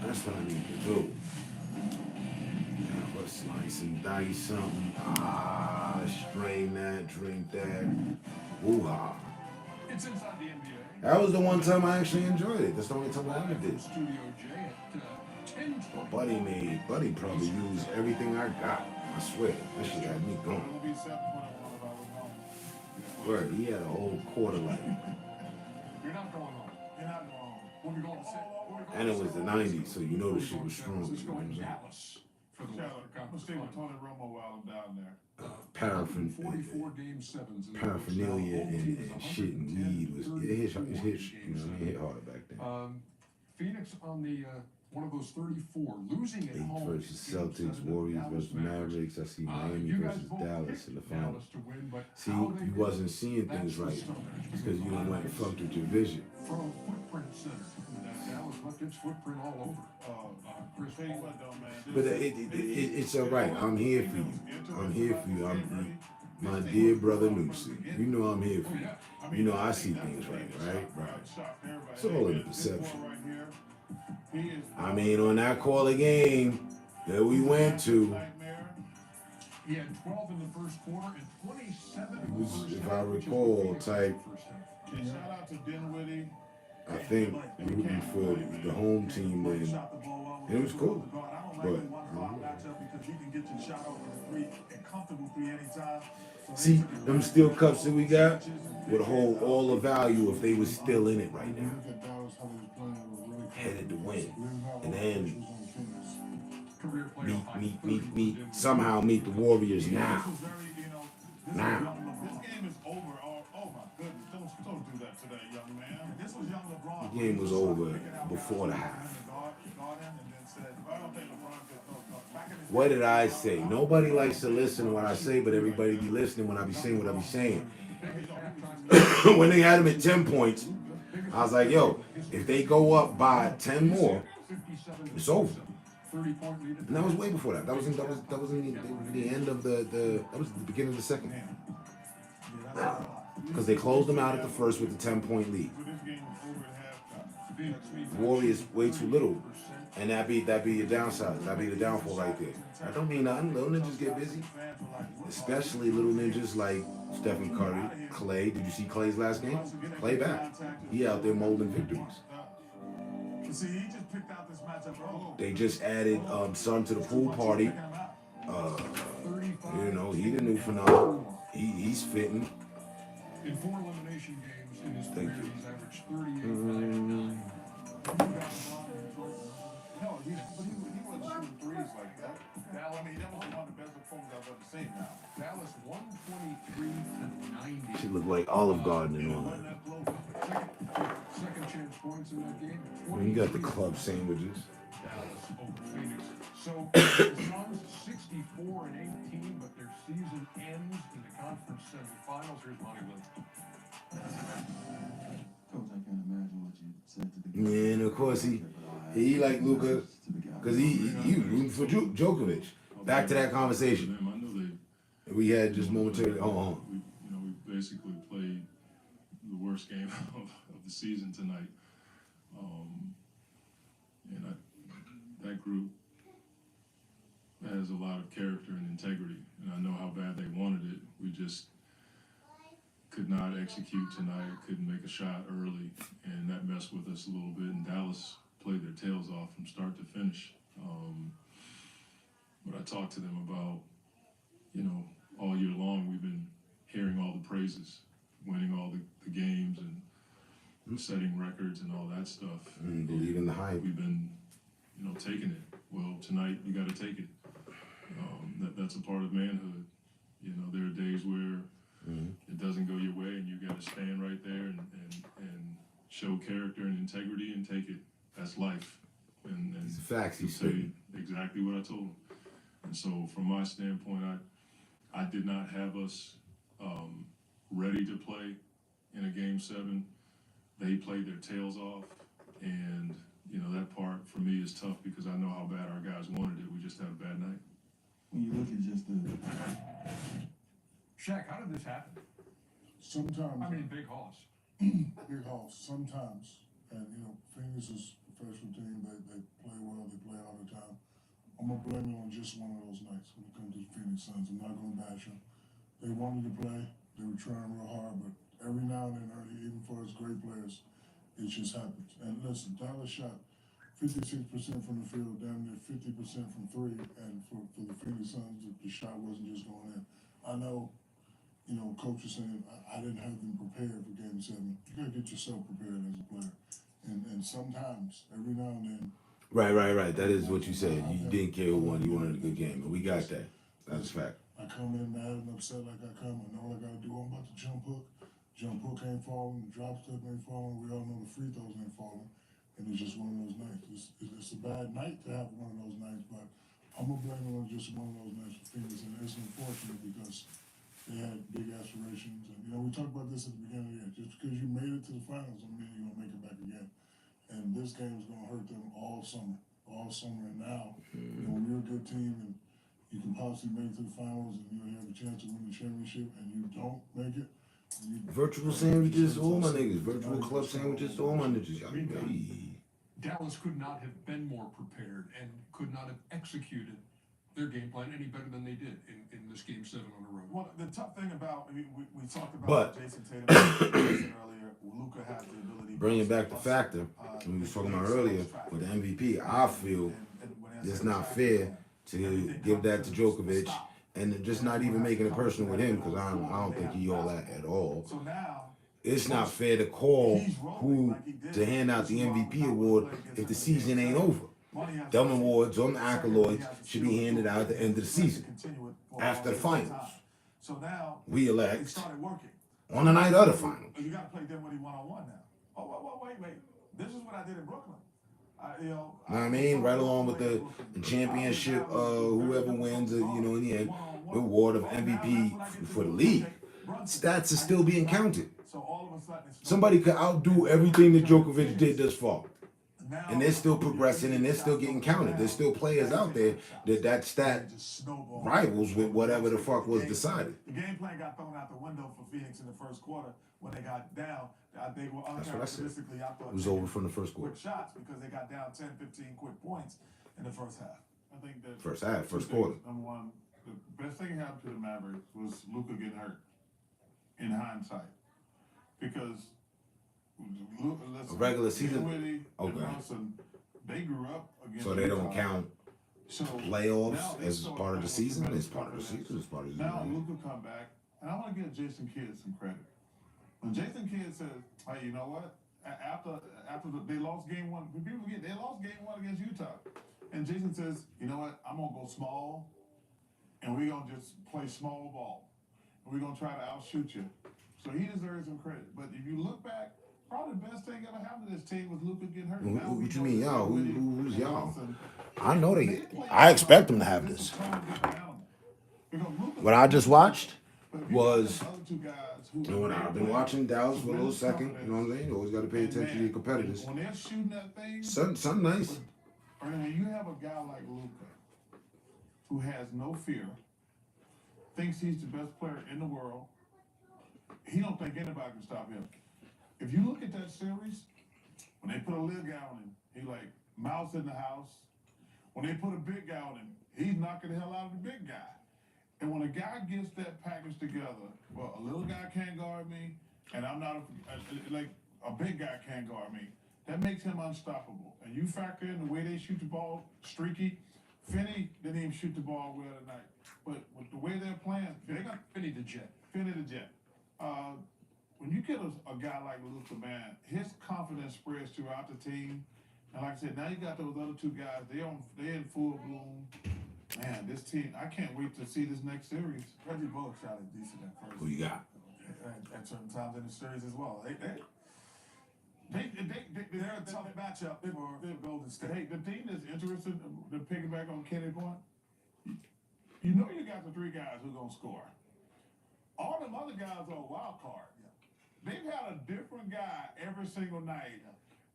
That's what I need to do. Yeah, but slice and dice something. Strain that, drink that. Woo-ha. It's inside the NBA. That was the one time I actually enjoyed it. That's the only time I ever did. Studio J at 10:20. Buddy probably used everything I got. I swear. That shit had me going. Word, he had a whole quarter like. You're not going home. You're not going home. We'll be going to sit. And it was the 90s, so you know the shit was strong. Let's go in Dallas for the Western Conference Stay with Finals. Tony Romo while I'm down there. Forty-four game sevens. in the Paraphernalia home team and is shit and weed was it hit, you know, it hit hard back then. Phoenix on the one of those 34, losing at Heat home versus Celtics, Warriors versus Mavericks. I see Miami versus Dallas in the final. See, you wasn't seeing things right because you done went and fucked with your vision. From a footprint center, Dallas left its footprint all over. Chris Paul. But it's all right. I'm here for you. I'm here for you. I'm my dear brother Newsy. You know I'm here for you. You know I see things right? It's all in the perception. I mean, on that call of game that we went to, He had 12 in the first quarter and 27 it was, if I recall, type, Shout out to Dinwiddie. I think rooting for the home team then. And it was cool. But see, them steel cups that we got would hold all the value if they was still in it right now. Headed to win. And then somehow meet the Warriors now. Now. This game is over. Oh my goodness. Don't do that today, young man. This was young LeBron. The game was over before the half. What did I say? Nobody likes to listen to what I say, but everybody be listening when I be saying what I be saying. When they had them at 10 points, I was like, yo, if they go up by 10 more, it's over. And that was way before that. That was in the end of the that was the beginning of the second. Because they closed them out at the first with the 10-point lead. Warriors way too little. And that be your downside. That be the downfall right there. That don't mean nothing. Little ninjas get busy. Especially little ninjas like Stephen Curry, Clay. Did you see Clay's last game? Clay back. He out there molding victories. They just added Son to the pool party. You know, he the new phenomenon. He's fitting. In 4 elimination games in his Thank career, you. he's averaged 38. No, but he wasn't shooting threes like that. Dallas, I mean, that was one of the best performances I've ever seen now. Dallas 123 to 90. She looked like Olive Garden and all Wasn't that. that close. Second chance points in that game. You got the club sandwiches. Dallas over Phoenix. So the Suns 64 and 18, but their season ends in the conference semifinals. Here's Monty Williams. Coach, I can't imagine what you said to the guy. Yeah, and of course he like Luka because he rooting for Djokovic. Back to that conversation I know we had just momentarily. we basically played the worst game of the season tonight, and that group has a lot of character and integrity, and I know how bad they wanted it. We just could not execute tonight, couldn't make a shot early, and that messed with us a little bit. And Dallas played their tails off from start to finish. But I talked to them about, all year long we've been hearing all the praises, winning all the games and setting records and all that stuff. And believe in the hype. We've been, taking it. Well, tonight you got to take it. That's a part of manhood. There are days where it doesn't go your way, and you got to stand right there and show character and integrity and take it. That's life. And It's facts. He's say exactly what I told him. And so, from my standpoint, I did not have us ready to play in a game 7. They played their tails off, and that part for me is tough because I know how bad our guys wanted it. We just had a bad night. When you look at just the Shaq, how did this happen? Sometimes. I mean, big hoss. Big hoss. Sometimes. And, Phoenix is a professional team. They play well. They play all the time. I'm going to blame it on just one of those nights when it comes to the Phoenix Suns. I'm not going to bash them. They wanted to play. They were trying real hard. But every now and then, early, even for us great players, it just happens. And listen, Dallas shot 56% from the field, down near 50% from 3. And for the Phoenix Suns, the shot wasn't just going in. I know, coach is saying, I didn't have them prepared for game 7. You got to get yourself prepared as a player. And sometimes, every now and then. Right. That is what you said. You didn't care who won. You wanted a good game, and we got that. That's a fact. I come in mad and upset like I come. I know what I got to do. I'm about to jump hook. Jump hook ain't falling. The drop step ain't falling. We all know the free throws ain't falling. And it's just one of those nights. It's a bad night to have one of those nights, but I'm going to blame it on just one of those nights for Phoenix. And it's unfortunate because they had big aspirations. And, we talked about this at the beginning of the year. Just because you made it to the finals doesn't mean you're going to make it back again. And this game is going to hurt them all summer. And now, when you're a good team and you can possibly make it to the finals and you have a chance to win the championship and you don't make it. Virtual sandwiches to all my niggas. Virtual club sandwiches to all my niggas. Dallas could not have been more prepared and could not have executed their game plan any better than they did in this game 7 on the road. Well, the tough thing about, we talked about But Jason Tatum earlier. Luka has the ability. bringing back the factor we was talking about earlier with the MVP, I feel it's not fair to give that to Djokovic and just not even making it personal with him because I don't think he all that at all. So now, It's not fair to call who to hand out the MVP award if the season ain't over. Them awards, them accolades should be handed out at the end of the season, after the finals. So now We elect started working. on the night of the finals. You got to play Dinwiddie one-on-one now. Oh, wait. This is what I did in Brooklyn. Know what I mean? Right along with the championship, whoever wins, in the end, the award of MVP for the league. Stats are still being counted. Somebody could outdo everything that Djokovic did thus far. And they're still progressing and they're still getting counted. There's still players out there that stat rivals with whatever the fuck was decided. The game plan got thrown out the window for Phoenix in the first quarter when they got down. They were That's what I said. uncharacteristically, I thought, It was over from the first quarter. quick shots because they got down 10, 15 quick points in the first half. I think that First half, first two things. quarter. Number one, the best thing that happened to the Mavericks was Luka getting hurt. In hindsight, because A regular season? Dinwiddie and Okay. Brunson, they grew up against. So they don't Utah. count So playoffs now as it's part of the so- season? It's part of the season. It's part of the Now season. Luka come back, and I want to give Jason Kidd some credit. When Jason Kidd says, "Hey, you know what? after they lost game one. People forget they lost game one against Utah, and Jason says, "You know what? I'm gonna go small, and we're gonna just play small ball, and we're gonna try to outshoot you." So he deserves some credit. But if you look back, probably the best thing ever happened to this team was Luka getting hurt. What you mean, y'all? Who's y'all? I know I expect them to have this. What I just watched was, you know, I've been watching Dallas for a little second. You know what I'm saying? You always got to pay attention to your competitors. When they're shooting that thing, Something nice. When you have a guy like Luka who has no fear, thinks he's the best player in the world, he don't think anybody can stop him. If you look at that series, when they put a little guy on him, he like mouse in the house. When they put a big guy on him, he's knocking the hell out of the big guy. And when a guy gets that package together, well, a little guy can't guard me, and I'm not like a big guy can't guard me. That makes him unstoppable. And you factor in the way they shoot the ball, streaky. Finney didn't even shoot the ball well tonight. But with the way they're playing, they're gonna Finney the Jet. Finney the Jet. When you get a guy like Luka, man, his confidence spreads throughout the team. And like I said, now you got those other two guys. They in full bloom. Man, this team, I can't wait to see this next series. Reggie Bullock shot it decent at first. Who you got? At certain times in the series as well. They're a tough matchup for Golden State. Hey, the team that's interested to piggyback on Kenny point, you know you got the three guys who are going to score. All them other guys are a wild card. They've had a different guy every single night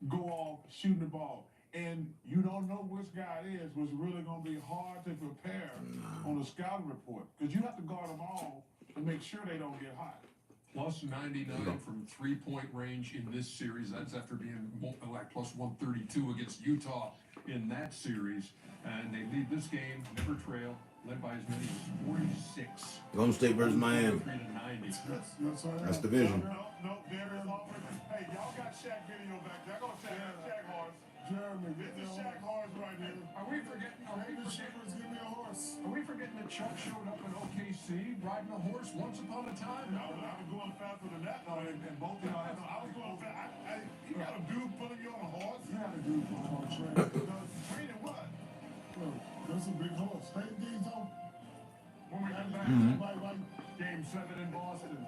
go off shooting the ball. And you don't know which guy it is, was really going to be hard to prepare on the scouting report. Because you have to guard them all to make sure they don't get hot. Plus 99 from three-point range in this series. That's after being like plus 132 against Utah in that series. And they lead this game, never trail, led by as many as 46. Golden State versus Miami. That's division. No, there is always. Hey, y'all got Shaq video back there. Y'all gonna say Shaq horse. Jeremy, this is Shaq horse right here. Are we forgetting? Give me a horse. Are we forgetting that Chuck showed up in OKC riding a horse once upon a time? No, I was going faster than that. No, and both of y'all. I was going fast. You got a dude putting you on a horse. You got a dude putting on a train. Training what? That's a big horse. Hey, Diesel. When we come back, Game 7 in Boston.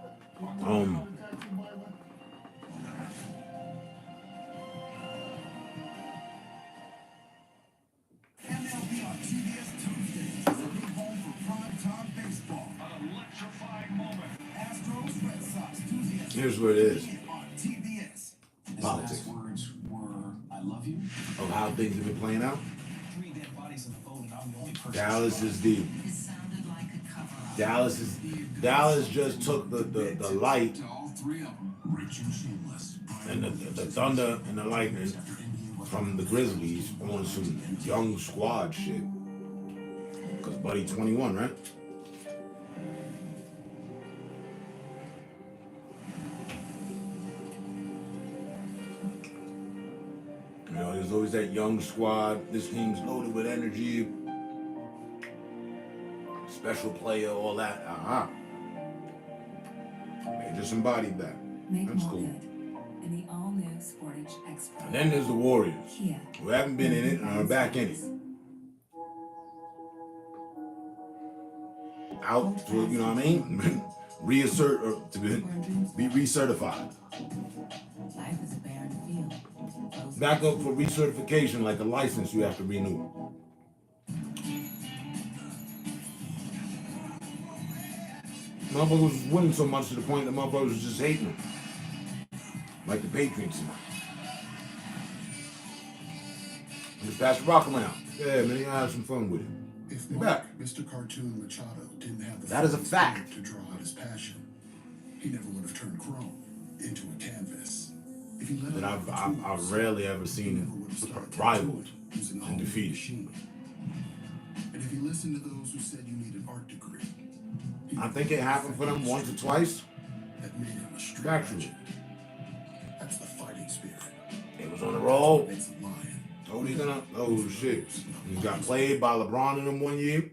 MLB on TBS Tuesdays is a new home for prime-time baseball. An electrifying moment. Astros, Red Sox, Tuesday. Here's what it is. On TBS. Politics. His last words were, "I love you." Of how things have been playing out. 3 dead bodies in the boat, and I'm the only person. Dallas is deep. Dallas just took the light and the thunder and the lightning from the Grizzlies on some young squad shit. Cause Buddy 21, right? You know, there's always that young squad. This team's loaded with energy. Special player, all that. They just embodied that. That's cool. In the all-new Sportage X-Pro. And then there's the Warriors, Kia. who haven't been in it and are back in it. Out to, you know what I mean? Reassert or to be recertified. Life is a barren field. Back up for recertification, like a license you have to renew. Motherfuckers was winning so much to the point that motherfuckers was just hating them. Like the Patriots. Just pass the rock around. Yeah, man, you gotta have some fun with it. If You're Mark, back. Mr. Cartoon Machado didn't have the That is a fact. to draw out his passion, he never would have turned chrome into a canvas. If he let That out the I've tools, rarely ever seen rivaled using a and whole defeated. machine. And if he listened to those who said you need an art degree, I think it happened for them once or twice. that made him a street Factual. legend. That's the fighting spirit. It was on the roll. Makes a lion. Oh shit. He got played by LeBron in them one year.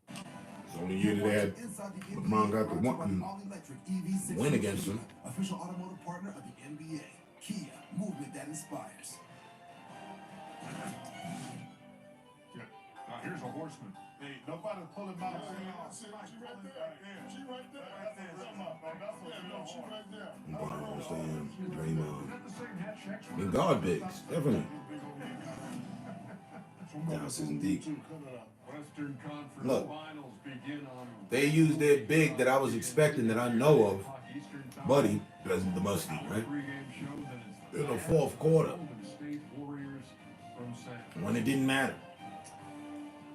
It's the only year that they had LeBron got the win against him. Official automotive partner of the NBA. Kia, moving inspires. Yeah. Now here's a horseman. Hey, nobody pull him out. She right there. She right there. She right there. Bron saying Draymond. I mean, guard bigs, definitely. Down season deep. Western Conference Look, Finals begin on they used their big that I was expecting that I know of. Buddy, that's the musty, right? In the fourth quarter, when it didn't matter.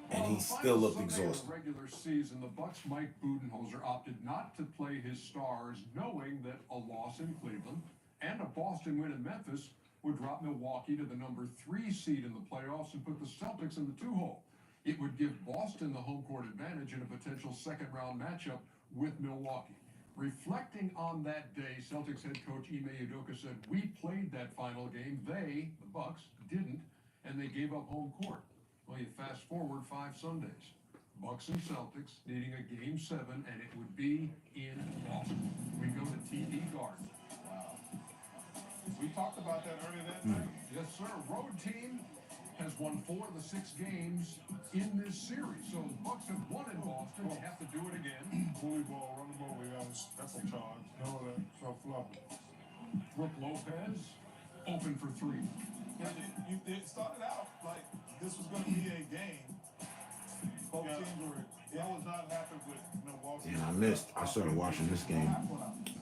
And he still looked exhausted. Regular season, the Bucks' Mike Budenholzer opted not to play his stars, knowing that a loss in Cleveland and a Boston win in Memphis would drop Milwaukee to the number 3 seed in the playoffs and put the Celtics in the 2-hole. It would give Boston the home court advantage in a potential second-round matchup with Milwaukee. Reflecting on that day, Celtics head coach Ime Udoka said, "We played that final game. They, the Bucks, didn't, and they gave up home court." Well, you fast forward 5 Sundays. Bucks and Celtics needing a Game 7, and it would be in Boston. We go to TD Garden. Wow. We talked about that earlier that night. Yes, sir. Road team has won 4 of the 6 games in this series. So the Bucks have won in Boston. They have to do it again. Bully ball, run them over, guys. That's a charge. No, that's a flop. Brooke Lopez, open for 3. It started out like this was going to be a game. Both teams were. I was not happy with Milwaukee. And I missed. I started watching this game.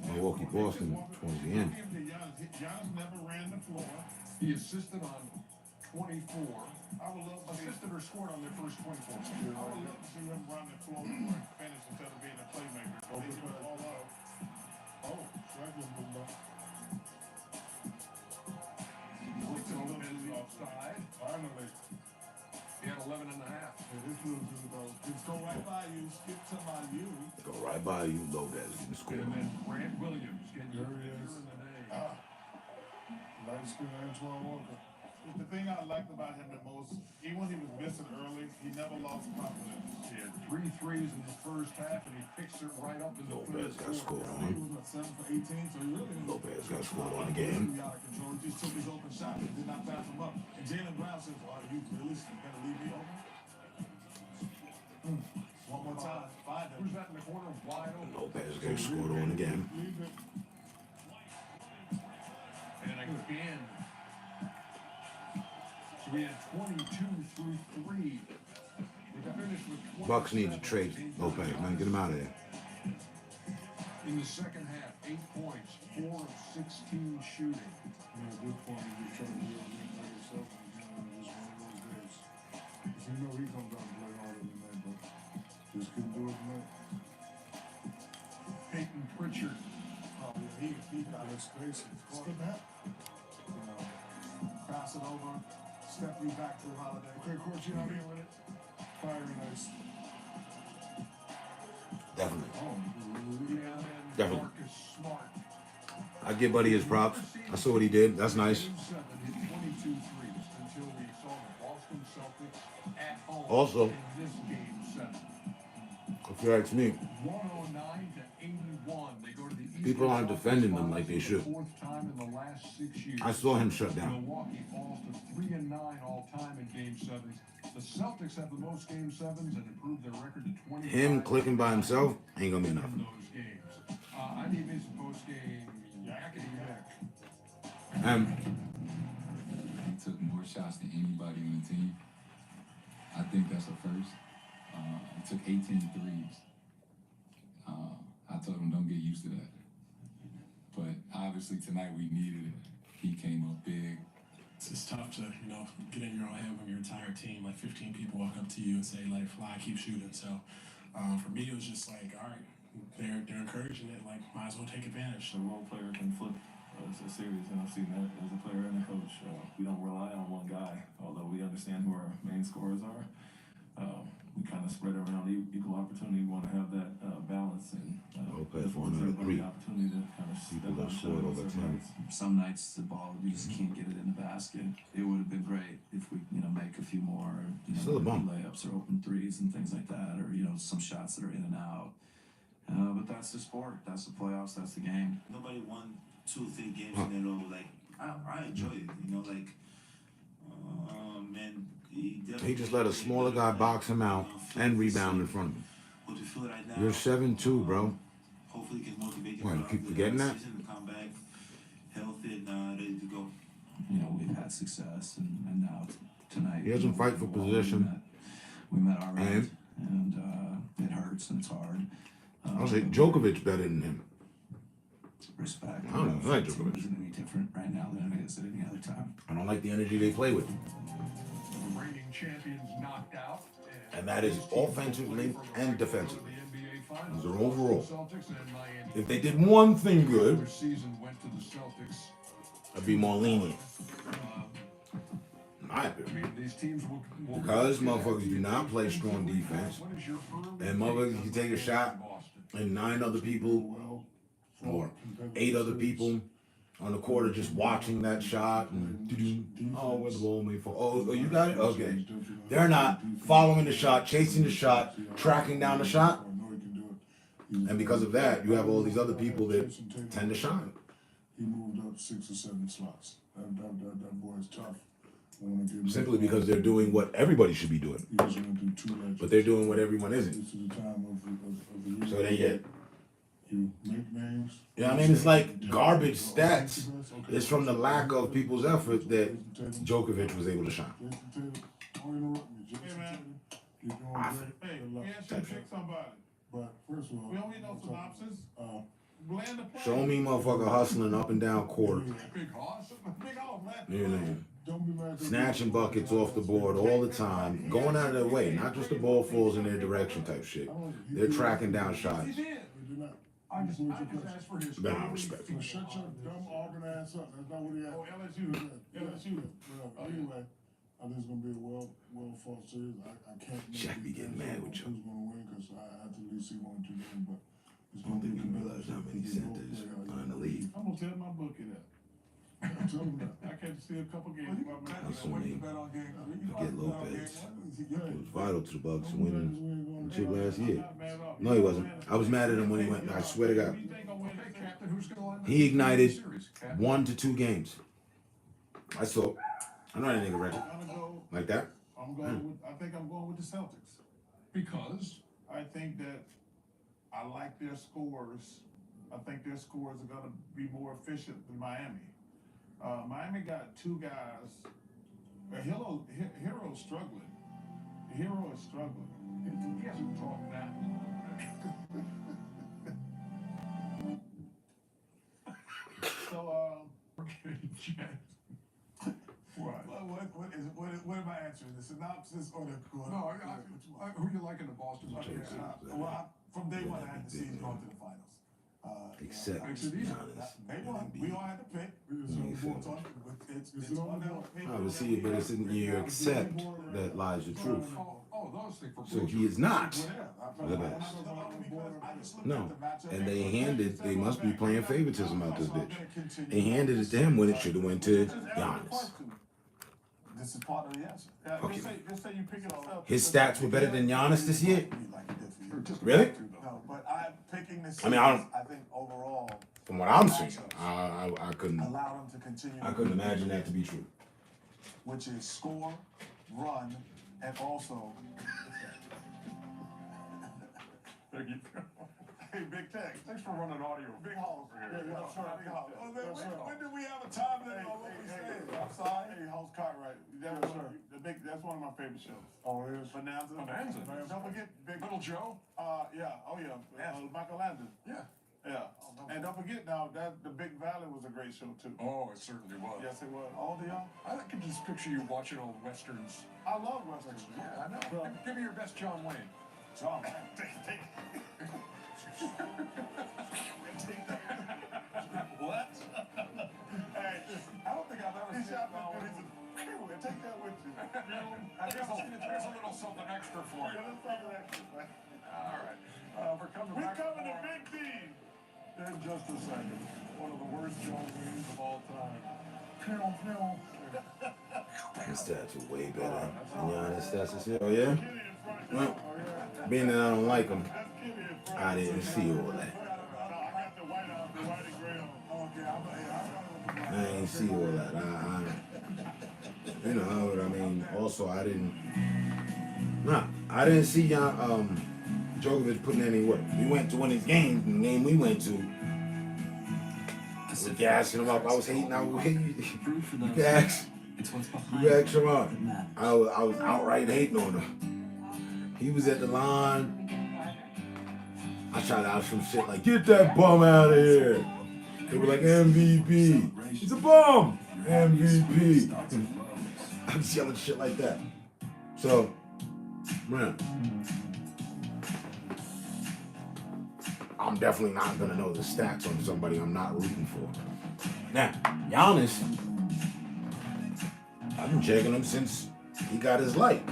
Milwaukee Boston towards the end. Giannis never ran the floor. He assisted on 24. I would love to see Assisted or scored on their first 24. I would love to see him run the floor and finish instead of being a playmaker. They give it all up. Oh, that was good. Offside. Finally. He had 11 and a half. Yeah, this was just go right by you, skip to my you. Go right by you, Lopez. You can score. And then Grant Williams getting There he is. in the day. Light skin Antoine Walker. The thing I liked about him the most, even when he was missing early, he never lost confidence. He had 3 threes in the first half, and he picks it right up in the Lopez got third scored quarter. He on. was 7 for 18, so he really didn't. Lopez got scored on again. He out of control. He just took his open shot and did not pass him up. And Jaylen Brown says, "Are you really going to leave me open?" One more time. Find him. Who's that in the corner? Wide open. Lopez got scored on again. Leave it. And again. So we had 22 through 3. We finished with Bucks need to trade Lopez, man. Get him out of there. in the second half, 8 points, 4 of 16 shooting. Yeah, good point. He tried to do it by yourself. It was one of those days. Because you know he comes out and play harder than that, but just couldn't do it tonight. Peyton Pritchard. Oh, yeah, he got his space. Skip that. Pass it over. Step you back to Holiday. Okay, coach, you know what I mean with it? Fiery nice. Definitely. Yeah, and Definitely. Marcus Smart. I give Buddy his props. I saw what he did. That's nice. Game 7 hit 22 threes until we saw the Boston Celtics at home Also, in this game 7. if you ask me, 109 to 81. They go to the Eastern people aren't Conference defending them Finals like they for the should. 4th time in the last 6 years. I saw him shut down. Milwaukee falls to 3-9 all time in Game 7s. The Celtics have the most Game 7s and improved their record to 20. Him clicking by himself ain't gonna be enough. In those games. I need me some post-game yakety yak. He took more shots than anybody on the team. I think that's a first. He took 18 threes. I told him don't get used to that. But obviously tonight we needed it. He came up big. It's tough to, get in your own head when your entire team, like 15 people walk up to you and say, let it fly, keep shooting. So for me, it was just like, all right, they're encouraging it, like, might as well take advantage. The role player can flip a series, and I've seen that as a player and a coach. We don't rely on one guy, although we understand who our main scorers are. We kind of spread around equal opportunity. We want to have that balance, and Lopez affords 1 out of everybody 3. the opportunity to kind of step People that up, scored over 10. Some nights the ball, you just can't get it in the basket. It would have been great if we, make a few more, Still a bump. layups or open threes and things like that, or, some shots that are in and out. But that's the sport. That's the playoffs. That's the game. Nobody won 2 or 3 games in a row. Like, I I enjoy it. You know, like, man, He just let a smaller guy box him out and rebound in front of him. what you feel right now. You're 7-2, bro. Hopefully, can motivate you What, you keep forgetting that? season to come back healthy and ready to go. You know, we've had success, and now tonight. He doesn't fight for position. We met our And it hurts and it's hard. I'll say Djokovic better than him. Respect. I don't know, I like It Djokovic. isn't any different right now than it is at any other time. I don't like the energy they play with. The reigning champions knocked out. And that is offensively and defensively. Those are overall. If they did one thing good, I'd be more lenient. In my opinion. Because motherfuckers do not play strong defense, and motherfuckers can take a shot, and 9 other people or 8 other people on the court are just watching that shot and oh, where's the ball made for? Oh, you got it? Okay. They're not following the shot, chasing the shot, tracking down the shot. And because of that, you have all these other people that tend to shine. He moved up 6 or 7 slots. That boy is tough. Simply because they're doing what everybody should be doing. But they're doing what everyone isn't. So they get. You make names. Yeah, I mean, it's like garbage stats. It's from the lack of people's effort that Djokovic was able to shine. Hey, yeah, should pick somebody. But first of all, We don't need no synopsis. Blend the play. Show me motherfucker hustling up and down court. Big hoss. Big hoss, man. You know, snatching buckets off the board all the time, going out of their way, not just the ball falls in their direction type shit. They're tracking down shots. I just asked for his. Then I respect So shut your dumb organized up. That's not what he had. Oh, LSU. LSU. Anyway, I think it's gonna be a well fought series. I can't. Shaq be getting mad with you. Who's gonna win? Because I have to at least see 1 or 2 games, but it's I don't gonna think be. you realize how many centers are in the league. I'm gonna tell my bookie that. Tell him that. I can't see a couple games. That's so mean. Forget Lopez. It was vital to the Bucks winning the chip last year. No, he wasn't. I was mad at him when he went. I swear to God. He ignited 1 to 2 games. I saw. I know that nigga record like that. I'm going with. I think I'm going with the Celtics because I think that I like their scores. I think their scores are going to be more efficient than Miami. Miami got 2 guys. Hero's struggling. Hero is struggling. He hasn't talked that. So, What am I answering? The synopsis or the No, who you like in the Boston? Okay, from day one, I had to see him going to the finals. Except Giannis. Day one, we all had to pick. Obviously, but it's in you accept that lies the truth. So he is not the best. No. And they must be playing favoritism out this bitch. They handed it to him when it should have went to Giannis. This is part of the answer. Okay. Just say you pick it up. His stats were better than Giannis this year? Really? No, but I'm picking this. I mean, I think overall. From what I'm seeing, I couldn't. Allow them to continue. I couldn't imagine that to be true. Which is score, run, and also. Hey, Big Tech. Thanks for running audio. Big Hall over here. Yeah, that's right. Big Hall. When did we have a time limit on what we said? I'm sorry. Hey, House Cartwright. That's one of my favorite shows. Oh, it is. Bonanza. Don't forget Big Little Joe. Yeah. Oh yeah. Michael Landon. Yeah. Yeah. And don't forget now that the Big Valley was a great show too. Oh, it certainly was. Yes, it was. All the y'all. I can just picture you watching old westerns. I love westerns. Yeah, I know. Give me your best John Wayne. John. What? Hey, I don't think I've ever seen that. Take that with you. Here's a little something extra for you. All right. We're coming to Big D. In just a second. One of the worst John Waynes of all time. His stats are way better than Giannis' stats this year. Oh, yeah? Well, being that I don't like him, I didn't see all that. I ain't see all that. You know what I mean? Also, I didn't see Djokovic putting any work. We went to one of his games, the game we went to. We gassing him up. I was hating. You ask Sharon. I was outright hating on him. He was at the line. I tried out some shit like, get that bum out of here. They were like, MVP. He's a bum. MVP. I was yelling shit like that. So, man, I'm definitely not going to know the stats on somebody I'm not rooting for. Now, Giannis, I've been checking him since he got his light.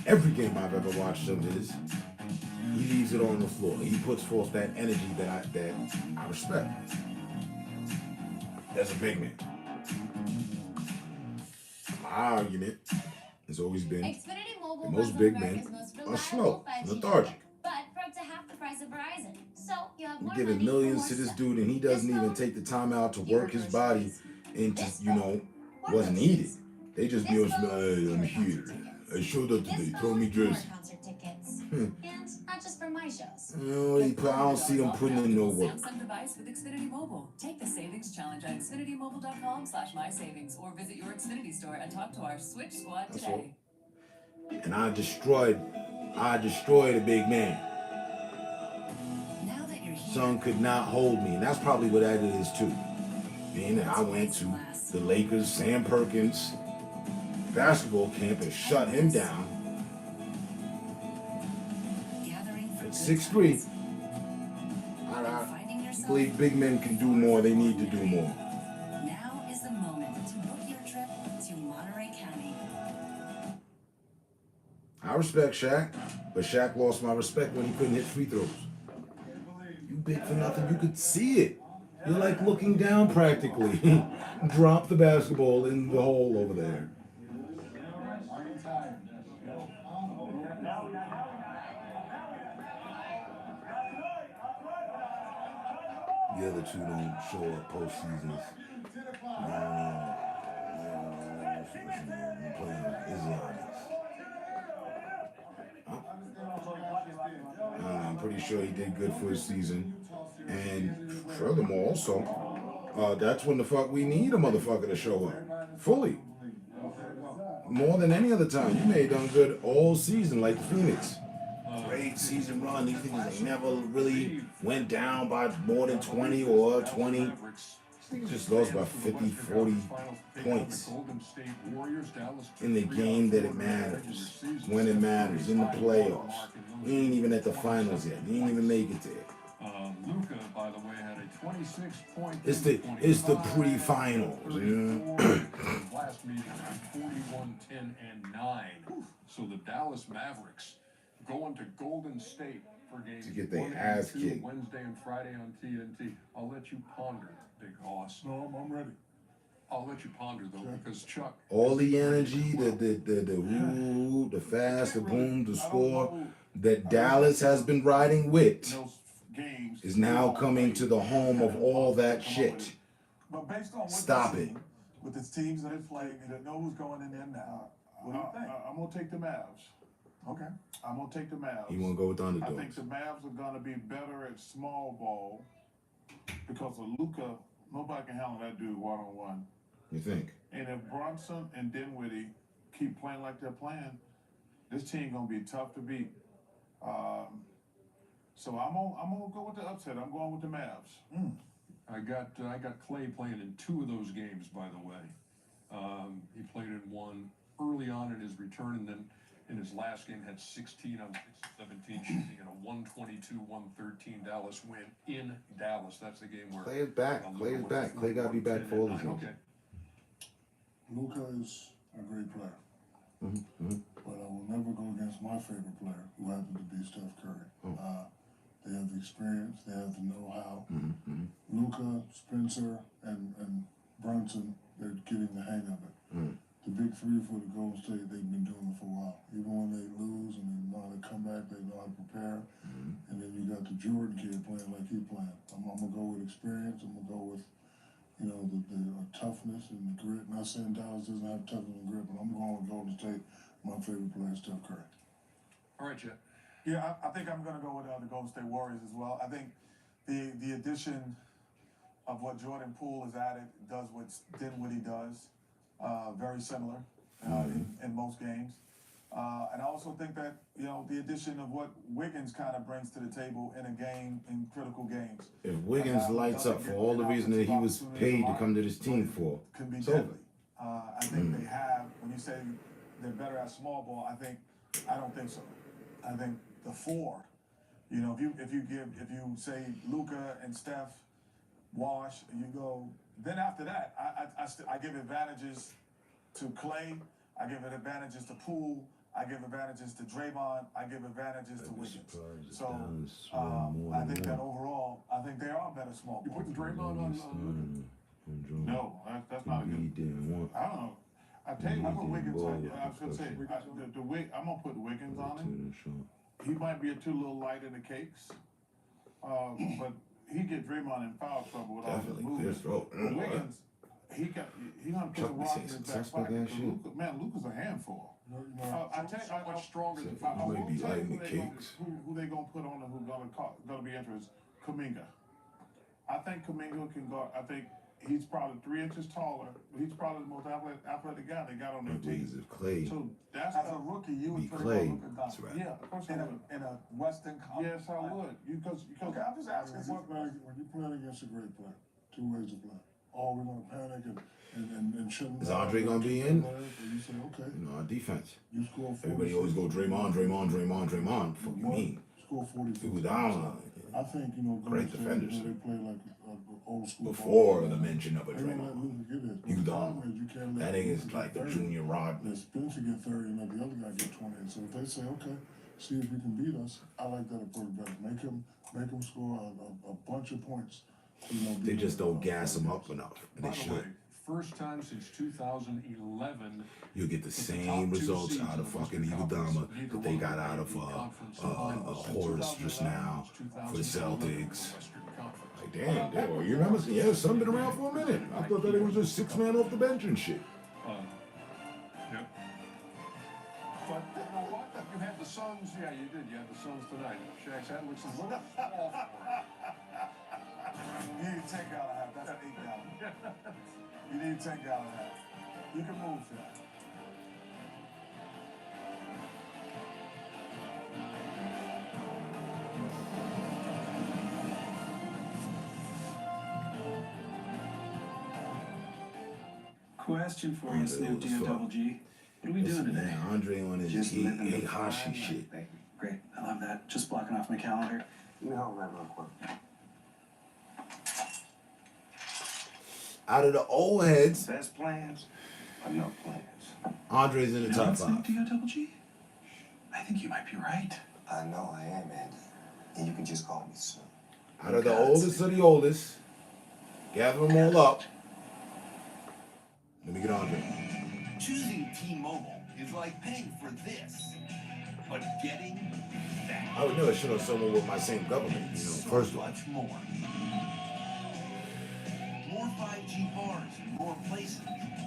Every game I've ever watched of his, he leaves it on the floor. He puts forth that energy that I respect. That's a big man. My argument has always been the most big men are slow, lethargic. But for up to half the price of Verizon. So you have You're more giving money for millions more to this stuff. dude, and he doesn't even take the time out to work his body into, what's needed. They just be on, I'm here. I showed up today. Throw me jersey. Concert tickets. And not just for my shows. I don't see them putting in no work. Samsung device with Xfinity Mobile. Take the savings challenge at xfinitymobile.com/mysavings or visit your Xfinity store and talk to our Switch Squad today. And I destroyed a big man. Son could not hold me, and that's probably what that is too. Being that I went to the Lakers, Sam Perkins basketball camp and shut him down at 6'3". I believe big men can do more. They need to do more. Now is the moment to book your trip to Monterey County. I respect Shaq, but Shaq lost my respect when he couldn't hit free throws. You big for nothing, you could see it. You're like looking down practically. Drop the basketball in the hole over there. The other two don't show up postseasons. I'm pretty sure he did good for his season. And furthermore, also, that's when the fuck we need a motherfucker to show up. Fully. More than any other time. You may have done good all season like the Phoenix. Great season run. These things they never really went down by more than 20 or 20. These just lost by 50, 40 points in the game that it matters. When it matters. In the playoffs. We ain't even at the finals yet. We ain't even make it there. Luka, by the way, had a 26-point. It's the pre-finals. Last meeting, 41-10-9. So the Dallas Mavericks going to Golden State for games To get their 1 and ass 2, kicked. Wednesday and Friday on TNT. I'll let you ponder, Big Hoss. No, I'm ready. I'll let you ponder though, because Chuck. All the energy, the fast, the boom, the score that Dallas has been riding with is now coming to the home of all that shit. But based on what Stop you've it. seen with the teams that are playing and that know who's going in there now, what do you think? I'm gonna take the Mavs. Okay. I'm gonna take the Mavs. You want to go with the I think underdogs? the Mavs are gonna be better at small ball because of Luka. Nobody can handle that dude one-on-one. You think? And if Brunson and Dinwiddie keep playing like they're playing, this team gonna be tough to beat. So I'm gonna go with the upset. I'm going with the Mavs. I got Clay playing in 2 of those games, by the way. He played in one early on in his return, and then in his last game had 16 on 17 shooting and a 122-113 Dallas win in Dallas. That's the game where Clay is back. Clay is back. Clay got to be back for all these games. Okay. Luka is a great player, Mm-hmm. but I will never go against my favorite player, who happens to be Steph Curry. They have the experience, they have the know-how. Luka, Spencer, and Brunson, they're getting the hang of it. The big three for the Golden State, they've been doing it for a while. Even when they lose and they know how to come back, they know how to prepare. And then you got the Jordan kid playing like he playing. I'm gonna go with experience. I'm gonna go with you know, the toughness and the grit. Not saying Dallas doesn't have toughness and grit, but I'm going with Golden State. My favorite player is Steph Curry. All right, Chet. Yeah, I think I'm going to go with the Golden State Warriors as well. I think the addition of what Jordan Poole has added does what Dinwiddie does, very similar in most games. And I also think that, you know, the addition of what Wiggins kind of brings to the table in a game, in critical games. If Wiggins lights up for all the reason that he was paid to come to this team for, can be it's deadly. over. I think they have, when you say they're better at small ball, I don't think so. I think the four, you know, if you say Luka and Steph wash, and you go, then after that, I give advantages to Clay, I give advantages to Poole, I give advantages to Draymond, I give advantages to Wiggins. So I think that overall, I think they are better small ball. You putting Draymond on Luka? No, that's not a good. I don't know. I tell you, I put Wiggins on. I was gonna say I'm gonna put Wiggins on him. He might be too little light in the cakes, but he get Draymond in foul trouble with all his moves. Wiggins, he gonna put the rock in his back pocket. Luka's a handful. I tell you, much stronger than I will tell you who they gonna put on and who's gonna be interested. Kuminga. I think Kuminga can go. I think he's probably 3 inches taller, but he's probably the most athletic guy they got on their team. Clay. So that's as a rookie, you would put Clay. Luka Doncic. Right. Yeah, of course in a Western Conference. Yes, I would. Because okay, I'm just asking. When you're playing against a great player, two ways to play. Oh, we're gonna panic and shouldn't. Is Andre gonna be in? You say, okay. You know, our defense. You score 40. Everybody always go Draymond. Fuck you mean? Score 40. He was down. I think, you know, Great defenders. They play like old school. Before the mention of a They don't let Draymond. Luka get it. You The don't. problem is you can't let That nigga's Luka like get the 30. junior Rodman. Let Spencer get 30 and let the other guy get 20. And so if they say, okay, see if you can beat us, I like that approach better. Make him score a bunch of points. You know, They just don't gas him up enough. And By they the way, should. first time since 2011. You'll get the same results out of fucking Iguodala that they got out of Horace just now for the Celtics. Like, damn, you remember? Yeah, son been around for a minute. I thought that it was just 6-man off the bench and shit. Yep. But you know what? You had the Suns. Yeah, you did. You had the Suns tonight. Shaq's hat looks a little small for You need to take out a hat. That's an 8-gallon. You need to take out a hat. You can move that. Question for you, Snoop Double G. What are we doing today? Man, Andre on his Just living the Hashi prime shit. life, baby. Great. I love that. Just blocking off my calendar. Let me hold that real quick. Out of the old heads, Best plans are no plans. Andre's in the You know top what, Snoop 5. Double G? I think you might be right. I know I am, Andy. And you can just call me Snoop. Out of the oldest of the oldest, gather them all up. Let me get Andre. Choosing T-Mobile is like paying for this, but getting that. I would never shit on someone with my same government, you know, first of all. Much more. More 5G bars, more places,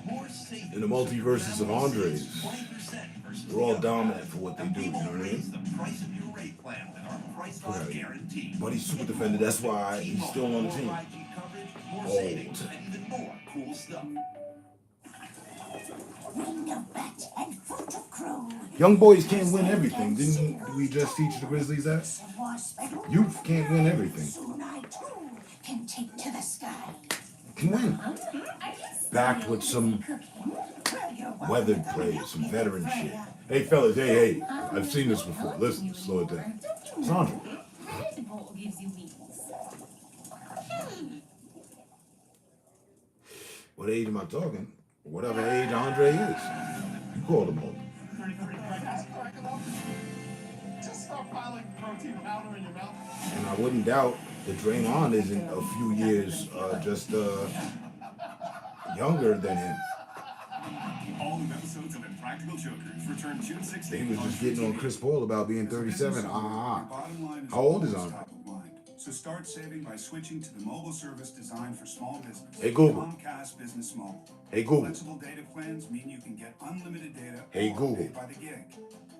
more savings. In the multiverses of Andres, 20% versus we're all dominant for what they do, you know what I raise mean? the price of your rate plan with our price lock Right. guarantee. But he's super defender, that's why he's still on the team. More 5G coverage, more savings, Old. and even more cool stuff. Ring of bat and foot of crow. Young boys can't win everything. Didn't we just teach the Grizzlies that? Youth can't win everything. Soon I too can take to the sky. Can win. Backed with some weathered players, some veteran shit. Hey fellas, hey, I've seen this before. Listen, slow it down. Sandra. Red Bull gives you wings. What age am I talking? Whatever age Andre is. You call them old. Just stop piling protein powder in your mouth. And I wouldn't doubt that Draymond isn't a few years just younger than him. All new episodes of Impractical Jokers return June 16th. He was just getting on Chris Paul about being 37. How old is Andre? So start saving by switching to the mobile service designed for small business. Hey, Google. Comcast Business Mobile. Hey, Google. Flexible data plans mean you can get unlimited data Hey, or Google. pay by the gig.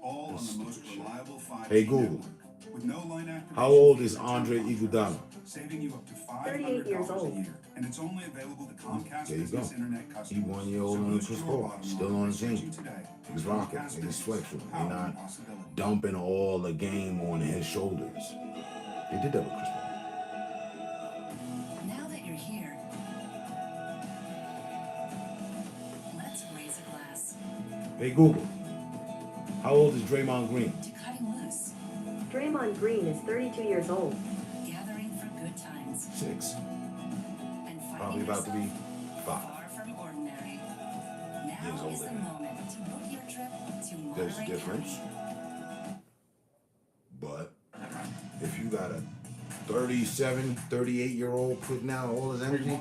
All on the most reliable 5G Hey, Google. network. With no line activation. How old is Andre Iguodala? Saving you up to38 years $500 a old. year. And it's only available to Comcast There you Business go. Internet He customers. 1 year old So on boost Chris your Paul. bottom Still line on by the team. switching today. He's rocking. Comcast And he's Business. flexible. They're Power not possibility. dumping all the game on his shoulders. They did that with Chris Paul. Now that you're here, let's raise a glass Hey, Google. How old is Draymond Green? to cutting loose, Draymond Green is 32 years old. gathering for good times, 6. and Probably finding about to be yourself 5. far from ordinary. Years Now is older the than me. moment to book your trip to There's a Monterey difference. County. But if you got a 37, 38-year-old putting out all his energy,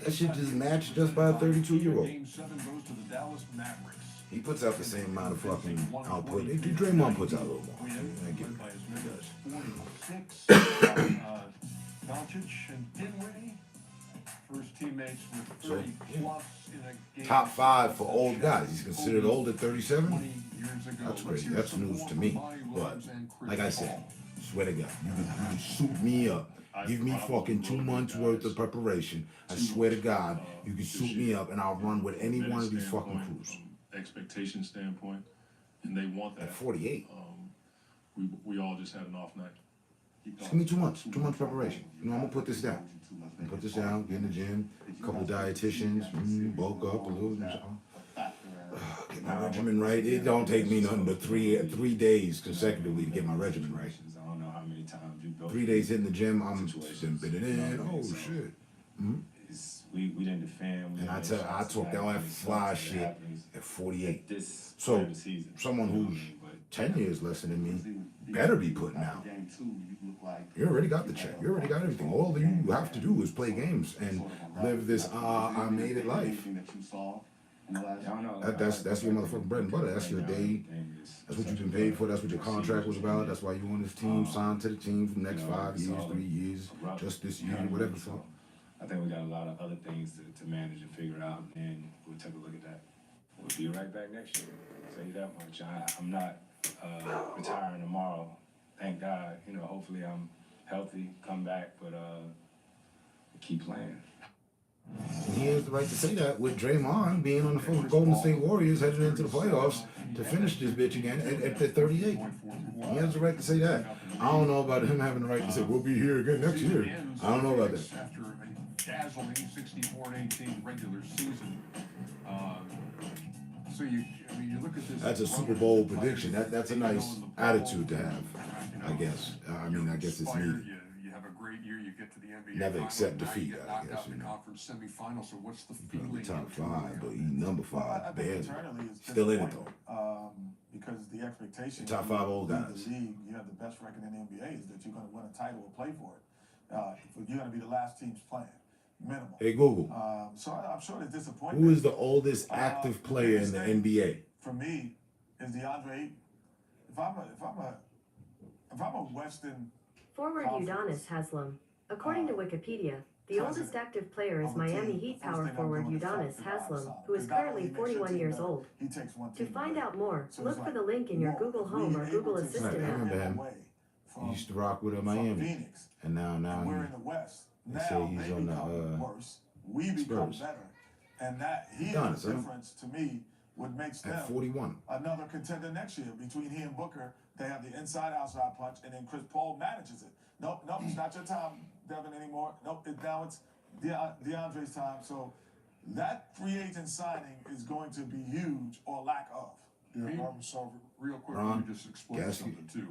that shit just matched just by a 32-year-old. Game 7 goes to the Dallas Mavericks. He puts out the same amount of fucking output. Draymond puts out a little more. I give it. He does. 46. Doncic and Dinwiddie, first teammates with 30 plus in a game. Top 5 for old guys. He's considered old at 37. 20 years ago. That's Let's crazy. hear That's some news more to from me. Monty But Williams and Chris like I said, Paul. swear to God, you can suit me up. Give me fucking 2 months worth of preparation. I swear to God, you can suit me up and I'll run with any one of these fucking crews. Expectation standpoint, and they want that. At 48. We all just had an off night. Just give me 2 months. 2 months preparation. You know, I'm gonna put this down. Put this down, get in the gym, a couple of dietitians, bulk up a little. Get my regimen right. It don't take me nothing but three days consecutively to get my regimen right. I don't know how many times you go. 3 days hitting the gym, I'm been it in. Oh shit. We didn't defend. And I took that fly shit at 48. So someone who's 10 years less than me better be putting out. You already got the check. You already got everything. All that you have to do is play games and live this I made it life. That's your motherfucking bread and butter. That's your day. That's what you've been paid for. That's what your contract was about. That's why you on this team, signed to the team for the next 5 years, 3 years, just this year, whatever the fuck. I think we got a lot of other things to manage and figure out, and we'll take a look at that. We'll be right back next year. I'll tell you that much. I'm not retiring tomorrow. Thank God. You know, hopefully I'm healthy, come back, but keep playing. And he has the right to say that with Draymond being on the fucking Golden State Warriors headed into the playoffs to finish this bitch again at 38. He has the right to say that. I don't know about him having the right to say, we'll be here again next year. I don't know about that. After a dazzling 64-18 regular season. So you look at this. That's a Super Bowl prediction. That's a nice attitude to have, I guess. I mean, I guess it's needed. You have a great year. You get to the NBA. Never accept defeat, Get I knocked guess. out in the conference semifinal. So what's the Probably feeling? top 5, but he number 5, barely. Internally, it's Still in it disappointing, though. because the expectation Top 5 old in guys. the league, you have the best record in the NBA, is that you're going to win a title or play for it. You're going to be the last teams playing, minimum. Hey Google, So I'm sure it's disappointing. who is the oldest active player in the NBA? For me, is DeAndre Ayton. If I'm a Western Forward Udonis Haslam. According to Wikipedia, the oldest active player is Miami Heat power forward Udonis Haslam, who is currently 41 years old. To find out more, look for the link in your Google Home or Google Assistant Right, I app. remember him. He used to rock with Miami, and now we're in the West. they say Now he's they on become the worse. We become Spurs. better, and that he Udonis, is the difference to me. What makes them At 41. another contender next year. Between he and Booker, they have the inside-outside punch, and then Chris Paul manages it. Nope, it's not your time, Devin, anymore. Nope, now it's DeAndre's time. So that free agent signing is going to be huge, or lack of. Yeah, Robert Sarver, real quick, Ron, let me just explain Gasky. something too.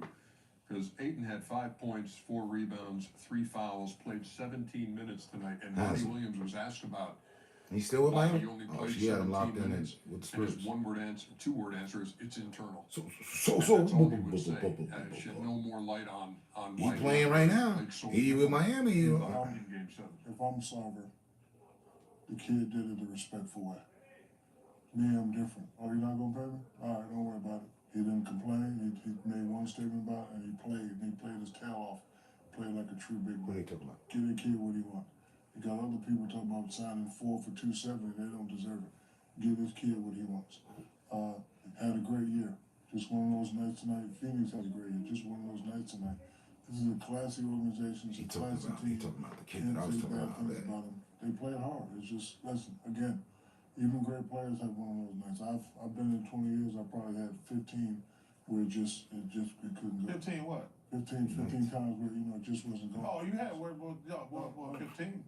Because Ayton had 5 points, 4 rebounds, 3 fouls, played 17 minutes tonight, and Monty Nice. Williams was asked about He's still with why Miami? he only Oh, played she had him 17 locked in minutes. with the And his Spurs. two-word answer is it's internal. So That's all he would say. Shed no more light on he why playing right now. played so He with Miami. in Game 7. If I'm Sarver, the kid did it a respectful way. Me, I'm different. Oh, you're not gonna pay me? All right, don't worry about it. He didn't complain. He made one statement about it, and he played his tail off. play like a true big What are man. you talking about? Give a kid what he wants. You got other people talking about signing 4 for $270. They don't deserve it. Give this kid what he wants. Had a great year. Just one of those nights tonight. Phoenix had a great year. Just one of those nights tonight. This is a classy organization. It's a classy team. He talking about the kid that I was talking about. They played hard. It's just, listen, again, even great players have one of those nights. I've been in 20 years. I probably had 15 where it couldn't go. 15 what? 15 times where, it just wasn't going. Oh, you had what 15?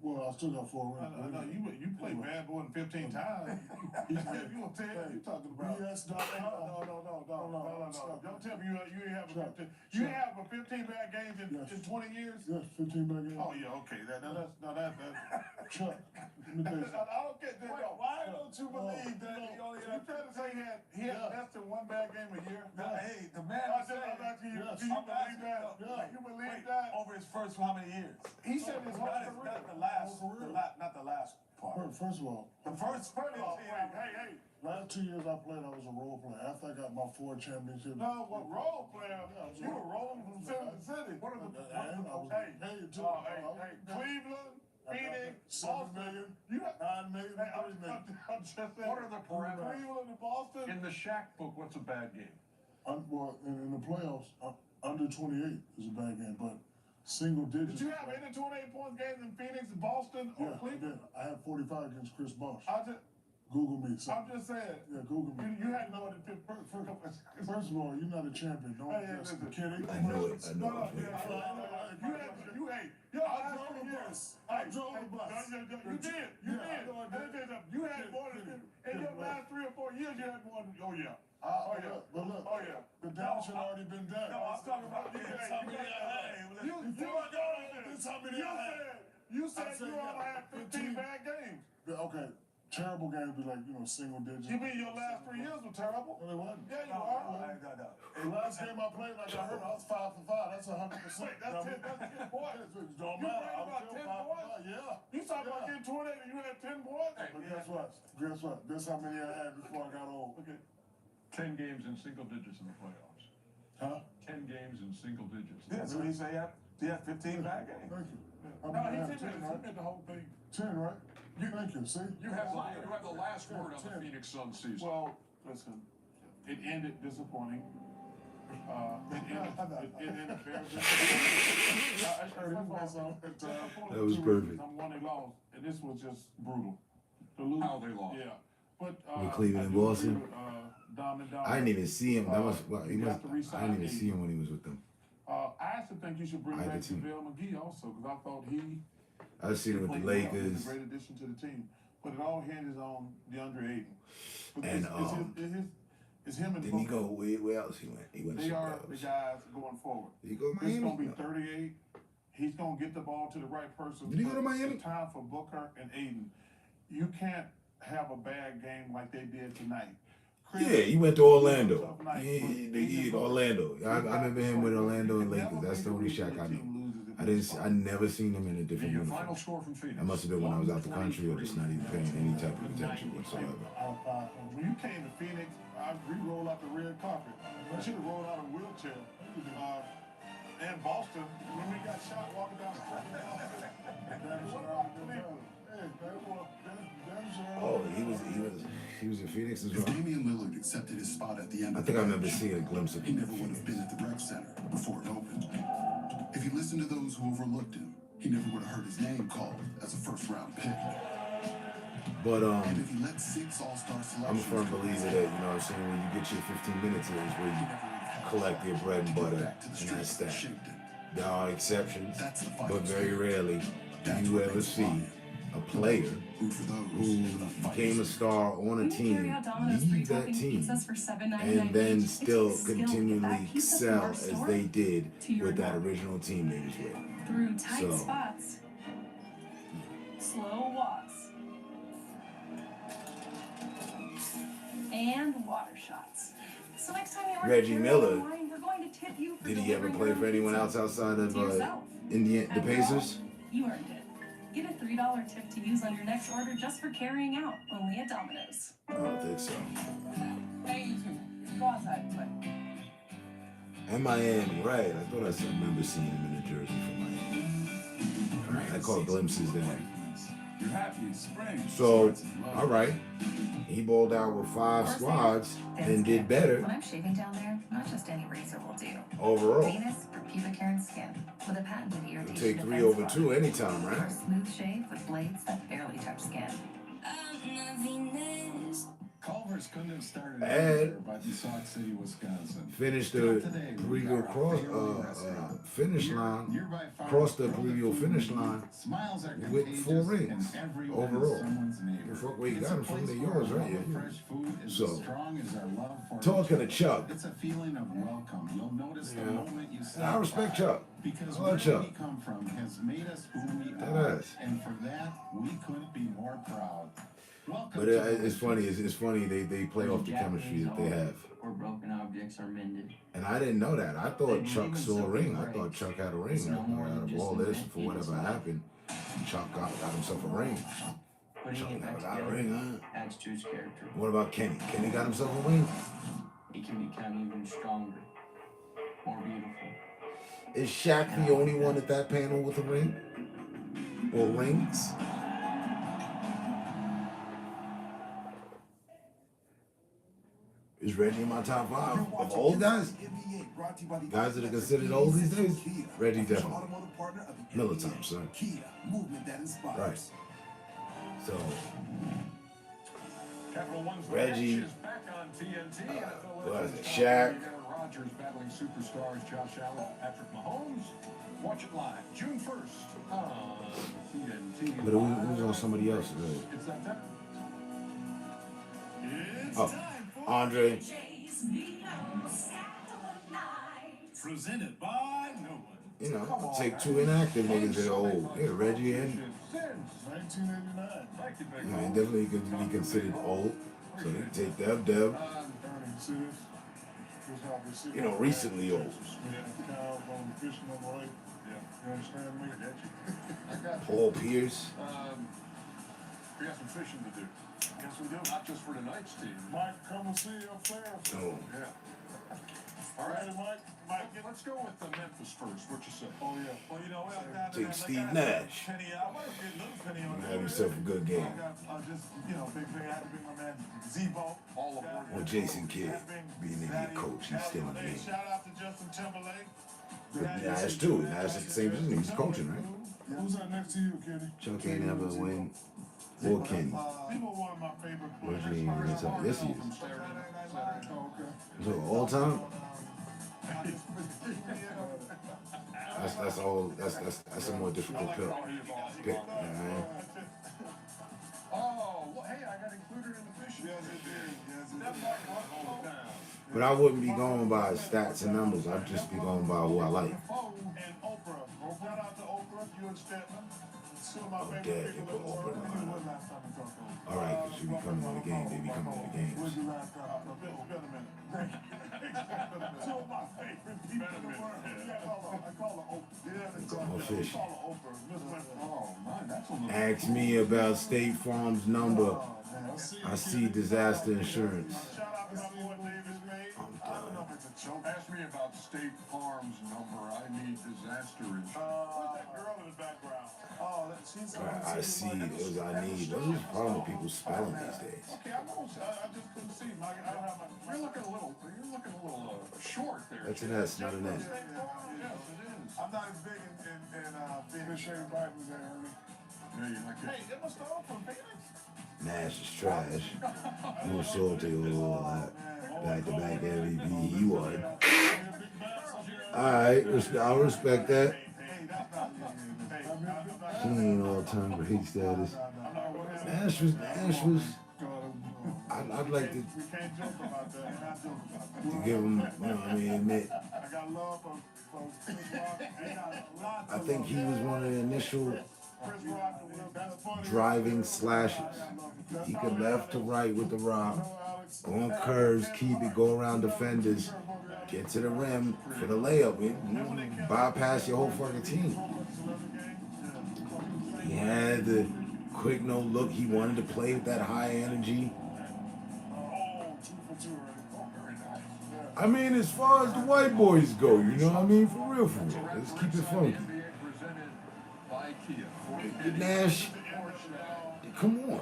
Well, I still got 4 rings. I know, you played bad more than 15 times. You gonna tell you talking about. Yes, No. Don't tell me you ain't have a 15. You ain't have a 15 bad games in 20 years? Yes, 15 bad games. Oh yeah, okay. That's Chuck, let me tell you something. I don't get that. Why don't you believe that he only had? You trying to say he had less than 1 bad game a year? Hey, the man I'm said, asking you, yes. do you believe that? You believe that? over his first how many years? He said his whole Not career. not the last part. First of all, The first Hey. last 2 years I played, I was a role player. After I got my 4 championships. No, what role player? You were rolling from city to city. Cleveland, Phoenix, 7 million, 9 million, 3 million. I'm just saying. What are the parameters? Cleveland and Boston. In the Shaq book, what's a bad game? Well, in the playoffs, under 28 is a bad game, but single digits. Did you have any 28 points games in Phoenix, Boston, or Cleveland? I had 45 against Chris Bosh. I'm Google me. just saying. Yeah, Google me. You had more than 50. First of all, you're not a champion. Don't just kidding. I know it. I drove the bus. You did. You had more than in your last 3 or 4 years. You had more than. Oh yeah. But look, the damage had already been done. No, I'm talking about this. How many I had? You said you only had 15 bad games. Okay, terrible games be like, single digits. You mean your last 3 years were terrible? No, they wasn't. Yeah, you are. The last game I played, like I heard, I was 5 for 5. That's 100%. Wait, that's 10 points. Don't You matter. played I was about still 10 5 for points? 5. Yeah. You talking about getting 28 and you had 10 points? But guess what? Guess how many I had before I got old? Okay. 10 games in single digits in the playoffs. Huh? 10 games in single digits. Yeah, so he said he had 15 bad games. Thank you. No, he meant the whole thing. 10, right? Thank you. See? You have the last word on the Phoenix Suns season. Well, listen, it ended disappointing. It ended very disappointing. That was perfect. Number 1, they lost, and this was just brutal. How they lost. Yeah. But With Cleveland and Boston? I didn't even see him. I didn't even see him when he was with them. I actually think you should bring back JaVale McGee also, because I thought I've seen him with the played Lakers. a great addition to the team. But it all hinges on DeAndre Ayton. But And it's him and didn't he go where else he went? He went They somewhere are the else. guys going forward. Did he go to It's Miami? going to be 38. He's going to get the ball to the right person. Did he go to Miami? It's time for Booker and Aiden. You can't have a bad game like they did tonight. Yeah, he went to Orlando. He Orlando. I remember him with Orlando and Lakers. That's the only Shaq I know. I never seen him in a different Your uniform. final score from Phoenix. That must have been when I was out the country or just not even paying any type of attention whatsoever. When you came to Phoenix, we rolled out the red carpet. We should have rolled out a wheelchair. And Boston, when we got shot walking down the street. Oh, he was in Phoenix as well. Damian Lillard accepted his spot at the end. I think I remember seeing a glimpse of He him. never would have been at the rec center before it opened. If he listened to those who overlooked him, he never would have heard his name called as a first-round pick. But And if he let 6 all-star selections, I'm a firm believer that, when you get your 15 minutes in is where you collect your bread and butter, and that's that. There are exceptions, but very rarely do you ever see a player who became a star on a team, leave that team, and then still continually excel as they did with that original team they was with. Through tight spots, slow walks, and water shots. So next time you Reggie Miller, we're going to tip you for did he ever play for anyone else outside of yourself. the Pacers? You earned it. Get a $3 tip to use on your next order just for carrying out, only at Domino's. I don't think so. Hey, you two, go outside and play. And Miami, right. I thought I remember seeing him in a jersey for Miami. All right, I caught glimpses there. You're happy it's spring. So, all right. He balled out with 5 squads and did better When I'm shaving down there, not just any razor will do. overall. Venus for pubic hair and skin, with a patented irritation Take defense 3/2 anytime, For right? a smooth shave with blades that barely touch skin. Culver's couldn't have started And earlier, but in Sauk City, Wisconsin. Finished the preview finish line, crossed the preview finish line Smiles are with 4 contagious, rings and everyone is overall. someone's neighbor. The fuck where you It's got a them from? place They're where yours, our right? love Yeah. for fresh food is So, as strong as our love for talking to each other. Chuck. It's a feeling of welcome. You'll notice the Yeah. moment you And I respect step by, Chuck. because I where like Chuck. we come from has made us who we That are, is. and for that we couldn't be more proud. Welcome But to it's funny. It's funny they play off the chemistry that they have. Or broken objects are mended. And I didn't know that. I thought Chuck saw a ring. I thought Chuck had a ring. It's no more Out than of just all an this, event for in whatever itself. happened, Chuck got himself a ring. Putting Chuck it back never got a together ring, huh? adds to his character. What about Kenny? Kenny got himself a ring? He can become even stronger, more beautiful. Is Shaq the only one at that panel with a ring? Or rings? Is Reggie in my top 5 of old guys? Guys that are considered old these days? Reggie definitely. Miller time, son. Right. So, Capital One's Reggie, match is back on TNT. what is it, Shaq? Aaron Rodgers battling superstars Josh Allen, Patrick Mahomes. Watch it live June 1st on TNT. But who's on somebody else? Really? It's that time. Oh, Andre. Presented by No One. You know, take 2 inactive niggas that are old. Yeah, Reggie and, Since 1989. Thank you, Big you know, he Mo. definitely could be considered old. So they take Deb. You know, recently old. Paul Pierce. We got some fishing to do. Yes, we do. Not just for tonight's team. Mike, come and see your players. Oh. Yeah. All right, Mike, let's go with Memphis first. What you say? Oh, yeah. Well, you know, Take Steve Nash. Penny out. What if you get little Penny on Have yourself a good game. Just, you know, big thing. I had to bring my man Zebo. All aboard. Or Jason Kidd. Being an idiot coach, he's still in the game. Shout out to Justin Timberlake. But Nash too. Nash at the same position. He's coaching, right? Who's that next to you, Kenny? Chuck ain't never win. Or Kenny. People one of my favorite players. Reggie ain't even top. Yes, he is. Okay. So all time. That's all. That's a more difficult pick. You know what I mean? Oh, well, hey, I got included in the fishing. Yes, it did. Yes, it did. But I wouldn't be going by stats and numbers. I'd just be going by who I like. And Oprah. Shout out to Oprah, you and Stedman. Two of my Oh, favorite Dad, you people put in the world. Oprah When in was the last time we talked to Oprah? All right, because you be coming to the game. They be coming to the games. When's the last time? It's been a minute. Two of my favorite people in the world. Yeah, I call her Oprah. Yeah, More fish. I call her Oprah. Miss Westbrook. Oh, man, that's a little... Ask me about State Farm's number. I see disaster insurance. Shout out to my boy Davis May. I don't know if it's a joke. Ask me about State Farm's number. I need disaster insurance. Where's that girl in the background? Oh, she's I see is I need. What's the problem with people spelling these days? Okay, I just couldn't see. I don't have my. You're looking a little short there. That's an S, not an N. Yes, it is. I'm not as big in big shape Bibles there, Ernie. Yeah, you're not Hey, it must have from Phoenix. Nash is trash. No salty all that. Back-to-back MVP, he won. Alright, I'll respect that. He ain't all-time great status. Nash was. I'd like to give him, you know what I mean, admit. I think he was one of the initial driving slashes. He could left to right with the rock, on curves, keep it, go around defenders, get to the rim for the layup, bypass your whole fucking team. He had the quick no look. He wanted to play with that high energy. I mean, as far as the white boys go, you know what I mean? For real, for real. Let's keep it funky. The Nash, come on.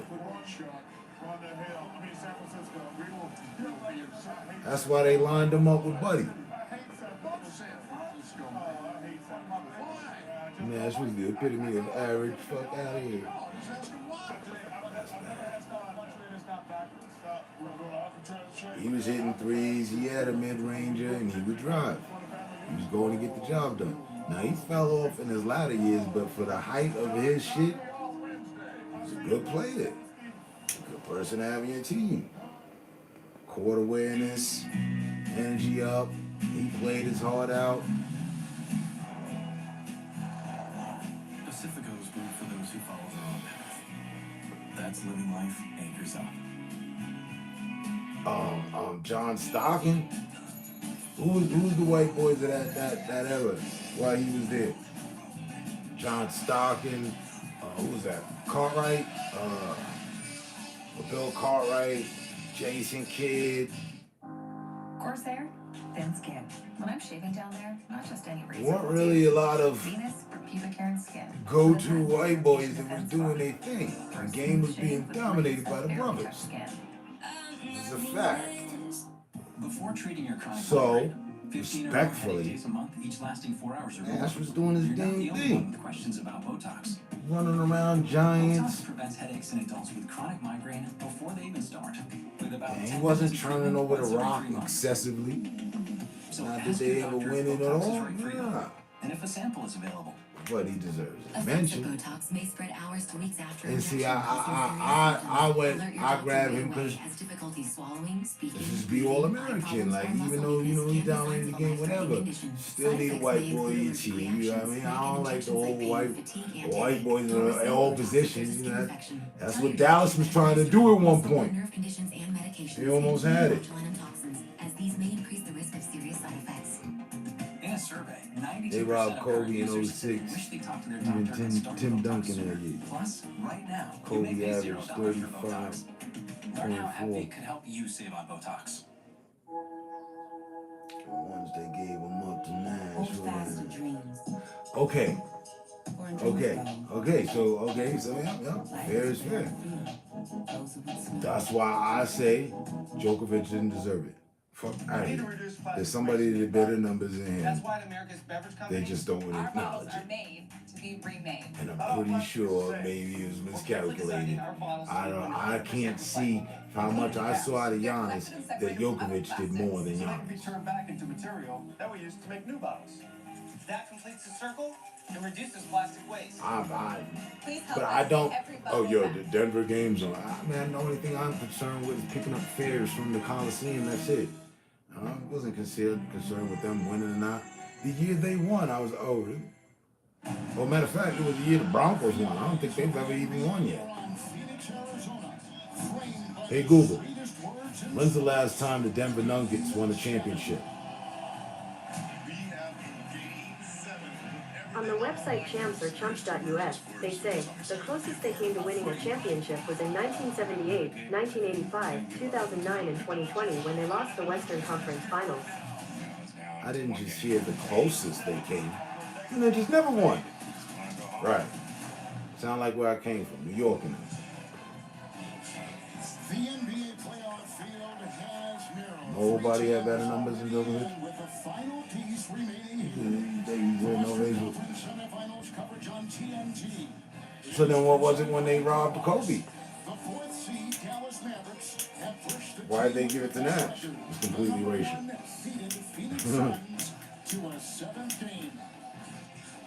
That's why they lined him up with Buddy. Nash was the epitome of average. Fuck out of here. He was hitting threes, he had a mid-ranger, and he would drive. He was going to get the job done. Now, he fell off in his latter years, but for the height of his shit, he's a good player. A good person to have in your team. Court awareness, energy up, he played his heart out. Pacifico is good for those who follow their own path. That's living life anchors up. John Stockton. Who's the white boys of that era while he was there? John Stockton. Who was that? Cartwright. Bill Cartwright. Jason Kidd. Corsair, thin skin. When I'm shaving down there, not just any razor. Weren't really a lot of Venus for pubic hair and skin. go-to white boys that was doing their thing. The game was being dominated by the brothers. It's a fact. Before treating your chronic So, 15 or more respectfully, days a month, each lasting 4 hours or more. Nash was doing his You're not damn the only thing. one with questions about Botox. Running around Giants. Botox prevents headaches in adults with chronic migraine before they even start. With about And he 10 wasn't visits turning over the once every rock 3 months. excessively. So Not that ask they your ever doctor if win it at Botox is all. right for you. Nah. And if a sample is available. But he deserves it. Effects of Mention. Botox may spread hours to weeks after And see, injection, causing serious I grabbed him because has difficulty swallowing, speaking, this is be all American. Like, even though, you know, he's down in the game, whatever, still need a white boy in your team. You know what I mean? I don't like the old white boys in all positions. You know, that's what Dallas was trying to do at one point. nerve conditions and medications. They almost had it. Botulinum toxins, as these may increase the risk of serious side effects. In a survey, 92% They robbed of Kobe current in users 06. wish they talked to their Even doctor and started Tim Botox Duncan sooner. that year. Plus, right now, you Kobe may pay $0 averaged for Botox. Learn how 35.4. AbbVie could help you save on Botox. The ones they gave him up to Nash. Hold fast to dreams. Okay. So yeah, fair is fair. That's why I say Djokovic didn't deserve it. Fuck out of here. There's somebody that better numbers than him. That's why America's beverage company. They just don't want to Our bottles acknowledge are it. made to be remade. And I'm pretty sure maybe it was miscalculated. I can't see how much I saw out of Giannis that Djokovic did more than Giannis. Turn back into material that we use to make new bottles. That completes the circle and reduces plastic waste. But I don't. Oh, yo, the Denver game's on. Man, the only thing I'm concerned with is picking up fares from the Coliseum. That's it. I wasn't concerned with them winning or not. The year they won, I was over. Well, matter of fact, it was the year the Broncos won. I don't think they've ever even won yet. Hey Google, when's the last time the Denver Nuggets won a championship? On the website champs or chumps.us, they say the closest they came to winning a championship was in 1978, 1985, 2009, and 2020 when they lost the Western Conference Finals. I didn't just hear the closest they came. And they just never won. Right. Sound like where I came from, New York and The NBA playoff field has narrowed. nobody had better numbers than Djokovic. With the final piece remaining. Semifinals coverage on TNT. So then what was it when they robbed Kobe? The fourth seed Dallas Mavericks have pushed the Why did they give it to Nash? It's completely racial. seeded Phoenix Suns to a 7th game.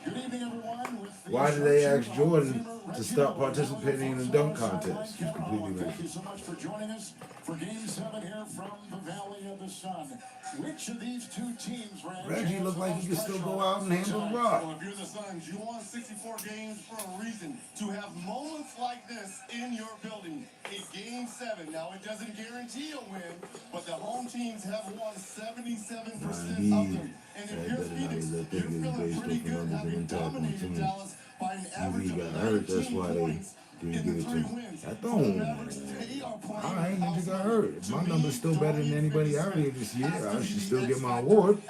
Good evening, everyone. With the Why did they ask Jordan to stop participating in the dunk contest? It's completely Thank you racial. so much for joining us for Game 7 here from the Valley of the Sun. Which of these two teams, Reggie looked like he could still go out and handle the rock. So if you're the Suns, you won 64 games for a reason. To have moments like this in your building. It's Game 7. Now, it doesn't guarantee a win, but the home teams have won 77% of them. And if you're Phoenix, you're feeling pretty good having dominated Dallas by an average of 19 points Didn't give it to him. That don't. Alright, nigga got hurt. If my number's still better than anybody out here this year, I should still get my award.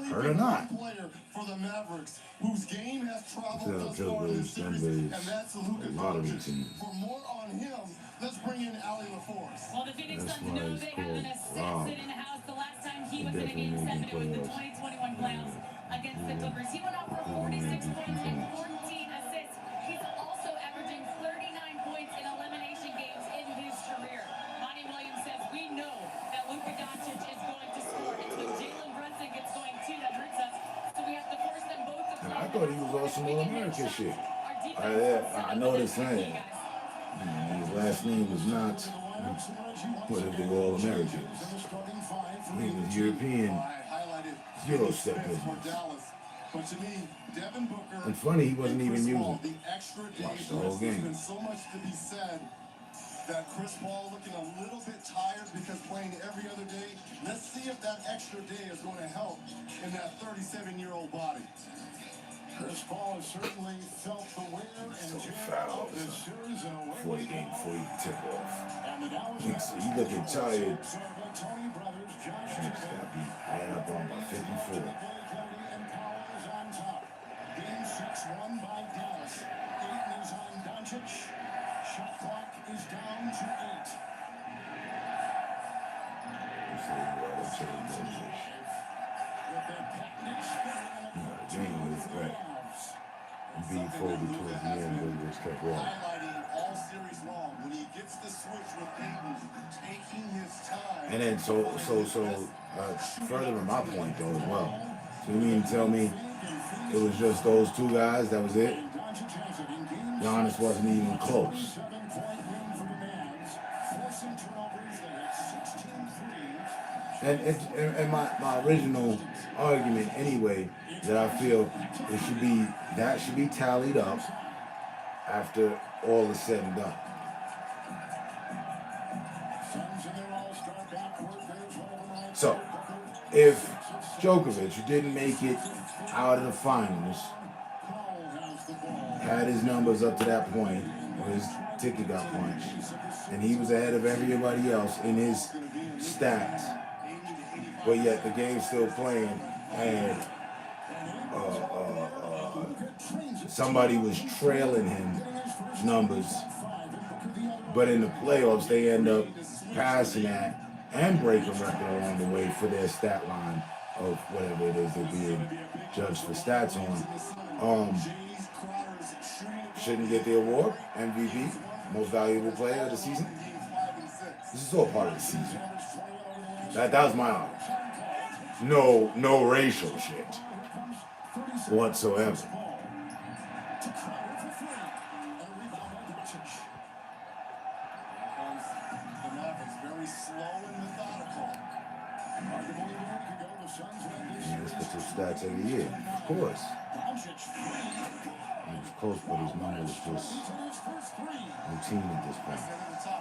Hurt or not. For the Mavericks, whose game has traveled Joker's numbers, a lottery team. For more on him, let's bring in Ali LaForce. Well, the Phoenix That's Suns why know it's they have called an assassin in the house. The last time he was in a game 7, it was the 2021 playoffs against the Clippers. He went off for 46 points and 14 assists. He's also averaging 39 points in elimination games in his career. Monty Williams says, we know that Luka Doncic is going to score. It's when Jalen Brunson gets going too that hurts us. So we have to force them both to play. I thought he was on some All-American shit. I know this saying. His last name was not what if they were All-Americans. He was European Eurostep business. But to me, Devin Booker And funny, he wasn't even using the extra day. watch the whole There's game. been so much to be said that Chris Paul looking a little bit tired because playing every other day. Let's see if that extra day is going to help in that 37-year-old body. Chris Paul has certainly felt the wear and tear of this series in a way. 40 game before you tip off. And the Dallas You looking tired. Tony Brothers, Josh He's got to be high up on by 54. and Powell is on top. Game 6 won by Dallas. Ayton is on Doncic. Shot clock is down to 8. The game was right. Being folded towards the end, but it was kept wrong. Highlighting all series long when he gets the switch with Ayton, taking his time. And then further to my point though as well. So you mean to tell me it was just those two guys, that was it? Giannis wasn't even close. And my original argument anyway, that I feel that should be tallied up after all is said and done. So, if Djokovic didn't make it out of the finals, had his numbers up to that point, when his ticket got punched, and he was ahead of everybody else in his stats, but yet the game's still playing, and somebody was trailing him numbers, but in the playoffs they end up passing that and breaking record along the way for their stat line of whatever it is they're being judged for stats on. Shouldn't get the award, MVP, most valuable player of the season. This is all part of the season. That was my argument. No racial shit whatsoever. Let's get your stats every year, of course. He was close, but his number was just routine at this point.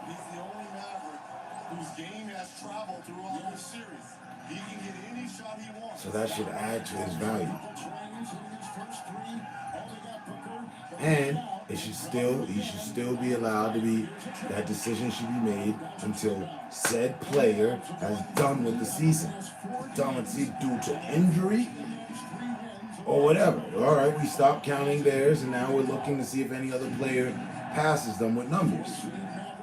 He's the only Maverick whose game has traveled through all the series. He can get any shot he wants. So that should add to his value. And he should still be allowed to be, that decision should be made until said player has done with the season. Done with the season due to injury or whatever. All right, we stopped counting theirs, and now we're looking to see if any other player passes them with numbers.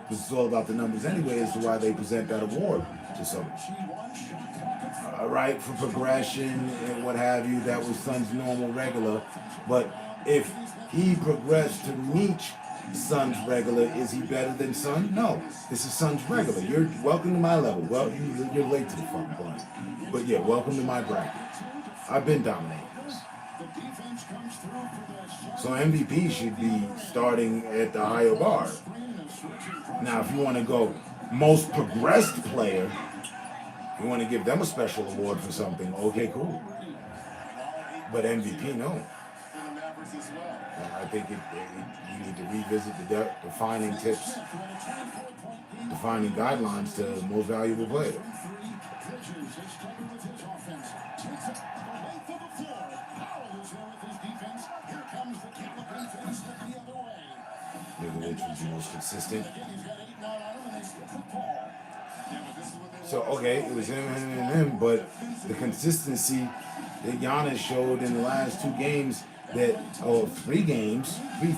This is all about the numbers anyway, as to why they present that award to someone. Right, for progression and what have you, that was Sun's normal regular. But if he progressed to meet Sun's regular, is he better than Sun? No, this is Sun's regular. You're welcome to my level. Well, you're late to the fucking point. But yeah, welcome to my bracket. I've been dominating this. So MVP should be starting at the higher bar. Now, if you want to go most progressed player, you want to give them a special award for something, okay, cool. But MVP, no. I think you need to revisit the defining tips, defining guidelines to most valuable player. Djokovic was the most consistent. So, okay, it was him, but the consistency that Giannis showed in the last 2 games, that, or 4 games, is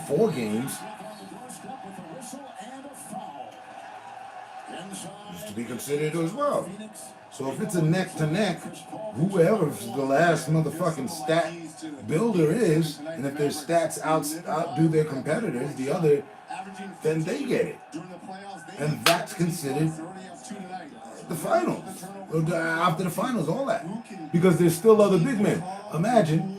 to be considered as well. So if it's a neck to neck, whoever the last motherfucking stat builder is, and if their stats outdo their competitors, the other, then they get it. And that's considered the finals. After the finals, all that. Because there's still other big men. Imagine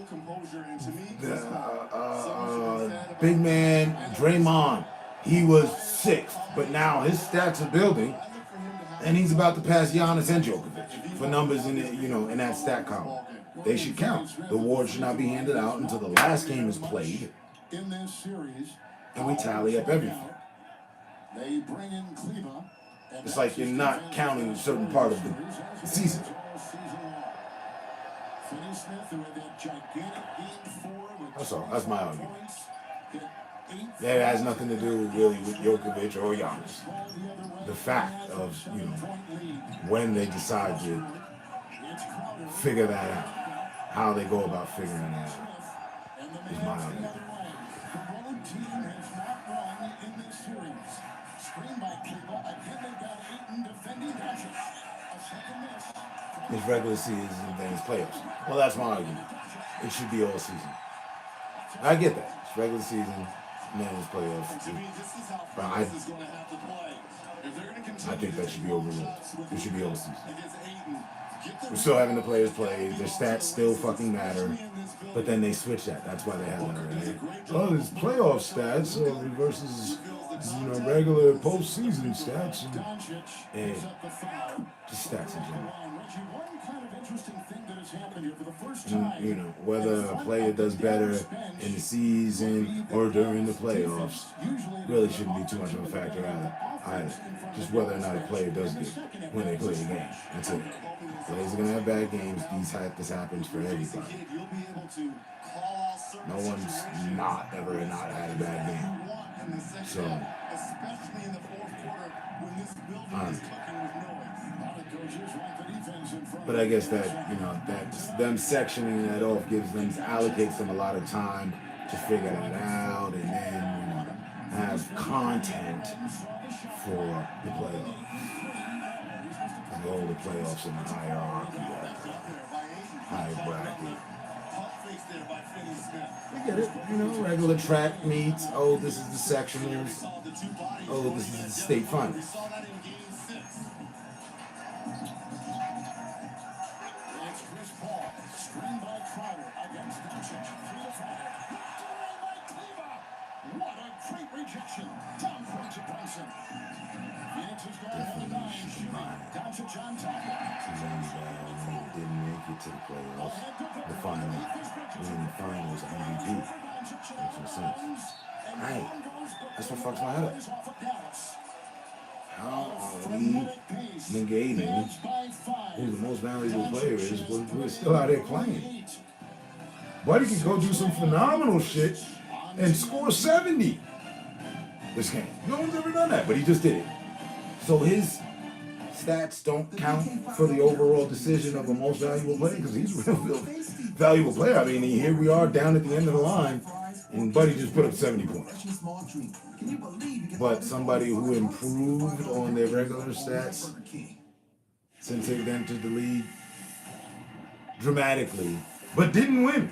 big man Draymond. He was 6th, but now his stats are building, and he's about to pass Giannis and Djokovic for numbers in the, in that stat column. They should count. The award should not be handed out until the last game is played, and we tally up everything. It's like you're not counting a certain part of the season. That's all. That's my argument. That has nothing to do really with Djokovic or Giannis. The fact of, when they decide to figure that out, how they go about figuring that out, is my argument. It's regular season and then it's playoffs. Well, that's my argument. It should be all season. I get that. It's regular season and then it's playoffs. But I think that should be overruled. It should be all season. We're still having the players play. Their stats still fucking matter. But then they switch that. That's why they have that already. Oh, there's playoff stats versus regular postseason stats and just stats in general. And, whether a player does better in the season or during the playoffs really shouldn't be too much of a factor either. Just whether or not a player does good when they play the game. That's it. Players are gonna have bad games. This happens for everybody. No one's ever not had a bad game. So, but I guess that, that them sectioning that off allocates them a lot of time to figure that out and then, have content for the playoffs. All the playoffs in the hierarchy, high bracket. I get it, regular track meets. Oh, this is the sectionals. Oh, this is the state finals. Didn't make it to the playoffs, the finals MVP. Makes no sense. Hey, that's what fucks my head up. How are we negating who the most valuable player is when we're still out there playing? Buddy could go do some phenomenal shit and score 70 this game. No one's ever done that, but he just did it. So his stats don't count for the overall decision of the most valuable player because he's a real valuable player. I mean, here we are down at the end of the line, and Buddy just put up 70 points. But somebody who improved on their regular stats since they've entered the league dramatically, but didn't win,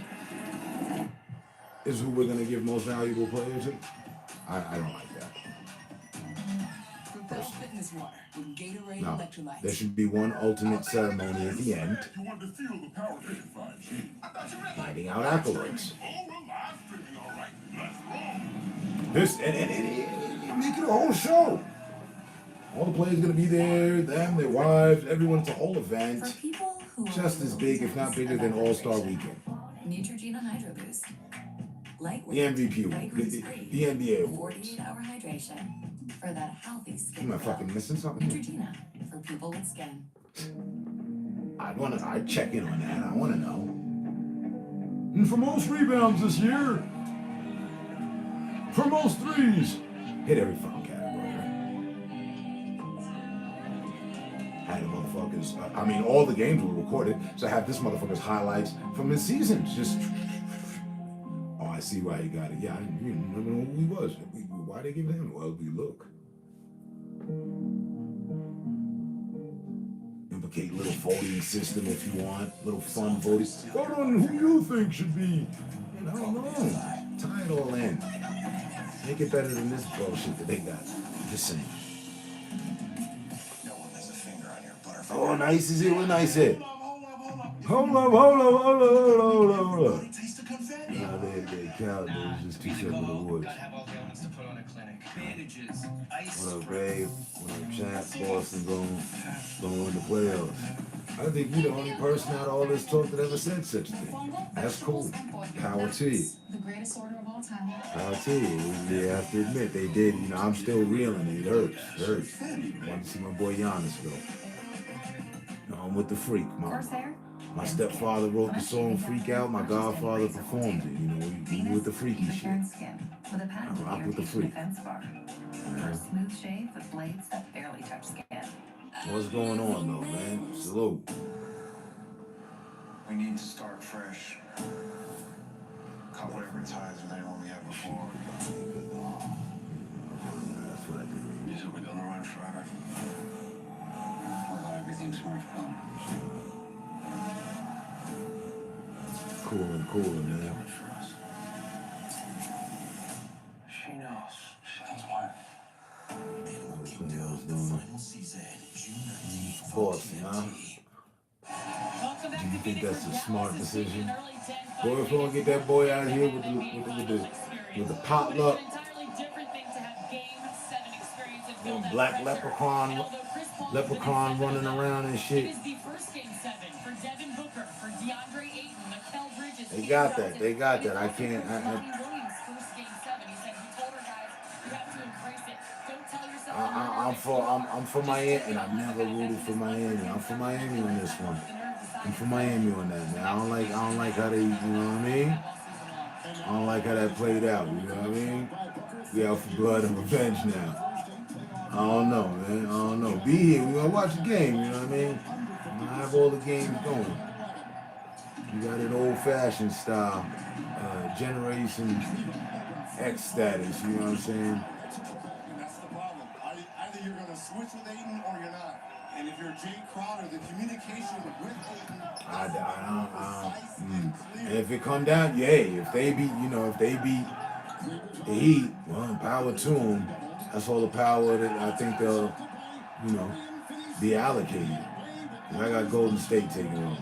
is who we're going to give most valuable player to. I don't like that. No, there should be one ultimate ceremony at the end, handing out accolades. This and make it a whole show. All the players gonna be there, them, their wives, everyone's a whole event, just as big, if not bigger, than All-Star Weekend. Neutrogena Hydro Boost. The MVP, the NBA awards. 48-hour hydration for that healthy skin. Am I fucking missing something? Neutrogena for people with skin. I'd check in on that. I want to know. And for most rebounds this year, for most threes, Hit every fucking category, right? Had the motherfuckers. I mean, all the games were recorded, so I have this motherfucker's highlights from his seasons. Just, oh, I see why he got it. Yeah, I didn't even know who he was. Why they give him? Well, we look. Implicate little voting system if you want, little fun voting. Vote on who you think should be. I don't know. Tie it all in. Make it better than this bullshit that they got. Just saying. Oh, nice is it? What nice it? Hold up. Nah, they count. There's just two separate awards. What up, babe? What up, champ? Boston going to the playoffs. I think you're the only person out of all this talk that ever said such a thing. That's cool. Power to you. The greatest order of all time. Power to you. You have to admit, they did. You know, I'm still reeling. It hurts. It hurts. Wanted to see my boy Giannis go. No, I'm with the freak. My stepfather wrote the song Freak Out. My godfather performed it. You know, he with the freaky shit. I rock with the freak. Smooth shave with blades that barely touch skin. What's going on, though, man? Salute. We need to start fresh. Cut whatever ties they only had before. That's what I did. You said we're gonna run forever. Well, everything's more fun. Cooling, man. She knows. She knows what. Of course, huh? Do you think that's a smart decision? Boy, if we don't get that boy out here with the potluck, black leprechaun running around and shit. They got that. I can't. I'm for Miami, and I've never rooted for Miami. I'm for Miami on this one. I'm for Miami on that, man. I don't like how they, you know what I mean? I don't like how that played out. You know what I mean? We out for blood and revenge now. I don't know, man. I don't know. Be here. We gonna watch the game. You know what I mean? I have all the games going. You got it old-fashioned style, Generation X status. You know what I'm saying? You're going to switch with Ayton or you're not. And if you're Jay Crowder, the communication with Ayton. And if it come down, if they beat the Heat, well, power to them. That's all the power that I think they'll, be allocated. And I got Golden State taking on.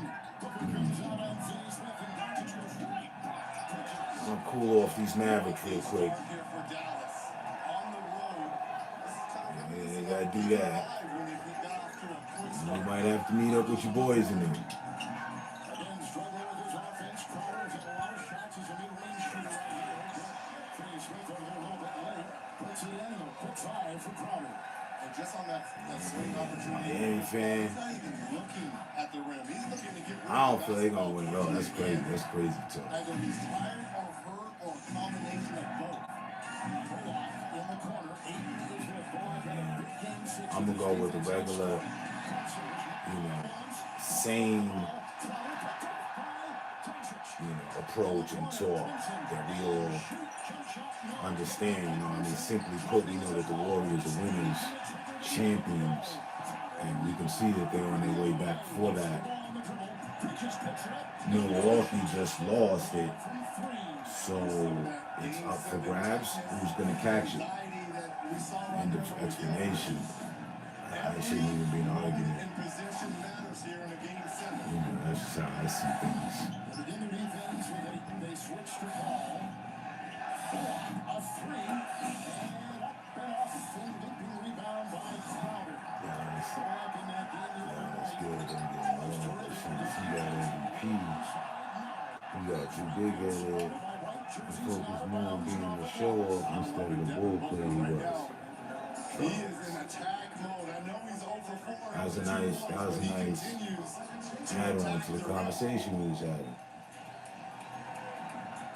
I'll cool off these Mavericks real quick. You gotta do that. You might have to meet up with your boys in there. Miami fan. I don't feel they're gonna win it all. That's crazy. That's crazy too. Either he's tired or hurt or a combination of both. I'm gonna go with the regular, sane, approach and talk that we all understand. Simply put, we know that the Warriors are winners, champions, and we can see that they're on their way back for that. Milwaukee just lost it, so it's up for grabs. Who's gonna catch it? End of explanation. That shouldn't even be an argument. That's just how I see things. That's good. You got too big at it. Focus more on being the show off instead of the ball player he was. He is in attack mode. I know he's over 4. That was a nice add-on to the conversation we was having.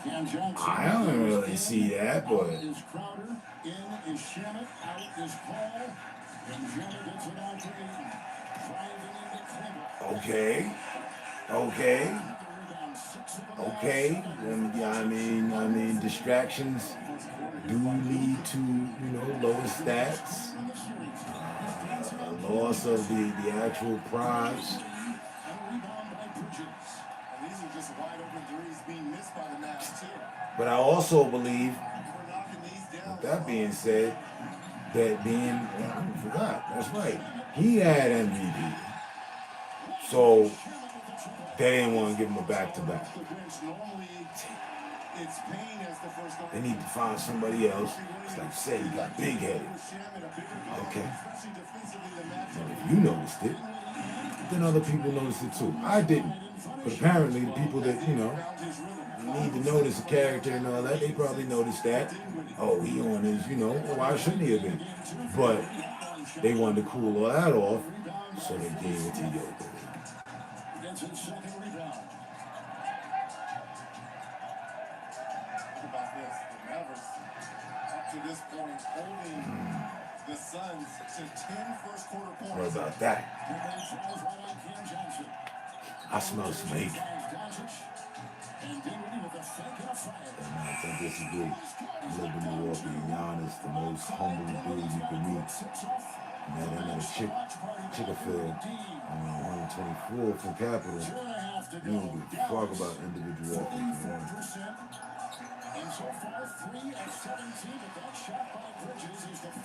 Cam Johnson. I don't really see that, but Out is Crowder. In is Shamet. Out is Paul. And Shamet gets it out to Ayton. Driving into Kleber. okay. Yeah, I mean, distractions do lead to, lower stats, loss of the actual prize. But I also believe, with that being said, I forgot, that's right, he had MVP. So they didn't want to give him a back-to-back. They need to find somebody else. It's like, say, you got big-headed. Okay. And if you noticed it, then other people noticed it too. I didn't. But apparently the people that, need to notice a character and all that, they probably noticed that. Oh, he on his, why shouldn't he have been? But they wanted to cool all that off, so they gave it to Jokic. Gets his second rebound. Think about this. The Mavericks, up to this point, holding the Suns to 10 first quarter points. What about that? I smell some hate. I disagree. I live in Milwaukee, and Giannis, the most humble dude you can meet. Man, I met a Chickafield on 124 from Capitol. You don't give a fuck about individual athletes, man.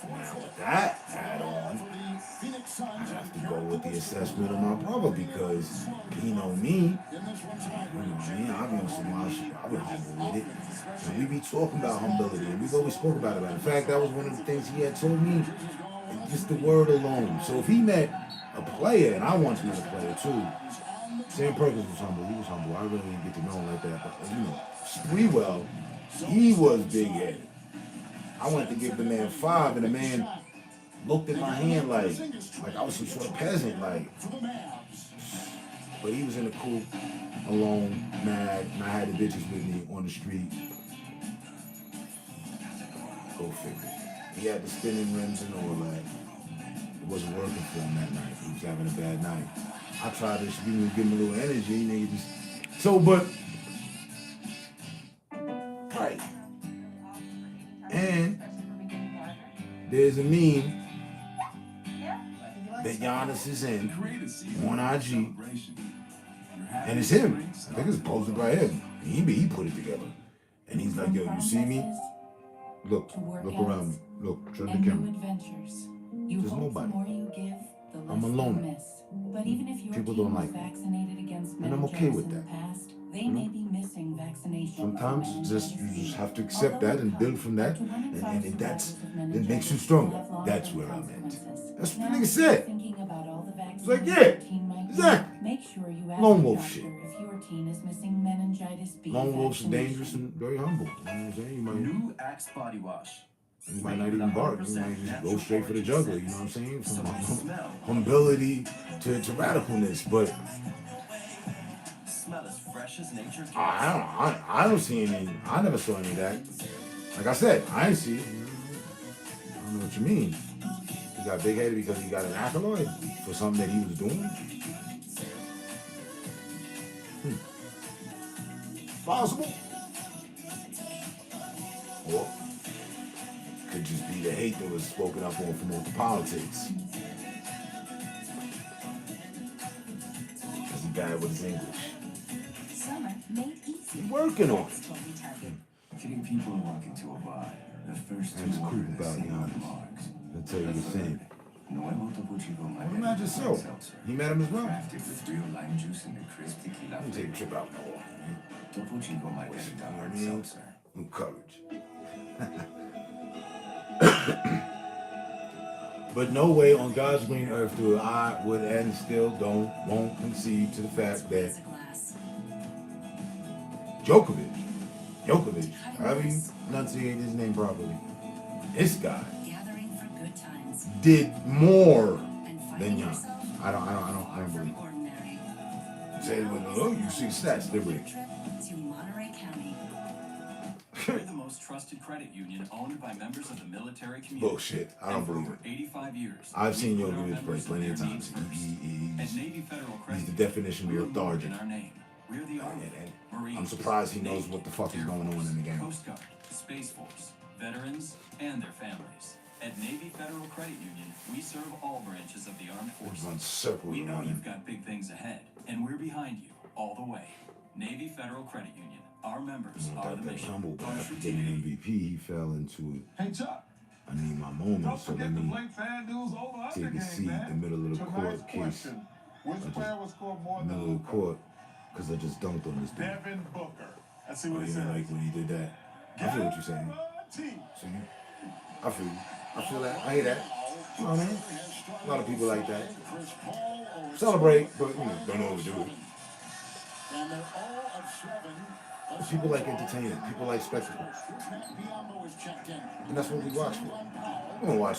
Now with that add-on, I have to go with the assessment of my brother because he know me. I be on some wild shit. I be humble with it. And we be talking about humility, and we've always spoke about it. In fact, that was one of the things he had told me. Just the word alone. So if he met a player, and I once met a player too, Sam Perkins was humble. He was humble. I really didn't get to know him like that. But Sprewell, he was big-headed. I went to give the man 5, and the man looked at my hand like I was some sort of peasant, like. But he was in the coop, alone, mad, and I had the bitches with me on the street. Go figure. He had the spinning rims and all that. It wasn't working for him that night. He was having a bad night. I tried to give him a little energy, nigga. Just so, but right. And there's a meme that Giannis is in on IG, and it's him. I think it's posted by him. He put it together, and he's like, "Yo, you see me? Look around me. Look, turn the camera. There's nobody. I'm alone. People don't like me, and I'm okay with that. Sometimes you just have to accept that and build from that, and it makes you stronger. That's where I'm at. That's what the nigga said. It's like, yeah, exactly. Lone wolf shit. Lone wolves are dangerous and very humble. You know what I'm saying? New Axe body wash. You might not even bark. You might just go straight for the jugular. You know what I'm saying? From humility to radicalness. But Smell as fresh as nature gets. I don't see any. I never saw any of that. Like I said, I ain't see it. I don't know what you mean. He got big-headed because he got an accolade for something that he was doing. Possible. Or could just be the hate that was spoken up on from all the politics. Because he bad with his English. He's working on it. Getting people to walk into a bar. The first That's cool about Giannis. I'll tell you the same. Well, imagine yourself. He met him as well. Crafted with real lime juice and the crisp tequila. Let me take a trip out more. Topo Chico Margarita hard seltzer. With courage. But no way on God's green earth do I would and still won't concede to the fact that Djokovic, however you enunciate his name properly, this guy did more than Giannis. I don't believe it. Say, well, you see stats, did we? We're the most trusted credit union owned by members of the military community. Bullshit. I don't believe it. 85 years. I've seen Yo give his break plenty of times. He's the definition of lethargic. We're the Army, Marines, I'm surprised he knows what the fuck is going on in the game. Coast Guard, Space Force, veterans, and their families. At Navy Federal Credit Union, we serve all branches of the armed forces. We know you've got big things ahead, and we're behind you all the way. Navy Federal Credit Union. Our members are the mission. Humble, but after getting MVP, he fell into it. Hey, Chuck. I need my moment, so let me take a seat in the middle of the court case. Which player will score more than middle of the court, because I just dunked on this dude. Devin Booker. Let's see what he says. Like when he did that. I feel what you're saying. See? I feel you. I feel that. I hear that. You know what I mean? A lot of people like that. Celebrate, but don't overdo it. People like entertainment. People like spectacle. And that's what we watch for. We don't watch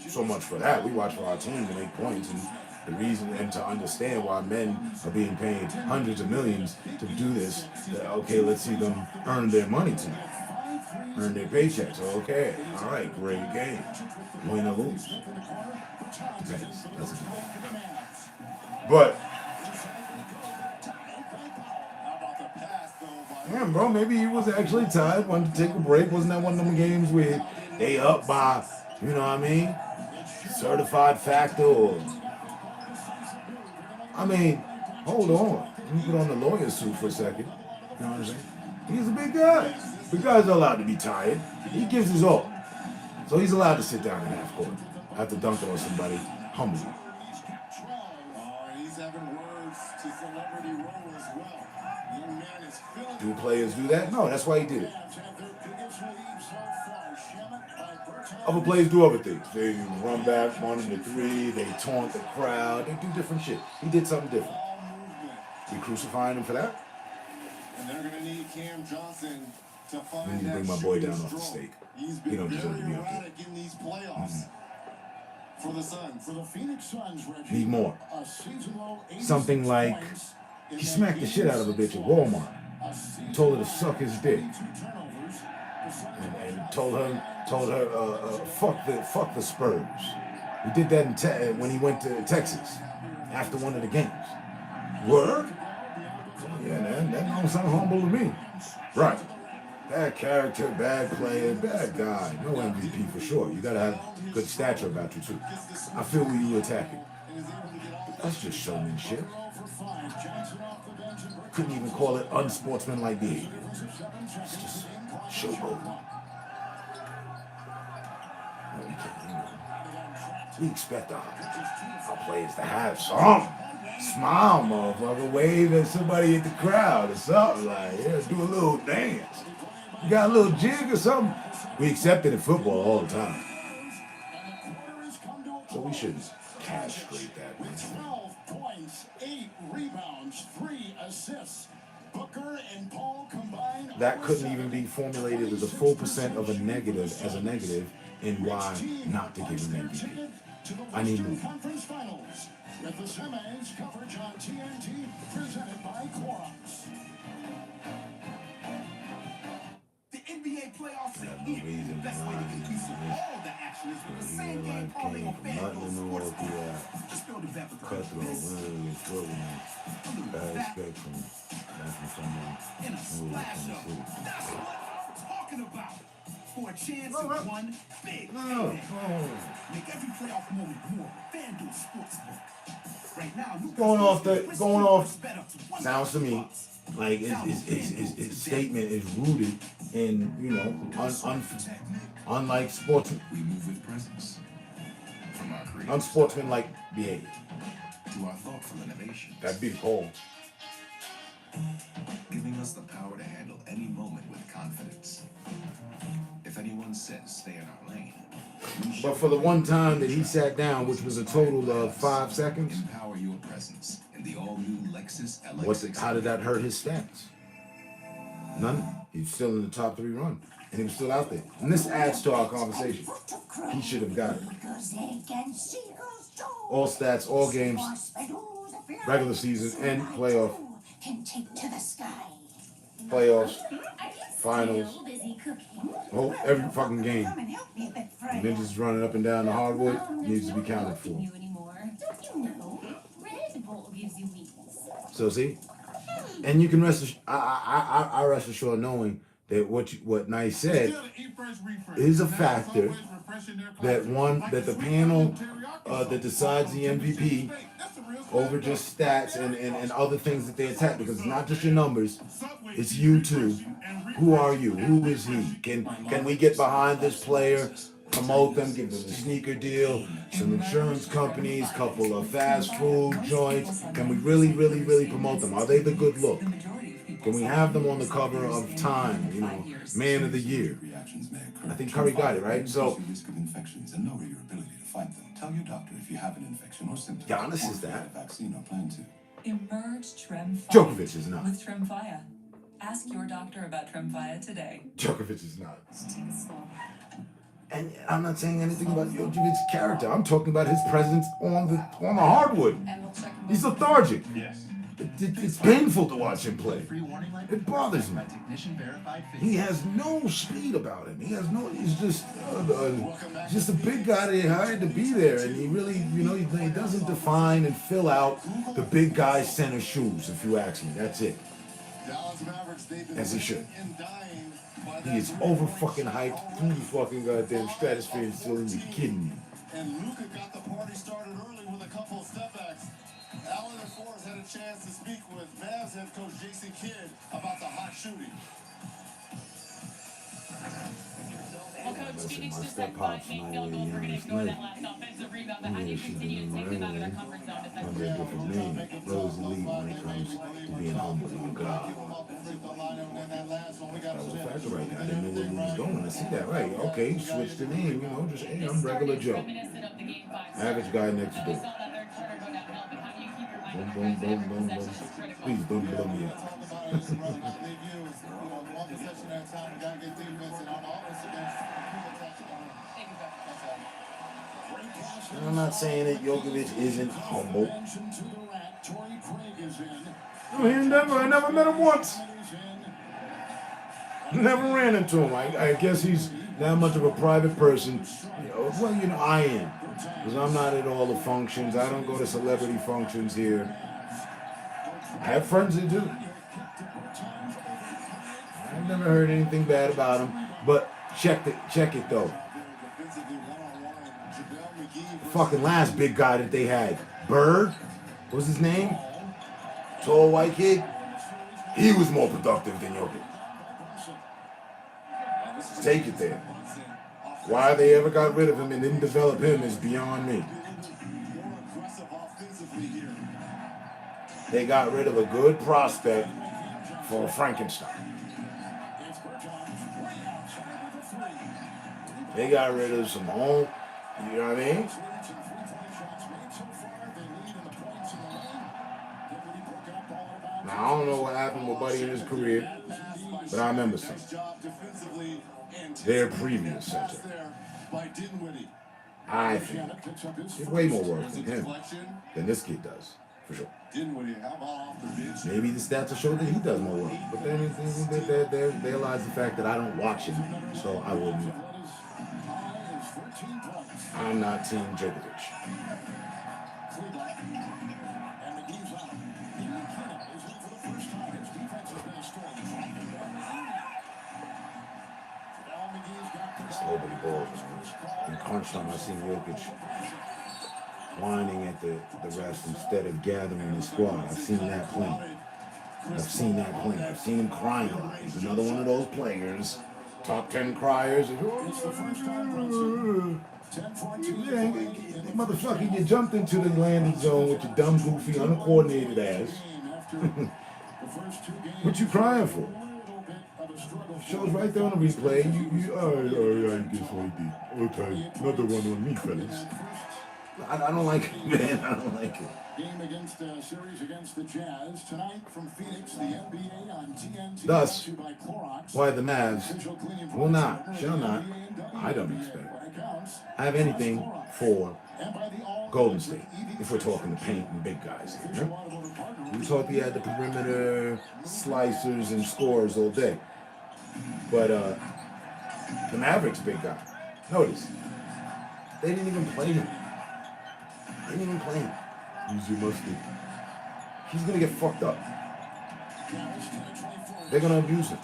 so much for that. We watch for our team to make points and the reason and to understand why men are being paid hundreds of millions to do this. Okay, let's see them earn their money tonight. Earn their paychecks. Okay. All right. Great game. Win or lose. That's it. But yeah, bro, maybe he was actually tired, wanted to take a break. Wasn't that one of them games where they up by, you know what I mean, certified factor or, I mean, hold on. Let me put on the lawyer suit for a second. You know what I'm saying? He's a big guy. Big guys are allowed to be tired. He gives his all. So he's allowed to sit down in half court after dunking on somebody humbly. He's having words to celebrity roll as well. Young man is feeling. Do players do that? No, that's why he did it. Other players do other things. They run back, 1 and 3, they taunt the crowd, they do different shit. He did something different. We crucifying him for that? And they're gonna need Cam Johnson to find We need to bring my boy down off the stake. He don't deserve to be up there. in these playoffs. For the Suns. For the Phoenix Suns, Reggie, Need more. a season-low 86 Something like points in he that smacked the shit out of a bitch at Walmart. Told her to suck his dick. And told her fuck the Spurs. He did that when he went to Texas after one of the games. Word? Yeah, man, that don't sound humble to me. Right. Bad character, bad player, bad guy. No MVP for sure. You gotta have good stature about you too. I feel where you attacking. That's just showmanship. Couldn't even call it unsportsmanlike behavior. It's just showboating. We expect our players to have some smile, motherfucker, wave at somebody at the crowd or something like, yeah, do a little dance. You got a little jig or something? We accept it in football all the time. So we shouldn't castrate that, man. 12 points, 8 rebounds, 3 assists. Booker and Paul combined. That couldn't even be formulated as a full percent of a negative in why not to give him MVP. I need more. Conference Finals with the semis coverage on TNT presented by Clorox. The NBA playoffs are here. The best way to get you some all the action is with the same game calling on FanDuel Sportsbook. Just build a bet with the in a splash up. That's what I'm talking about. For a chance of one big payday. Make every playoff moment more. FanDuel Sportsbook. Right now, Going off sounds to me like his statement is rooted in, you know, unlike sportsman. We move with presence. From our creators Unsportsmanlike behavior. to our thoughtful innovation, That'd be the call. giving us the power to handle any moment with confidence. If anyone says stay in our lane, But for the one time that he sat down, which was a total of 5 seconds, empower your presence in the all-new Lexus LX6. how did that hurt his stats? None. He's still in the top 3 run. And he was still out there. And this adds to our conversation. He should have got it. All stats, all games, regular season and playoff. Can take to the sky. Playoffs. I can finals. Still busy cooking? Oh, every fucking game. Come and help me a bit, Freya. Ninjas running up and down the hardwood needs to be No counted for. you anymore. Don't you know? Red Bull gives you wings. So see, and you can rest. I rest assured knowing that what Nice said is a factor that the panel that decides the MVP over just stats and other things that they attack, because it's not just your numbers, it's you too. Who are you? Who is he? Can we get behind this player, promote them, give them a sneaker deal, some insurance companies, couple of fast food joints? Can we really promote them? Are they the good look? Can we have them on the cover of Time, you know, Man of the Year? I think Curry got it, right? So Tell your doctor if you have an infection or symptoms. Giannis is that. Vaccine or plan to. Emerge Tremfya. Djokovic is not. With Tremfya. Ask your doctor about Tremfya today. Djokovic is not. And I'm not saying anything about Djokovic's character. I'm talking about his presence on the hardwood. He's lethargic. Yes. It's painful to watch him play. It bothers me. He has no speed about him. He's just a big guy they hired to be there, and he really, he doesn't define and fill out the big guy's center shoes, if you ask me. That's it. As he should. He is over fucking hyped through the fucking goddamn stratosphere and still in the kidding me. And Luka got the party started early with a couple of step backs. Allen and Forrest had a chance to speak with Mavs head coach Jason Kidd about the hot shooting. Well, Coach, Phoenix just had 5 main field goals. We're going to ignore that last offensive rebound, but how do you continue to take them out of their comfort zone defensively? Under a different name, Rose Elite when it comes to being humble and God. That was a factor right there. I didn't know where he was going. I see that right. Okay, he switched the name, just, hey, I'm regular Joe. Average guy next door. Boom, boom, boom, boom, boom. Please don't blow me up. I'm not saying that Djokovic isn't humble. I never met him once. Never ran into him. I guess he's that much of a private person. I am. Because I'm not at all the functions. I don't go to celebrity functions here. I have friends that do. I've never heard anything bad about him. But check it though. The fucking last big guy that they had, Bird, what was his name? Tall white kid. He was more productive than Jokic. Take it there. Why they ever got rid of him and didn't develop him is beyond me. They got rid of a good prospect for Frankenstein. They got rid of some home, you know what I mean? Now, I don't know what happened with Buddy in his career, but I remember something. Their previous center, I think, did way more work than him than this kid does, for sure. Maybe the stats will show that he does more work, but then there lies the fact that I don't watch him, so I wouldn't know. I'm not Team Djokovic. Nobody balls. In crunch time, I seen Jokic whining at the rest instead of gathering his squad. I've seen that plenty. I've seen him crying a lot. He's another one of those players, top 10 criers. Motherfucker, you jumped into the landing zone with your dumb, goofy, uncoordinated ass. What you crying for? Show's right there on the replay. I guess I did. Okay, another one on me, fellas. I don't like it, man. I don't like it. Game against series against the Jazz tonight from Phoenix, the NBA on TNT. Thus, why the Mavs will not, shall not, I don't expect, have anything for Golden State, if we're talking the paint and big guys here. We talk the perimeter slicers and scorers all day. But the Mavericks big guy. Notice. They didn't even play him. They didn't even play him. Use your mustard. He's gonna get fucked up. They're gonna abuse him.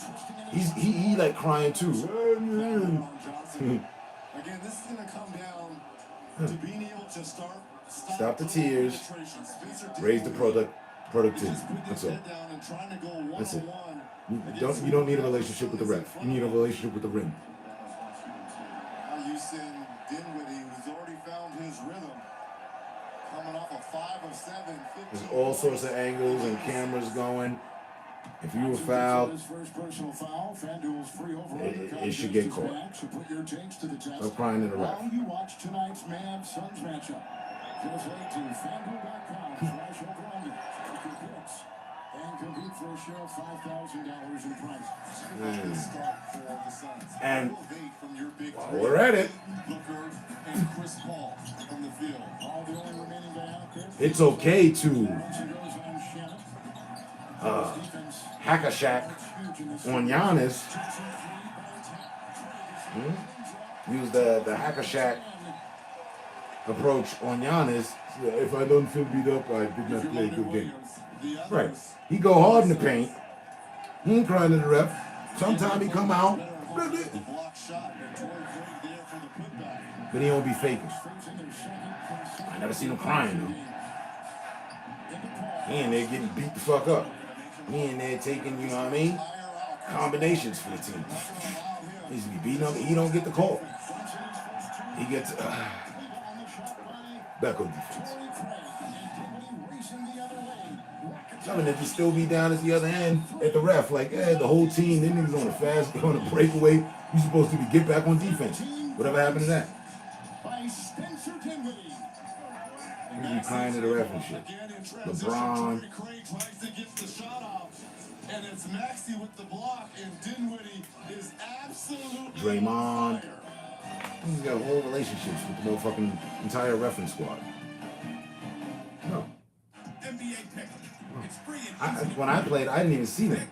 He like crying too. Again, this is gonna come down to being able to Stop the tears. Raise the productivity. That's all. That's it. You don't need a relationship with the ref. You need a relationship with the rim. You send Dinwiddie, who's already found his rhythm, coming off a 5 of 7. There's all sorts of angles and cameras going. If you were fouled, it should get caught. Stop crying in the ref. You watch tonight's Mavs Suns matchup. Translate to FanDuel.com/over-under. Take your picks and compete for a share of $5,000 in prizes. And while we're at it, it's okay to hack a shack on Giannis. Use the hack a shack approach on Giannis. If I don't feel beat up, I did not play a good game. Right. He go hard in the paint. He ain't crying to the ref. Sometimes he come out. But he don't be faking. I never seen him crying though. He in there getting beat the fuck up. He in there taking, you know what I mean, combinations for the team. He's be beating up. He don't get the call. He gets back on defense. I mean, if you still be down at the other end at the ref, like, the whole team, then niggas on a fast, on a breakaway. You supposed to be get back on defense. Whatever happened to that? You be crying to the ref and shit. LeBron. And it's Maxey with the block, and Dinwiddie is absolutely Draymond. He's got whole relationships with the motherfucking entire reference squad. No. When I played, I didn't even see them.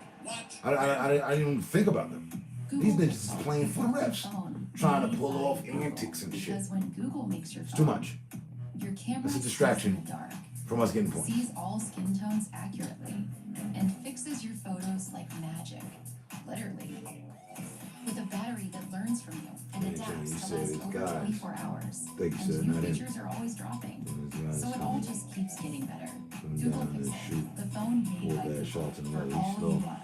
I didn't even think about them. These bitches is playing for the refs, trying to pull off antics and shit. Because when Google makes your It's too much. Your camera It's a distraction from us getting points. sees all skin tones accurately and fixes your photos like magic, literally. With a battery that learns from you and adapts to last over 24 hours. Thank you, sir. And new Not in. features are always dropping. So it all just keeps getting better. Google Pixel, the phone made by Google shots in for the all you want.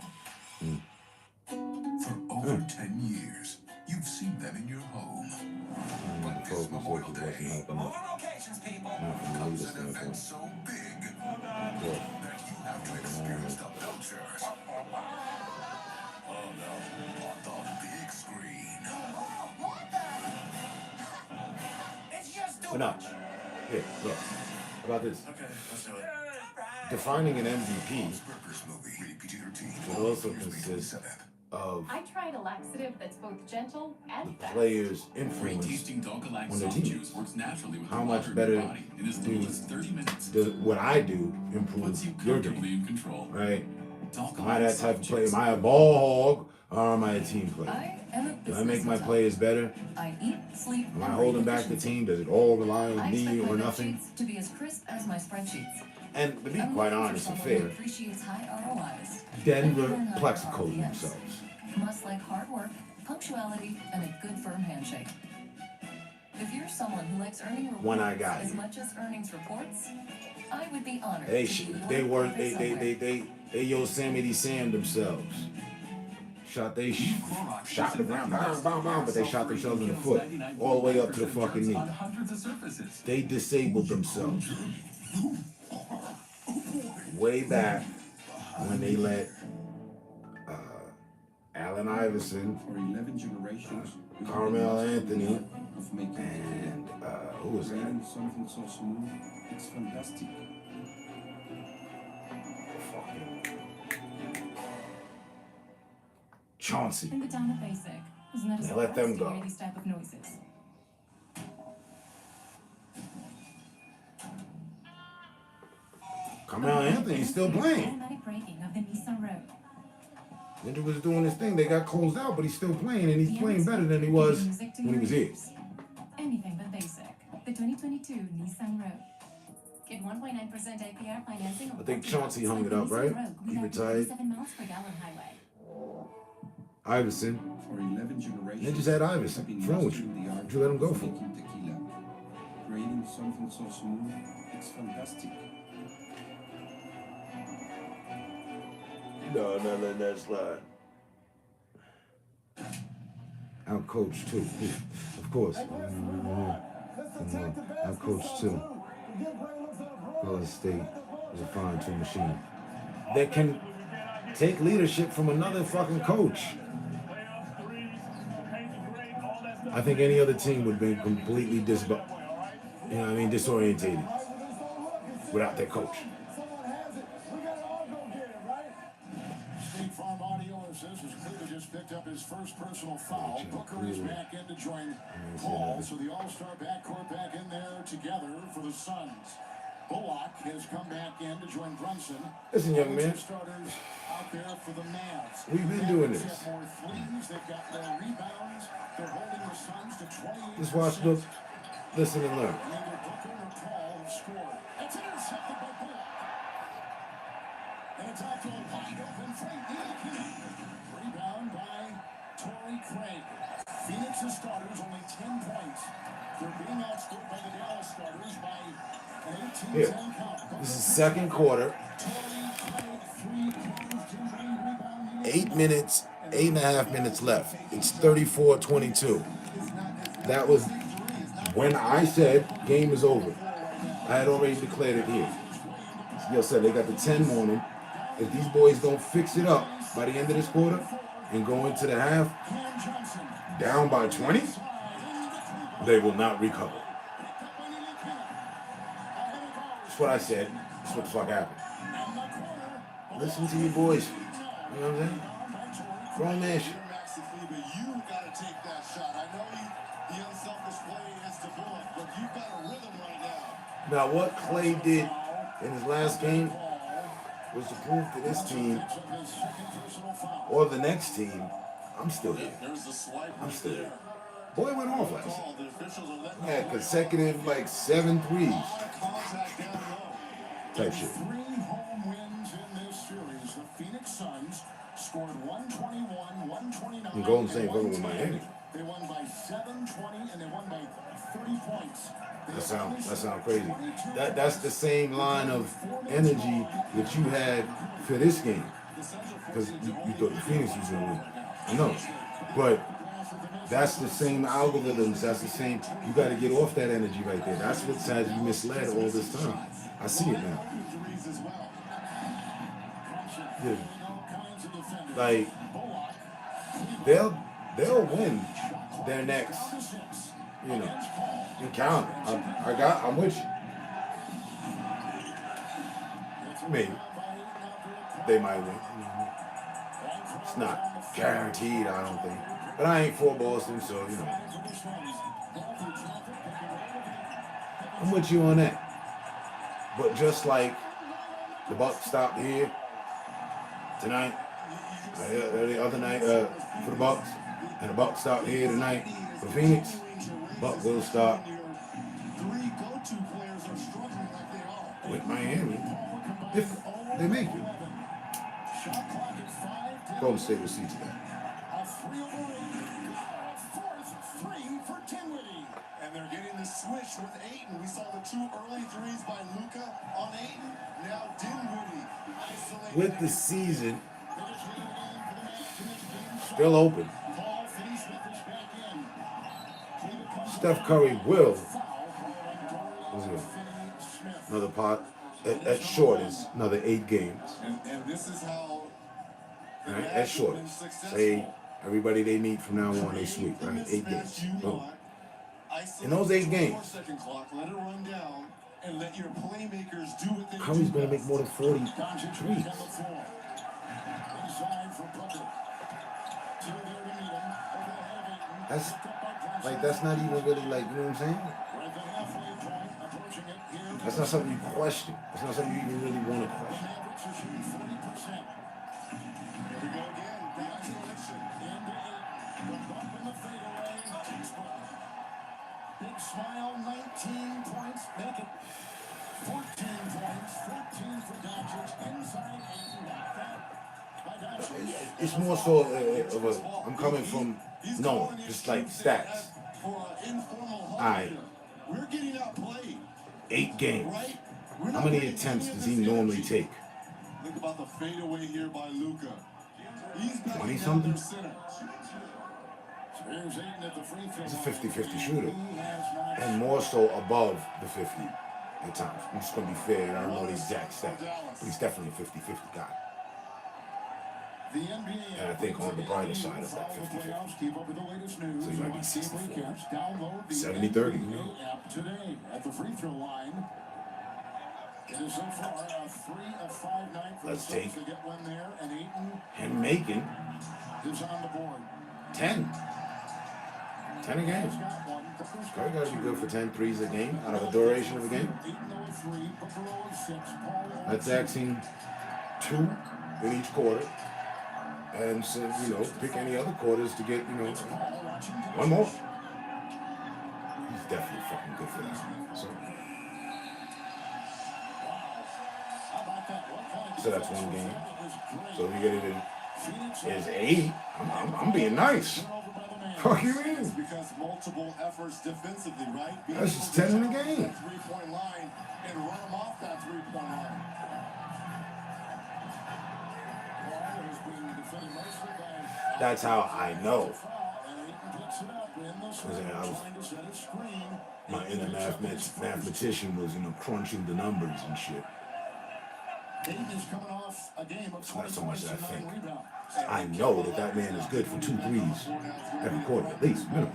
For over 10 years, you've seen them in your home. But this Memorial Day, more locations, people, comes an event so big that you have to experience the pictures. Oh no, on the big screen. It's just too Enough. Here, look. How about this? Okay, let's do it. Defining an MVP would also consist of I tried a laxative that's both gentle and fast. players' influence on the team. How much better does what I do improve your game? Right? Am I that type of player? Am I a ball hog or am I a team player? Do I make my players better? I eat, sleep, Am I holding back the team? Does it all rely on I me expect or my nothing? sheets to be as crisp as my spreadsheets. And to be I'm quite looking for honest and someone who fair, appreciates high ROIs. Denver and learn Plexico RPMs. themselves. Must like hard work, punctuality, and a good firm handshake. If you're someone who likes earning rewards When I got as you. much as earnings reports, I would be honored. They to be one they of work your somewhere. they Yosemite Sam themselves. Shot the ground, but they shot themselves in the foot all the way up to the fucking knee. They disabled themselves way back when they let Allen Iverson, Carmelo Anthony, and who was that? Something so smooth, it's fantastic. Chauncey. Bring it down to basic. Isn't that a Now let them surprise to go. hear these type of noises? Carmelo Anthony's still playing. Automatic braking of the Nissan Road. Ninja was doing his thing. They got closed out, but he's still playing, and he's playing better than he was when he was here. Anything but basic. The 2022 Nissan Rogue. Get 1.9% APR financing. I think Chauncey hung it up, right? He retired. 7 miles per gallon highway. Iverson. For 11 generations. Ninjas had Iverson. What's wrong with you? Why'd you let him go for? Tequila. Creating something so smooth, it's fantastic. No, not letting that slide. Out coach too, of course. Out coach too. Golden State is a fine-tuned machine that can take leadership from another fucking coach. I think any other team would be completely disorientated without their coach. State Farm Audio says as Cleveland just picked up his first personal foul. Booker is back in to join Paul, so the All-Star backcourt back in there together for the Suns. Bullock has come back in to join Brunson. Listen, young man. Starters out there for the Mavs. We've been doing this. Have more threes. They've got more rebounds. They're holding the Suns to 28. Just watch, look, listen, and learn. Neither Booker nor Paul have scored. It's intercepted by Bullock. And it's out to a wide open Frank Ntilikina. Rebound by Torrey Craig. Phoenix's starters only 10 points. They're being outscored by the Dallas starters by an 18-10 Here, count. this is second quarter. 8.5 minutes left. It's 34-22. That was when I said game is over. I had already declared it here. Yo said they got the 10 on them. If these boys don't fix it up by the end of this quarter and go into the half down by 20, they will not recover. That's what I said. That's what the fuck happened. Listen to your boys. You know what I'm saying? Grown man shit. You gotta take that shot. I know the unselfish play against the Bullock, but you've got a rhythm right now. Now, what Clay did in his last game was to prove to this team or the next team, I'm still here. I'm still here. Boy went off last night. Yeah, consecutive like 7 threes. Type shit. 3 home wins in this series. The Phoenix Suns scored 121, 129. And Golden State voted with Miami. They won by 7-20 and they won by 30 points. That sounds crazy. That's the same line of energy that you had for this game. Because you thought the Phoenix was gonna win. I know. But that's the same algorithms. That's the same. You got to get off that energy right there. That's what has you misled all this time. I see it now. Yeah. Like they'll win their next, encounter. I'm with you. Maybe they might win. It's not guaranteed, I don't think. But I ain't for Boston, so I'm with you on that. But just like the Bucks stopped here tonight, the other night for the Bucks, and the Bucks stopped here tonight for Phoenix, Buck will stop with Miami if they make it. Golden State will see to that. And they're getting the switch with Ayton. We saw the 2 early threes by Luka on Ayton. Now Dinwiddie isolated. With the season still open, Steph Curry will. Another pot at short is another 8 games. And this is how. All right, at short. Say everybody they meet from now on they sweep. Right, 8 games. Boom. In those 8 games, Curry's going to make more than 40 threes. That's not even really like, you know what I'm saying? That's not something you question. That's not something you even really want to question. it's more so of a. I'm coming from just like stats. All right. We're getting outplayed. 8 games. How many attempts does he normally take? Think about the fadeaway here by Luka. 20 something? He's a 50-50 shooter. And more so above the 50 at times. I'm just going to be fair. I don't know the exact stats. But he's definitely a 50-50 guy. And I think on the brighter side of that 50-50. So he might be 64. 70-30. Today at the free throw line. It is so far a 3 of 5 night for Let's the take to get one there, and Ayton him making is on the board. 10. 10 a game. Curry got to be good for 10 threes a game out of a duration of a game. That's asking 2 in each quarter. And so, pick any other quarters to get, one more. He's definitely fucking good for that. So that's 1 game. So if you get it is 8, I'm being nice. Fuck you mean? Because multiple efforts defensively, right? That's just 10 in a game. 3-point line and run them off that 3-point line. That's how I know. My inner mathematician was, crunching the numbers and shit. It's not so much that I think. I know that man is good for 2 threes every quarter, at least, minimum.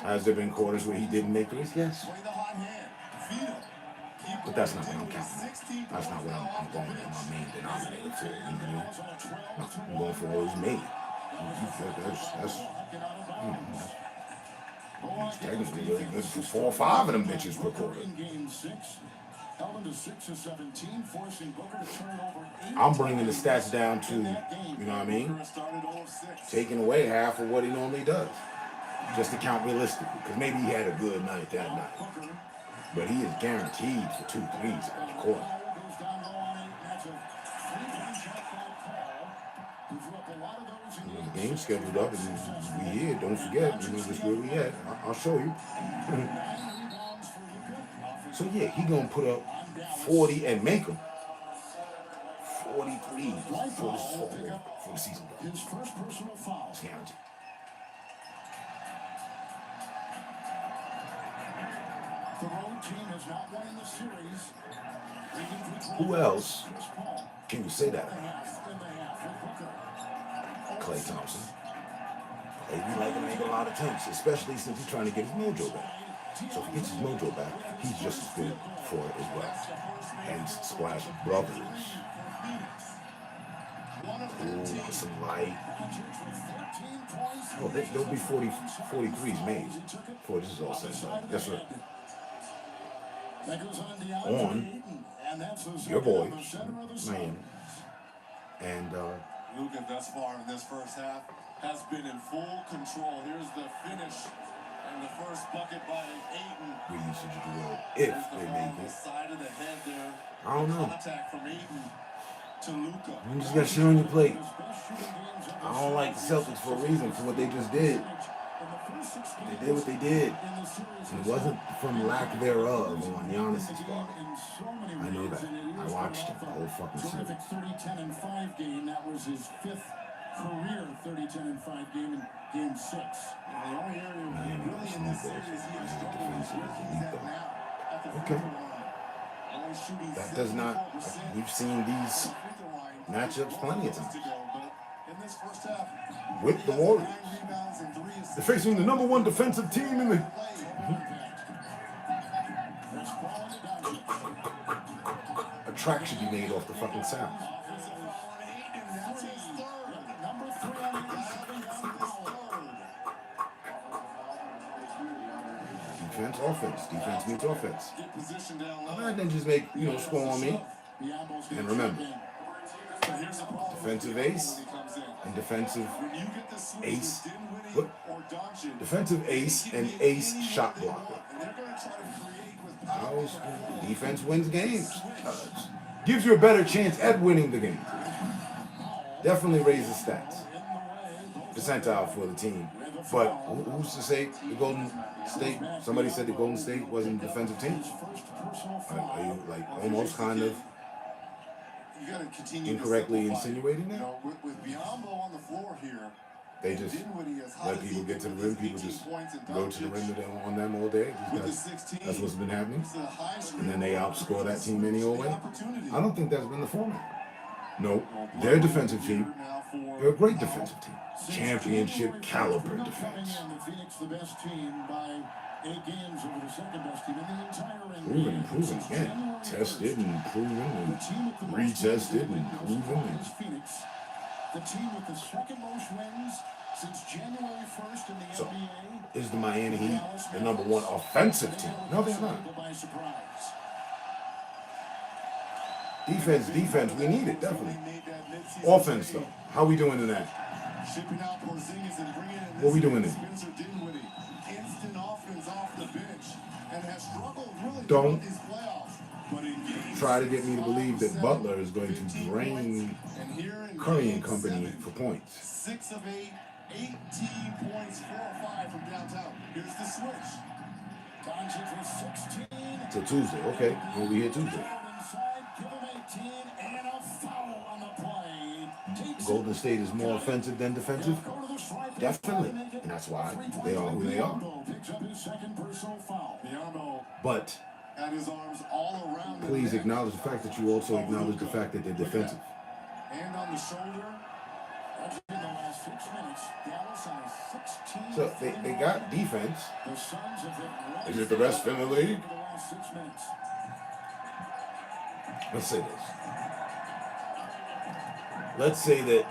Has there been quarters where he didn't make threes? Yes. But that's not what I'm counting. That's not what I'm going for my main denominator for. I'm going for what was made. He's technically really good for 4 or 5 of them bitches per quarter. I'm bringing the stats down to, taking away half of what he normally does. Just to count realistically. Because maybe he had a good night that night. But he is guaranteed for 2 threes every quarter. The game's scheduled up and we here. Don't forget, just where we at. I'll show you. So yeah, he gonna put up 40 and make them 43 for the season. His first personal foul. It's guaranteed. The road team has not won in the series. Who else can you say that? Klay Thompson. Klay be like to make a lot of attempts, especially since he's trying to get his mojo back. So if he gets his mojo back, he's just as good for it as well. And Splash Brothers. Ooh, some light. Oh, there'll be 43s made before this is all said and done. Yes, sir. On your boys, Miami. And Luka thus far in this first half has been in full control. Here's the finish and the first bucket by Ayton. Reusage of the word if they make it. Side of the head there. I don't know. Contact from Ayton to Luka. You just got shit on your plate. I don't like the Celtics for a reason, for what they just did. They did what they did. And it wasn't from lack thereof on Giannis' part. I know that. I watched it the whole fucking season. 30-10-5 game. That was his 5th career 30-10-5 game in Game 6. Miami was snowballs. Okay. That does not. We've seen these matchups plenty of times. With the Warriors. They're facing the #1 defensive team in the... A track should be made off the fucking sound. Defense, offense. Defense meets offense. And then just make, score on me. And remember, defensive ace and defensive ace. Look, defensive ace and ace shot blocker. Defense wins games. Gives you a better chance at winning the game. Definitely raises stats. Percentile for the team. But who's to say the Golden State? Somebody said the Golden State wasn't a defensive team. Are you like almost kind of incorrectly insinuating that? With Biyombo on the floor here, they just let people get to the rim. People just go to the rim on them all day. That's what's been happening. And then they outscore that team anyway. I don't think that's been the format. No, they're a defensive team. They're a great defensive team. Championship caliber defense. Proven again. Tested and proven and retested and proven. The team with the second most wins since January 1st in the NBA. Is the Miami Heat the number one offensive team? No, they're not. Defense, we need it, definitely. Offense, though, how we doing in that? What we doing in? Don't try to get me to believe that Butler is going to drain Curry and company for points. 6 of 8, 18 points, 4 or 5 from downtown. Here's the switch. Till Tuesday, okay. We'll be here Tuesday. Golden State is more offensive than defensive? Definitely. And that's why they are who they are. But please acknowledge the fact that you also acknowledge the fact that they're defensive. Hand on the shoulder. So they got defense. Is it the best in the league? Let's say this. Let's say that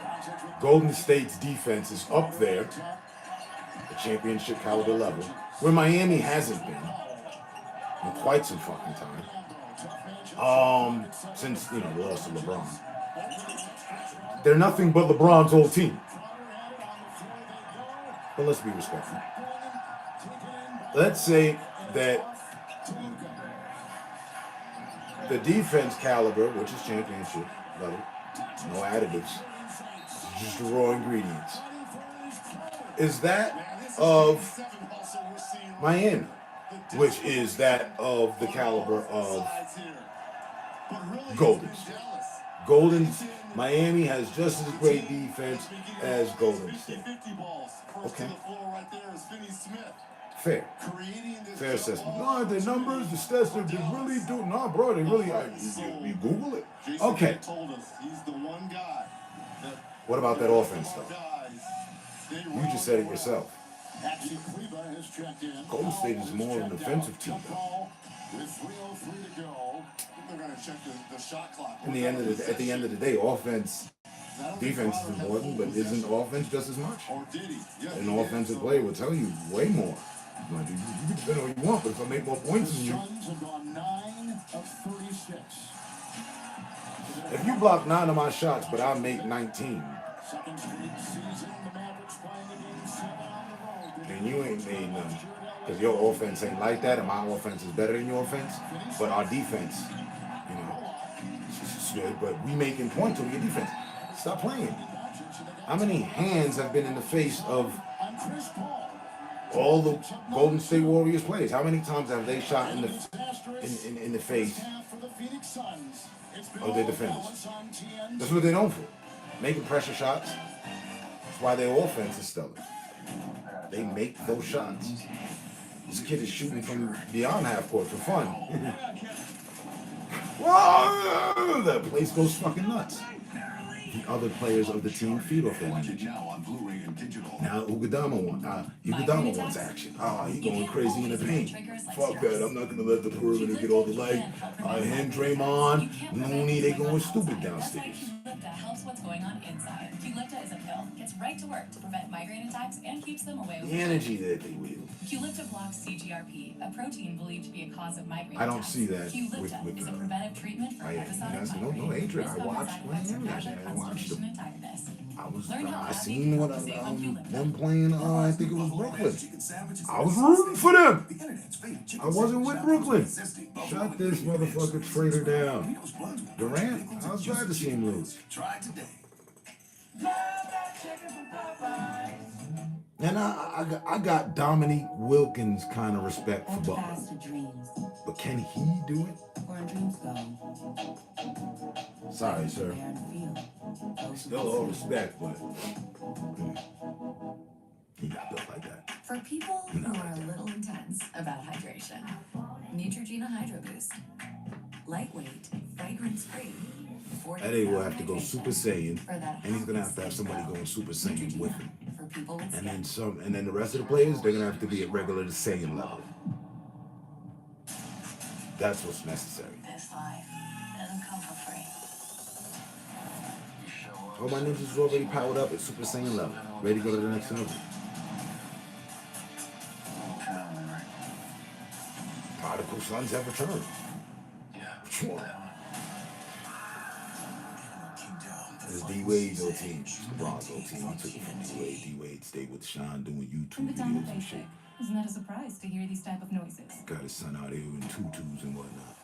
Golden State's defense is up there, the championship caliber level, where Miami hasn't been in quite some fucking time. Since, the loss of LeBron. They're nothing but LeBron's old team. But let's be respectful. Let's say that the defense caliber, which is championship level, no additives, just raw ingredients, is that of Miami, which is that of the caliber of Miami has just as great defense as Golden State. Okay. Fair assessment. No, the numbers, the stats, they really do. No, bro, they really. You Google it. Okay. What about that offense, though? You just said it yourself. Golden State is more an offensive team, though. At the end of the day, defense is important, but isn't offense just as much? An offensive player will tell you way more. You can defend all you want, but if I make more points than you, if you block 9 of my shots, but I make 19, then you ain't made none. Because your offense ain't like that, and my offense is better than your offense. But our defense, it's good, but we making points on your defense. Stop playing. How many hands have been in the face of all the Golden State Warriors players? How many times have they shot in the face of their defenders? That's what they're known for. Making pressure shots. That's why their offense is stellar. They make those shots. This kid is shooting from beyond half court for fun. Whoa! That place goes fucking nuts. The other players of the team feed off that energy. Now Iguodala wants action. He going crazy in the paint. Fuck that. I'm not gonna let the perimeter get all the light. Him, Draymond, Looney, they going stupid downstairs. Qulipta helps what's going on inside. Qulipta is a pill, gets right to work to prevent migraine attacks and keeps them away. The energy that they wield. Qulipta blocks CGRP, a protein believed to be a cause of migraine I don't see that Qulipta is a preventive treatment for episodic migraine. No hatred. I watched them. And tiredness. I seen what them playing. I think it was Brooklyn. I was rooting for them. I wasn't with Brooklyn. Shut this motherfucker traitor down. Durant, I was glad to see him lose. And I got Dominique Wilkins kind of respect for Butler. But can he do it? Sorry, sir. Still all respect, but he got built like that. For people who are a little intense about hydration, Neutrogena Hydro Boost. Lightweight, fragrance-free. That nigga will have to go Super Saiyan, and he's gonna have to have somebody going Super Saiyan with him. And then and then the rest of the players, they're gonna have to be at regular Saiyan level. That's what's necessary. This life doesn't come for free. All my ninjas is already powered up at Super Saiyan level, ready to go to the next level. Prodigal sons have returned. Sure. It's D-Wade's old team. It's LeBron's old team. He took it from D-Wade. D-Wade stayed with Sean doing YouTube videos and shit. Isn't that a surprise to hear these type of noises? Got his son out here in tutus and whatnot.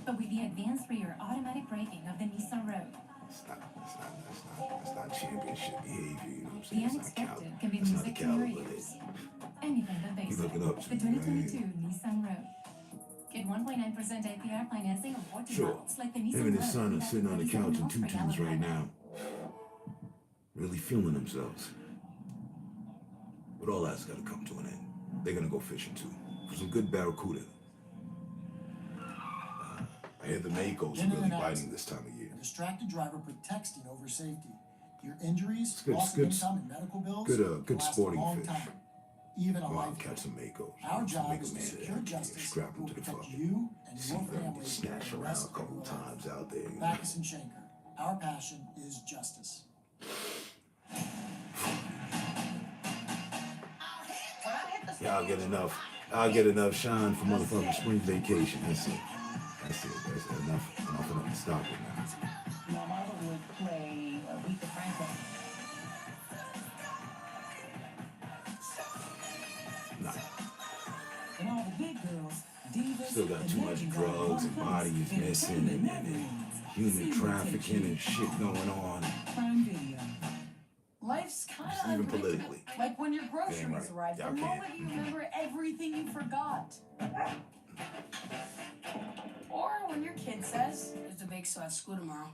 But with the advanced rear automatic braking of the Nissan Rogue, It's not championship behavior, you know what I'm the saying? unexpected can be That's not music the to your caliber ears. Anything but You basic. look it up, The 2022 Nissan Rogue. Get 1.9% APR financing on 40 Sure. models like the Nissan Him and his Rogue son are that sitting on the 47 couch in miles per tutus gallon right per now. Really feeling themselves. But all that's got to come to an end. They're going to go fishing too. For some good barracuda. I hear the Makos are really biting this time of year. A distracted driver put texting over safety. Your injuries, It's good, loss of income, and medical bills good can last a sporting long fish. time. Even a I'll lifetime. catch some Makos. Our job Make is a to man secure that justice scrap that him will to the protect fuck. you and See your them family get for snatched the around rest a of couple your life. times out there. You know? Backus and Schenker. Our passion is justice. Y'all get enough. I'll get enough shine for motherfucking spring vacation. That's it. That's enough of them to stop it now. My mother would play Aretha Franklin. Nah. And all the big girls, divas, Still got too much drugs and bodies missing and human trafficking and shit going on. Prime Video. Life's kind Just of even politically. like when your groceries Damn right. arrive. The Y'all moment can't. you remember everything you forgot. Or when your kid says, "There's a bake sale at school tomorrow."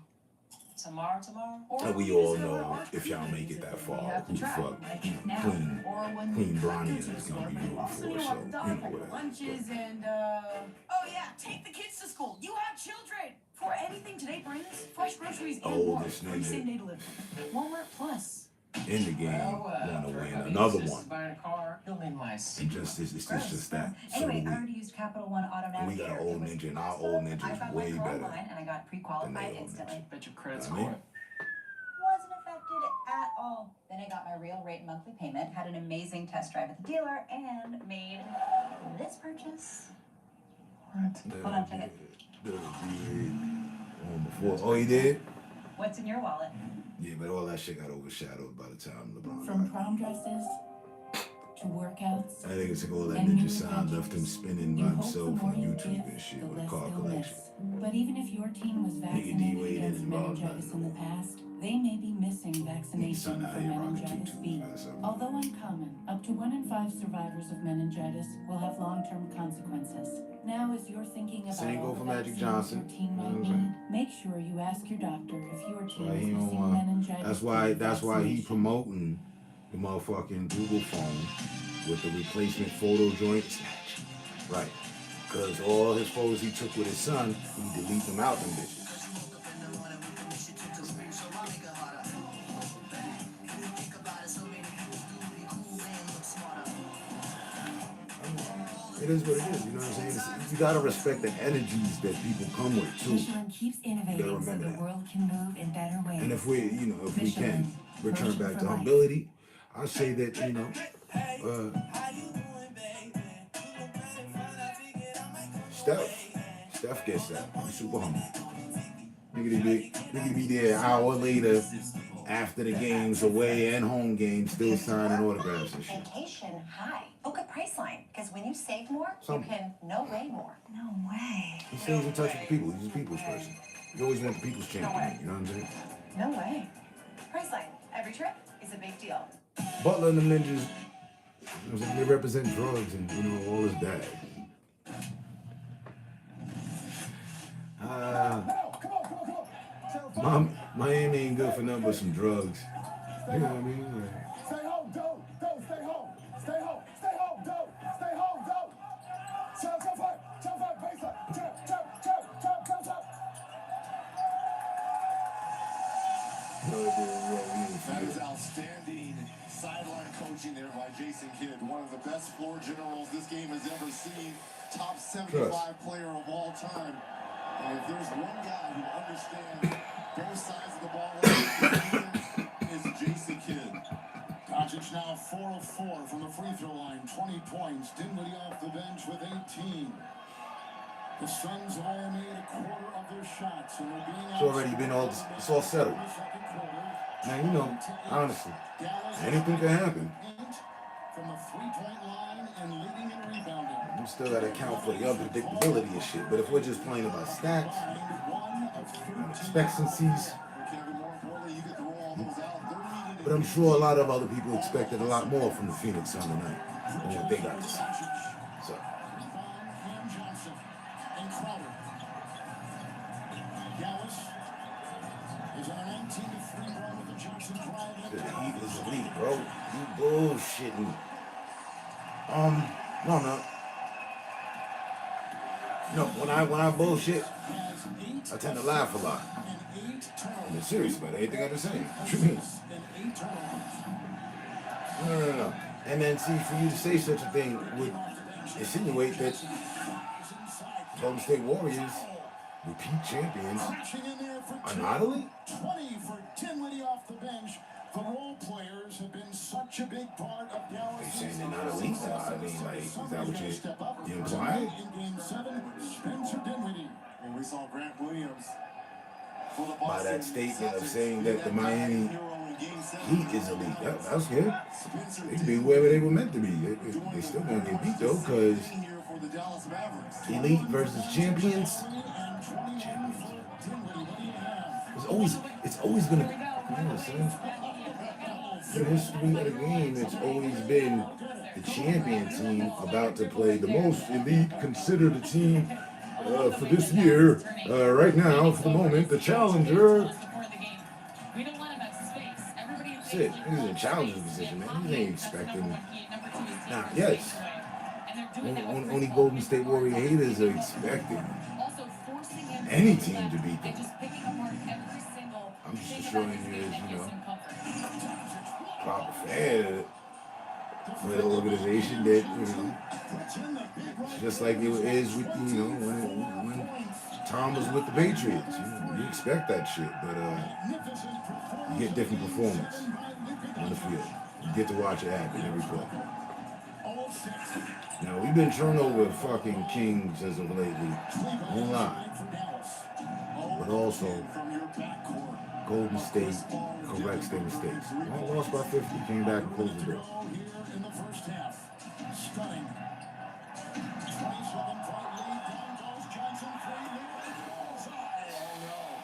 Tomorrow? Or And we when you all discover know art if y'all creative make it that music far, you have to who the try, fuck like now. Queen Or when Queen you Bronny go is to the gonna store, be but rooting also for, you so want the dog you know for your whatever. lunches and oh yeah, take the kids to school. You have children. For anything today brings, fresh groceries and Oh, more. this Free nigga. same-day delivery. Walmart Plus. In the game, want to win another one. Buying a car, he'll need my And just it's just that. So Anyway, do I we. already used Capital One Auto And we got an old ninja, and our old ninja I is found way my car better online and I got than pre-qualified they old instantly. ninja. Bet your credit's I mean, Wasn't affected at all. Then I got my real rate monthly payment, had an amazing test drive at the dealer, and made this purchase. Hold on, check it. Oh, he did? What's in your wallet? Yeah, but all that shit got overshadowed by the time LeBron From got. prom dresses to workouts. I think it's like all that and ninja new sound left him spinning by hope the himself more on you YouTube give, and shit the with a less car they'll collection. miss. But even if your team was vaccinated D-Wade against ain't involved meningitis in the nothing. past, they may be missing vaccination out for here rocking meningitis tutus B. by himself. Although uncommon, up to 1 in 5 survivors of meningitis will have long-term consequences. Now, as you're thinking about Same go all for the Magic vaccines Johnson. your team might need, make sure you ask your doctor if your team Why is he don't missing want? meningitis That's B why he vaccination. promoting the motherfucking Google phone with the replacement photo joint snatch. Right. Because all his photos he took with his son, he delete them out them bitches. It is what it is, you know what I'm saying? You gotta respect the energies that people come with too. Michelin keeps innovating so remember the that. world can move in better ways. And if we, if we can return Version back for to life. humility, I say that, Steph gets that. He's super humble. Nigga be there an hour later after the games, away and home games, still signing autographs and shit. Vacation high. Book at Priceline, because when you save more, you can no way more. No way. He stays in touch with the people. He's a people's person. You always want the people's champion, you know what I'm saying? No way. Priceline. Every trip is a big deal. Butler and the Ninjas, you know, they represent drugs and, you know, all is bad. Miami ain't good for nothing but some drugs. You know what I mean? Like, Stay home, don't stay home. Stay home, don't stay home, don't. Jump fight, baseline. Jump. That is outstanding sideline coaching there by Jason Kidd. One of the best floor generals this game has ever seen. Top 75 player of all time. And if there's one guy who understands both sides of the ball, is Jason Kidd. Doncic now 4 of 4 from the free throw line, 20 points. Dinwiddie off the bench with 18. The Suns have only made a quarter of their shots, and they're being it's already been it's all settled. Now, you know, honestly, anything can happen. From the 3-point line and leading and rebounding. We still got to account for the unpredictability and shit. But if we're just playing about stats, expectancies, but I'm sure a lot of other people expected a lot more from the Phoenix Suns tonight than what they got to see. So. The Heat is elite, bro. You bullshitting. No, when I bullshit, I tend to laugh a lot. I'm serious about anything I just say. What you mean? No. And then see, for you to say such a thing would insinuate that Golden State Warriors, repeat champions, are not elite? 20 for Dinwiddie off the bench. The role players have been such a big part of Dallas. You're saying they're not elite? I mean, like, is that what you're implying? In Game 7, Spencer Dinwiddie. And we saw Grant Williams. By that statement of saying that the Miami Heat is elite. That's good. They can be whoever they were meant to be. They still gonna get beat though, because elite versus champions. It's always gonna be. You know what I'm saying? In the history of the game, it's always been the champion team about to play the most elite, considered the team for this year, right now, for the moment, the challenger. That's it. He's in a challenging position, man. He ain't expecting. Nah, yes. Only Golden State Warrior haters are expecting any team to beat them. I'm just showing you as, you know, proper fan of an organization that, you know, just like it is with, you know, when Tom was with the Patriots. You expect that shit, but you get different performance on the field. You get to watch it happen every play. Now, we've been turnover fucking kings as of lately. Won't lie. But also, Golden State corrects their mistakes. All lost by 50, came back and closed the door. In the first half, stunning. 27-point lead. Down goes Johnson. 3 lead.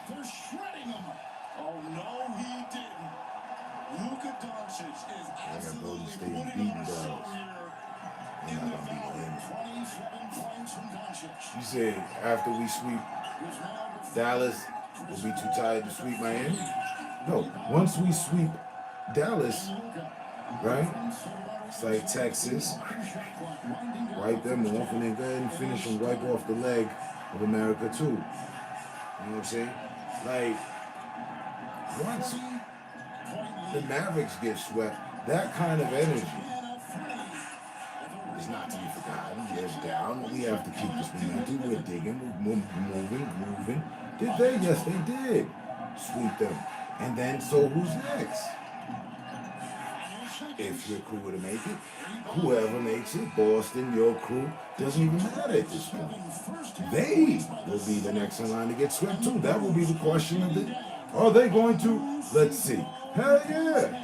They're shredding him. Oh no, he didn't. Luka Doncic is Golden State beating Dallas. in the field. 27 points from Doncic. You said after we sweep Dallas, we'll be too tired to sweep Miami? No, once we sweep Dallas, right? It's like Texas, wipe them off and then go ahead and finish and wipe off the leg of America too. You know what I'm saying? Like, once the Mavericks get swept, that kind of energy is not to be forgotten. Yes, down. We have to keep this momentum. We're digging, we're moving. Did they? Yes, they did. Sweep them. And then, so who's next? if your crew were to make it. Whoever makes it, Boston, your crew, doesn't even matter at this point. They will be the next in line to get swept too. That will be the question of the. Are they going to? Let's see. Hell yeah.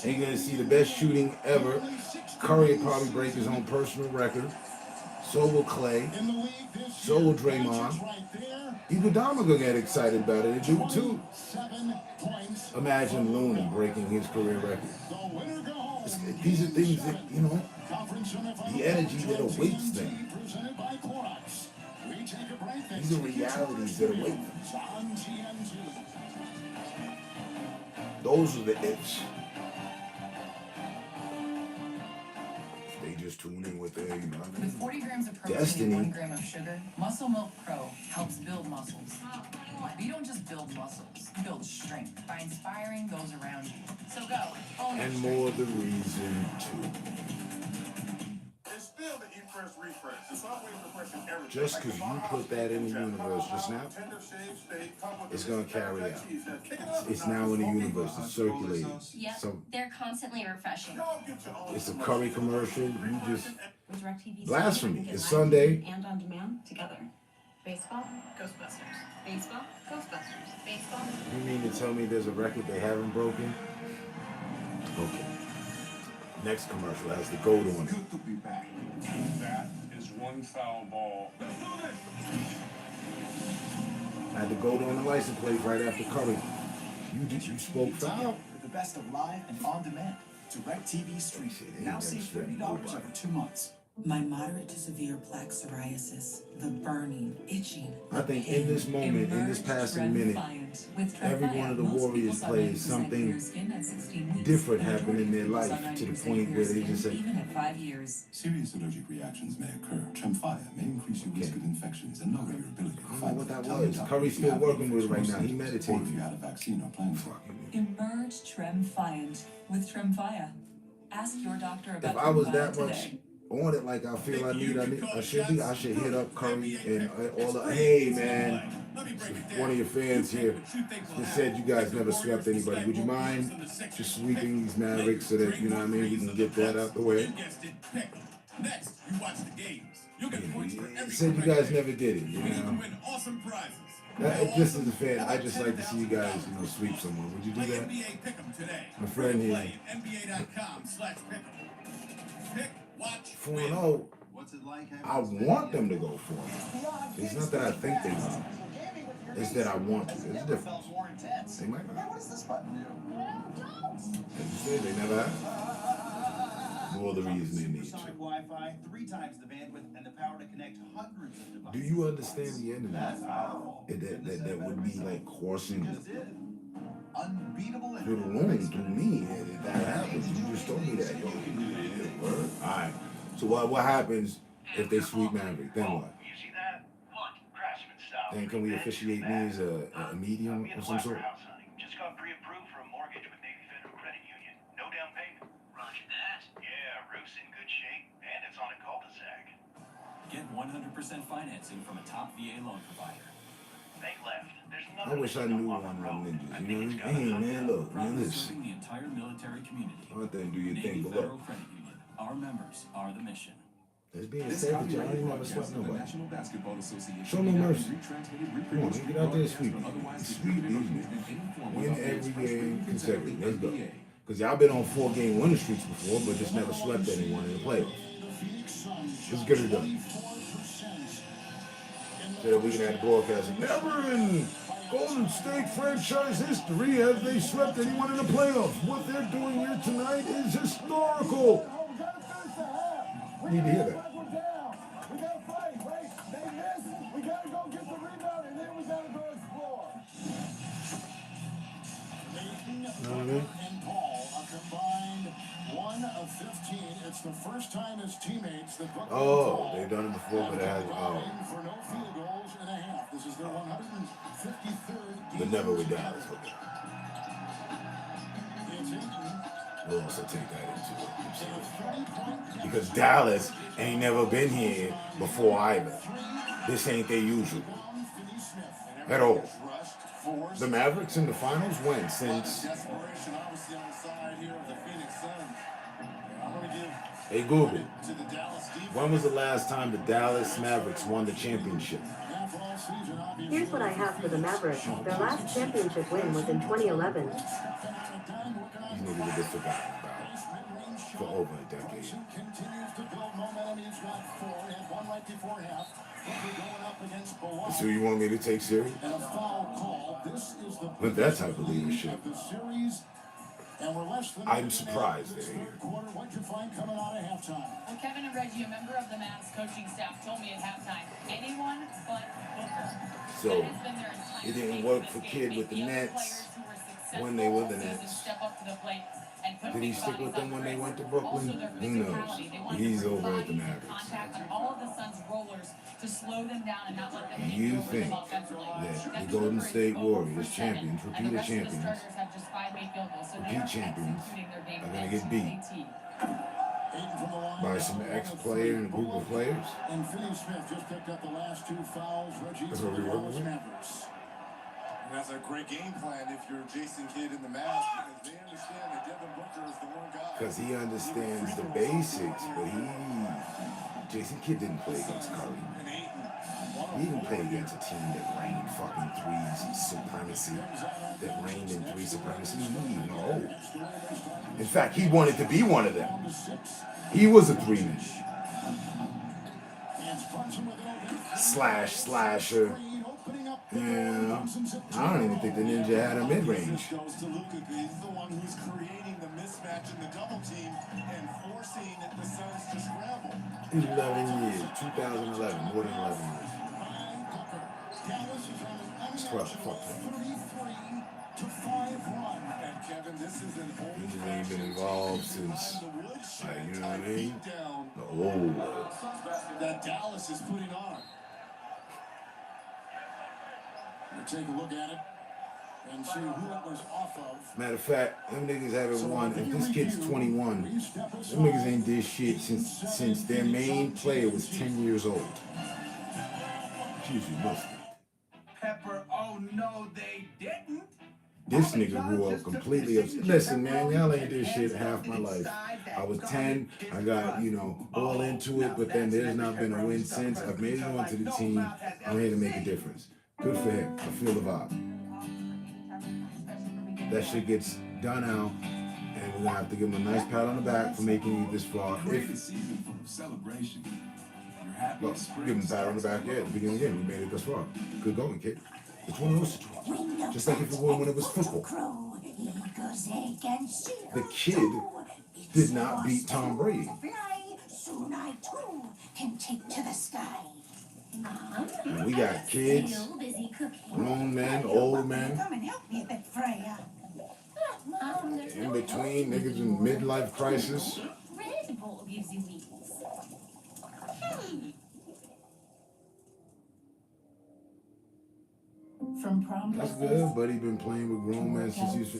And you're going to see the best shooting ever. Curry will probably break his own personal record. So will Clay. So will Draymond. Iguodala gonna get excited about it. They do too. Imagine Looney breaking his career record. These are things that, you know, the energy that awaits them. These are realities that await them. Those are the ifs. They just tune in with their, you know, With 40 grams of protein Destiny. and 1 gram of sugar, Muscle Milk Pro helps build muscles. But you don't just build muscles, you build strength by inspiring those around you. So go. Own And it. more the reason to. It's still the eFresh refresh. It's always refreshing everything. Just because you put that in the universe just now, it's going to carry out. It's now in the universe. It's circulating. Yep, So they're constantly refreshing. it's a Curry commercial. You just With DirecTV, blasphemy. you can It's get Sunday. live and on demand together. Baseball, Ghostbusters. Baseball, Ghostbusters. Baseball. You mean to tell me there's a record they haven't broken? Okay. Next commercial has the gold on it. Good to be back. That is one foul ball. Had the gold on the license plate right after Curry. You spoke foul. The best of live and on demand. DirecTV Stream. Now save $30 over 2 months. My moderate to severe plaque psoriasis, the burning, itching. I think in this moment, in this passing minute, every one of the Warriors players, something different happened in their life to the point where they just say, Even at 5 years. Serious allergic reactions may occur. Tremfya may increase your risk of infections and lower your ability to I don't fight. know what that Tell your was. doctor Curry's if you still have working with it infectious right now. He symptoms, or meditating. if you had a vaccine or plan for it. Emerge Tremfyant with Tremfya. Ask your doctor about if I was Tremfya that today. much on it like I feel I should hit up Curry and all the, hey man, one of your fans here just said you guys never swept anybody. Would you mind just sweeping these Mavericks so that, you know what I mean, we can get that out the way? Next, you watch the games. You'll get points for every Said you guys never did it, you You can know. win awesome prizes. Just as a fan, I just like to see you guys, you know, sweep someone. Would you do Play that? NBA Pick'em today. My friend here, Play at NBA.com/pick'em. Pick, watch, 4-0. What's it like I want them to go for it. It's not that I think they will. It's that I want to. There's a difference. They might not. What does this button do? As you said, they never have. More the reason they need to. Supersonic Wi-Fi, 3 times the bandwidth, and the power to connect hundreds of devices. Do you understand the end of that? That would be like coursing Unbeatable through the room through me. And if that happens, you just told me that. Yo, word. All right. So what happens if they sweep Maverick? Then what? You see that? Look, Craftsman style. Then can we officiate me as a medium or some sort? Just got pre-approved for a mortgage with Navy Federal Credit Union. No down payment. Roger that. Yeah, roof's in good shape, and it's on a cul-de-sac. Get 100% financing from a top VA loan provider. Think left. There's I nothing. wish I knew one of them ninjas. You know what I mean? Hey man, look, man, Proudly listen. serving the entire military community. One thing, do your Navy thing, but Federal look. Credit Union. Our members are the mission. Let's be This safe, but copyrighted y'all ain't never broadcast swept of the nobody. National Basketball Association Show no may not be mercy. retransmitted, Come on, reproduced, man, get out there and rebroadcast, sweep or it. otherwise Sweep distributed these in niggas. any form Win without the every express game written consent of consecutively. the Let's go. NBA. Because y'all been on 4-game winning streaks before, but just never swept anyone in the playoffs. Let's get it done. So that we can have the broadcast. Never in Golden State franchise history have they swept anyone in the playoffs. What they're doing here tonight is historical. Need to hear that. We gotta fight, right? They missed. We gotta go get the rebound, and then we gotta go explore. You know what I mean? And Paul, a combined 1 of 15. It's the first time his teammates, the Brooklyn Oh, they've done it before, but it has. combined for no field goals and a half. This is their 153rd game. But never with Dallas. Okay. It's Ayton. We'll also take that into it. Because Dallas ain't never been here before either. This ain't their usual. At all. The Mavericks in the finals when? Since Hey Google, when was the last time the Dallas Mavericks won the championship? Here's what I have for the Mavericks. Their last championship win was in 2011. These niggas have been forgotten about for over a decade. So you want me to take serious? With that type of leadership, I'm surprised they're here. Well, Kevin and Reggie, a member of the Mavs coaching staff, told me at halftime, anyone but Booker. So it didn't work for Kid with the Nets when they were the Nets. Did he stick with them when they went to Brooklyn? Who knows? He's over at the Mavericks. You think that the Golden State Warriors champions, repeat champions, are going to get beat by some ex-player and a group of players? And Finney Smith just picked up the last 2 fouls. That's what we're working with. And that's a great game plan if you're Jason Kidd in the Mavs, because they understand that Devin Booker is the one guy. Because he understands the basics, but Jason Kidd didn't play against Curry. He didn't play against a team that reigned fucking threes supremacy, that reigned in three supremacy. No. In fact, he wanted to be one of them. He was a three-man. Slasher. Yeah, I don't even think the Ninja had a mid-range. He's the one who's creating the mismatch in the double team and forcing the Suns to scramble. 11 years, 2011, more than 11 years. It's 12, fuck that. And Kevin, this is an old Ninja ain't been involved since, like, you know what I mean? That Dallas is putting on. We'll take a look at it and see who it was off of. Matter of fact, them niggas haven't won. If this kid's 21, them niggas ain't did shit since their main player was 10 years old. Excuse me, mustard. Pepper, oh no, they didn't. This nigga grew up completely upset. Listen, man, y'all ain't did shit half my life. I was 10, I got, all into it, but then there's not been a win since. I've made it onto the team. I'm here to make a difference. Good for him. I feel the vibe. That shit gets done now, and we're gonna have to give him a nice pat on the back for making it this far. Well, give him a pat on the back, yeah, at the beginning again. We made it this far. Good going, kid. It's one of those situations. Just like if it were when it was football. The kid did not beat Tom Brady. Soon I too can take to the sky. We got kids, grown men, old men, Come and help me a bit, Freya. in between, niggas in midlife crisis. Red Bull gives you wings. From prom That's dresses good, but he been playing with grown men since he's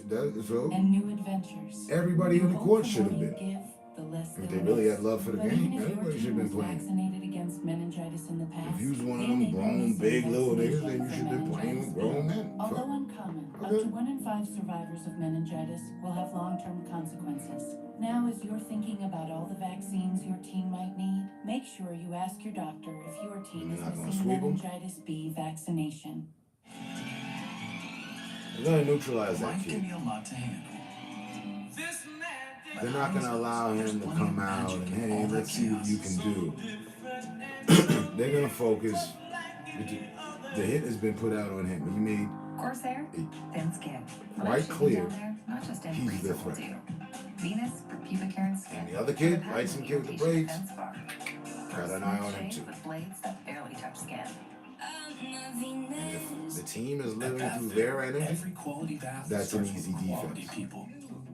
so. and new adventures. Everybody on the court should have The been. give, the less If they they really miss. had love for the But game, even if your everybody should have team been was playing. vaccinated against meningitis in the past, If you was one of they them may grown, miss big little niggas, vaccination then you for should have been playing with grown men. Although Fuck. uncommon, up to 1 in 5 survivors of meningitis will have long-term consequences. Now, as you're thinking about all the vaccines your team might need, make sure you ask your doctor if your team is not gonna missing sweep 'em? meningitis B vaccination. They're gonna neutralize that Life can kid. be a lot to handle. They're not gonna allow him to come out and hey, let's see what you can do. They're gonna focus. The hit has been put out on him. He made Corsair, thin skin. quite clear Not just he's increase the it will threat. do. Venus for pubic hair and skin. And the other kid, light some kid with the braids, got an eye on him too. With blades that barely touch skin. And if the team is living through their energy, Every quality bath that's an starts easy with quality defense. people.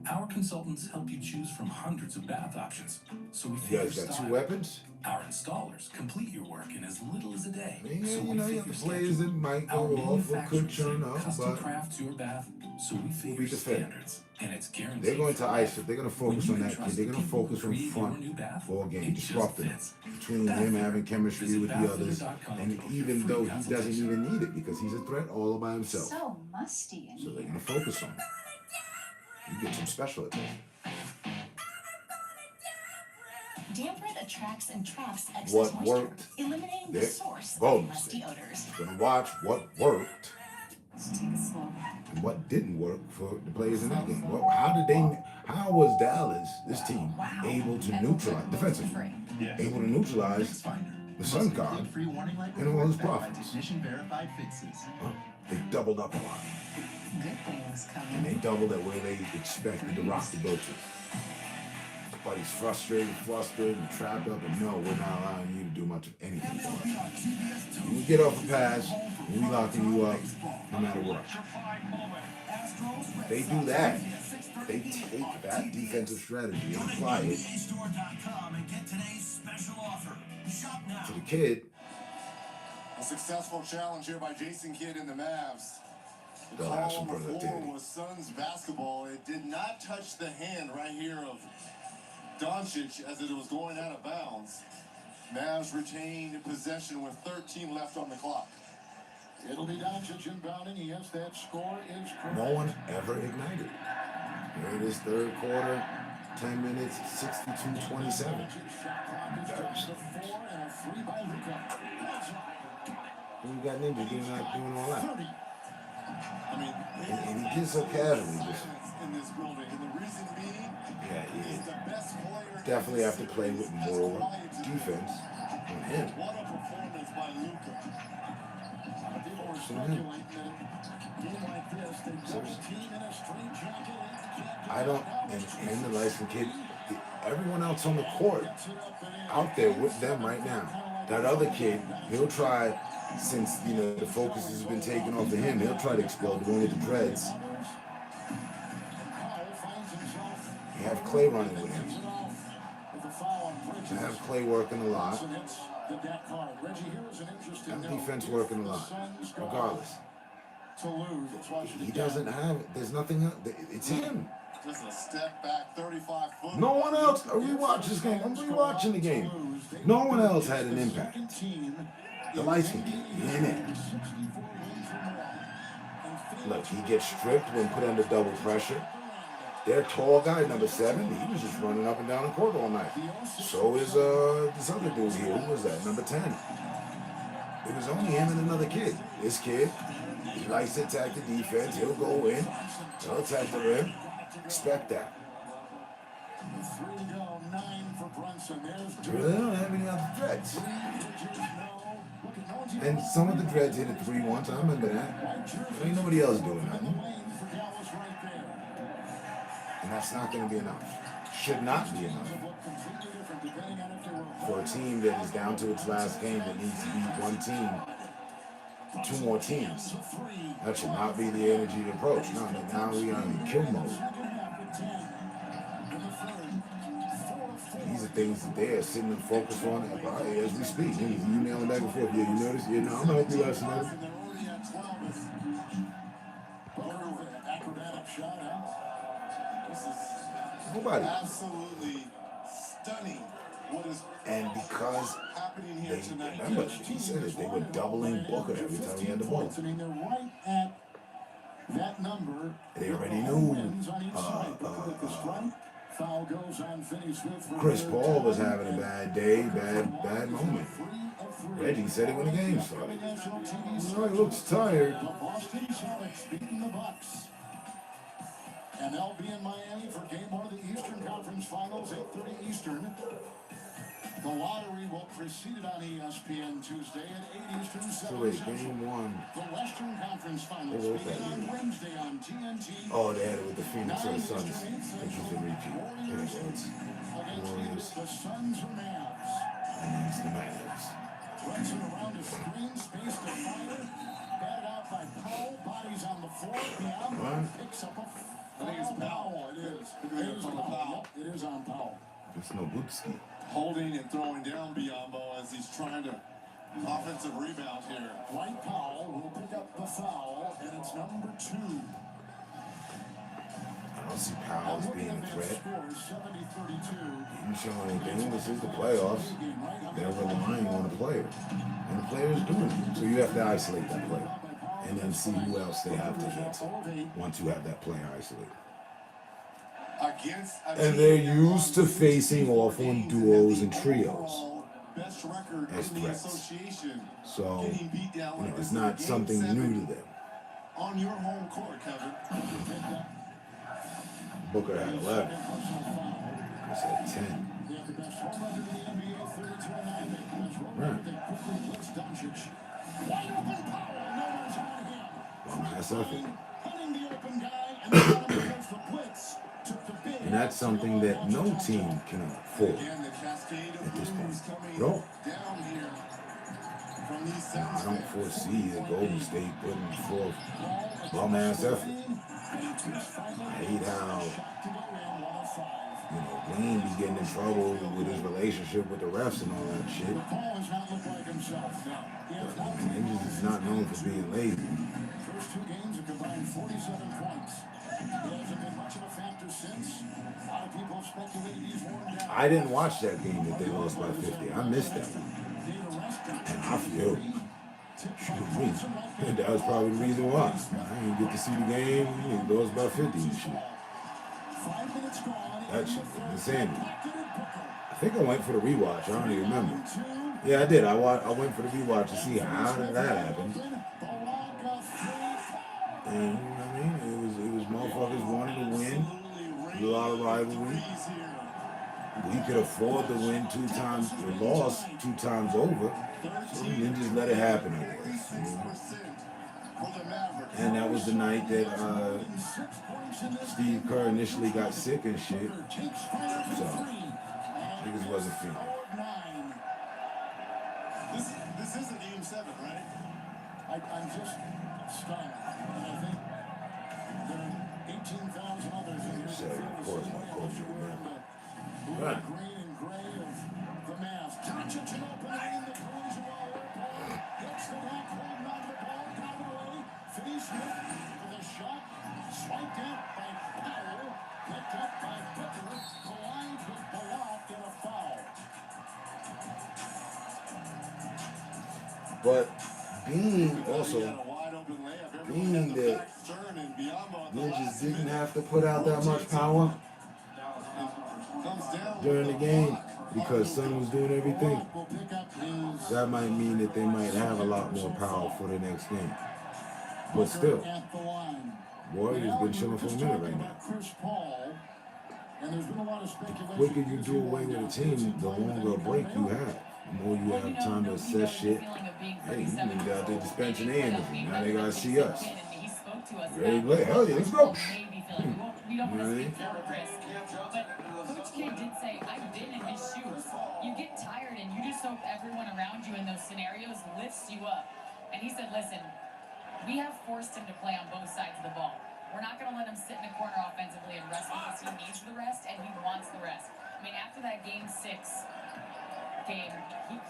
Our consultants help you choose from hundreds of bath options. So we You fit guys your got style. 2 weapons? Our installers complete your work in as little as a day. Yeah, so you we know, fit you have your the players that might Our go off or could manufacturers churn up, custom but crafts your bath, so we fit will your be defended. standards, and it's guaranteed. They're going to for ice life. it. They're going to focus When on you that kid. trust They're the going to people who focus on create your front new bath, all game, it just disrupting it. fits. Between him having chemistry Visit with the others, bathfitter.com and for even free though he doesn't consultation. even need it because he's a threat all by himself. So musty in So they're here. going to focus on it. You get some special at that. Damper attracts and traps excess what moisture, worked. eliminating the There, source of bonus musty thing. odors. Gonna watch what worked Take it slow. and what didn't work for the players in that game. How was Dallas, this team, able to neutralize defensively, able to neutralize the Sun God and all his prophets? They doubled up a lot. Good things coming. And they doubled at where they expected the Rock to go to. But he's frustrated, and trapped up, and no, we're not allowing you to do much of anything for us. When we get off a pass, when we locking you up, no matter what. They do that. They take that defensive strategy and apply it to the kid. A successful challenge here by Jason Kidd and the Mavs. The They'll have some call before productivity. was Suns basketball. It did not touch the hand right here of Doncic as it was going out of bounds. Mavs retained possession with 13 left on the clock. It'll be Doncic inbounding. Yes, that score is correct. No one ever ignited. Here it is, third quarter, 10 minutes, 62-27. We got Ninja doing all that. I mean, And he did so casually. Just, in this building, and the reason being, yeah, he's the best player. definitely have to play with more defense on him. What a performance by Luka. People were speculating that a game like this, they double team in a straight jacket. I don't, and the license kid, everyone else on the court out there with them right now. That other kid, he'll try, since, you know, the focus has been taken off of him, he'll try to explode the one with the dreads. You have Clay running with him. You have Clay working a lot. That defense working a lot, regardless. He doesn't have, there's nothing else. It's him. Just a step back, 35 foot. No one else, rewatch this game. I'm rewatching the game. No one else had an impact. The lights can get in it. Look, he gets stripped when put under double pressure. Their tall guy, number 7, he was just running up and down the court all night. So is this other dude here. Who was that? Number 10. It was only him and another kid. This kid, he likes to attack the defense. He'll go in. He'll attack the rim. Expect that. Really don't have any other threats. And some of the dreads hit a 3 once. I remember that. There ain't nobody else doing nothing. And that's not going to be enough. Should not be enough. For a team that is down to its last game that needs to beat one team, 2 more teams. That should not be the energy to approach. No, now we are in kill mode. These are things that they're sitting and focused on as we speak. He's emailing back and forth. Yeah, you notice? Yeah, no, I'm going to help you last night. Nobody. Absolutely stunning. What is And because happening here tonight? remember, he said it, they were doubling Booker every time he had the ball. I mean, they're right at that number. They already knew Foul goes on Finney Smith for Chris Paul was having a bad day, bad moment. Reggie said it when the game started. Oh, he looks tired. The Boston Celtics beating the Bucks. And they'll be in Miami for game 1 of the Eastern Conference Finals, 8:30 Eastern. The lottery will precede it on ESPN Tuesday at 8 Eastern, 7 So wait, Central. game 1. The Western Conference Finals They wrote that begin on in. Wednesday on TNT. Oh, they had it with the Phoenix and the Suns. I think it's a repeat. There it was. Warriors The Suns or Mavs. and the Mavs. Runs it around a screen, space to fire. Batted out by Powell. Bodies on the floor. Biombo picks up a I think it's Powell. It is. It is on Powell. It is on Powell. It's no Bootski. Holding and throwing down Biombo as he's trying to offensive rebound here. Dwight Powell will pick up the foul, and it's number 2. I don't see Powell as being a threat. Scores 70-32. He didn't show anything. This is the playoffs. They're relying on the player. And the player is doing it. So you have to isolate that player. And then see who else they have to hit once you have that player isolated. I And they're used to facing off on duos and trios as threats. So, it's not something new to them. On your home court, Kevin. Booker had 11. I said 10. Right. Well, that's effort. And that's something that no team can afford at this point. No. I don't foresee the Golden State putting forth bum-ass effort. I hate how, Wayne be getting in trouble with his relationship with the refs and all that shit. But Ninjas is not known for being lazy. First 2 games have combined 47 points. He hasn't been much of a factor since. A lot of people speculated he's worn down. I didn't watch that game that they lost by 50. I missed that one. And I feel, that was probably the reason why. I didn't get to see the game. He lost by 50 and shit. That shit was insanity. I think I went for the rewatch. I don't even remember. Yeah, I did. I went for the rewatch to see how did that happen. And you know what I mean? It was motherfuckers wanting to win. A lot of rivalry. We could afford to win 2 times, or lost 2 times over. So we didn't just let it happen, I guess. And that was the night that Steve Kerr initially got sick and shit. So niggas wasn't feeling. This is a game 7, right? I'm just stunned. And I think there are 18,000 others in here. Said, of course, my culture. Right. Green and gray of the mask. Doncic an open lane, the collision wall airport. Hits the back, holding on to the ball, got away. Finney-Smith with a shot. Swiped out by Powell. Picked up by Booker. Collides with Balak in a foul. But being that Ninjas didn't have to put out that much power during the game because Sun was doing everything, that might mean that they might have a lot more power for the next game. But still, Warriors been chilling for a minute right now. The quicker you do away with a team, the longer a break you have. The more you have time to assess shit. Hey, you niggas out there dispensing the energy. Now they gotta see us. Very late. Hell yeah, let's go. We don't want to speak for Chris. But Coach K did say, I've been in his shoes. You get tired and you just hope everyone around you in those scenarios lifts you up. And he said, listen, we have forced him to play on both sides of the ball. We're not going to let him sit in the corner offensively and rest because he needs the rest and he wants the rest. I mean, after that Game 6 game,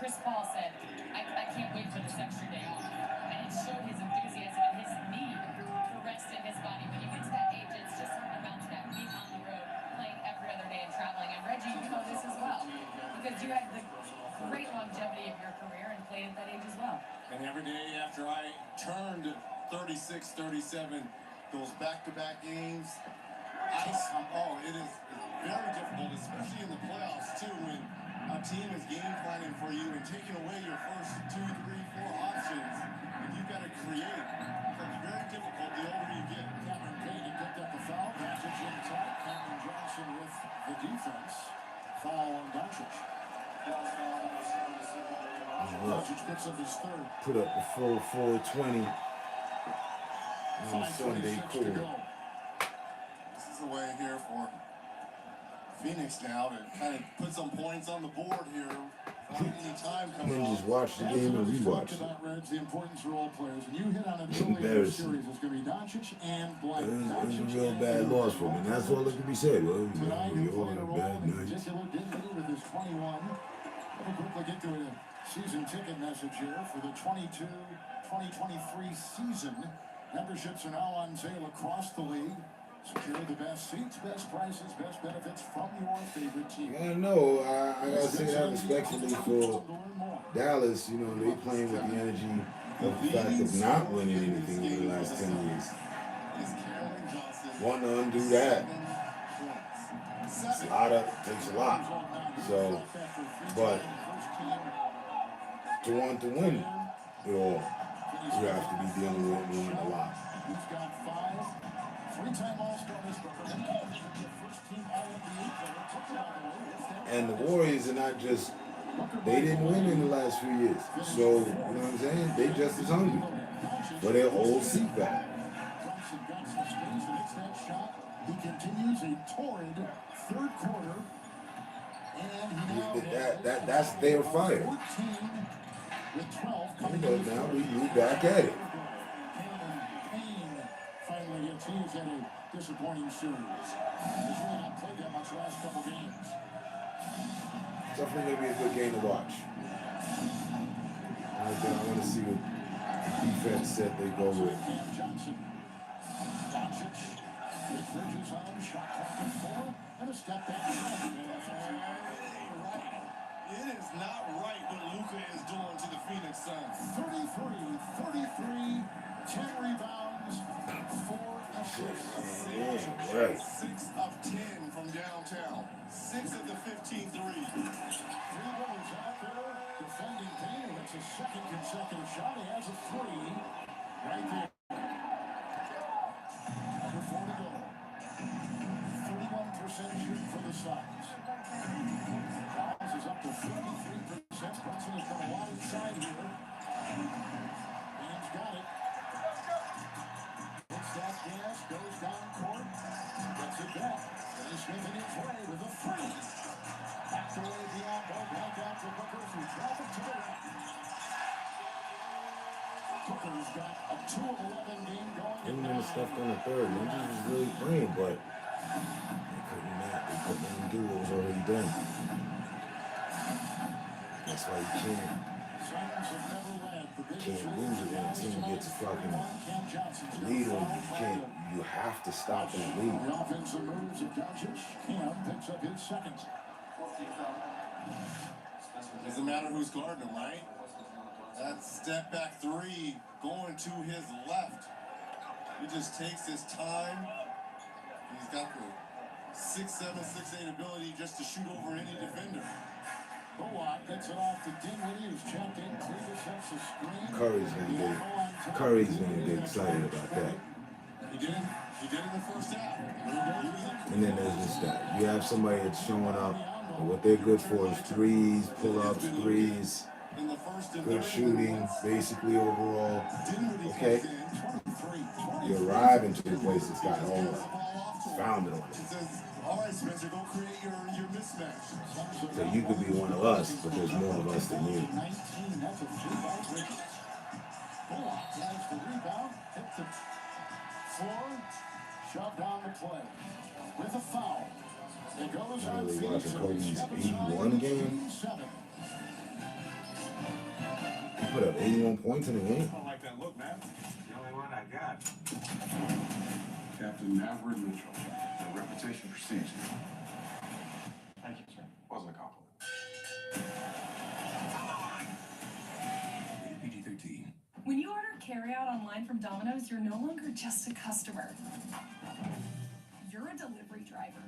Chris Paul said, I can't wait for this extra day off. And it showed his enthusiasm and his need for rest in his body. When you get to that age, it's just something about that being on the road, playing every other day and traveling. And Reggie, you know this as well, because you had the great longevity of your career and played at that age as well. And every day after I turned 36, 37, those back-to-back games, it is very difficult, especially in the playoffs too, when a team is game planning for you and taking away your first 2, 3, 4 options, and you've got to create. It becomes very difficult the older you get. Cameron Payne picked up the foul. Doncic in tight. Cameron Johnson with the defense. Foul on Doncic. Doncic picks up his 3rd. Put up the full 420 on Sunday. Cool. This is the way here for Phoenix now to kind of put some points on the board here. Any time coming Just watch the game and rewatch it. The importance of role players, and you hit on it early in the series. It's going to be Doncic and Blake. It was a real bad loss for me. And that's all that can be said. Well, you're on a bad night. Didn't do with his 21. We'll quickly get to a season ticket message here for the 2023 season. Memberships are now on sale across the league. Secure the best seats, best prices, best benefits from your favorite team. I know. I gotta say that respectfully for Dallas. You know, they playing with the energy of the fact of not winning anything in the last 10 years. Want to undo that. It's takes a lot. So, but to want to win it all, you have to be dealing with winning a lot. He's got 5 three-time All-Stars, first team All-NBA. And the Warriors are not just, they didn't win in the last few years. So, you know what I'm saying? They just as hungry for their old seat back. He continues a torrid third quarter. And That's their fire. 14 with 12 coming But now we back at it. Payne finally gets his at a disappointing series. He's really not played that much the last couple games. Definitely going to be a good game to watch. I want to see what defense set they go with. Johnson. Doncic. With Bridges on, shot clock at 4, and a step back. It is not right what Luka is doing to the Phoenix Suns. 33, 10 rebounds, 4 assists. Right. 6 of 10 from downtown. 6 of the 15 threes. 3 goals out there. Defending Payne. That's his second consecutive shot. He has a 3 right there. Under 4 to go. 31% shoot for the Suns. Miles is up to 53%. Brunson has done a lot inside here. Payne's got it. Hits that gas, goes down court, gets it back. Dennis Smith in his way with a 3. Back away the elbow, back out to Booker through traffic to the right. Booker's got a 2 of 11 game going. They were stuffed on the third. Ninjas was really playing, but they couldn't even do what was already done. That's why you can't lose it when a team gets a fucking lead on you. You have to stop that lead. The offensive moves of Doncic. Cam picks up his second. Doesn't matter who's guarding him, right? That step back 3 going to his left. He just takes his time. He's got the 6'7", 6'8" ability just to shoot over any defender. Boat gets it off to Dinwiddie, who's checked in. Cleaver sets the screen. Curry's gonna get excited about that. He did in the first half. And then there's just that. You have somebody that's showing up, and what they're good for is threes, pull-ups, threes, good shooting, basically overall. Okay? You arrive into a place that's got all founded on it. All right, Spencer, go create your mismatch. So you could be one of us, but there's more of us than you. 19, that's a 3 by Bridges. Bullock has the rebound, hit the floor, shoved down the play. With a foul. It goes on Really Phoenix. watching Kobe's 81 game. He put up 81 points in the game. I don't like that look, man. The only one I got. Captain Maverick Mitchell. A reputation precedes you. Thank you, sir. Wasn't a compliment. PG-13. When you order carryout online from Domino's, you're no longer just a customer. You're a delivery driver.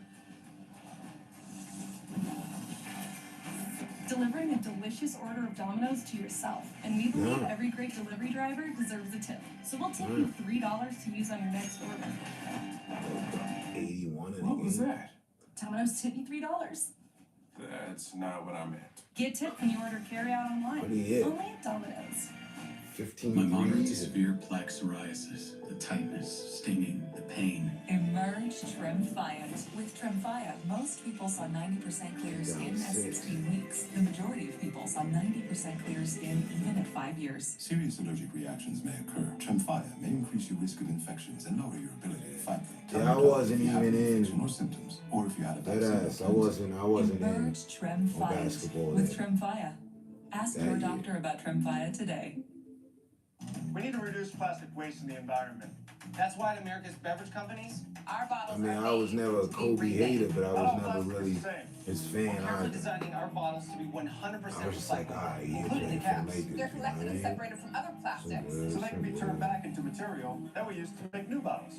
Delivering a delicious order of Domino's to yourself. And we believe every great delivery driver deserves a tip. So we'll tip you $3 to use on your next order. 81 in the game. What was that? Domino's tip me $3. That's not what I meant. Get tipped when you order carryout online. What do you get? Only at Domino's. 15 My mom had threes. severe plaque psoriasis. The tightness, stinging, the pain. Emerge Tremfyant. With Tremfya, most people saw 90% clear skin at 16 weeks. The majority of people saw 90% clear skin even at 5 years. Serious allergic reactions may occur. Tremfya may increase your risk of infections and lower your ability to fight them. Yeah, I wasn't even in. Or symptoms, or if you had a That ass. I wasn't in Emerge Tremfyant. basketball. With Tremfya. Ask your doctor about Tremfya today. We need to reduce plastic waste in the environment. That's why at America's beverage companies, our bottles I mean, I was never a Kobe hater, but I was never really his fan we're either. designing our bottles to be 100% I was just like, alright, he including the playing for the caps. Lakers. They're You know collected and what I mean? separated from other plastics. So they can be turned back into material that we use to make new bottles.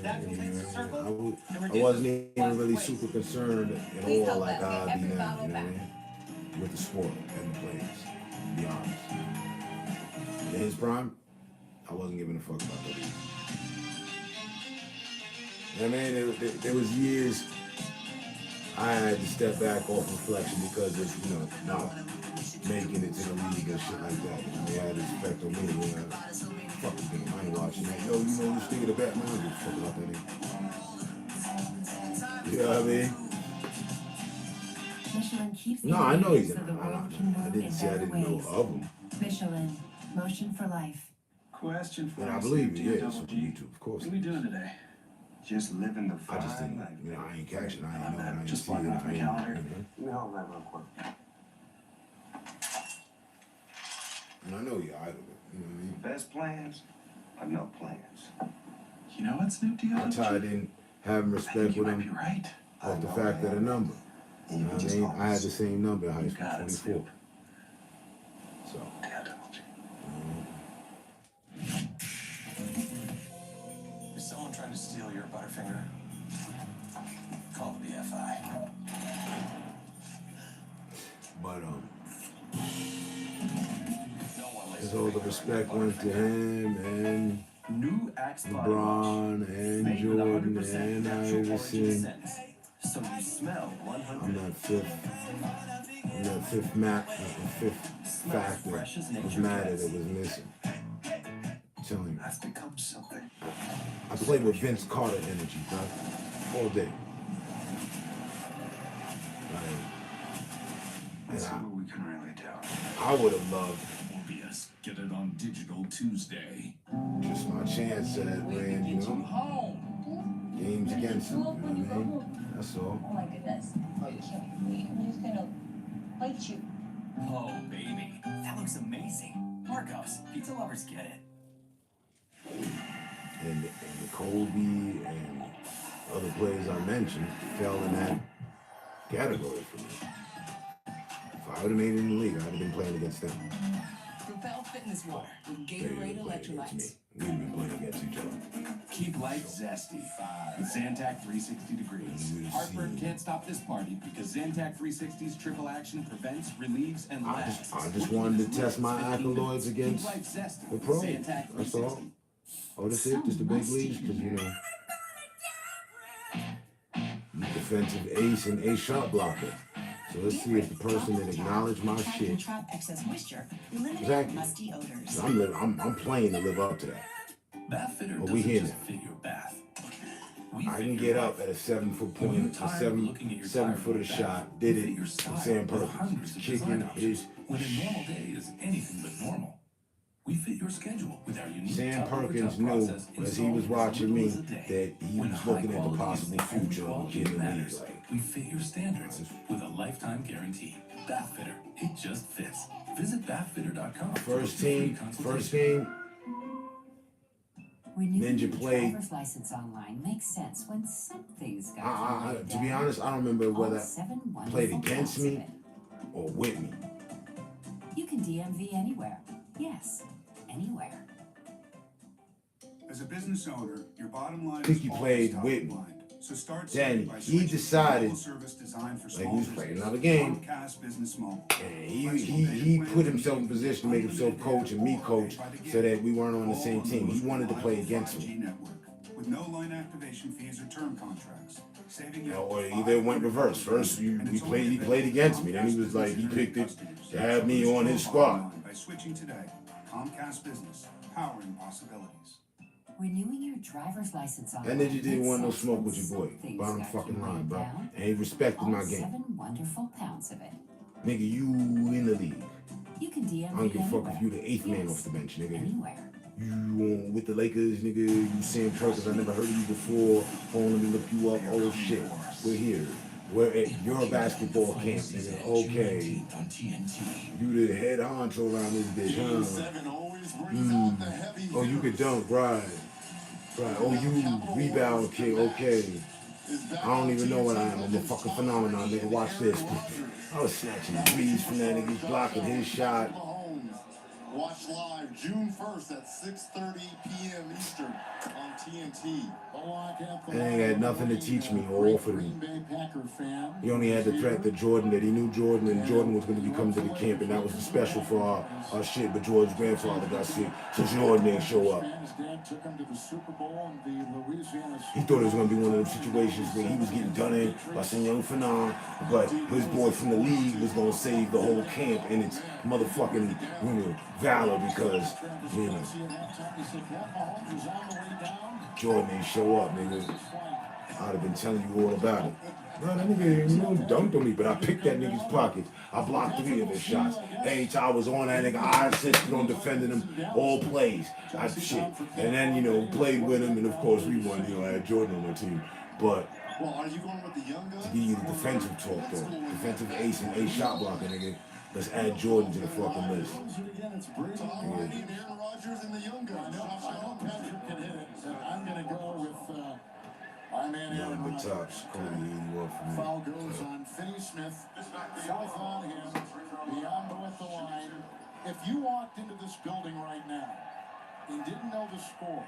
That completes the circle. I wasn't even really super concerned at Please all help like us get I be every now, bottle you know what I back. mean? With the sport and the players, to be honest. In his prime, I wasn't giving a fuck about the league. I mean, there was years I had to step back off reflection because of, you know, not making it to the league and shit like that. And they had this effect on me. You know, fuck this nigga, I ain't watching that. Yo, you know this nigga the Batman? I don't give a fuck about that nigga. You know what I mean? Michelin keeps No, I know he's the in it. world can I move didn't in say I better didn't know ways. of him. Michelin, motion for life. Question for And I us, believe he is Double on G. YouTube, of course. What are we doing today? Just living the I just fine didn't, life. you know, I ain't catching, I ain't know, I ain't Just seeing blocking it. off my I ain't, calendar. you know. Let me hold that real quick. And I know you're idle, you know what I mean? Best plans are no plans. You know what, Snoop Dogg? I tied in having respect with him Right. off the fact of the number. You know what I mean? I had the same number in high You school, got it, 24. So, Is someone trying to steal your Butterfinger? Call the BFI. but his all the respect went to him and New Axe body wash. LeBron and Made with Jordan 100% and natural origin Iverson. scents. So you smell 100. I'm that fifth factor was mad that it was missing. I'm telling you. I've become something. I played with Vince Carter energy, bro. All day. Let's see what we can really do. I would have loved Morbius, get it on digital Tuesday. just my chance at ran, you know, games against him, you know what I mean? That's all. Oh my goodness. Oh, you can't wait. I'm just gonna bite you. Oh, baby. That looks amazing. Marcos, pizza lovers get it. And the Kobe and other players I mentioned fell in that category for me. If I would have made it in the league, I'd have been playing against them. Propel Fitness Water with They would Gatorade have played against me. electrolytes. We'd have been playing against each other. Keep life zesty with Zantac 360 degrees. Heartburn can't stop this party because Zantac 360's triple action prevents, relieves, and lasts. I just wanted to test my accolades against the pros. That's all. Oh, that's it? Just the big leagues? Because, you know, defensive ace and a shot blocker. So let's see if the person that acknowledged my shit. Trap excess moisture. Eliminate Exactly. musty odors. I'm playing to live up to that. Bath Fitter But we doesn't here just now. fit your bath. I can get up at a 7-foot point, a seven footer shot, did it with Sam Perkins. Kicking his When a normal day is anything but normal. We fit your schedule with our unique Sam tough over Perkins tough knew process as he was installed watching as me little as a day. that he When was high looking at the quality possible is the only future of a quality kid in the league. matters. We fit your standards with a lifetime guarantee. Bath Fitter, it just fits. Visit bathfitter.com. First game, Renewing Ninja your played. driver's license online makes sense when something's got you laid To be down. honest, I don't remember All whether 7 I played wonderful against parts of me it. or with me. You can DMV anywhere. Yes, anywhere. As a business owner, your bottom line I think is he always played top with of me. mind. So start Then saving by he switching to decided, mobile service designed for like small we was playing business. another game, Comcast Business Mobile. and he put himself in position to make himself coach and me coach so that we weren't on the same team. He wanted to play against me. With no line activation fees or term contracts. Saving you Or either went reverse. First, he played against me. Then he was like, he picked it to have me on his squad. By switching today, Comcast Business, powering possibilities. Renewing your driver's license That online. nigga didn't makes want no sense smoke when with your boy. something's Bottom got fucking you line, laid bro. down. And he respected All my game. 7 wonderful pounds of it. Nigga, you in the league. You can DMV I don't give a fuck anywhere. if you the eighth man Yes, off the bench, nigga. Anywhere. You with the Lakers, nigga. You Sam Perkins. I never heard of you before. Oh, let me look you up. Oh shit, we're here. We're at your basketball camp, nigga. Okay. You the head honcho around this bitch, huh? Oh, you could dunk, right? Right. Oh, you rebound kid. Okay. I don't even know what I am. I'm a fucking phenomenon, nigga. Watch this. I was snatching threes from that nigga. He's blocking his shot. Watch live June 1st at 6:30 p.m. Eastern on TNT. And he had nothing to teach me or offer me. He only had the threat to Jordan, that he knew Jordan and Jordan was going to be coming to the camp, and that was the special for our shit. But Jordan's grandfather got sick, so Jordan didn't show up. He thought it was going to be one of those situations where he was getting done in by some young phenom, but his boy from the league was going to save the whole camp and its motherfucking, valor because, Jordan didn't show up, nigga. I'd have been telling you all about it. No, that nigga, dunked on me, but I picked that nigga's pockets. I blocked 3 of his shots. Every time I was on that nigga, I insisted on defending him all plays. Shit. And then, played with him, and of course we won, I had Jordan on my team. But are you going with the young guns? To give you the defensive talk, though. Defensive ace and ace shot blocker, nigga. Let's add Jordan to the fucking list. Tom Brady and Aaron Rodgers and the young guns. I know Patrick can hit it, so I'm going to go with my man Aaron Rodgers. Tops, Cody 81 for me. Foul goes on Finney Smith. Fourth on him. Biombo at the line. If you walked into this building right now and didn't know the score,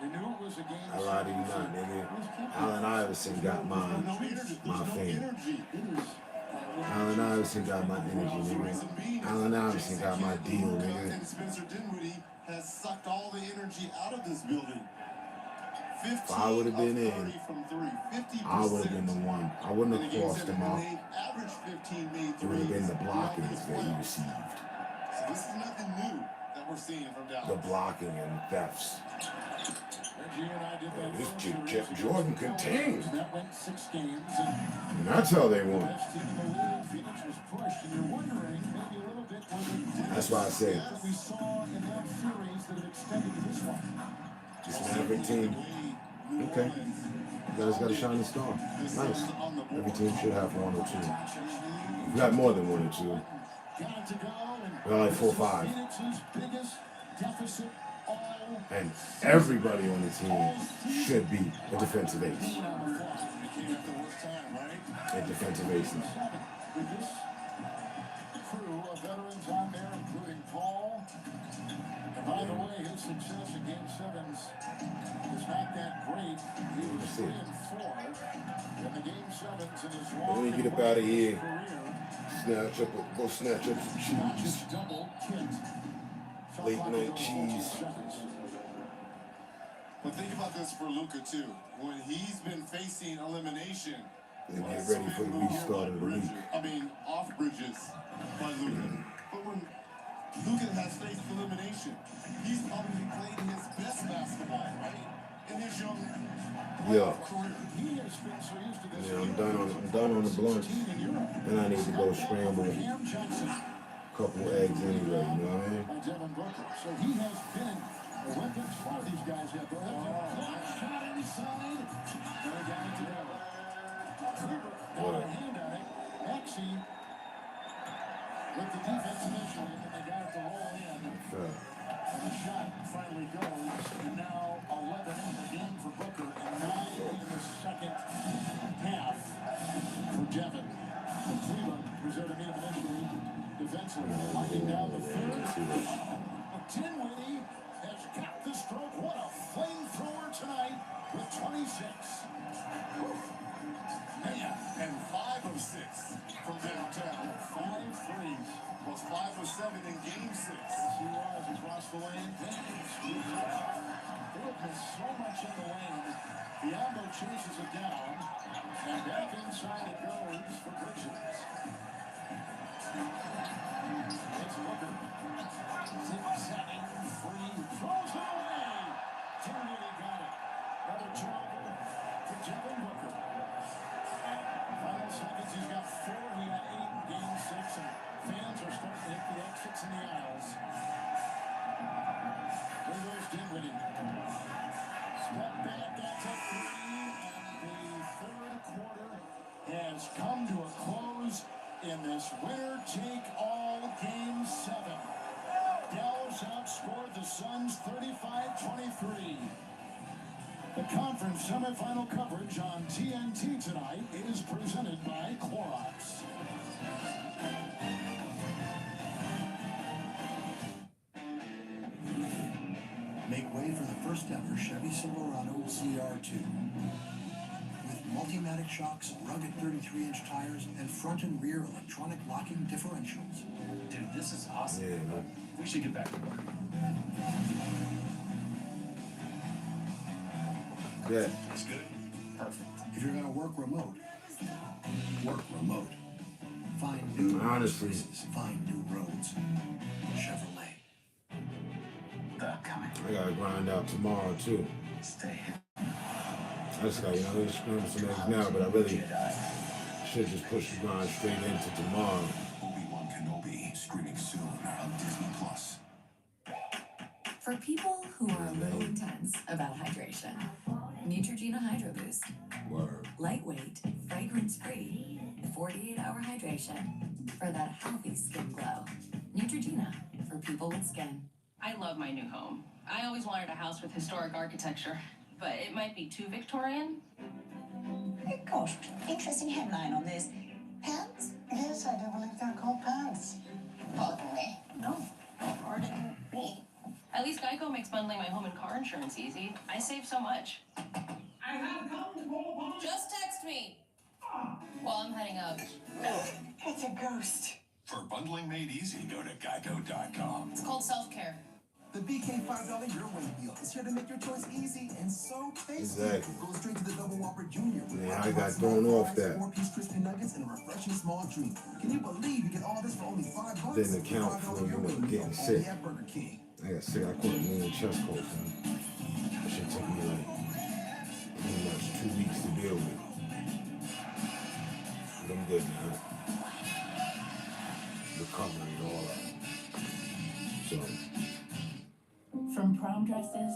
you knew it was a game. I lied to you not, nigga. Allen Iverson got my fame. Allen Iverson got my energy, nigga. Allen Iverson got my deal, nigga. And Spencer Dinwiddie has sucked all the energy out of this building. If I would have been in, I would have been the one. I wouldn't have crossed him out. It would have been the blockings that he received. So this is nothing new that we're seeing from Dallas. The blocking and thefts. This chick kept Jordan contained. And that's how they won. That's why I say this Maverick team. Okay. You guys got a shining star. Nice. Every team should have 1 or 2. You got more than 1 or 2. We're like 4 or 5. And everybody on the team should be a defensive ace. A defensive ace. Crew of veterans on there, including Paul. And by the way, his success in Game 7s is not that great. He was 3 and 4 in the Game 7s in his long. Let me get up out of here. Go snatch up some cheese. Late night cheese. But think about this for Luka too. When he's been facing elimination, and get ready for the restart of the week. Off bridges by Luka. But when Luka has faced elimination, he's probably played his best basketball, right? In his young career. Yeah, I'm done on the blunts. And I need to go scramble a couple eggs anyway, you know what I mean? So he has been the weapons for these guys have been shot inside. They got it together. Hand on it. Maxey with the defense initially, and they got it to roll in. And the shot finally goes. And now 11 in the game for Booker and 9 in the second half for Devin. And Cleveland was there to meet him initially defensively. Winding down the third. Dinwiddie has got the stroke. What a flamethrower tonight with 26. Man, and 5 of 6 from downtown. 5 threes. Was 5 of 7 in Game 6. Yes, he was across the lane. There was so much in the lane. Biombo chases it down, and back inside it goes for Bridges. It's Booker. Zigzagging free. Throws it away. Dinwiddie got it. Another turnover for Devin Booker. Final seconds, he's got 4. He had 8 in Game 6, and fans are starting to hit the exits in the aisles. There goes Dinwiddie. Step back, that's a 3, and the third quarter has come to a close in this winner-take-all Game 7. Dallas outscored the Suns 35-23. The conference semifinal coverage on TNT tonight is presented by Clorox. Make way for the first ever Chevy Silverado CR2. With Multimatic shocks, rugged 33-inch tires, and front and rear electronic locking differentials. Dude, this is awesome. Yeah, man. We should get back to work. Yeah. That's good. Perfect. If you're gonna work remote, work remote. Find new Honestly, places, find new roads. Chevrolet. They're coming. I gotta grind out tomorrow too. Stay here. I just got, let's scramble some eggs now, but I really should just push the grind straight into tomorrow. Obi-Wan Kenobi, streaming soon on Disney Plus. For people who are a little intense about hydration, Neutrogena Hydro Boost. Word. Lightweight, fragrance-free, 48-hour hydration for that healthy skin glow. Neutrogena for people with skin. I love my new home. I always wanted a house with historic architecture, but it might be too Victorian. Hey, gosh, interesting headline on this. Pants? Yes, I do believe they're called pants. Pardon me. No, pardon me. At least Geico makes bundling my home and car insurance easy. I save so much. I have come to call upon. Just text me while I'm heading out. It's a ghost. For bundling made easy, go to geico.com. It's called self-care. The BK $5 Your Way Meal is here to make your choice easy and so tasty. Exactly. Go straight to the Double Whopper Junior. Man, I got thrown off that. 4-piece crispy nuggets and a refreshing small drink. Can you believe you get all this for only $5? Didn't account for, getting sick. At Burger King. I got sick. I caught a million chest colds, man. That shit took me like pretty much 2 weeks to deal with. But I'm good now. Recovering and all that. So, From prom dresses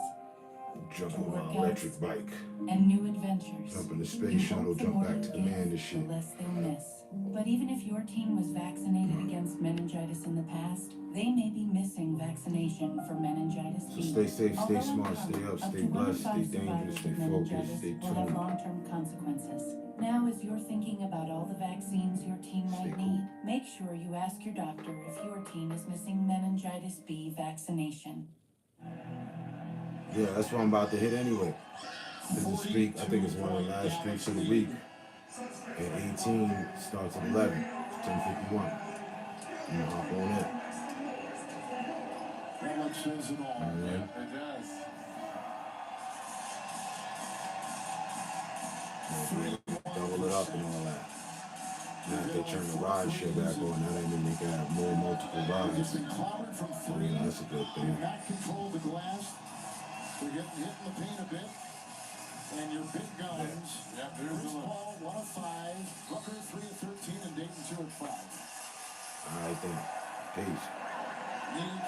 jump on my electric bike, and new adventures, jump in the space shuttle, jump back to the man, this shit. the less they'll miss. But even if your team was vaccinated against meningitis in the past, they may be missing vaccination for meningitis So B. stay safe, stay Although smart, stay up, stay blessed, stay dangerous, stay focused, stay will have tuned. long-term consequences. Now, as you're thinking about all the vaccines your team might need, make sure you ask your doctor if your team is missing meningitis B vaccination. Yeah, that's what I'm about to hit anyway. This is a streak, I think it's one of the last streaks of the week. And 18 starts at 11, 10:51. I'm gonna hop on it. Well, it says it all. Yeah. It does. Double it up and all that. Now if they turn the ride shit back on, now they mean they can have more multiple rides. It's been clobbered from So, that's a good thing. You've not controlled the glass. They're getting hit in the paint a bit. And your big guns. Yep, Chris Paul, 1 of 5. Booker, 3 of 13. And Dayton, 2 of 5. All right then. Peace. Needing